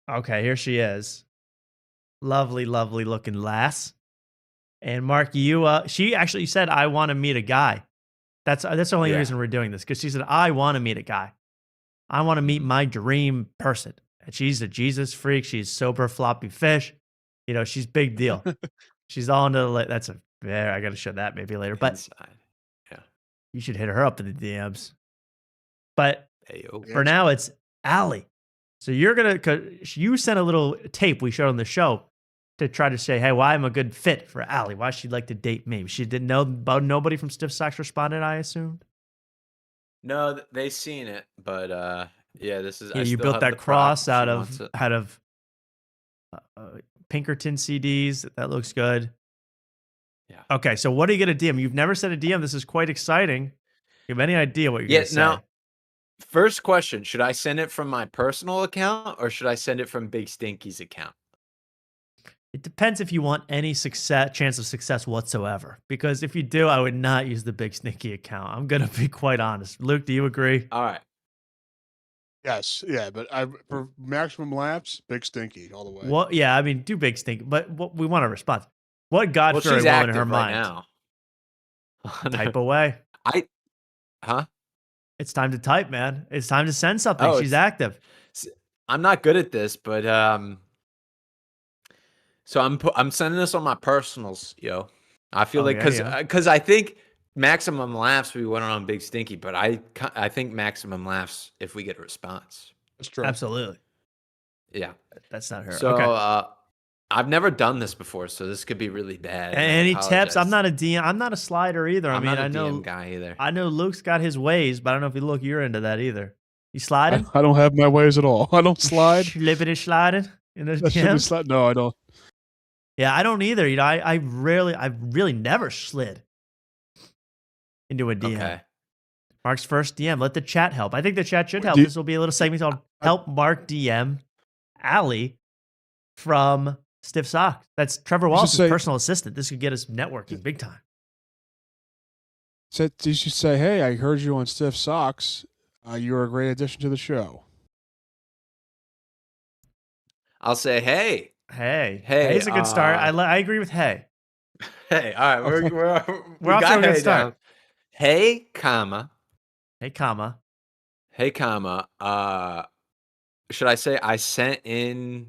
Okay, here she is. Lovely looking lass. And Mark, she actually said, "I want to meet a guy." That's the only reason we're doing this, because she said, "I want to meet a guy. I want to meet my dream person." And she's a Jesus freak. She's sober floppy fish. She's big deal. She's all into the. That's I got to show that maybe later. But you should hit her up in the DMs. But for now, it's Allie. So you sent a little tape we showed on the show to try to say, hey, why I'm a good fit for Allie. Why she'd like to date me. She didn't know about nobody from Stiff Socks responded, I assumed? No, they seen it, but this is. Yeah, you built that cross out of Pinkerton CDs. That looks good. Yeah. Okay, so what are you going to DM? You've never said a DM. This is quite exciting. You have any idea what you're going to say? Now, first question, should I send it from my personal account or should I send it from Big Stinky's account? It depends if you want any chance of success whatsoever. Because if you do, I would not use the Big Stinky account. I'm going to be quite honest. Luke, do you agree? All right. Yes, yeah, but for maximum laughs, Big Stinky all the way. Well, yeah, I mean, do Big Stinky, but we want a response. What God-fearing woman in her mind? Now. Type away. It's time to type, man. It's time to send something. She's active. I'm not good at this, but so I'm sending this on my personals, yo. I feel because I think maximum laughs we went on Big Stinky, but I think maximum laughs if we get a response. That's true. Absolutely. Yeah, that's not her. So okay. I've never done this before, so this could be really bad. Any tips? I'm not a DM. I'm not a slider either. I'm not a DM guy either. I know Luke's got his ways, but I don't know if you're into that either. You sliding? I don't have my ways at all. I don't slide. Living and sliding in those DMs? No, I don't. Yeah, I don't either. I've really never slid into a DM. Okay. Mark's first DM. Let the chat help. I think the chat should help. This will be a little segment called "Help Mark DM Allie" from Stiff Socks. That's Trevor Wallace's personal assistant. This could get us networking big time. You should say, "Hey, I heard you on Stiff Socks. You're a great addition to the show." I'll say, "Hey, hey, it's a good start." I agree with hey. Hey, all right, we off to a good start. Hey, comma, Hey, comma. Hey, comma. Should I say I sent in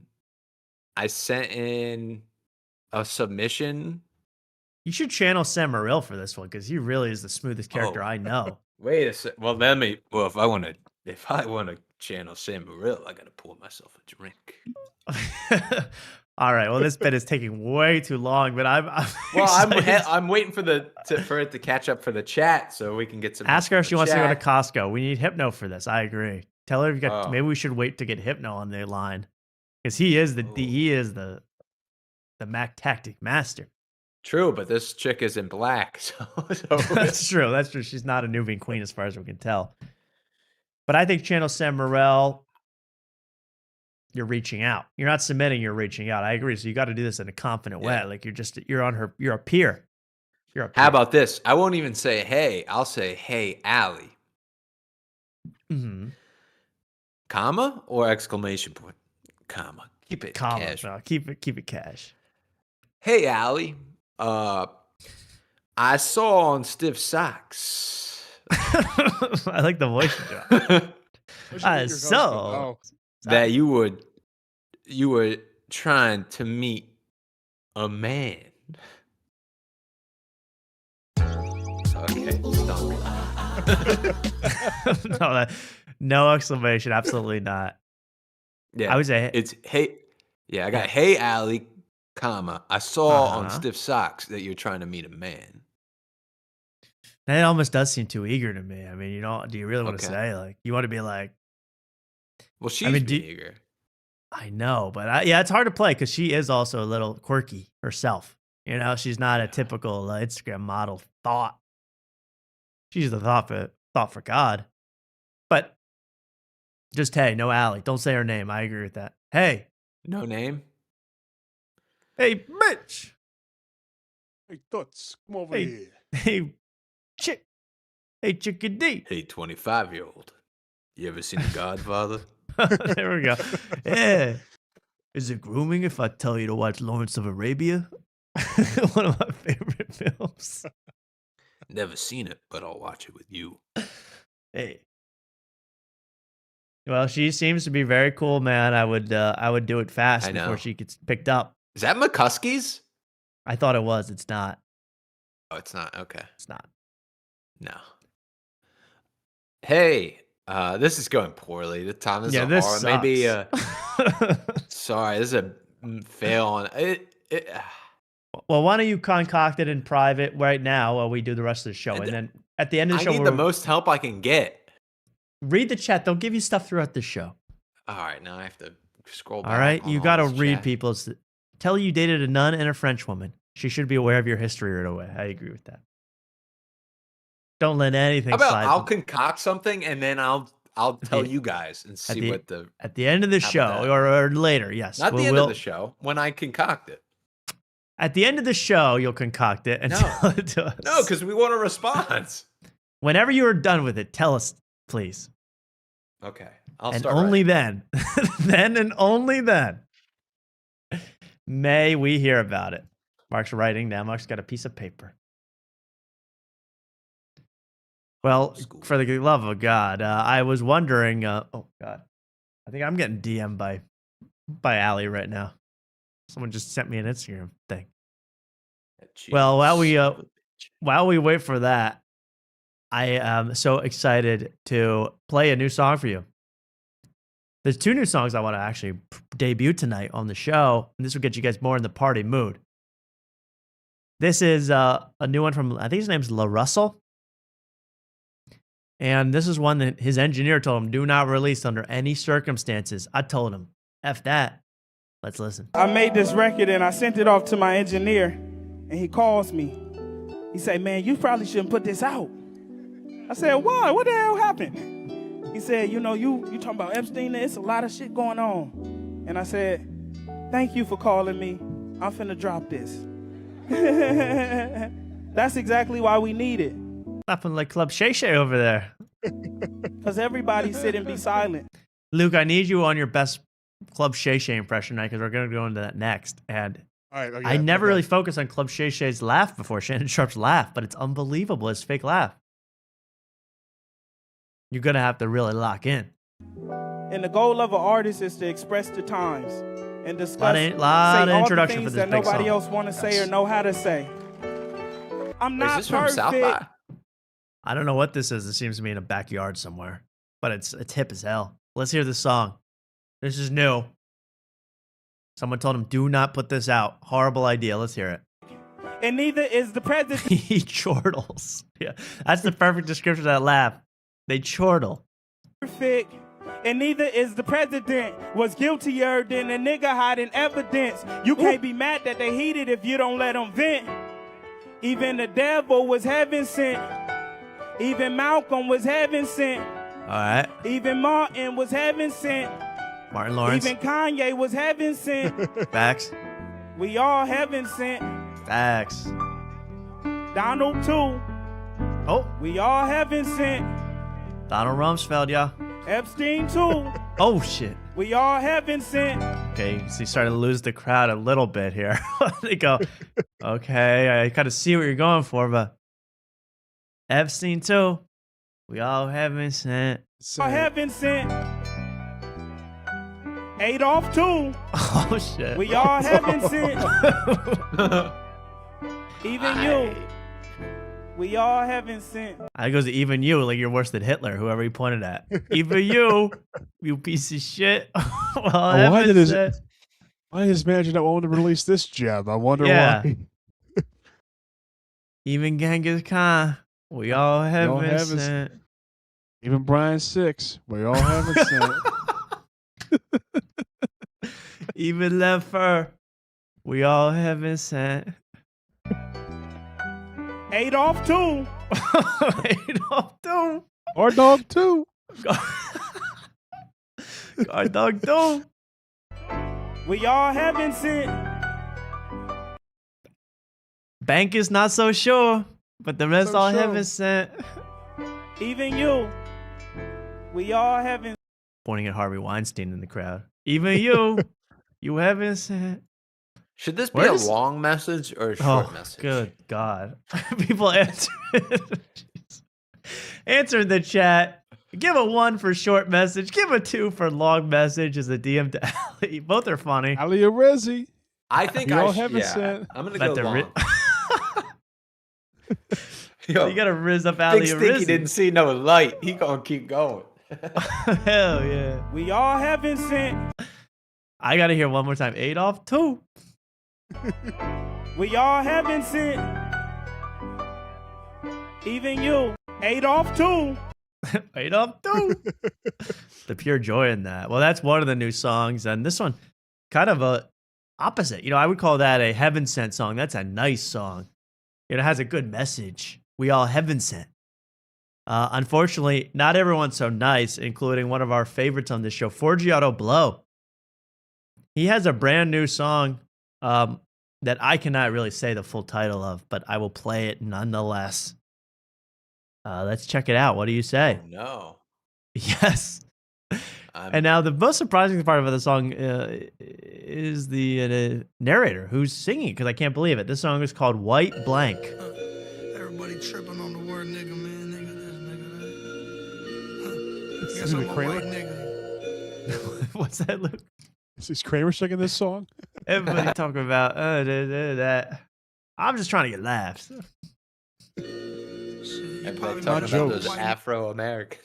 a submission? You should channel Sam Morril for this one because he really is the smoothest character I know. Wait a sec. Well, if I want to channel Sam Morril, I gotta pour myself a drink. All right. Well, this bit is taking way too long, but I'm I'm waiting for it to catch up for the chat so we can get some. Ask her if she wants to go to chat. Costco. We need Hypno for this. I agree. Tell her maybe we should wait to get Hypno on the line because he is the Mac tactic master. True, but this chick is in black, so That's true. That's true. She's not a Nubian queen as far as we can tell. But I think channel Sam Morril. You're reaching out. You're not submitting, you're reaching out. I agree. So you got to do this in a confident way. Like you're on her, you're a peer. You're a peer. How about this? I won't even say hey. I'll say hey, Allie. Mm-hmm. Comma or exclamation point? Comma. Keep it cash. No, keep it cash. Hey, Allie. I saw on Stiff Socks. I like the voice. I saw that you were trying to meet a man. Okay, no exclamation. Absolutely not. Yeah, I would say it's hey. Yeah, I got hey, Allie, comma. I saw on Stiff Socks that you're trying to meet a man. That almost does seem too eager to me. I mean, do you really want to say you want to be like? Well, she's being eager. I know, but it's hard to play because she is also a little quirky herself. She's not a typical Instagram model thought. She's the thought for God. But just hey, no Allie. Don't say her name. I agree with that. Hey. No name? Hey, bitch. Hey, Toots, come over here. Hey, chick. Hey, chickadee. Hey, 25-year-old. You ever seen The Godfather? There we go. Yeah. Is it grooming if I tell you to watch Lawrence of Arabia? One of my favorite films. Never seen it, but I'll watch it with you. Hey. Well, she seems to be very cool, man. I would do it fast before she gets picked up. Is that McCuskey's? I thought it was. It's not. Oh, it's not. Okay. It's not. No. Hey, this is going poorly. The time is this sucks. Maybe. Sorry, this is a fail on it. Well, why don't you concoct it in private right now while we do the rest of the show, and then at the end of the show, I need the most help I can get. Read the chat. They'll give you stuff throughout the show. All right, now I have to scroll back. All right, you got to read people. Tell you dated a nun and a French woman. She should be aware of your history right away. I agree with that. Don't let anything slide. I'll concoct something and then I'll tell you guys and see what the at the end of the show or later. Yes, not the end of the show when I concoct it. At the end of the show, you'll concoct it and tell it to us. No, because we want a response. Whenever you are done with it, tell us, please. Okay, I'll and start. Only then, then and only then, may we hear about it. Mark's writing now. Mark's got a piece of paper. Well, for the love of God, I was wondering. Oh God, I think I'm getting DM'd by Allie right now. Someone just sent me an Instagram thing. Well, while we wait for that, I am so excited to play a new song for you. There's 2 new songs I want to actually debut tonight on the show, and this will get you guys more in the party mood. This is a new one from, I think his name's La Russell. And this is one that his engineer told him, do not release under any circumstances. I told him, F that. Let's listen. I made this record and I sent it off to my engineer, and he calls me. He said, man, you probably shouldn't put this out. I said, why? What the hell happened? He said, you talking about Epstein, it's a lot of shit going on. And I said, thank you for calling me. I'm finna drop this. That's exactly why we need it. Laughing like Club Shay Shay over there. Because everybody sit and be silent. Luke, I need you on your best Club Shay Shay impression night because we're going to go into that next. And I never really focused on Club Shay Shay's laugh before, Shannon Sharp's laugh, but it's unbelievable, his fake laugh. you're gonna have to really lock in. And the goal of an artist is to express the times and discuss Lot say all of the introduction things for this that big nobody song. else want to say or know how to say. I'm Is not this from perfect. South by? I don't know what this is. It seems to be in a backyard somewhere, but it's hip as hell. Let's hear this song. This is new. Someone told him, do not put this out. Horrible idea. Let's hear it. And neither is the president. He chortles. Yeah, that's the perfect description of that laugh. They chortle. Perfect. And neither is the president. Was guiltier than a nigga hiding evidence. You can't be mad that they heated if you don't let them vent. Even the devil was heaven sent. Even Malcolm was heaven sent. All right. Even Martin was heaven sent. Martin Lawrence. Even Kanye was heaven sent. Facts. We all heaven sent. Facts. Donald too. Oh. We all heaven sent. Donald Rumsfeld, yeah. Epstein too. Oh, shit. We all heaven sent. Okay, so you started to lose the crowd a little bit here. They go, okay, I kind of see what you're going for, but Epstein too. We all heaven sent. All heaven sent. Adolf too. Oh, shit. We all heaven sent. Even you. We all heaven sent. I goes to even you, like you're worse than Hitler, whoever he pointed at. Even you, you piece of shit. Well, Why did his said, manager not want to release this gem? I wonder Yeah. why. even Genghis Khan, we all heaven heaven sent. Even Brian Six, we all heaven sent. Even Leffer, we all heaven sent. Adolf too. Adolf too. Our dog too. Our dog too. We all heaven sent. Bank is not so sure, but the rest So all sure. heaven sent. Even you. We all heaven. Pointing at Harvey Weinstein in the crowd. Even you, you heaven sent. Should this be Where a does- long message or a short Oh, message? good God. People answer. Jeez. Answer in the chat. Give a 1 for short message. Give a 2 for long message as a DM to Ali. Both are funny. Ali Rezi. I think We I all should. heaven Yeah, sent. I'm gonna Let go the long. You gotta riz up Ali Big Stinky Rizzy. didn't see no light. He gonna keep going. Hell yeah. We all heaven sent. I gotta hear one more time. Adolf too. We all heaven sent. Even you. Adolf too. Adolf too. The pure joy in that. Well, that's one of the new songs, and this one kind of a opposite. You know, I would call that a heaven sent song. That's a nice song. It has a good message. We all heaven sent. Unfortunately, not everyone's so nice, including one of our favorites on this show, Forgiato Blow. He has a brand new song that I cannot really say the full title of, but I will play it nonetheless. Let's check it out. What do you say? No. Yes. And now the most surprising part of the song is the narrator who's singing, because I can't believe it. This song is called White Blank. Everybody tripping on the word nigga, man. Nigga this, nigga that. Is Guess it I'm a Kramer? white nigga. What's that, Luke? Is Kramer singing this song? Everybody talking about that. I'm just trying to get laughs. Everybody Not talking about jokes. those Afro Americans.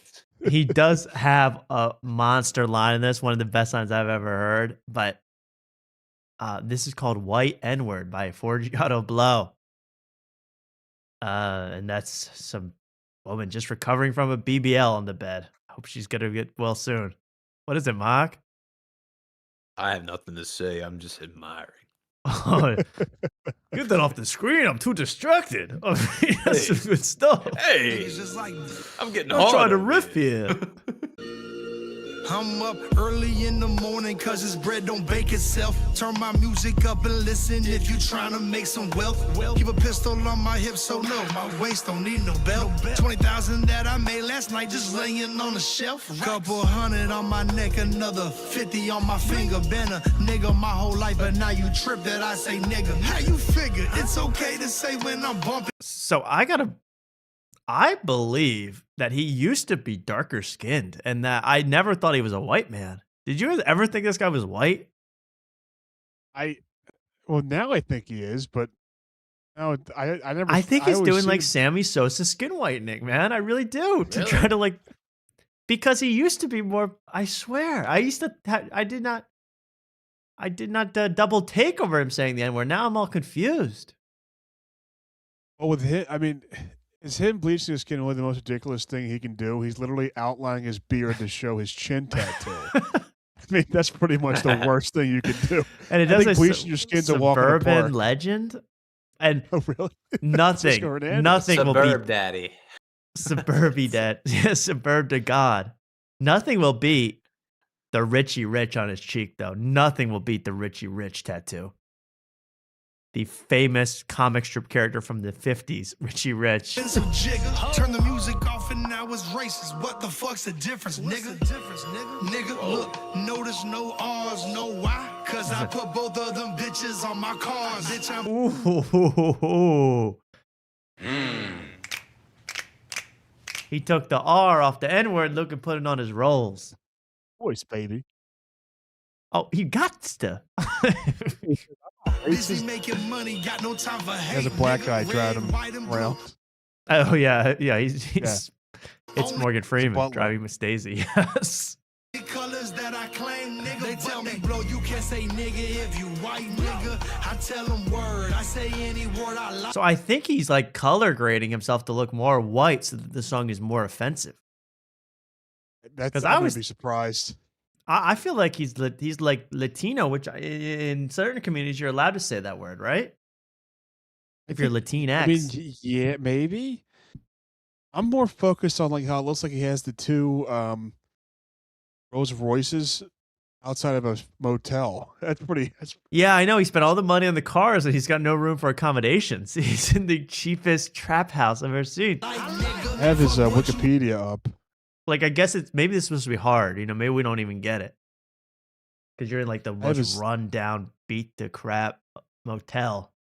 He does have a monster line in this, one of the best lines I've ever heard. But this is called White N-Word by Forgiato Blow. And that's some woman just recovering from a BBL on the bed. Hope she's going to get well soon. What is it, Mark? I have nothing to say. I'm just admiring. Oh, get that off the screen. I'm too distracted. I mean, that's some good stuff. Hey, Niggas just like me. I'm getting I'm hard. trying to on riff here. I'm up early in the morning cause this bread don't bake itself. Turn my music up and listen if you trying to make some wealth. Keep a pistol on my hip so no, my waist don't need no belt. 20,000 that I made last night just laying on the shelf. Couple hundred on my neck, another 50 on my finger. Been a nigga my whole life, but now you trip that I say nigga. How you figure? It's okay to say when I'm bumping. So I gotta I believe that he used to be darker skinned and that I never thought he was a white man. Did you ever think this guy was white? Well, now I think he is, but no, I never. I think he's always doing like seen- Sammy Sosa skin whitening, man. I really do. To try to like, because he used to be more. I swear, I used to. I did not double take over him saying the N-word. Now I'm all confused. Oh, with him, I mean, is him bleaching his skin really the most ridiculous thing he can do? He's literally outlining his beard to show his chin tattoo. I mean, that's pretty much the worst thing you can do. And it I does think say bleaching your skin's a walk in the suburban park. legend, and Oh, really? nothing will Suburb beat daddy. suburby dad. Yeah, suburb to God. Nothing will beat the Richie Rich on his cheek, though. Nothing will beat the Richie Rich tattoo. The famous comic strip character from the 50s, Richie Rich. Some jigger. Turn the music off and now it's racist. What the fuck's the difference, nigga? Nigga, look, notice no R's, know why? Cause I put both of them bitches on my cars. Bitch, I'm Ooh. He took the R off the N-word, look and put it on his rolls. Voice, baby. Oh, he got to. busy making money, got no time for hate. There's a black guy driving him around. Oh yeah, he's it's Morgan Freeman butler. driving Miss Daisy. Yes. Colors that I claim, nigga. They tell me, bro, you can't say nigga if you white, nigga. I tell them word. I say any word I like. So I think he's like color grading himself to look more white so that the song is more offensive. That's I I would was- be surprised. I feel like he's like Latino, which in certain communities you're allowed to say that word, right? If you're Latinx. I mean, yeah, maybe. I'm more focused on like how it looks like he has the two Rolls Royces outside of a motel. That's pretty. Yeah, I know. He spent all the money on the cars and he's got no room for accommodations. He's in the cheapest trap house I've ever seen. I have his Wikipedia up. Like, I guess maybe this is supposed to be hard. You know, maybe we don't even get it. Because you're in like the most run down, beat to crap motel.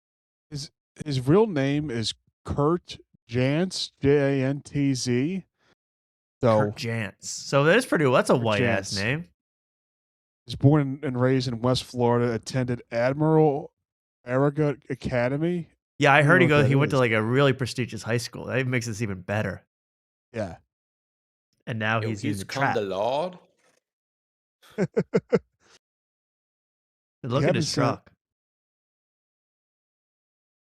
His real name is Kurt Jantz, Jantz. So Kurt Jantz. So that's that's a white ass Jantz. name. He's born and raised in West Florida, attended Admiral Farragut Academy. Yeah, I heard know what that he went to is. like a really prestigious high school. That makes this even better. Yeah. And now he's in the trap. the Lord. Look You at his haven't truck.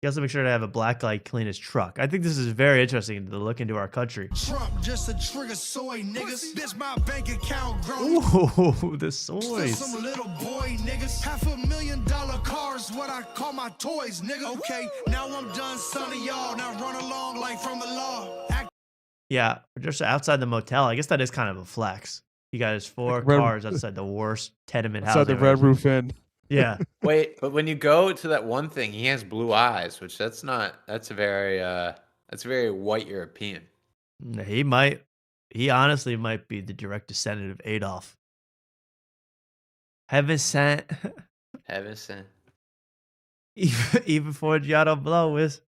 He has to make sure to have a black guy clean his truck. I think this is very interesting to look into our country. Trump just a trigger soy, niggas. Bitch, my bank account grown. Ooh, the Still soys. some little boy, niggas. $500,000 cars, what I call my toys, nigga. Okay, now I'm done, son of y'all. Now run along like from the law. Yeah, just outside the motel. I guess that is kind of a flex. He got his 4 Red- cars outside the worst tenement house. Outside the I've Red ever Roof Inn. Yeah. Wait, but when you go to that one thing, he has blue eyes, which that's a very white European. He honestly might be the direct descendant of Adolf. Heaven sent. Heaven sent. Even Forgiato Blow is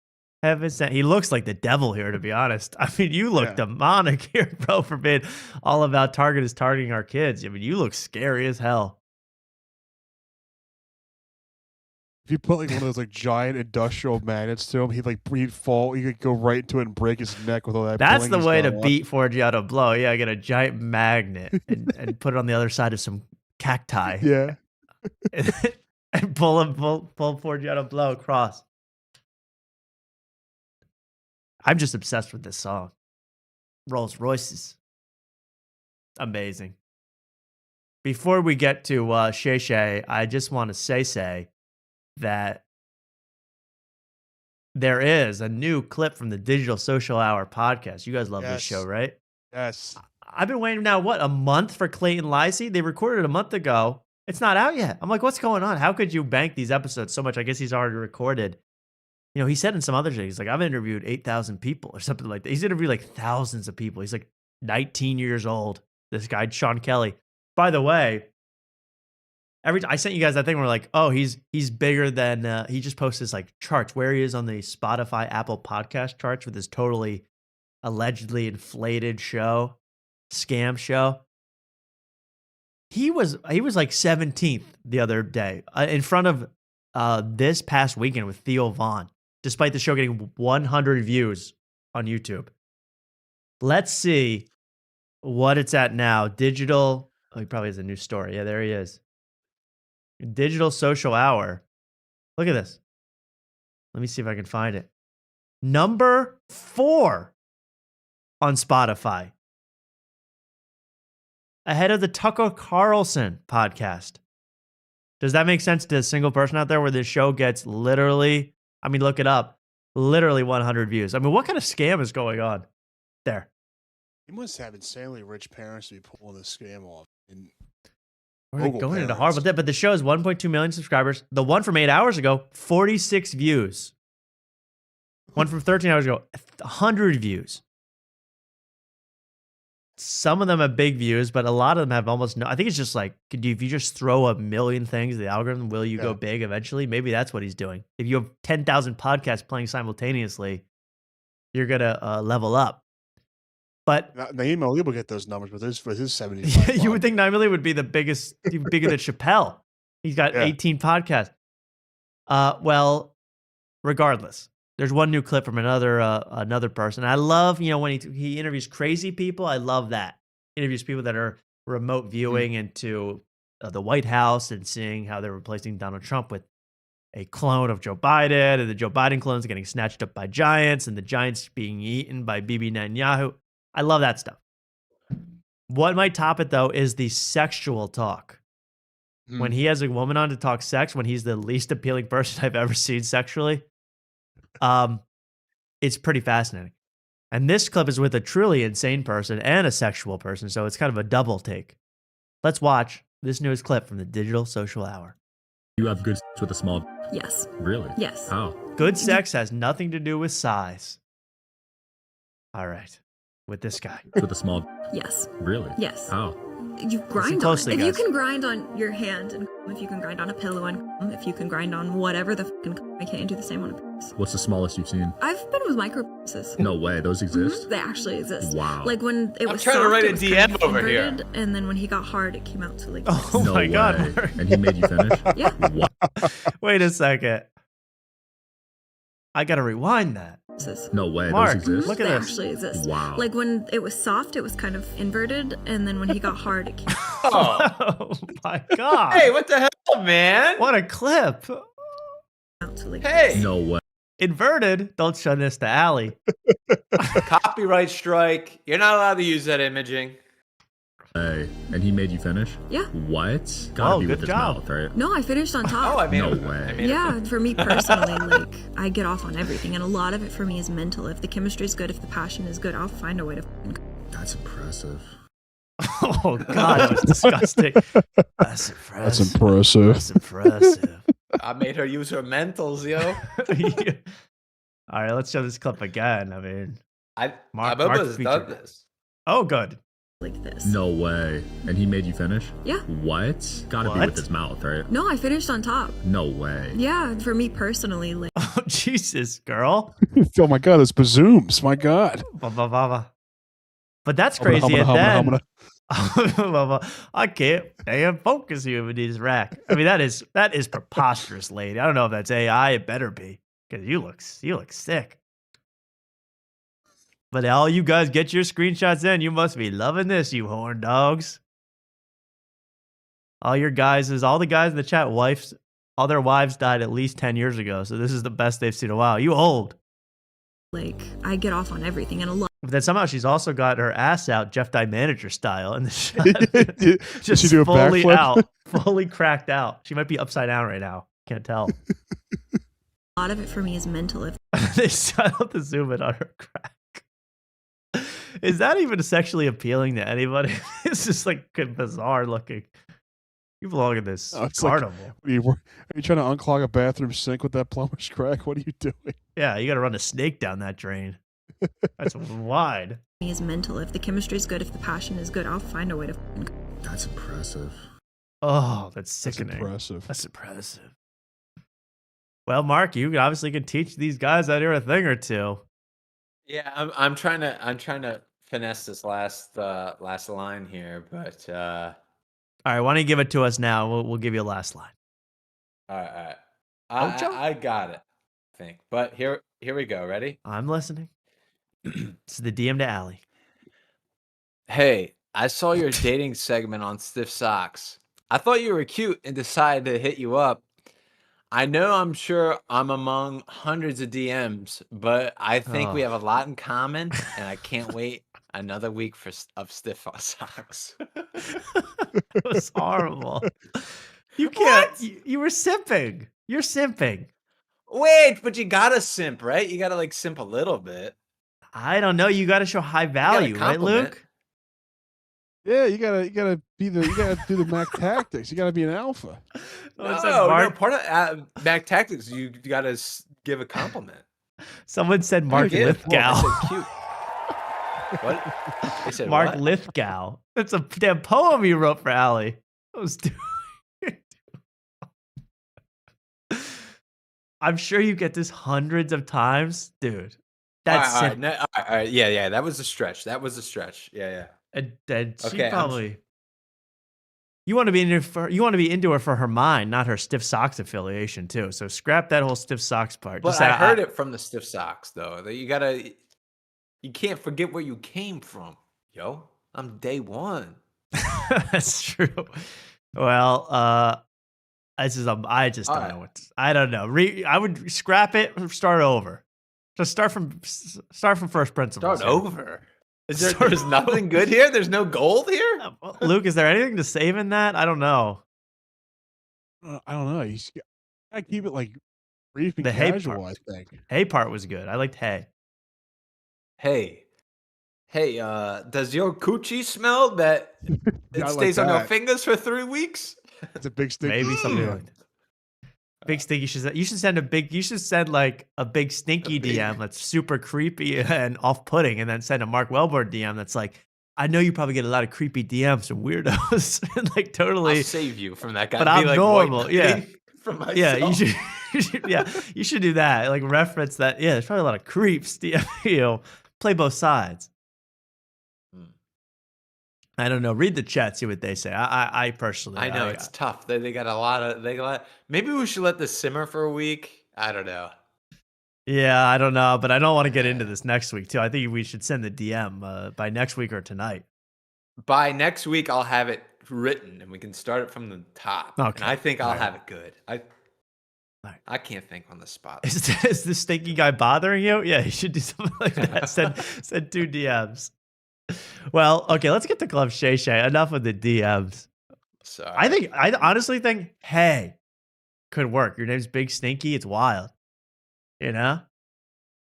heaven sent. He looks like the devil here, to be honest. I mean, you look demonic here, bro, for being all about targeting our kids. I mean, you look scary as hell. If you put like one of those like giant industrial magnets to him, he'd fall. He could go right into it and break his neck with all that. That's bling the he's way got to on. beat Forgiato Blow. Yeah, get a giant magnet and put it on the other side of some cacti. Yeah. And pull Forgiato Blow across. I'm just obsessed with this song. Rolls Royces. Amazing. Before we get to Shay Shay, I just want to say that there is a new clip from the Digital Social Hour podcast. You guys love this show, right? Yes. I've been waiting now, a month for Clayton Lysy? They recorded it a month ago. It's not out yet. I'm like, what's going on? How could you bank these episodes so much? I guess he's already recorded. You know, he said in some other things, like, I've interviewed 8,000 people or something like that. He's interviewed like thousands of people. He's like 19 years old. This guy, Sean Kelly. By the way, I sent you guys that thing where like, oh, he's bigger than, he just posts his like charts where he is on the Spotify, Apple podcast charts with his totally allegedly inflated show, scam show. He was like 17th the other day in front of this past weekend with Theo Vaughn, despite the show getting 100 views on YouTube. Let's see what it's at now. Digital. Oh, he probably has a new story. Yeah, there he is. Digital Social Hour. Look at this. Let me see if I can find it. Number 4 on Spotify. Ahead of the Tucker Carlson podcast. Does that make sense to a single person out there where this show gets literally, I mean, look it up, literally 100 views? I mean, what kind of scam is going on there? He must have insanely rich parents to be pulling this scam off. And We're going into horrible debt, but the show has 1.2 million subscribers. The one from 8 hours ago, 46 views. One from 13 hours ago, 100 views. Some of them have big views, but a lot of them have almost no. I think it's just like, if you just throw a million things, the algorithm, will you go big eventually? Maybe that's what he's doing. If you have 10,000 podcasts playing simultaneously, you're going to level up. But Naeem Ali will get those numbers, but this for his 75. You would think Naeem Ali would be the biggest, bigger than Chappelle. He's got 18 podcasts. Well, regardless, there's one new clip from another person. I love, when he interviews crazy people. I love that. He interviews people that are remote viewing into the White House and seeing how they're replacing Donald Trump with a clone of Joe Biden, and the Joe Biden clones getting snatched up by giants, and the giants being eaten by Bibi Netanyahu. I love that stuff. What might top it, though, is the sexual talk. When he has a woman on to talk sex, when he's the least appealing person I've ever seen sexually, it's pretty fascinating. And this clip is with a truly insane person and a sexual person, so it's kind of a double take. Let's watch this newest clip from the Digital Social Hour. You have good sex with a small... Yes. Really? Yes. Oh. Good sex has nothing to do with size. All right. With this guy. With a small... Yes. Really? Yes. Oh. You grind on it. closely, If you guys. can grind on your hand, and if you can grind on a pillow, and if you can grind on whatever the fucking... I can't do the same on a penis. What's the smallest you've seen? I've been with micro penises. No way. Those exist? They actually exist. Wow. Like when it was trying to soft, write it a was DM kind of over here. inverted, and then when he got hard, it came out to like... Oh no my way. God. Mark. And he made you finish? Yeah. Wow. Wait a second. I got to rewind that. No way. Mark, Those exist? look at They this. actually exist. Wow. Like when it was soft, it was kind of inverted, and then when he got hard, it came Oh my God. Hey, what the hell, man? What a clip. out to like... Hey, No way. Inverted. Don't show this to Allie. copyright strike. You're not allowed to use that imaging. Hey. And he made you finish? Yeah. What? Gotta be good with his job. mouth, right? No, I finished on top. Oh, I made No it. way. I made Yeah, for me personally, like, I get off on everything, and a lot of it for me is mental. If the chemistry is good, if the passion is good, I'll find a way to fucking... That's impressive. Oh God, that was disgusting. That's impressive. That's impressive. That's impressive. I made her use her mentals, yo. Yeah. All right, let's show this clip again. I mean, Mark Bubba's featured done it. this. Oh, good. like this. No way. And he made you finish? Yeah. What? Gotta be What? with his mouth, right? No, I finished on top. No way. Yeah, for me personally, like... Oh, Jesus, girl. Oh my God, it's bazooms. My God. But that's Humana, crazy. humana, And humana, then I can't damn focus you with this rack. I mean, that is preposterous, lady. I don't know if that's AI. It better be, because you look sick. But all you guys get your screenshots in. You must be loving this, you horn dogs. All the guys in the chat, all their wives died at least 10 years ago. So this is the best they've seen in a while. You old. Like, I get off on everything, and a lot... But then somehow she's also got her ass out, Jeff Dye manager style, in the shot. Just she do a fully backflip? out, fully cracked out. She might be upside down right now. Can't tell. A lot of it for me is mental. If They shut out the zoom in on her crack. Is that even sexually appealing to anybody? It's just like bizarre looking. You belong in this it's like, carnival. are you trying to unclog a bathroom sink with that plumber's crack? What are you doing? Yeah, you got to run a snake down that drain. That's wide. me is mental. If the chemistry is good, if the passion is good, I'll find a way to fucking... That's impressive. Oh, that's sickening. That's impressive. That's impressive. Well, Mark, you obviously can teach these guys out here a thing or two. Yeah, I'm trying to finesse this last line here, but All right, why don't you give it to us now? We'll give you a last line. all right. Ocho? I got it, I think. But here we go. Ready? I'm listening. This is the DM to Allie. Hey, I saw your dating segment on Stiff Socks. I thought you were cute and decided to hit you up. I know I'm sure I'm among hundreds of DMs, but I think we have a lot in common, and I can't wait another week of Stiff Socks. It was horrible. You can't. You were simping. You're simping. Wait, but you gotta simp, right? You gotta like simp a little bit. I don't know. You got to show high value, right, Luke? Yeah, you gotta do the Mac tactics. You gotta be an alpha. No, part of Mac tactics, you gotta give a compliment. Someone said Mark Lithgow. I said cute. What? They said Mark what? Lithgow. That's a damn poem you wrote for Allie. I was doing. I'm sure you get this hundreds of times, dude. That's all right. Yeah. That was a stretch. Yeah. And she Okay, probably. You want to be into her for her mind, not her Stiff Socks affiliation too. So scrap that whole Stiff Socks part. But Just I heard it from the Stiff Socks though. That you can't forget where you came from, yo. I'm day one. That's true. Well, I just don't know what. I don't know. I would scrap it. Start over. Just start from first principles. Start over. There's nothing good here? There's no gold here? Luke, is there anything to save in that? I don't know. I don't know. You gotta keep it like brief and The hay casual, part. I think. Hay part was good. I liked hay. Hey, does your coochie smell that it I like stays on your that. fingers for 3 weeks? It's a big stinky. Maybe something like that. Big stinky. You should send like a big stinky DM that's super creepy and off-putting, and then send a Mark Wellborn DM that's like, I know you probably get a lot of creepy DMs from weirdos, and like totally I'll save you from that guy. But Be I'm like normal. white Yeah. knighting from myself. Yeah, you should do that. Like reference that. Yeah, there's probably a lot of creeps. Play both sides. I don't know. Read the chat, see what they say. I personally, I know it's tough. They got a lot of. Maybe we should let this simmer for a week. I don't know. Yeah, I don't know, but I don't want to get into this next week too. I think we should send the DM by next week or tonight. By next week, I'll have it written, and we can start it from the top. Okay. And I think I'll have it good. I can't think on the spot. Is this stinky guy bothering you? Yeah, you should do something like that. Send 2 DMs. Well, okay, let's get to Club Shay Shay. Enough of the DMs. Sorry. I honestly think, hey, could work. Your name's Big Stinky. It's wild. You know?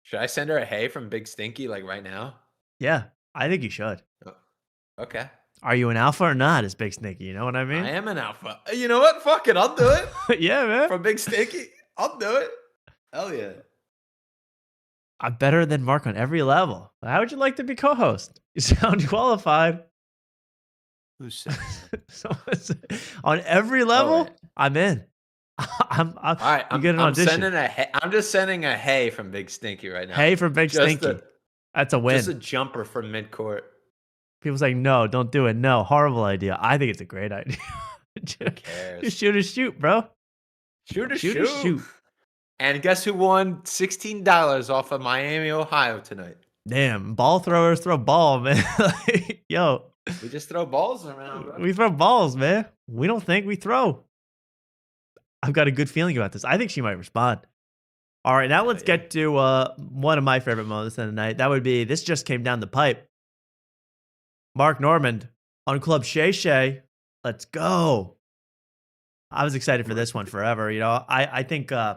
Should I send her a hey from Big Stinky like right now? Yeah, I think you should. Okay. Are you an alpha or not? Is Big Stinky? You know what I mean? I am an alpha. You know what? Fuck it. I'll do it. Yeah, man. From Big Stinky. I'll do it. Hell yeah. I'm better than Mark on every level. How would you like to be co-host? You sound qualified. Who said on every level? All right. I'm in. All right, you get an audition. I'm just sending a hey from Big Stinky right now. Hey from Big Stinky. That's a win. Just a jumper from midcourt. People saying no, don't do it. No, horrible idea. I think it's a great idea. Who cares? Just shoot, bro. Shoot. And guess who won $16 off of Miami, Ohio tonight? Damn, ball throwers throw ball, man. Yo. We just throw balls around, bro. We throw balls, man. We don't think, we throw. I've got a good feeling about this. I think she might respond. All right, now let's get to one of my favorite moments of the night. That would be, this just came down the pipe. Mark Normand on Club Shay Shay. Let's go. I was excited for this one forever. You know, I think, and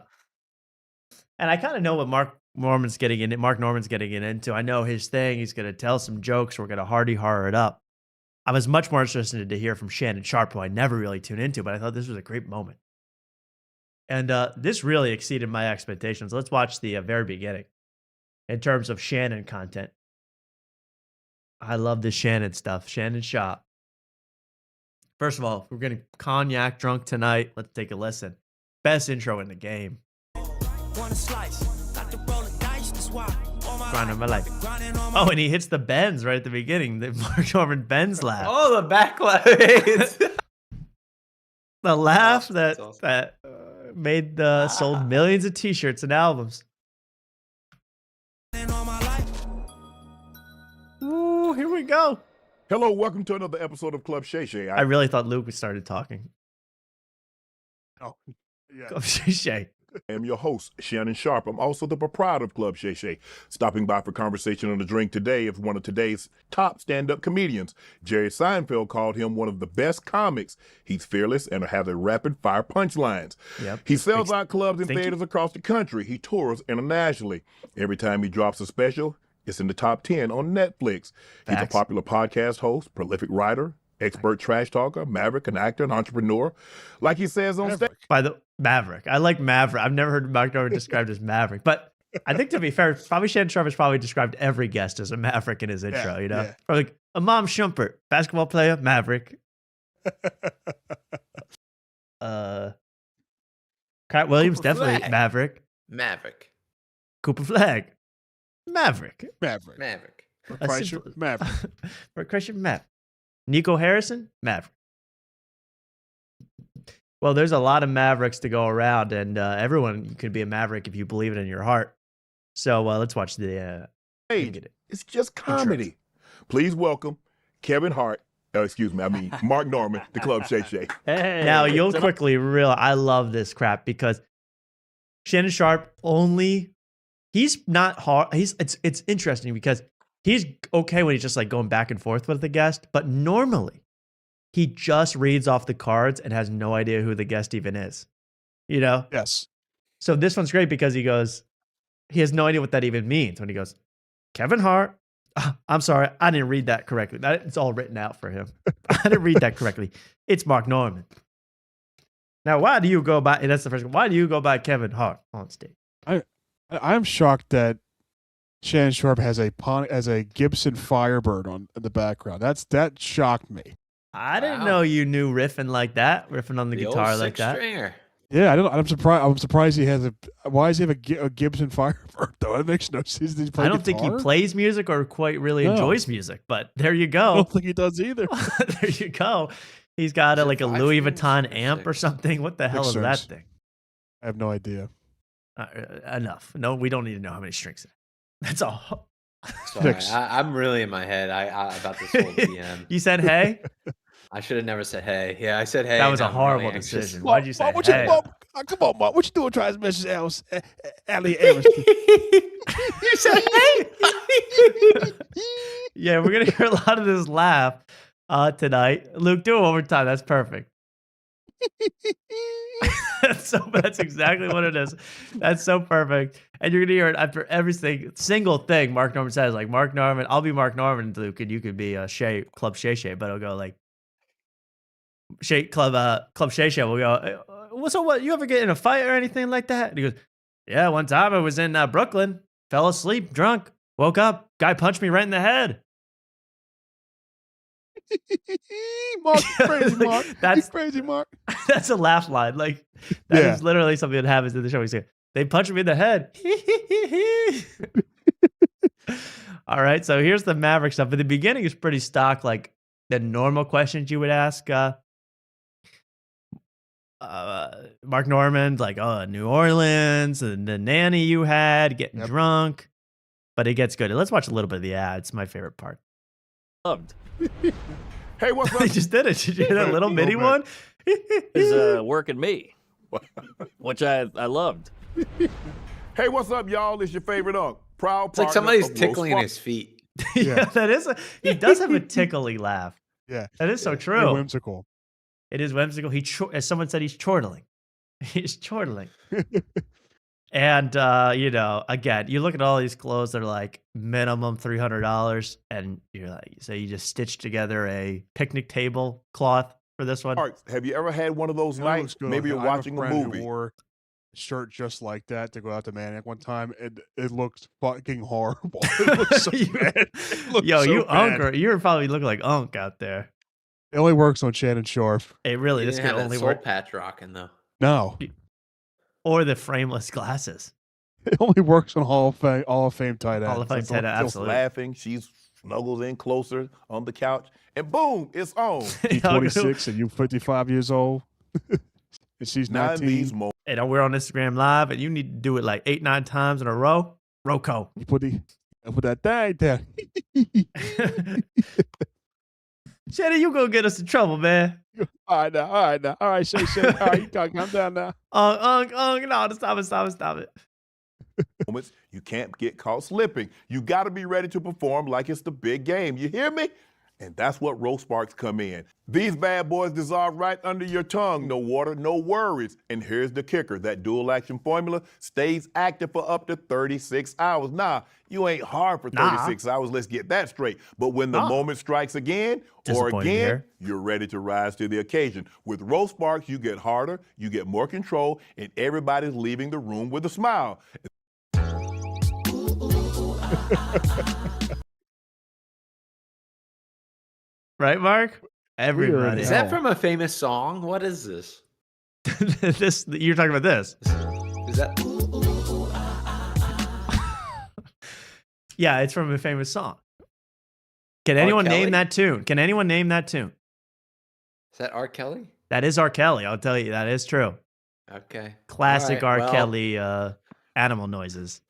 I kind of know what Mark Normand's getting into. I know his thing. He's going to tell some jokes. We're going to hardy horror it up. I was much more interested to hear from Shannon Sharp, who I never really tune into, but I thought this was a great moment. And this really exceeded my expectations. Let's watch the very beginning in terms of Shannon content. I love this Shannon stuff. Shannon Sharp. First of all, we're getting cognac drunk tonight. Let's take a listen. Best intro in the game. Want a slice, got to roll the dice, that's why all my grind of my life. Oh, and he hits the bends right at the beginning. The Mark Norman bends laugh. Oh, the backlash. The laugh that made sold millions of T-shirts and albums. Ooh, here we go. Hello, welcome to another episode of Club Shay Shay. I really thought Luke started talking. Oh, yeah. Club Shay Shay. I am your host, Shannon Sharp. I'm also the proprietor of Club Shay Shay. Stopping by for conversation on a drink today is one of today's top stand-up comedians. Jerry Seinfeld called him one of the best comics. He's fearless and has a rapid-fire punchlines. Yep. He sells out clubs and Thank you. theaters across the country. He tours internationally. Every time he drops a special, it's in the top 10 on Netflix. He's a Facts. popular podcast host, prolific writer, expert trash talker, maverick, an actor, an entrepreneur. Like he says on stage. By the Maverick. I like Maverick. I've never heard Mark Norman described as Maverick. But I think to be fair, probably Shannon Sharp has probably described every guest as a Maverick in his intro, you know? yeah. Probably like Imam Shumpert, basketball player, Maverick. Cat Williams, Cooper definitely Flag. Maverick. Maverick. Cooper Flag. Maverick. Maverick. Maverick. Kreischer, Maverick. Kreischer, Maverick. Nico Harrison, Maverick. Well, there's a lot of Mavericks to go around, and everyone could be a Maverick if you believe it in your heart. So let's watch the. It's just comedy. Please welcome Kevin Hart. Mark Norman, the Club Shay Shay. Now you'll quickly realize I love this crap because Shannon Sharp he's not hard. It's interesting because he's okay when he's just like going back and forth with the guest, but normally he just reads off the cards and has no idea who the guest even is. You know? Yes. So this one's great because he has no idea what that even means when he goes, Kevin Hart. I'm sorry, I didn't read that correctly. It's all written out for him. I didn't read that correctly. It's Mark Norman. Now, why do you go by? And that's the first one. Why do you go by Kevin Hart on stage? I'm shocked that Shannon Sharp has a Gibson Firebird in the background. That shocked me. I didn't know you knew riffing like that, riffing on the guitar like that. Stringer. Yeah, I'm surprised. I'm surprised he has a. Why does he have a Gibson Firebird though? It makes no sense. Does he play I don't think he guitar? plays music or quite really No. enjoys music, but there you go. I don't think he does either. There you go. He's got a Louis Vuitton amp or something. What the hell is that strings. thing? I have no idea. Enough. No, we don't need to know how many strings. That's all. Sorry, I'm really in my head about this whole DM. You said hey? I should have never said hey. Yeah, I said hey. That was and a I'm horrible really anxious. decision. Why'd you say What hey? come on, Mark. What you doing trying to message Allie Evans? You said hey? Yeah, we're going to hear a lot of this laugh tonight. Luke, do it one more time. That's perfect. That's exactly what it is. That's so perfect. And you're going to hear it after every single thing Mark Norman says. Like, Mark Norman, I'll be Mark Norman, Luke, and you could be Club Shay Shay, but it'll go like, Club Shay Shay will go, so what, you ever get in a fight or anything like that? And he goes, yeah, one time I was in Brooklyn, fell asleep, drunk, woke up, guy punched me right in the head. Mark, crazy Mark. That's crazy Mark. That's a laugh line. Like, that is literally something that happens in the show. He's like, they punched me in the head. All right, so here's the Maverick stuff. At the beginning, it's pretty stock, like the normal questions you would ask Mark Norman, like, New Orleans, and the nanny you had, getting drunk. But it gets good. Let's watch a little bit of the ad. It's my favorite part. Loved. Hey, what's up? They just did it. Did you hear that little mini one? Is working me, which I loved. Hey, what's up, y'all? It's your favorite unk. Proud It's like partner somebody's of Roast tickling Farm. his feet. Yeah, that is. He does have a tickly laugh. Yeah, that is so Very true. whimsical. It is whimsical. As someone said, he's chortling. He's chortling. And again, you look at all these clothes that are like minimum $300, and you're like, so you just stitch together a picnic table cloth for this one. Art, have you ever had one of those You know what nights? looks good? Maybe you're I have watching a friend who movie. wore a shirt just like that to go out to Maniac one time, and it looked fucking horrible. It looked so bad. It looked Yo, so you bad. Unk, you're probably looking like Unk out there. It only works on Shannon Sharp. It really, You this didn't could have that only soul work. patch rocking though. No. Or the frameless glasses. It only works on Hall of Fame tight ends. Hall of Fame That's tight all- end, Just absolutely. laughing. She snuggles in closer on the couch, and boom, it's on. She's 26 and you 55 years old. And she's Now in 19. these moments, Hey, we're on Instagram Live, and you need to do it like 8, 9 times in a row. Roco. You put that thing there. Shannon, you gonna get us in trouble, man. All right, now. All right, Shay Shay. All right, you gotta calm down now. No, stop it. you can't get caught slipping. You got to be ready to perform like it's the big game. You hear me? And that's what roast sparks come in. These bad boys dissolve right under your tongue. No water, no worries. And here's the kicker. That dual action formula stays active for up to 36 hours. Nah, you ain't hard for 36 hours. Let's get that straight. But when the moment strikes again or Disappointed again, here. you're ready to rise to the occasion. With roast sparks, you get harder, you get more control, and everybody's leaving the room with a smile. Right, Mark? Everybody. Is that from a famous song? What is this? This you're talking about this? Is that? Yeah, it's from a famous song. Can anyone Kelly? name that tune? Can anyone name that tune? Is that R. Kelly? That is R. Kelly. I'll tell you, that is true. Okay. Classic All right, R. well, Kelly animal noises.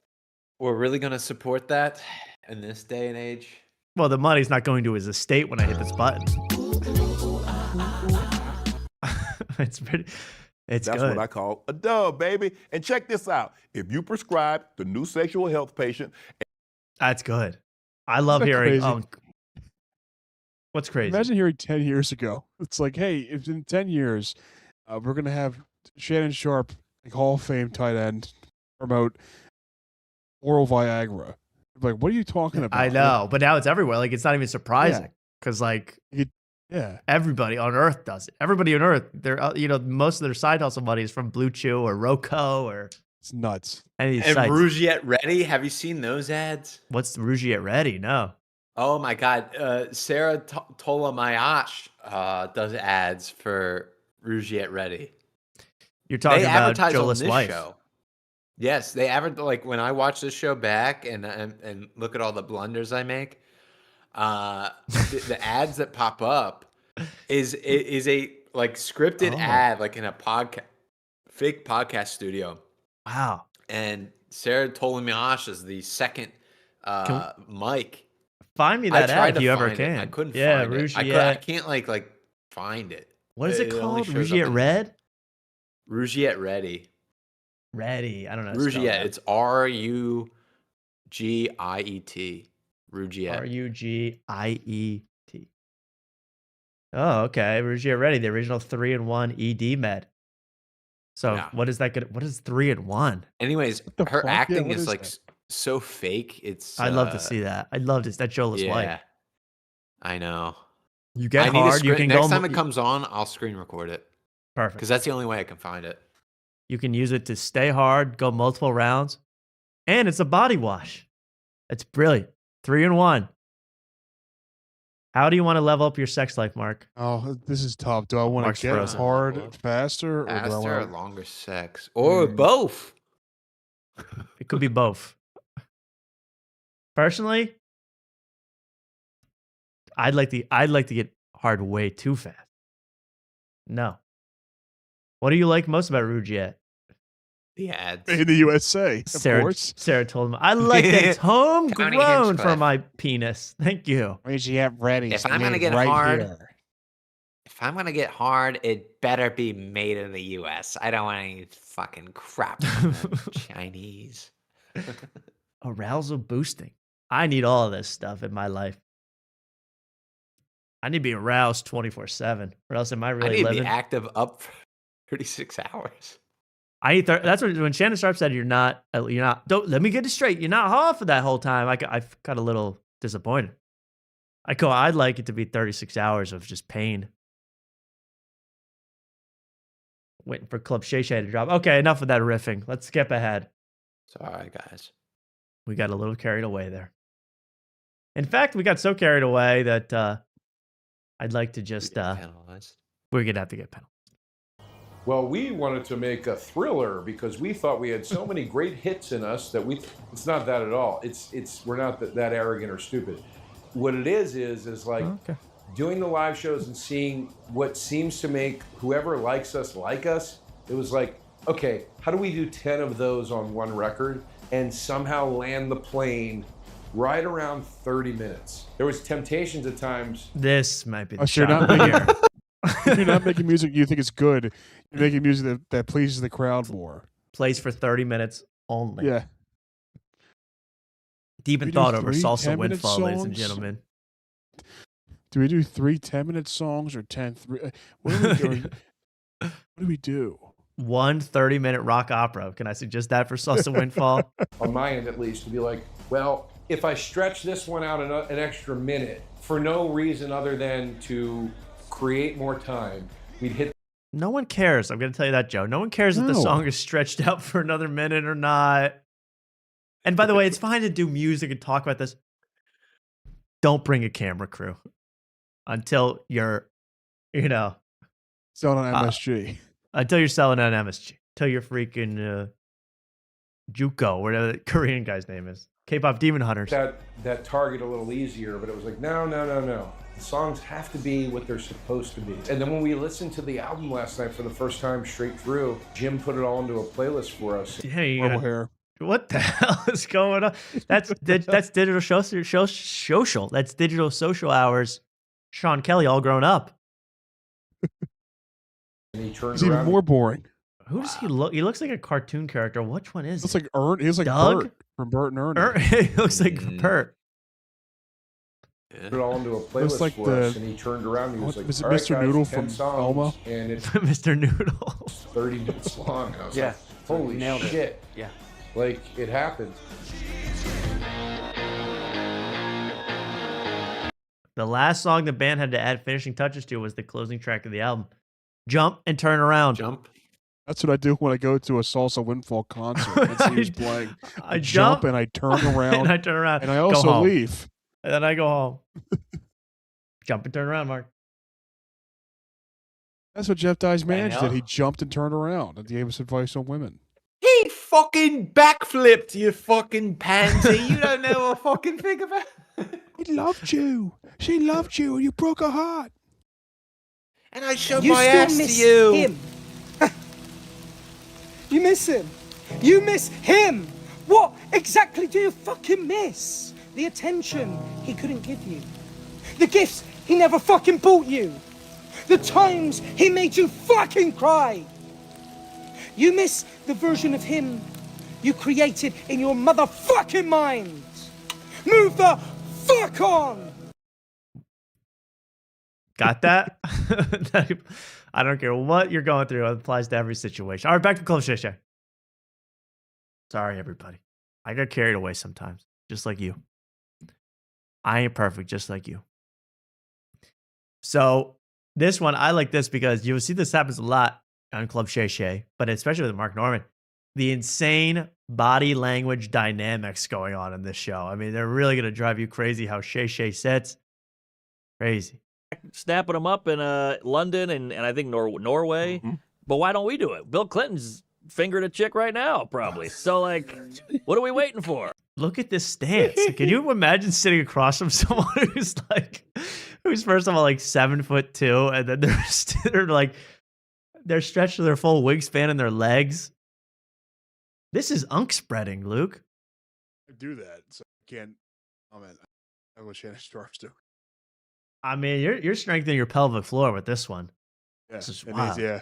We're really gonna support that in this day and age. Well, the money's not going to his estate when I hit this button. It's pretty. It's That's good. what I call a dub, baby. And check this out. If you prescribe the new sexual health patient, That's good. I love Isn't that hearing. crazy? What's crazy? Imagine hearing 10 years ago. It's like, hey, if in 10 years, we're going to have Shannon Sharp, like Hall of Fame tight end, promote oral Viagra. Like, what are you talking about? I know, but now it's everywhere. Like, it's not even surprising because, like, yeah, everybody on Earth does it. Everybody on Earth, they're most of their side hustle money is from Blue Chew or Roco or it's nuts. Any of these And sites. Rougiette Ready, have you seen those ads? What's the Rougiette Ready? No. Oh my God, Sarah Tolamayash does ads for Rougiette Ready. You're talking They about advertise on Joel's this wife. show. Yes, they advertise. Like when I watch this show back and look at all the blunders I make, the ads that pop up is a like scripted ad, like in a fake podcast studio. Wow. And Sarah Tolamayash is the second mic. Find me I that tried ad to if you ever find it. can. I couldn't Yeah, find it. I Rougiette. can't like find it. What is it only called? shows up Rougiette in- Red? Rougiette Ready. Ready. I don't know. how to spell Rougiette. that. It's Rugiet. Rougiette. Rugiet. Oh, okay. Rougiette Ready, the original 3-in-1 ED med. So Yeah. what is that good? What is 3-in-1? Anyways, the her fuck? Yeah, acting what is is like that? so fake. It's I'd love to see that. I'd love to. That Joel's Yeah, wife. I know. You get I need a hard. You screen- can next go. time it comes on, I'll screen record it Perfect. because that's the only way I can find it. You can use it to stay hard, go multiple rounds, and it's a body wash. It's brilliant. 3-in-1. How do you want to level up your sex life, Mark? Oh, this is tough. Do I want Mark's to get frozen. hard faster? Or do I Faster or wanna... longer sex or both? It could be both. Personally, I'd like to get hard way too fast. No. What do you like most about Rougiette? The ads. In the USA, of course. Sarah told him, I like that it's County homegrown for Hinchcliffe. my penis. Thank you. Rougiette Ready. If I'm gonna get hard, if I'm gonna get hard, it better be made in the U.S. I don't want any fucking crap from the Chinese. Arousal boosting. I need all of this stuff in my life. I need to be aroused 24/7, or else am I I really need to be living? active up for 36 hours. I need that's what when Shannon Sharp said you're not. Don't let me get it straight. You're not hard for that whole time. I got a little disappointed. I'd like it to be 36 hours of just pain. Waiting for Club Shay Shay to drop. Okay, enough of that riffing. Let's skip ahead. Sorry, guys. We got a little carried away there. In fact, we got so carried away that I'd like to just Penalized. we're gonna have to get penalized. Well, we wanted to make a thriller because we thought we had so many great hits in us that it's not that at all. We're not that arrogant or stupid. What it is like doing the live shows and seeing what seems to make whoever likes us like us. It was like, okay, how do we do 10 of those on one record and somehow land the plane right around 30 minutes? There was temptations at times. This might be the you're not making, you're not making music you think is good. You're making music that pleases the crowd more. Plays for 30 minutes only. Yeah. Deep in thought over Salsa Windfall, ladies and gentlemen. Do we do 3 10-minute songs or 10? What do we do? What do we do? 1 30-minute rock opera. Can I suggest that for Salsa Windfall? On my end, at least, to be like, well, if I stretch this one out an extra minute for no reason other than to create more time, we'd hit. No one cares. I'm going to tell you that, Joe. No one cares if the song is stretched out for another minute or not. And by the way, it's fine to do music and talk about this. Don't bring a camera crew until you're, selling on MSG. Until you're selling on MSG. Until you're freaking Juko, whatever the Korean guy's name is. K-pop Demon Hunters. That target a little easier, but it was like, no. The songs have to be what they're supposed to be. And then when we listened to the album last night for the first time straight through, Jim put it all into a playlist for us. Purple hair. What the hell is going on? That's digital social. That's digital social hours. Sean Kelly all grown up. And he turned He's even more boring. Who does he look? He looks like a cartoon character. Which one is Looks he? like Ern. He looks like Doug? Bert from Bert and Ernie. He looks like Bert. Put it all into a playlist like for us, and he turned around and he was like, was it all right, Mr. guys, Noodle 10 from songs, Elmo? And it's Mr. Noodle. 30 minutes long. I was Yeah. like, holy Nailed it. shit. Yeah. Like, it happened. The last song the band had to add finishing touches to was the closing track of the album. Jump and turn around. Jump. That's what I do when I go to a Salsa Windfall concert and see who's playing. I jump and I turn around. And I turn around. And I Go also home. leave. And then I go home. Jump and turn around, Mark. That's what Jeff Dye's manager know. did. He jumped and turned around and gave us advice on women. He fucking backflipped, you fucking pansy. You don't know a fucking thing about. He loved you. She loved you, and you broke her heart. And I showed You my still ass to miss you. him. You miss him. You miss him. What exactly do you fucking miss? The attention he couldn't give you. The gifts he never fucking bought you. The times he made you fucking cry. You miss the version of him you created in your motherfucking mind. Move the fuck on. Got that? I don't care what you're going through. It applies to every situation. All right, back to Club Shay Shay. Sorry, everybody. I got carried away sometimes, just like you. I ain't perfect, just like you. So this one, I like this because you'll see this happens a lot on Club Shay Shay, but especially with Mark Norman. The insane body language dynamics going on in this show. I mean, they're really going to drive you crazy how Shay Shay sits. Crazy. Snapping them up in London and I think Norway. Mm-hmm. But why don't we do it? Bill Clinton's fingering a chick right now, probably. So, like, what are we waiting for? Look at this stance. Can you imagine sitting across from someone who's first of all like 7'2", and then they're stretched to their full wingspan in their legs. This is unk spreading, Luke. I do that, so I can't comment. I wish Shannon Sharps do. I mean, you're strengthening your pelvic floor with this one. Yeah, This is it wild. is, yeah.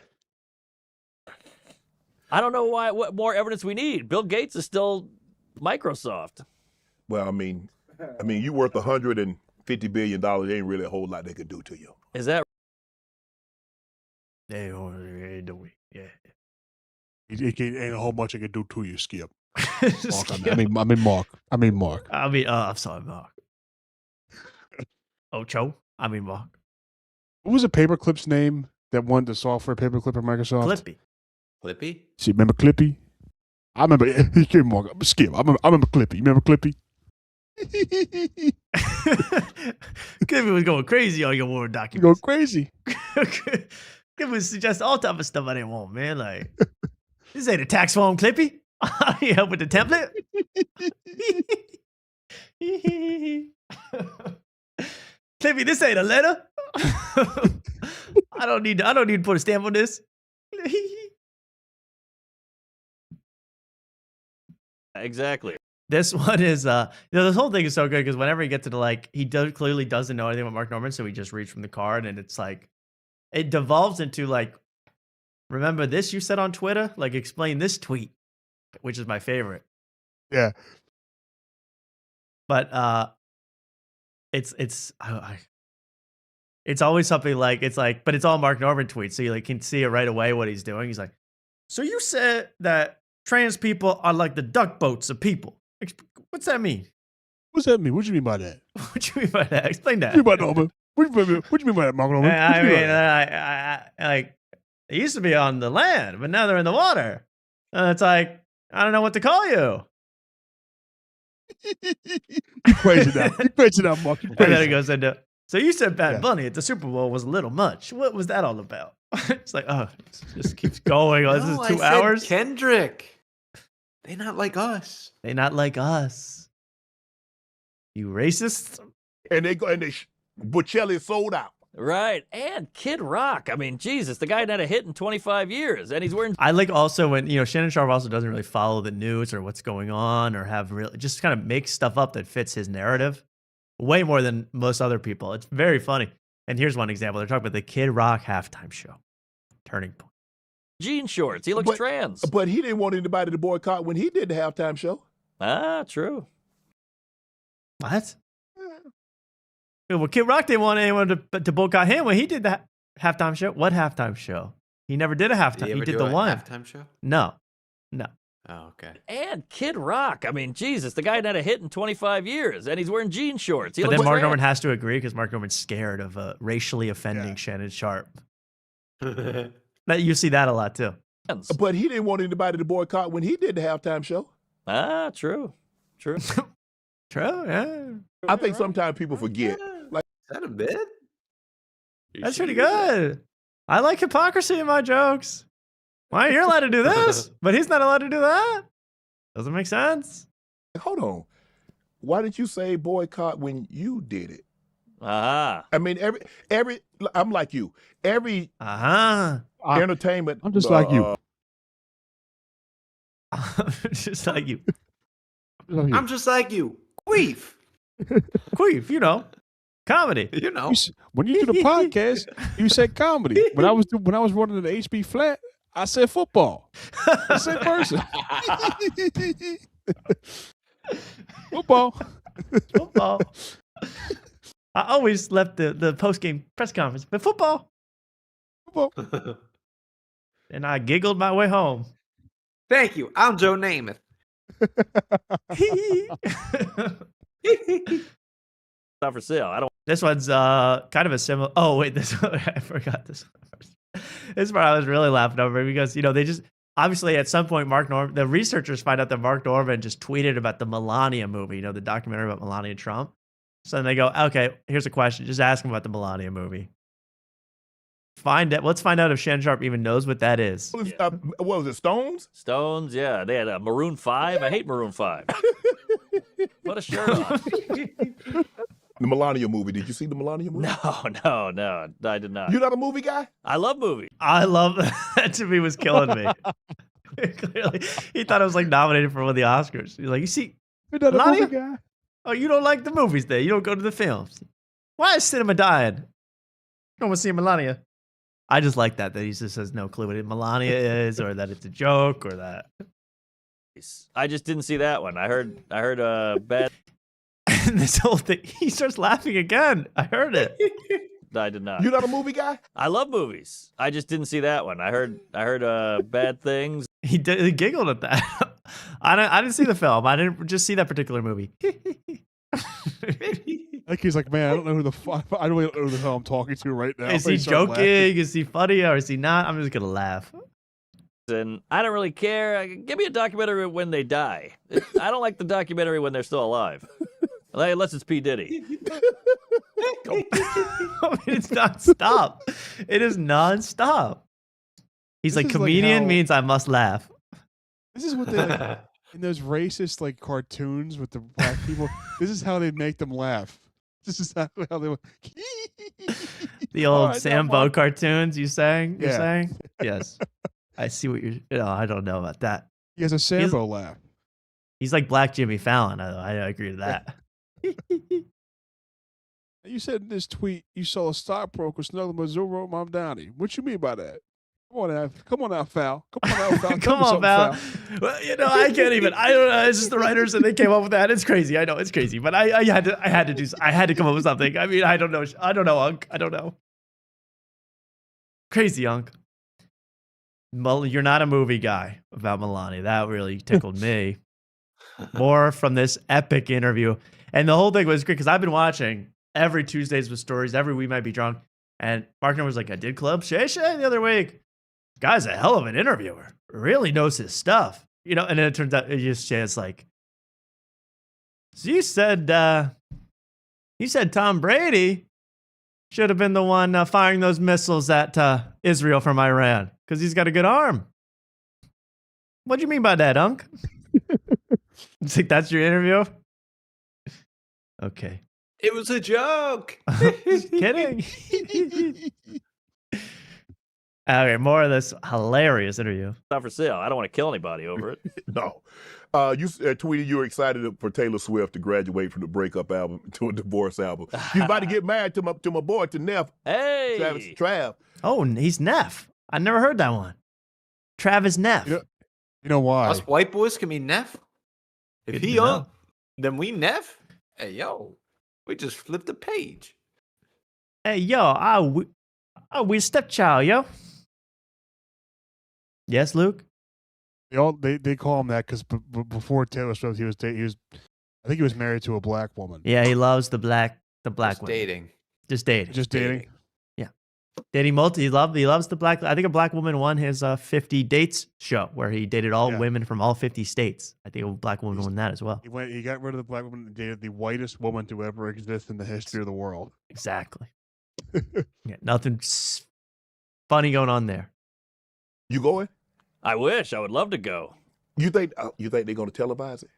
I don't know what more evidence we need. Bill Gates is still Microsoft. Well, I mean, you worth $150 billion. Ain't really a whole lot they could do to you. Is that? Yeah. It ain't a whole bunch I can do to you, Skip. Mark, I mean Mark. I'm sorry, Mark. Ocho. Mark. What was a paperclip's name that won the software paperclip at Microsoft? Clippy. Clippy? See, remember Clippy? I remember Mark. Skip. I remember Clippy. You remember Clippy? Clippy was going crazy on your Word document. Going crazy. It would suggest all type of stuff I didn't want, man. Like, this ain't a tax form, Clippy. You help with the template? Clippy, this ain't a letter. I don't need to put a stamp on this. Exactly. This one is this whole thing is so good because whenever he gets to the he clearly doesn't know anything about Mark Norman, so he just reads from the card and it's like it devolves into remember this you said on Twitter? Like explain this tweet, which is my favorite. Yeah. But it's always something but it's all Mark Norman tweets, so you can see it right away what he's doing. He's like, so you said that trans people are like the duck boats of people. What's that mean? What's that mean? What do you mean by that? What do you mean by that? Explain that. What do you mean by that, Mark Norman? I they used to be on the land, but now they're in the water. It's like, I don't know what to call you. You crazy now. You crazy now, Mark. And then it goes into, so you said Bad Bunny at the Super Bowl was a little much. What was that all about? It's like, oh, it just keeps going. Oh, this is 2 hours? Kendrick. They not like us. They not like us. You racist? And Bocelli sold out. Right. And Kid Rock. I mean, Jesus, the guy hadn't had a hit in 25 years, and he's wearing... I like also when, Shannon Sharp also doesn't really follow the news or what's going on or have really, just kind of makes stuff up that fits his narrative way more than most other people. It's very funny. And here's one example. They're talking about the Kid Rock halftime show. Turning point. Jean shorts. He looks trans. But he didn't want anybody to boycott when he did the halftime show. Ah, true. What? Well, Kid Rock didn't want anyone to boycott him when he did the halftime show. What halftime show? He never did a halftime. He did the one halftime show. No. Oh, okay. And Kid Rock. I mean, Jesus, the guy hadn't had a hit in 25 years, and he's wearing jean shorts. But then Mark Norman has to agree because Mark Norman's scared of racially offending Shannon Sharp. You see that a lot too. But he didn't want anybody to boycott when he did the halftime show. Ah, true. True, yeah. I think sometimes people forget. Like, is that a bit? That's pretty good. I like hypocrisy in my jokes. Why you're allowed to do this, but he's not allowed to do that? Doesn't make sense. Hold on. Why did you say boycott when you did it? Ah. I mean, every I'm like you. Every entertainment. I'm just like you. Just like you. I'm just like you. Queef. Queef, comedy. When you do the podcast, you said comedy. When I was running the HB flat, I said football. I said person. Football. I always left the post-game press conference, but football. And I giggled my way home. Thank you. I'm Joe Namath. Not for sale. I don't. This one's kind of a similar. Oh wait, this one, I forgot this one. This part I was really laughing over because they just obviously at some point the researchers find out that Mark Norman just tweeted about the Melania movie, the documentary about Melania Trump. So then they go, okay, here's a question. Just ask him about the Melania movie. Let's find out if Shannon Sharp even knows what that is. What was it, Stones? Stones, yeah. They had a Maroon 5. I hate Maroon 5. Put a shirt on. The Melania movie. Did you see the Melania movie? No. I did not. You're not a movie guy? I love movies. I love that. To me was killing me. Clearly, he thought I was nominated for one of the Oscars. He's like, you see, you're not Melania? a movie guy. Oh, you don't like the movies then? You don't go to the films. Why is cinema dying? You don't want to see Melania. I just like that he just has no clue what Melania is or that it's a joke or that. I just didn't see that one. I heard bad. And this whole thing, he starts laughing again. I heard it. I did not. You're not a movie guy? I love movies. I just didn't see that one. I heard bad things. He giggled at that. I didn't see the film. I didn't just see that particular movie. Like he's like, man, I don't know who I really don't know who the hell I'm talking to right now. Is he joking? Laughing. Is he funny or is he not? I'm just gonna laugh. And I don't really care. Give me a documentary when they die. I don't like the documentary when they're still alive. Hey, unless it's P. Diddy. I mean, it's nonstop. It is nonstop. He's This like, is like comedian how- means I must laugh. This is what they like, in those racist like cartoons with the black people. This is how they make them laugh. This is how they. The old Alright, Sambo now, cartoons you sang? You're Yeah. saying? Yes. I see what you're. No, I don't know about that. He has a Sambo laugh. He's like Black Jimmy Fallon. I agree to that. You said in this tweet you saw a stockbroker snuggling Missouri Mom Downey. What you mean by that? Come on out, Fal. Come on out, Fal. Tell Come me on, something, Val. Well, I can't even. I don't know. It's just the writers and they came up with that. It's crazy. I know it's crazy, but I had to come up with something. I mean, I don't know, Unc. I don't know. Crazy, Unc. You're not a movie guy about Milani. That really tickled me. More from this epic interview, and the whole thing was great because I've been watching every Tuesdays with Stories. Every We Might Be Drunk, and Markner was like, "I did Club Shay Shay the other week." Guy's a hell of an interviewer. Really knows his stuff. And then it turns out it's like, so you said Tom Brady should have been the one firing those missiles at Israel from Iran because he's got a good arm. What do you mean by that, Unc? You think that's your interview? Okay. It was a joke. Just kidding. Okay, more of this hilarious interview. Not for sale. I don't want to kill anybody over it. No. You tweeted you were excited for Taylor Swift to graduate from the breakup album to a divorce album. She's about to get married to my boy, to Neff. Hey. Trav. Oh, he's Neff. I never heard that one. Travis Neff. You know why? Us white boys can be Neff. If Good he to know. up, then we Neff. Hey, yo, we just flipped the page. Hey, yo, we stepchild, yo. Yes, Luke? They call him that because before Taylor Swift, he was I think he was married to a black woman. Yeah, he loves the black women. Dating. Just dating. Just dating. Yeah. Dating he loves the black. I think a black woman won his 50 Dates show where he dated all women from all 50 states. I think a black woman won that as well. He got rid of the black woman and dated the whitest woman to ever exist in the history of the world. Exactly. Yeah, nothing funny going on there. You going? I wish. I would love to go. You think they're going to televise it?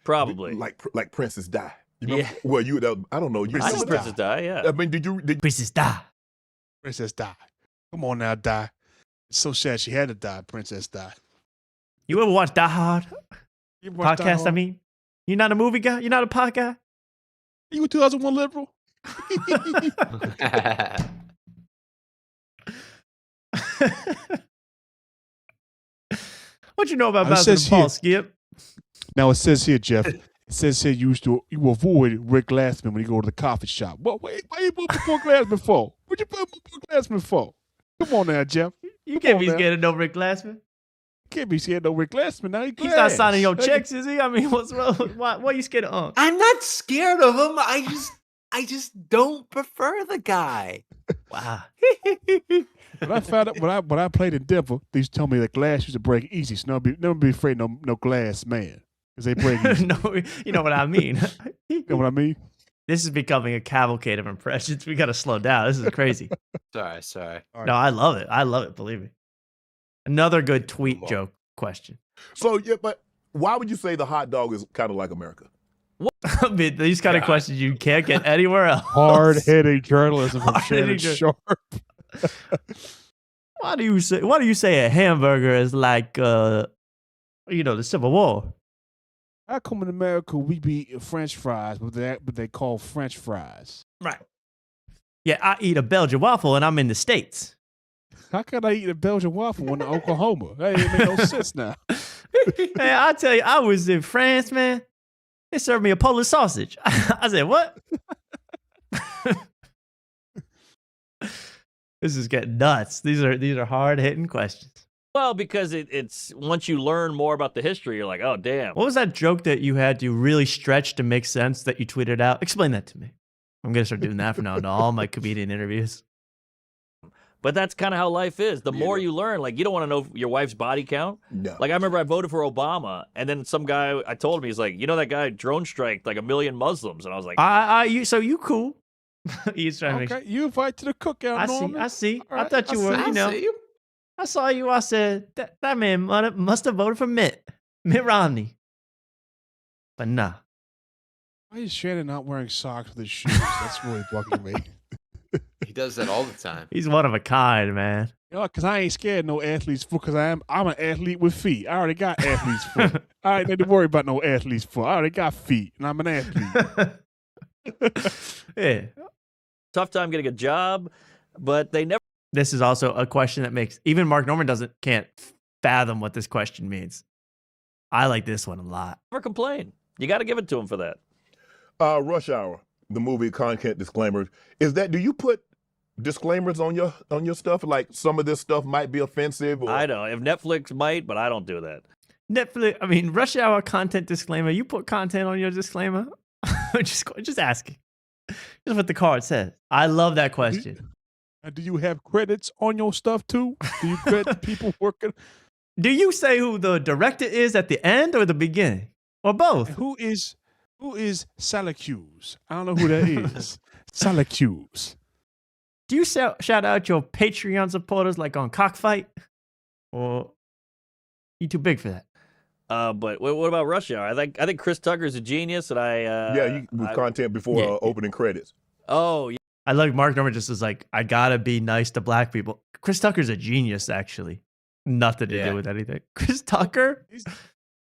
Probably. Like Princess Di. You know? Yeah. Well, I don't know. I know Princess Di, yeah. I mean, did Princess Di? Princess Di. Come on now, Di. It's so sad she had to die, Princess Di. You ever watch Die Hard? You ever watch Die Podcast, Hard? I mean. You're not a movie guy? You're not a pod guy? You a 2001 liberal? What you know about It Bowser says the Ball, here- Skip? Now it says here, Jeff. It says here you avoid Rick Glassman when you go to the coffee shop. Well, why you put Rick Glassman for? What you put Rick Glassman for? Come on now, Jeff. You can't be scared of no Rick Glassman. Can't be scared of no Rick Glassman. Now He's not signing your checks, is he? I mean, what's wrong? Why are you scared of Unc? I'm not scared of him. I just don't prefer the guy. Wow. When I found out when I played in Denver, they used to tell me that glass used to break easy, so never be afraid no glass man, because they break easy. No, you know what I mean. You know what I mean? This is becoming a cavalcade of impressions. We got to slow down. This is crazy. Sorry. No, I love it. I love it. Believe me. Another good tweet joke question. So, yeah, but why would you say the hot dog is kind of like America? I mean, these kind of questions you can't get anywhere else. Hard-hitting journalism from Hard-hitting Shannon Sharp. Why do you say a hamburger is like the Civil War? How come in America we be eating French fries, but they call French fries? Right. Yeah, I eat a Belgian waffle and I'm in the States. How can I eat a Belgian waffle when in Oklahoma? That ain't make no sense now. Hey, I tell you, I was in France, man. They served me a Polish sausage. I said, what? This is getting nuts. These are hard-hitting questions. Well, because it's once you learn more about the history, you're like, oh, damn. What was that joke that you had to really stretch to make sense that you tweeted out? Explain that to me. I'm going to start doing that from now on to all my comedian interviews. But that's kind of how life is. The more you learn, like you don't want to know your wife's body count. No. Like I remember I voted for Obama, and then some guy I told him he's like, you know that guy drone striked like 1 million Muslims, and I was like, you cool? He's trying to make Okay, you invite to the cookout. Norman. I see. All I right, thought you were, see. you know. I saw you. I said that man must have voted for Mitt Romney. But nah. Why is Shannon not wearing socks with his shoes? That's really bugging me. He does that all the time. He's one of a kind, man. You know, because I ain't scared of no athlete's foot, because I'm an athlete with feet. I already got athlete's foot. I ain't need to worry about no athlete's foot. I already got feet, and I'm an athlete. Yeah. tough time getting a job, but they never. This is also a question that makes even Mark Norman can't fathom what this question means. I like this one a lot. Never complain. You got to give it to him for that. Rush Hour, the movie content disclaimers. Do you put disclaimers on your stuff? Like some of this stuff might be offensive. Or... I don't. If Netflix might, but I don't do that. Rush Hour content disclaimer. You put content on your disclaimer? just asking. Just what the card says. I love that question. Do you have credits on your stuff too? Do you credit people working? Do you say who the director is at the end or the beginning? Or both? Who is Salacuse? I don't know who that is. Salacuse. Do you shout out your Patreon supporters like on Cockfight? Or you too big for that? But what about Rush Hour? I think Chris Tucker's a genius, and with content before opening credits. Oh, yeah. I like Mark Norman just is like, I gotta be nice to black people. Chris Tucker's a genius, actually. Nothing to do with anything. Chris Tucker?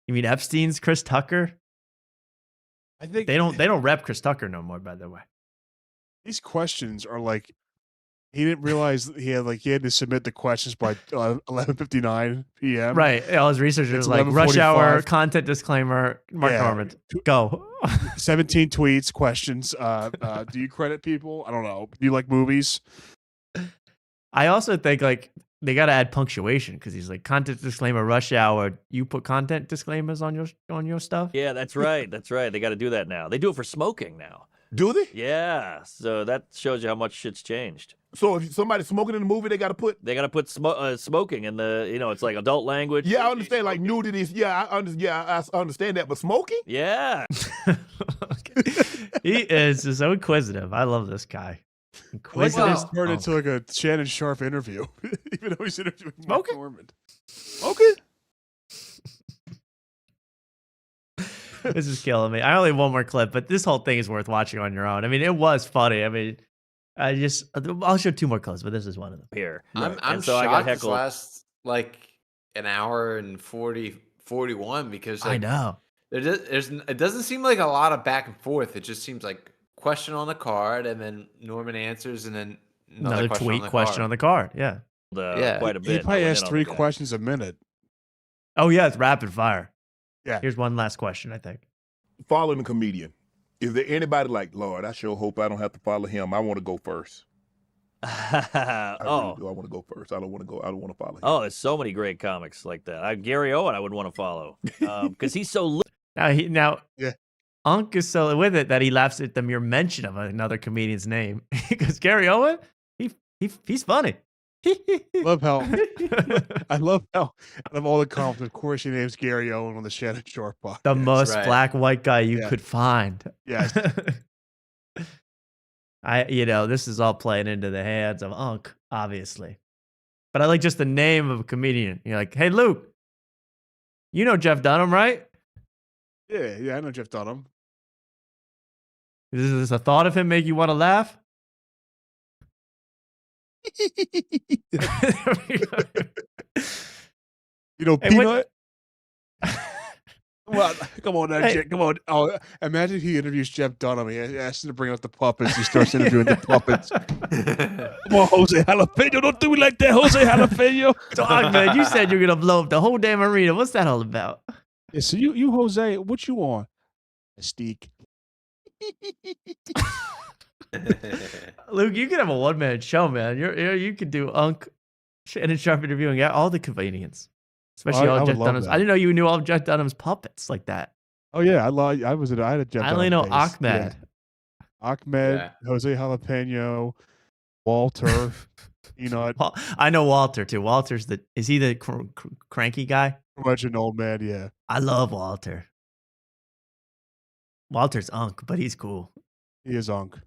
You mean Epstein's Chris Tucker? I think they don't rep Chris Tucker no more, by the way. These questions are like, he didn't realize he had to submit the questions by 11:59 p.m. Right. All his researchers It's like Rush Hour, content disclaimer, Mark Norman. Go. 17 tweets, questions. Do you credit people? I don't know. Do you like movies? I also think like they got to add punctuation because he's like content disclaimer, Rush Hour. You put content disclaimers on your stuff. Yeah, that's right. That's right. They got to do that now. They do it for smoking now. Do they? Yeah. So that shows you how much shit's changed. So if somebody's smoking in the movie, they got to put smoking in the it's like adult language. Yeah, I understand like nudities. Yeah, I understand that, but smoking? Yeah. He is just so inquisitive. I love this guy. Inquisitive. This turned into like a Shannon Sharp interview, even though he's interviewing Mark Norman. Okay. This is killing me. I only have one more clip, but this whole thing is worth watching on your own. I mean, it was funny. I mean, I'll show two more clips, but this is one of them. Here. I'm so shocked I got this heckled. last like an hour and 41 because like, I know. It doesn't seem like a lot of back and forth. It just seems like question on the card and then Norman answers and then another question on the card. Yeah. Quite a bit. He probably asks 3 questions a minute. Oh, yeah. It's rapid fire. Yeah. Here's one last question, I think. Following the comedian. Is there anybody like, Lord, I sure hope I don't have to follow him. I want to go first. I want to go first. I don't want to follow him. Oh, there's so many great comics like that. Gary Owen, I would want to follow because he's so. Unc is so with it that he laughs at the mere mention of another comedian's name because Gary Owen, he's funny. I love how out of all the comics, of course, your name's Gary Owen on the Shannon Sharp podcast. The most black white guy you could find. Yes. This is all playing into the hands of Unc, obviously. But I like just the name of a comedian. You're like, hey, Luke, you know Jeff Dunham, right? Yeah, I know Jeff Dunham. Does a thought of him make you want to laugh? Peanut. Well, come on now, Jeff. Come on. Oh, imagine he interviews Jeff Dunham. He asks him to bring out the puppets. He starts interviewing the puppets. Come on, Jose Jalapeno. Don't do me like that, Jose Jalapeno. Dog, man, you said you're going to blow up the whole damn arena. What's that all about? Yeah, so you Jose, what you on? Mystique. Luke, you could have a one-man show, man. You could do Unc, Shannon Sharp interviewing all the comedians, especially all Jeff Dunham's. I didn't know you knew all of Jeff Dunham's puppets like that. Oh yeah, I had a Jeff. I only know Ahmed. Yeah. Ahmed, Jose Jalapeno, Walter. You know, I know Walter too. Is he the cranky guy? much an old man. Yeah. I love Walter. Walter's unk, but he's cool. He is unk.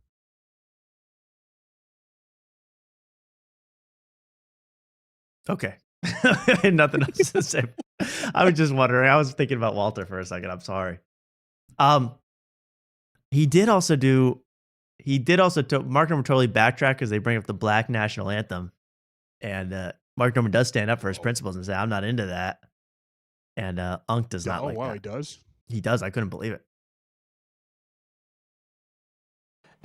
Okay. Nothing else to say. I was just wondering. I was thinking about Walter for a second. I'm sorry. He did also Mark Norman totally backtrack because they bring up the Black National Anthem. And Mark Norman does stand up for his principles and say, I'm not into that. And Unk does not like that. He does? He does. I couldn't believe it.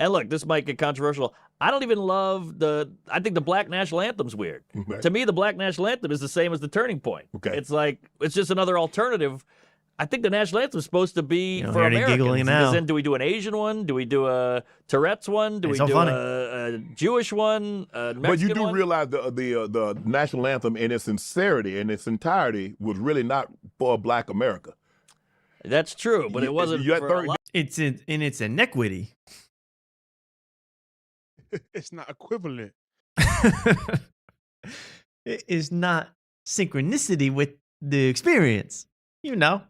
And look, this might get controversial. I don't even love I think the Black National Anthem's weird. Okay. To me, the Black National Anthem is the same as the Turning Point. Okay. It's just another alternative. I think the National Anthem is supposed to be for hear any giggling Americans. now. As in, do we do an Asian one? Do we do a Tourette's one? Do It's we so do funny. a Jewish one? A Mexican But you do one? realize the national anthem in its sincerity and its entirety was really not for Black America. That's true, but it wasn't you had for a 30 lot. It's in its iniquity. It's not equivalent. It is not synchronicity with the experience. You know.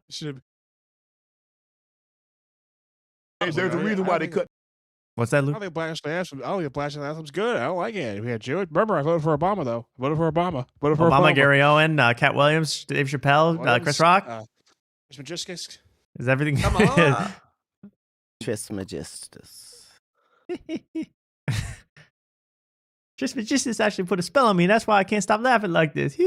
There's a reason why they cut. What's that, I Luke? don't think Black National Anthem's good. I don't like it. We had Jewish. Remember, I voted for Obama though. Obama, Gary Owen, Cat Williams, Dave Chappelle, Chris Rock. Trismegistus. Is everything? Come on. Trismegistus. Trismegistus actually put a spell on me. That's why I can't stop laughing like this.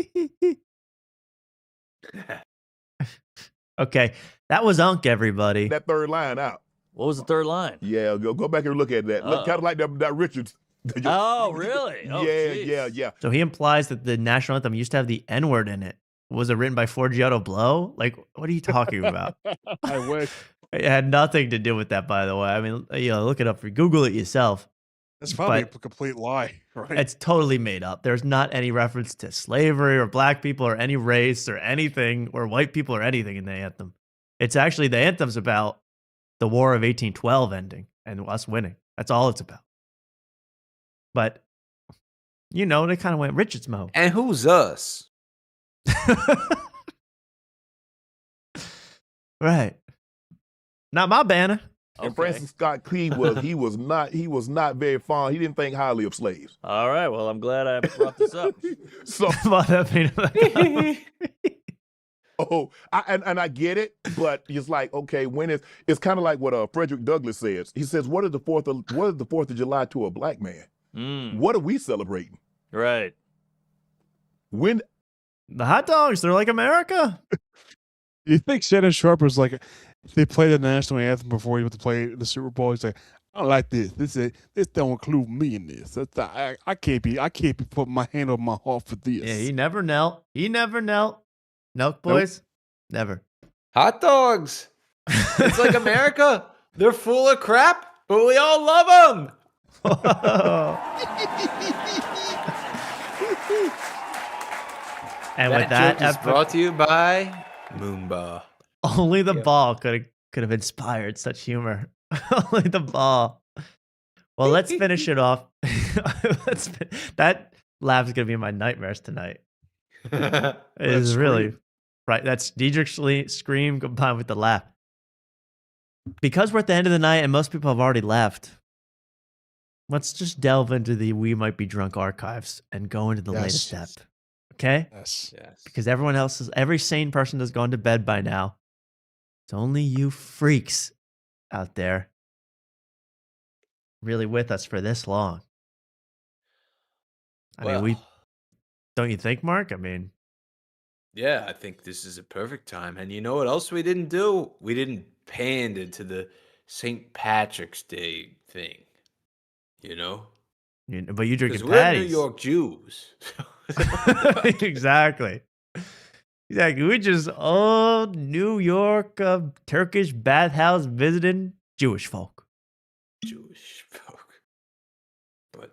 Okay, that was Unk, everybody. That third line out. What was the third line? Yeah, go back and look at that. Look, kind of like that Richards. Oh, really? Oh, yeah. So he implies that the national anthem used to have the N-word in it. Was it written by Forgiato Blow? Like, what are you talking about? I wish. It had nothing to do with that, by the way. I mean, look it up. Google it yourself. That's probably But a complete lie, right? it's totally made up. There's not any reference to slavery or black people or any race or anything or white people or anything in the anthem. It's actually, the anthem's about the War of 1812 ending and us winning. That's all it's about. But, they kind of went Richards mode. And who's us? Right. Not my banner. And Francis Scott Key was not very fond. He didn't think highly of slaves. All right. Well, I'm glad I brought this up. So I get it, but it's like, okay, it's kind of like what Frederick Douglass says. He says, "What is the 4th of July to a black man? What are we celebrating?" Right. When the hot dogs, they're like America. You think Shannon Sharp was like, they played the national anthem before he went to play the Super Bowl? He's like, I don't like this. This don't include me in this. I can't be putting my hand on my heart for this. Yeah, he never knelt. Milk boys, never. Hot dogs. It's like America. They're full of crap, but we all love them. And that with that, joke is brought to you by Moomba. Only the ball could have inspired such humor. Only the ball. Well, let's finish it off. That laugh is gonna be in my nightmares tonight. It is really right. That's Dedrick's scream combined with the laugh. Because we're at the end of the night and most people have already left, let's just delve into the We Might Be Drunk archives and go into the latest step. Okay? Yes. Because every sane person has gone to bed by now. It's only you freaks out there really with us for this long. I mean, don't you think, Mark? I mean, yeah, I think this is a perfect time. And you know what else we didn't do? We didn't pander to the St. Patrick's Day thing. But you drinking we're patties. New York Jews. Exactly. We're just old New York Turkish bathhouse visiting Jewish folk. But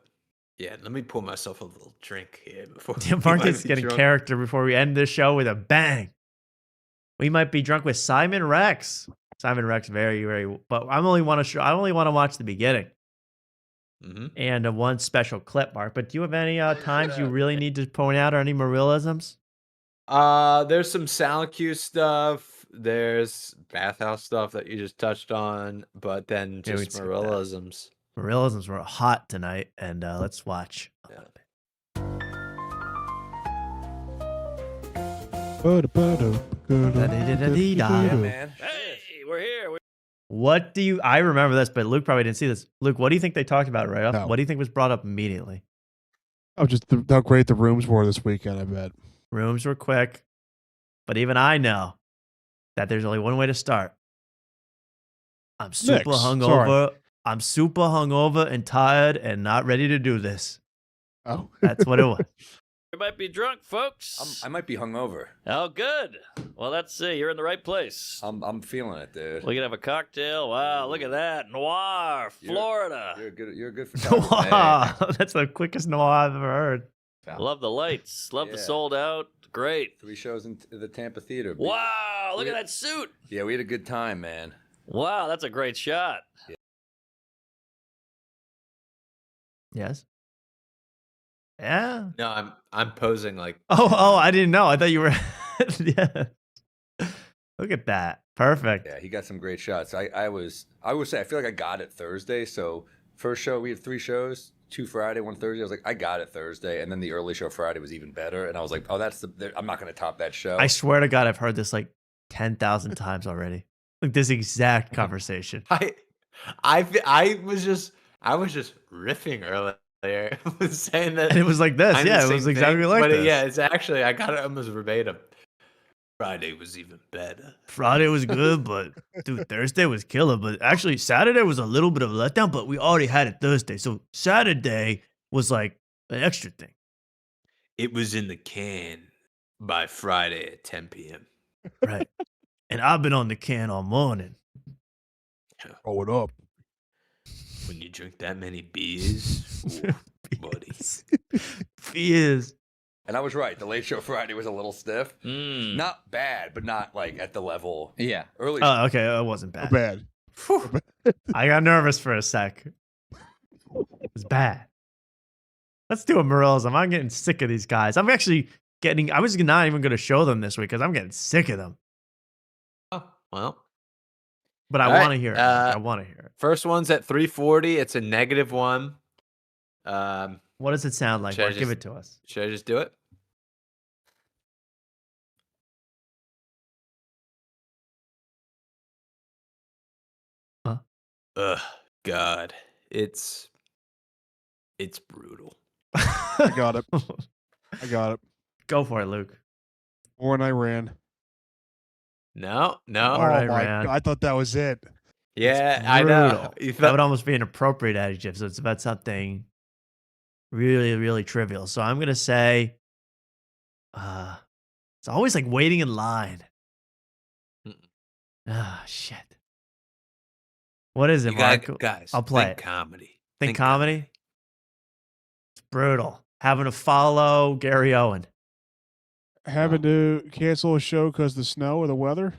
yeah, let me pour myself a little drink here before. Mark is getting character before we end this show with a bang. We might be drunk with Simon Rex. Simon Rex, very, very. But I only want to watch the beginning. and one special clip, Mark. But do you have any times you really need to point out, or any Marilisms? There's some Sound Q stuff. There's bathhouse stuff that you just touched on, but then Yeah, we just can skip that. Marilisms. Marilisms were hot tonight, and let's watch. Yeah, man. Hey, we're here. What do you? I remember this, but Luke probably didn't see this. Luke, what do you think they talked about right off? No. What do you think was brought up immediately? Oh, just how great the rooms were this weekend, I bet. Rooms were quick, but even I know that there's only one way to start. I'm super Mix. hungover. Sorry. I'm super hungover and tired and not ready to do this. Oh, that's what it was. You might be drunk, folks. I might be hungover. Oh, good. Well, let's see. You're in the right place. I'm feeling it, dude. We can have a cocktail. Wow, look at that. Noir, Florida. You're good for Wow, that's the quickest noir I've ever heard. Love the lights. Love the sold out. Great. 3 shows in the Tampa Theater. Wow, look at that suit. Yeah, we had a good time, man. Wow, that's a great shot. Yes. Yeah. No, I'm posing like. Oh, I didn't know. I thought you were. Yeah. Look at that. Perfect. Yeah, he got some great shots. I would say I feel like I got it Thursday. So first show we had 3 shows, 2 Friday, 1 Thursday. I was like, I got it Thursday, and then the early show Friday was even better. And I was like, oh, I'm not going to top that show. I swear to God, I've heard this like 10,000 times already. Like this exact conversation. I was just riffing earlier. I was saying that, And it was like this. I'm the Yeah, it same was exactly thing, like but this. yeah, it's actually I got it almost verbatim. Friday was even better. Friday was good, but dude, Thursday was killer. But actually, Saturday was a little bit of a letdown, but we already had it Thursday. So Saturday was like an extra thing. It was in the can by Friday at 10 p.m. Right. And I've been on the can all morning. Oh, it up. When you drink that many beers, buddy. Beers. And I was right. The late show Friday was a little stiff. Not bad, but not like at the level. Yeah. Early. Oh, okay. It wasn't bad. Bad. I got nervous for a sec. It was bad. Let's do a Marilism. I'm getting sick of these guys. I'm actually I was not even going to show them this week because I'm getting sick of them. Oh, well. But I All right, want to hear it. I want to hear it. First one's at 340. It's a -1. What does it sound like? Mark? Give it to us. Should I just do it? Huh? Ugh, God. It's brutal. I got it. I got it. Go for it, Luke. War in Iran. No. Oh my God. I thought that was it. Yeah, I know. That would almost be an appropriate adjective. So it's about something really, really trivial. So I'm gonna say, it's always like waiting in line. Ah, shit. What is it, Mark? Guys, I'll play think it. comedy. Think comedy. It's brutal. Having to follow Gary Owen. Having to cancel a show because of the snow or the weather?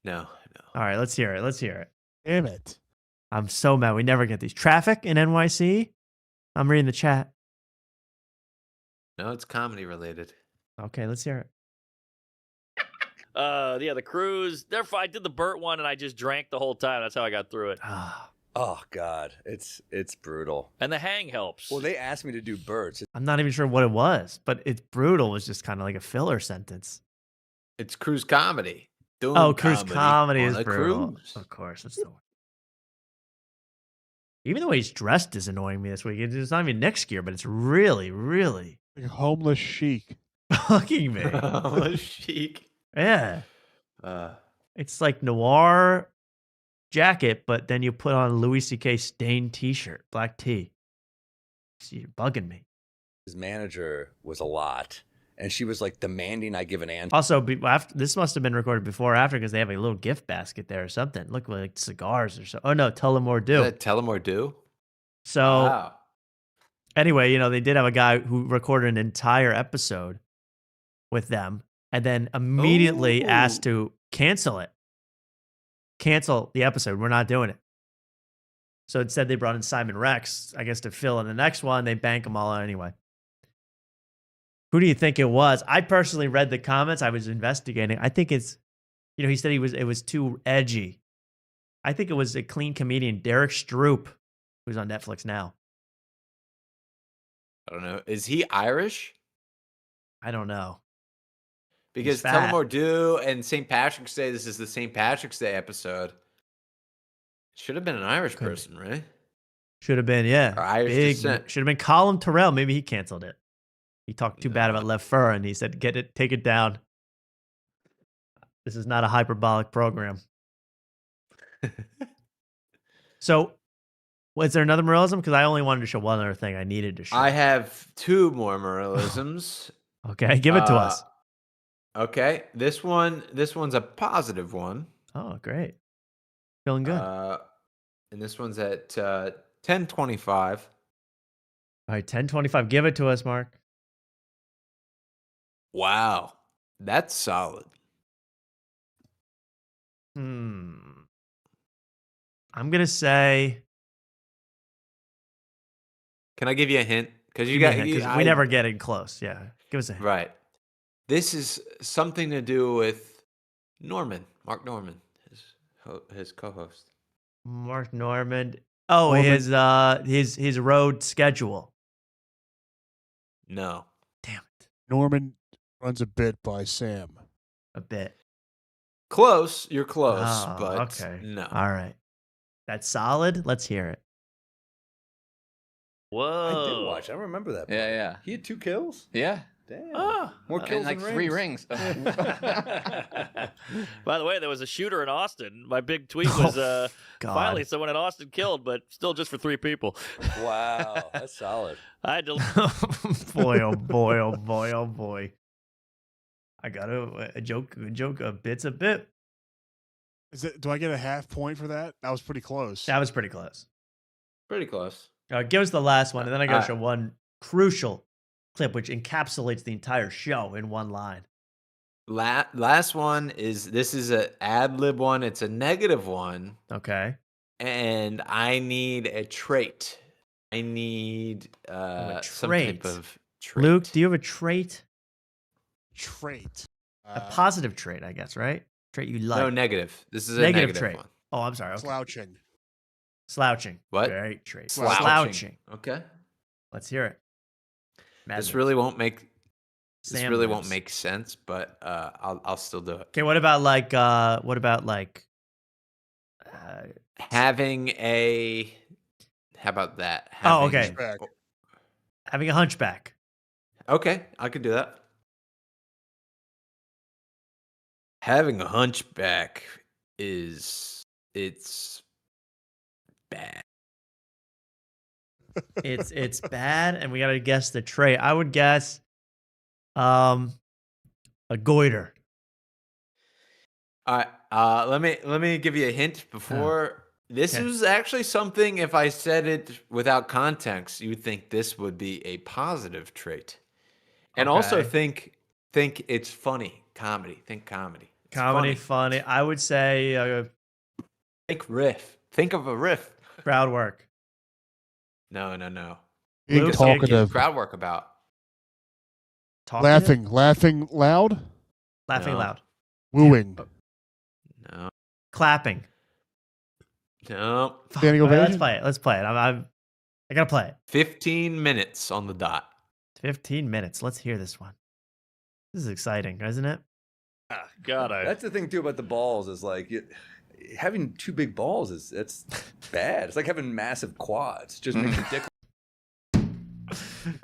No. All right, let's hear it. Let's hear it. Damn it. I'm so mad. We never get these. Traffic in NYC? I'm reading the chat. No, it's comedy related. Okay, let's hear it. Yeah, the cruise. I did the Bert one and I just drank the whole time. That's how I got through it. Oh God, it's brutal. And the hang helps. Well, they asked me to do Bert's. I'm not even sure what it was, but it's brutal was just kind of like a filler sentence. It's cruise comedy. Doing Cruise comedy on is a brutal. cruise. Of course, that's the one. Even the way he's dressed is annoying me this week. It's not even next gear, but it's really, really Like a homeless chic. bugging me. Homeless chic. Yeah. Uh, It's like noir jacket, but then you put on a Louis C.K. stained t-shirt, black tee. So you're bugging me. His manager was a lot, and she was like demanding I give an answer. Also, this must have been recorded before or after because they have a little gift basket there or something. Look like cigars or so. Oh no, tell them or do. Is that tell 'em or do? So Wow. anyway, they did have a guy who recorded an entire episode with them and then immediately asked to cancel it. Cancel the episode. We're not doing it. So instead they brought in Simon Rex, I guess, to fill in the next one. They bank them all out anyway. Who do you think it was? I personally read the comments. I was investigating. I think it's, he said it was too edgy. I think it was a clean comedian, Derek Stroop, who's on Netflix now. I don't know. Is he Irish? I don't know. Because Tullamore and St. Patrick's Day, this is the St. Patrick's Day episode. Should have been an Irish person, right? Should have been, yeah. Or Irish descent. Should have been Colin Terrell. Maybe he canceled it. He talked too bad about Left Fur, and he said, take it down. This is not a hyperbolic program. So, was there another moralism? Because I only wanted to show one other thing I needed to show. I have two more moralisms. Okay, give it to us. Okay, this one's a positive one. Oh, great. Feeling good. And this one's at 10:25. All right, 10:25. Give it to us, Mark. Wow, that's solid. I'm gonna say. Can I give you a hint? Because we never get in close. Yeah, give us a hint. Right. This is something to do with Norman, Mark Norman, his co-host. Mark Norman. Oh, his road schedule. No. Damn it. Norman runs a bit by Sam. A bit. Close. You're close, Oh, but okay. no. All right. That's solid. Let's hear it. I did watch. I remember that. Yeah, yeah. He had 2 kills. Yeah. Damn. More kills kills than like 3 rings. By the way, there was a shooter in Austin. My big tweet was God. finally someone in Austin killed, but still just for 3 people. Wow, that's solid. I had to. Boy, oh boy, oh boy, oh boy. I got a joke, a bit's a bit. Do I get a half point for that? That was pretty close. That was pretty close. Pretty close. Give us the last one, and then I got to show one crucial clip which encapsulates the entire show in one line. Last one this is an ad lib one. It's a negative one. Okay. And I need a trait. I need some type of trait. Luke, do you have a trait? Trait. A positive trait, I guess, right? Trait you like. No, negative. This is a negative negative trait. one. Oh, I'm sorry. Okay. Slouching. What? Great trait. Slouching. Okay. Let's hear it. This really won't make Sam won't make sense, but I'll still do it. Okay, what about like having a how about that? Okay. Having a hunchback. Okay, I could do that. Having a hunchback it's bad. It's bad, and we gotta guess the trait. I would guess a goiter. All right, let me give you a hint before. This was actually something, if I said it without context, you would think this would be a positive trait. And also think it's funny. Comedy. Think comedy. It's Comedy, funny. I would say think riff. Think of a riff. crowd work. No. Being talkative. Crowd work about. Laughing loud. Laughing loud. Wooing. No. Clapping. No. Standing ovation. Let's play it. I gotta play it. 15 minutes on the dot. 15 minutes. Let's hear this one. This is exciting, isn't it? God, That's the thing too about the balls is like having 2 big balls that's bad. It's like having massive quads. Just makes your dick.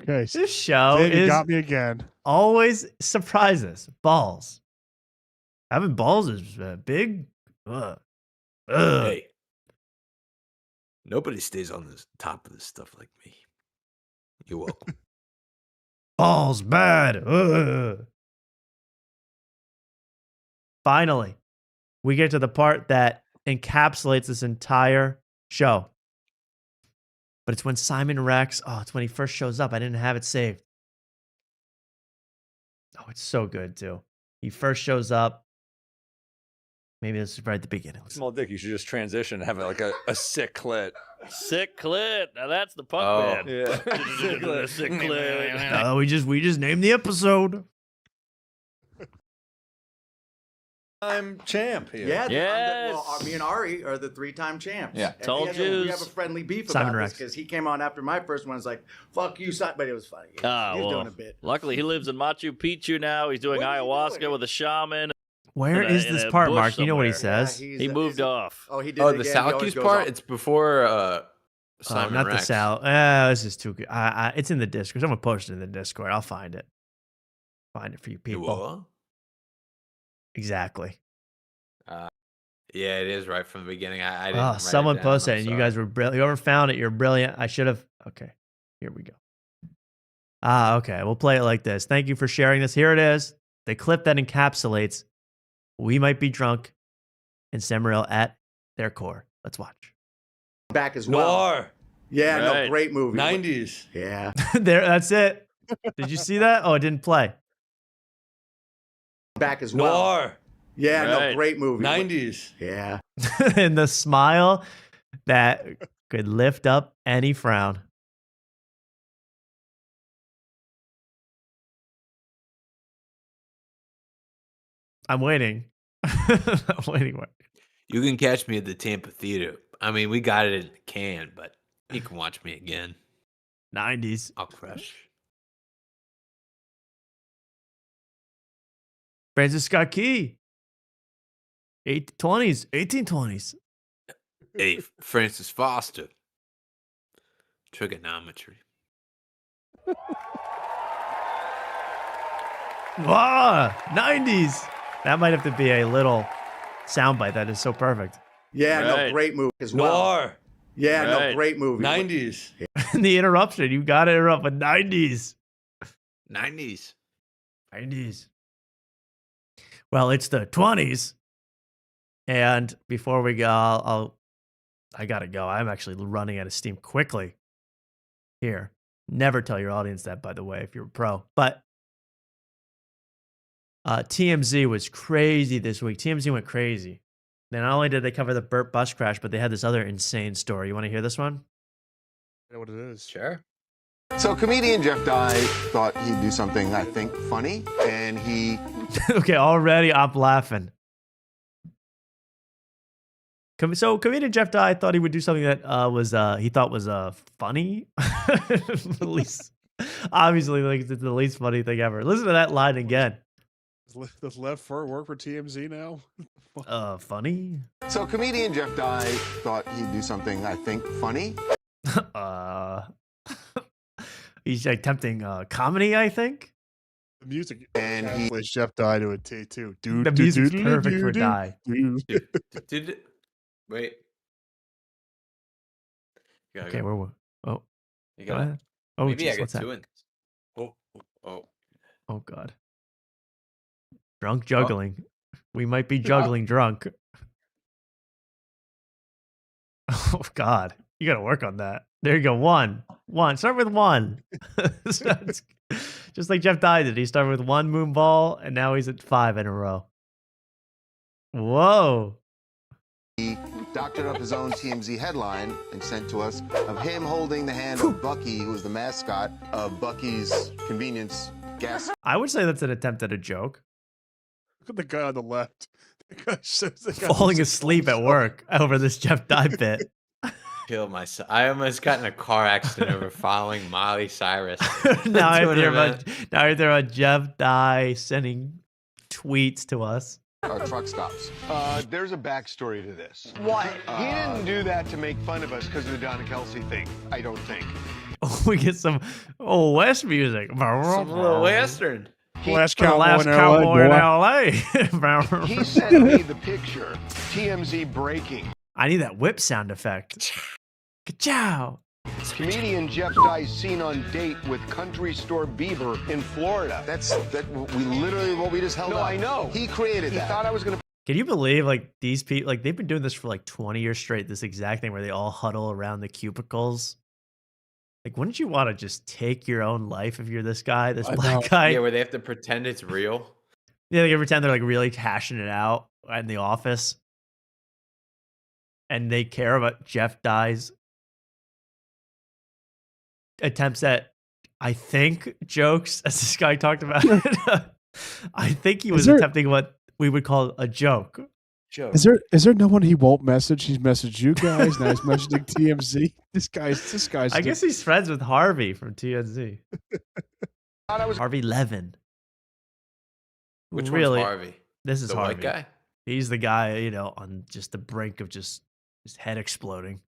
Okay. This show you got me again. Always surprises. Balls. Having balls is big. Hey. Nobody stays on the top of this stuff like me. You're welcome. Balls bad. Finally, we get to the part that encapsulates this entire show. But it's when Simon Rex, it's when he first shows up. I didn't have it saved. Oh, it's so good too. He first shows up. Maybe this is right at the beginning. Small dick. You should just transition and have like a sick clit. Sick clit. Now that's the punk band. Yeah. Sick clit. Sick clit. No, we just named the episode. I'm champ here. Yeah, Yes. well, me and Ari are the 3-time champs. Yeah. And Told we yous. have a friendly beef Simon about Rex. this because he came on after my first one. It's like, fuck you, Simon. But it was funny. He was doing a bit. Luckily, he lives in Machu Picchu now. He's doing ayahuasca with a shaman. Where in a- is in this a part, bush Mark? You know what he somewhere. says? He moved off. Oh, he did. Oh, it the again. He always Salcus goes part? off. It's before Simon not Rex. the Sal. This is too good. It's in the Discord. Someone posted it in the Discord. I'll find it. Find it for you people. What? Exactly. Yeah, it is right from the beginning. I didn't write it Someone down. posted it, I'm and you sorry. guys were brilliant. Whoever found it, you're brilliant. I should have. Okay, here we go. Okay, we'll play it like this. Thank you for sharing this. Here it is. The clip that encapsulates We Might Be Drunk and Semiril at their core. Let's watch. Back as well. Noir. Yeah, no, Right. great movie. 90s. Yeah. There, that's it. Did you see that? Oh, it didn't play. Back as well. Noir. Yeah, no, Right. great movie. 90s. Yeah. And the smile that could lift up any frown. I'm waiting. I'm waiting. You can catch me at the Tampa Theater. I mean, we got it in the can, but you can watch me again. 90s. I'll crush. Francis Scott Key. 1820s. 1820s. Hey, Francis Foster. Triggernometry. Wow, 90s. That might have to be a little soundbite. That is so perfect. Yeah, no, Right. great movie as well. Noir. Yeah, no, Right. great movie. 90s. And the interruption, you got to interrupt with 90s. 90s. 90s. Well, it's the 20s. And before we go, I got to go. I'm actually running out of steam quickly here. Never tell your audience that, by the way, if you're a pro. But TMZ was crazy this week. TMZ went crazy. Not only did they cover the Bert bus crash, but they had this other insane story. You want to hear this one? I know what it is. Sure. So comedian Jeff Dye thought he'd do something, I think, funny, and he... Okay, already I'm laughing. So comedian Jeff Dye thought he would do something that he thought was funny. At least, obviously, like it's the least funny thing ever. Listen to that line again. Does Left for work for TMZ now? Funny. So comedian Jeff Dye thought he'd do something, I think, funny. He's attempting comedy, I think. The music And he... plays Jeff Dye to a T too. The music's perfect for Dye. Did wait. Okay, where we? Oh, You go got ahead. Oh, maybe jeez, I get what's that? two in. Oh. Oh God. Drunk juggling. We might be juggling drunk. Oh God. You gotta work on that. There you go. One. Start with one. Just like Jeff Dye did. He started with one moon ball and now he's at 5 in a row. Whoa. He doctored up his own TMZ headline and sent to us of him holding the hand of Bucky, who was the mascot of Bucky's convenience gas. I would say that's an attempt at a joke. Look at the guy on the left. Falling asleep at work over this Jeff Dye bit. Kill myself. I almost got in a car accident over following Miley Cyrus. now I Doing hear it, about Jeff Dye sending tweets to us. Truck stops. There's a backstory to this. What? He didn't do that to make fun of us because of the Donna Kelsey thing. I don't think. We get some old West music. Some little Western. Last The cowboy last in cowboy in LA. LA. He sent me the picture. TMZ breaking. I need that whip sound effect. Ka-chow. Comedian Jeff Dye seen on date with country store Bieber in Florida. We literally what we just held up. No, I know. He created that. He thought I was gonna. Can you believe like these people, like they've been doing this for like 20 years straight, this exact thing where they all huddle around the cubicles. Like, wouldn't you want to just take your own life if you're this guy, this black guy? Yeah, where they have to pretend it's real. Yeah, they pretend they're like really hashing it out in the office, and they care about Jeff Dye's attempts at, I think, jokes, as this guy talked about it. I think he was attempting what we would call a joke. Is there no one he won't message? He's messaged you guys. Now he's messaging TMZ. This guy's. I guess he's friends with Harvey from TNZ. Harvey Levin. Which Really, one's Harvey? This is The Harvey. white guy? He's the guy, on just the brink of just his head exploding.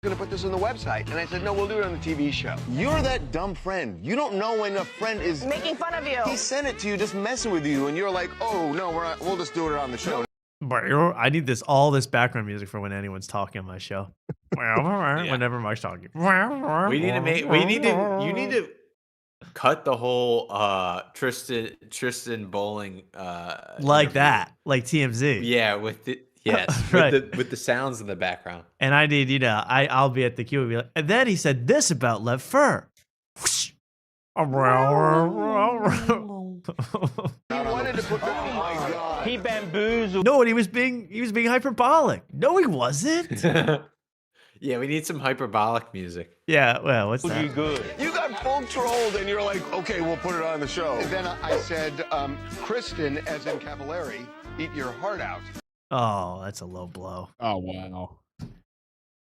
Gonna put this on the website. And I said, no, we'll do it on the TV show. You're that dumb friend. You don't know when a friend is making fun of you. He sent it to you, just messing with you, and you're like, oh no, we'll just do it on the show. But I need all this background music for when anyone's talking on my show. Whenever Mark's talking. You need to cut the whole Tristan bowling Like that, like TMZ. Yeah, with Right. with the sounds in the background. And I need, I'll be at the queue and be like, and then he said this about Lev Fur. He bamboozled. No, and he was being hyperbolic. No, he wasn't. Yeah, we need some hyperbolic music. Yeah, well, what's that? You got full trolled, and you're like, okay, we'll put it on the show. And then I said, Kristen, as in Cavallari, eat your heart out. Oh, that's a low blow. Oh, wow.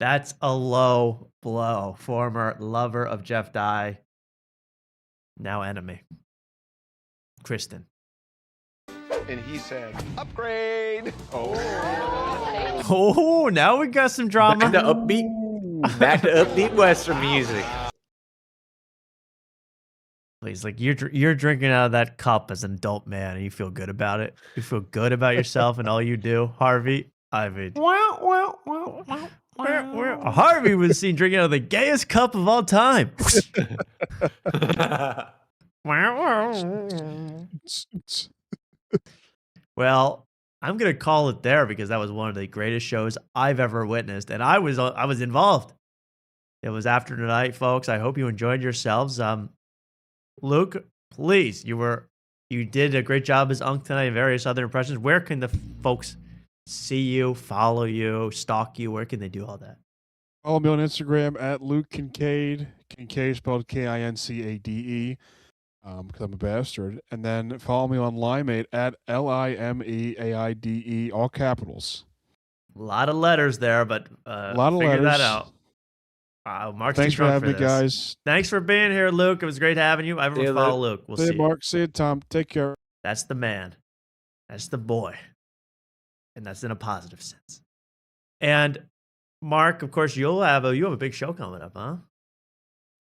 That's a low blow. Former lover of Jeff Dye, now enemy. Kristen. And he said, upgrade. Oh, now we got some drama. Back to upbeat Western music. Please, like you're drinking out of that cup as an adult man, and you feel good about it. You feel good about yourself and all you do, Harvey. I mean, Harvey was seen drinking out of the gayest cup of all time. Well, I'm gonna call it there because that was one of the greatest shows I've ever witnessed, and I was involved. It was after tonight, folks. I hope you enjoyed yourselves. Luke, please, you did a great job as Unc tonight and various other impressions. Where can the folks see you, follow you, stalk you? Where can they do all that? Follow me on Instagram at Luke Kincaid. Kincaid spelled Kincade. Because I'm a bastard. And then follow me on Limeade at Limeaide, all capitals. A lot of letters there, but a lot of figure letters. that out. Mark's Thanks too for drunk having me, this. guys. Thanks for being here, Luke. It was great having you. Everyone follow Luke. We'll See see you, Mark. See you, Tom. Take care. That's the man. That's the boy. And that's in a positive sense. And Mark, of course, you have a big show coming up, huh?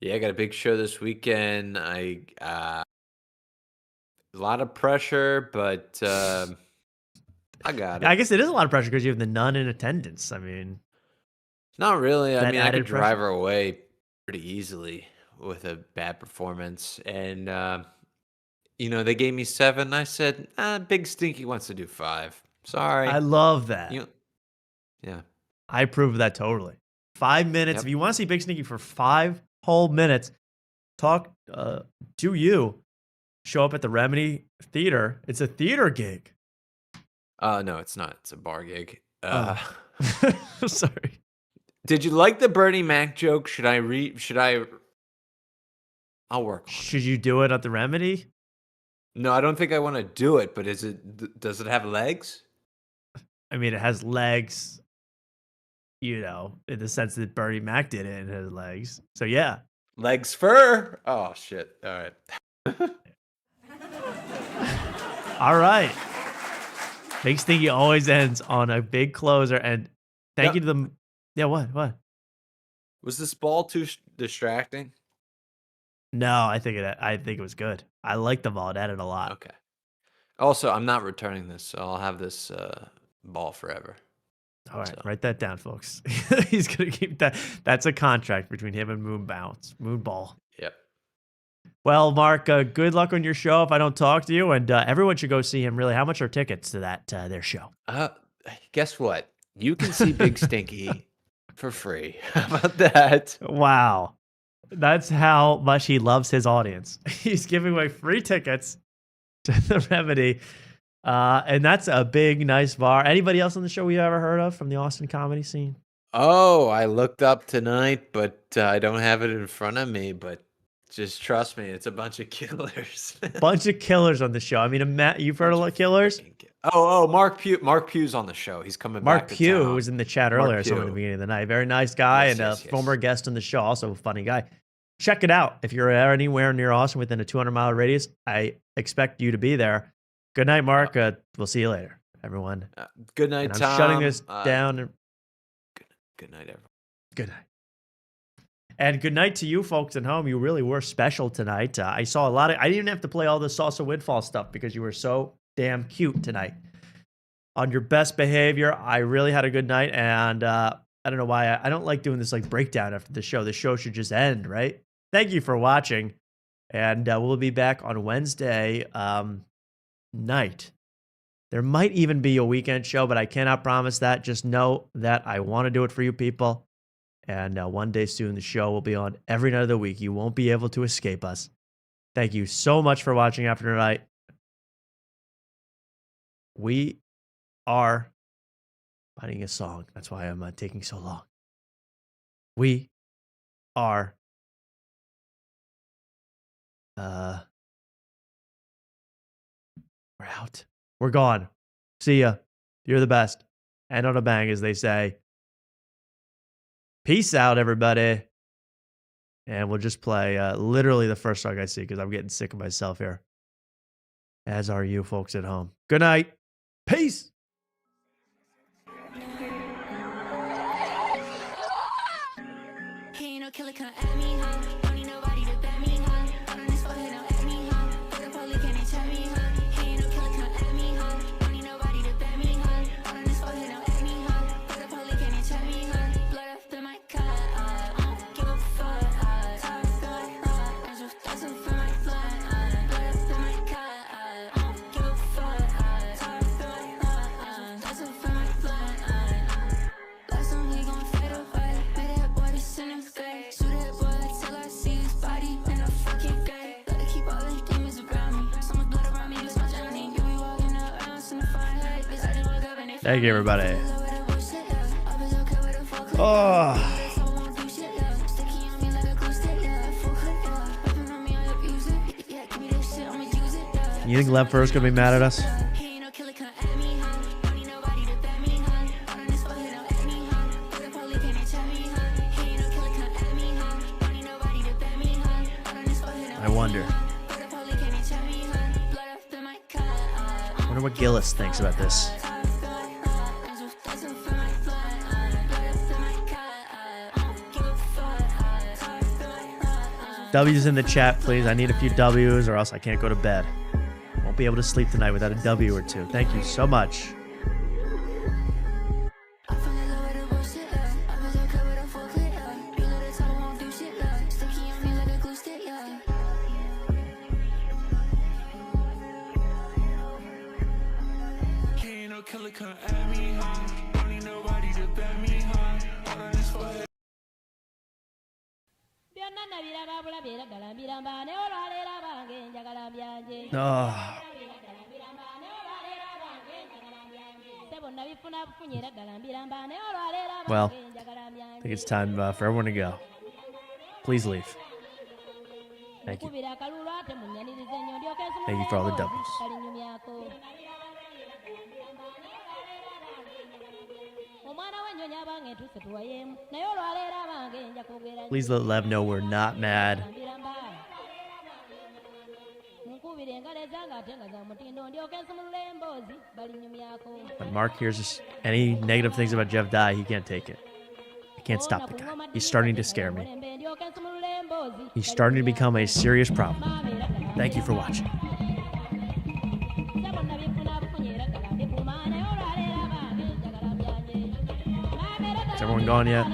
Yeah, I got a big show this weekend. A lot of pressure, but I got it. I guess it is a lot of pressure because you have the nun in attendance. I mean, not really. I that mean, I added could drive pressure. her away pretty easily with a bad performance. And, they gave me 7. I said, Big Stinky wants to do 5. Sorry. I love that. Yeah. I approve of that totally. 5 minutes. Yep. If you want to see Big Sneaky for 5 whole minutes, talk to you. Show up at the Remedy Theater. It's a theater gig. No, it's not. It's a bar gig. Sorry. Did you like the Bernie Mac joke? I'll work on it. Should you do it at the Remedy? No, I don't think I want to do it, but does it have legs? I mean, it has legs, in the sense that Bernie Mac did it and it has legs. So, yeah. Legs fur. Oh, shit. All right. All right. Big Stinky always ends on a big closer. And thank you to them. Yeah, what? Was this ball too distracting? No, I think it was good. I like the ball. It added a lot. Okay. Also, I'm not returning this, so I'll have this ball forever. All right, write that down, folks. He's gonna keep that. That's a contract between him and Moonball. Yep. Well, Mark, good luck on your show. If I don't talk to you, and everyone should go see him. Really, how much are tickets to that their show? Guess what? You can see Big Stinky for free. How about that? Wow, that's how much he loves his audience. He's giving away free tickets to the Remedy And that's a big, nice bar. Anybody else on the show we ever heard of from the Austin comedy scene? Oh, I looked up tonight, but I don't have it in front of me. But just trust me, it's a bunch of killers. Bunch of killers on the show. I mean, Matt, you've heard of killers? Oh, Mark Pugh. Mark Pugh's on the show. He's coming back. Mark Pugh, who was in the chat earlier, I saw him at the beginning of the night. Very nice guy and a former guest on the show. Also a funny guy. Check it out. If you're anywhere near Austin within a 200-mile radius, I expect you to be there. Good night, Mark. We'll see you later, everyone. Good night, and I'm Tom. shutting this down. Good night, everyone. Good night. And good night to you folks at home. You really were special tonight. I saw a lot of... I didn't even have to play all the Salsa Windfall stuff because you were so damn cute tonight. On your best behavior, I really had a good night. And I don't know why. I don't like doing this like breakdown after the show. The show should just end, right? Thank you for watching. And we'll be back on Wednesday night. There might even be a weekend show, but I cannot promise that. Just know that I want to do it for you people. And one day soon, the show will be on every night of the week. You won't be able to escape us. Thank you so much for watching after tonight. We are finding a song. That's why I'm taking so long. We are we're out. We're gone. See ya. You're the best. And on a bang, as they say. Peace out, everybody. And we'll just play literally the first song I see because I'm getting sick of myself here. As are you folks at home. Good night. Peace. Ain't no killer come at me, huh? Don't need nobody to bet me, huh? Put on this forehead, don't at me, huh? Put the police can't tell me, huh? Ain't no killer come at me, huh? Don't need nobody to bet me, huh? Put on this forehead, don't at me, huh? Put the police can't tell me, huh? Blood up in my cut, I don't give a fuck, talk good, that's what for my blood, blood up in my cut, I don't give a fuck, talk good, that's what for my blood, last time we gon' fade away, made that boy to send him fake, shoot that boy till I see his body in a fucking gate, gotta keep all these demons around me, so much blood around me, this much Johnny, you be walking around, send a fine light, bitch, I just woke up and they Thank you, everybody. Oh. You think Lev Furr's gonna be mad at us? I wonder. I wonder what Gillis thinks about this. W's in the chat, please. I need a few W's or else I can't go to bed. Won't be able to sleep tonight without a W or two. Thank you so much. Oh. Well, I think it's time for everyone to go. Please leave. Thank you. Thank you for all the W's. Please let Lev know we're not mad. When Mark hears any negative things about Jeff Dye, he can't take it. I can't stop the guy. He's starting to scare me. He's starting to become a serious problem. Thank you for watching. Is everyone gone yet?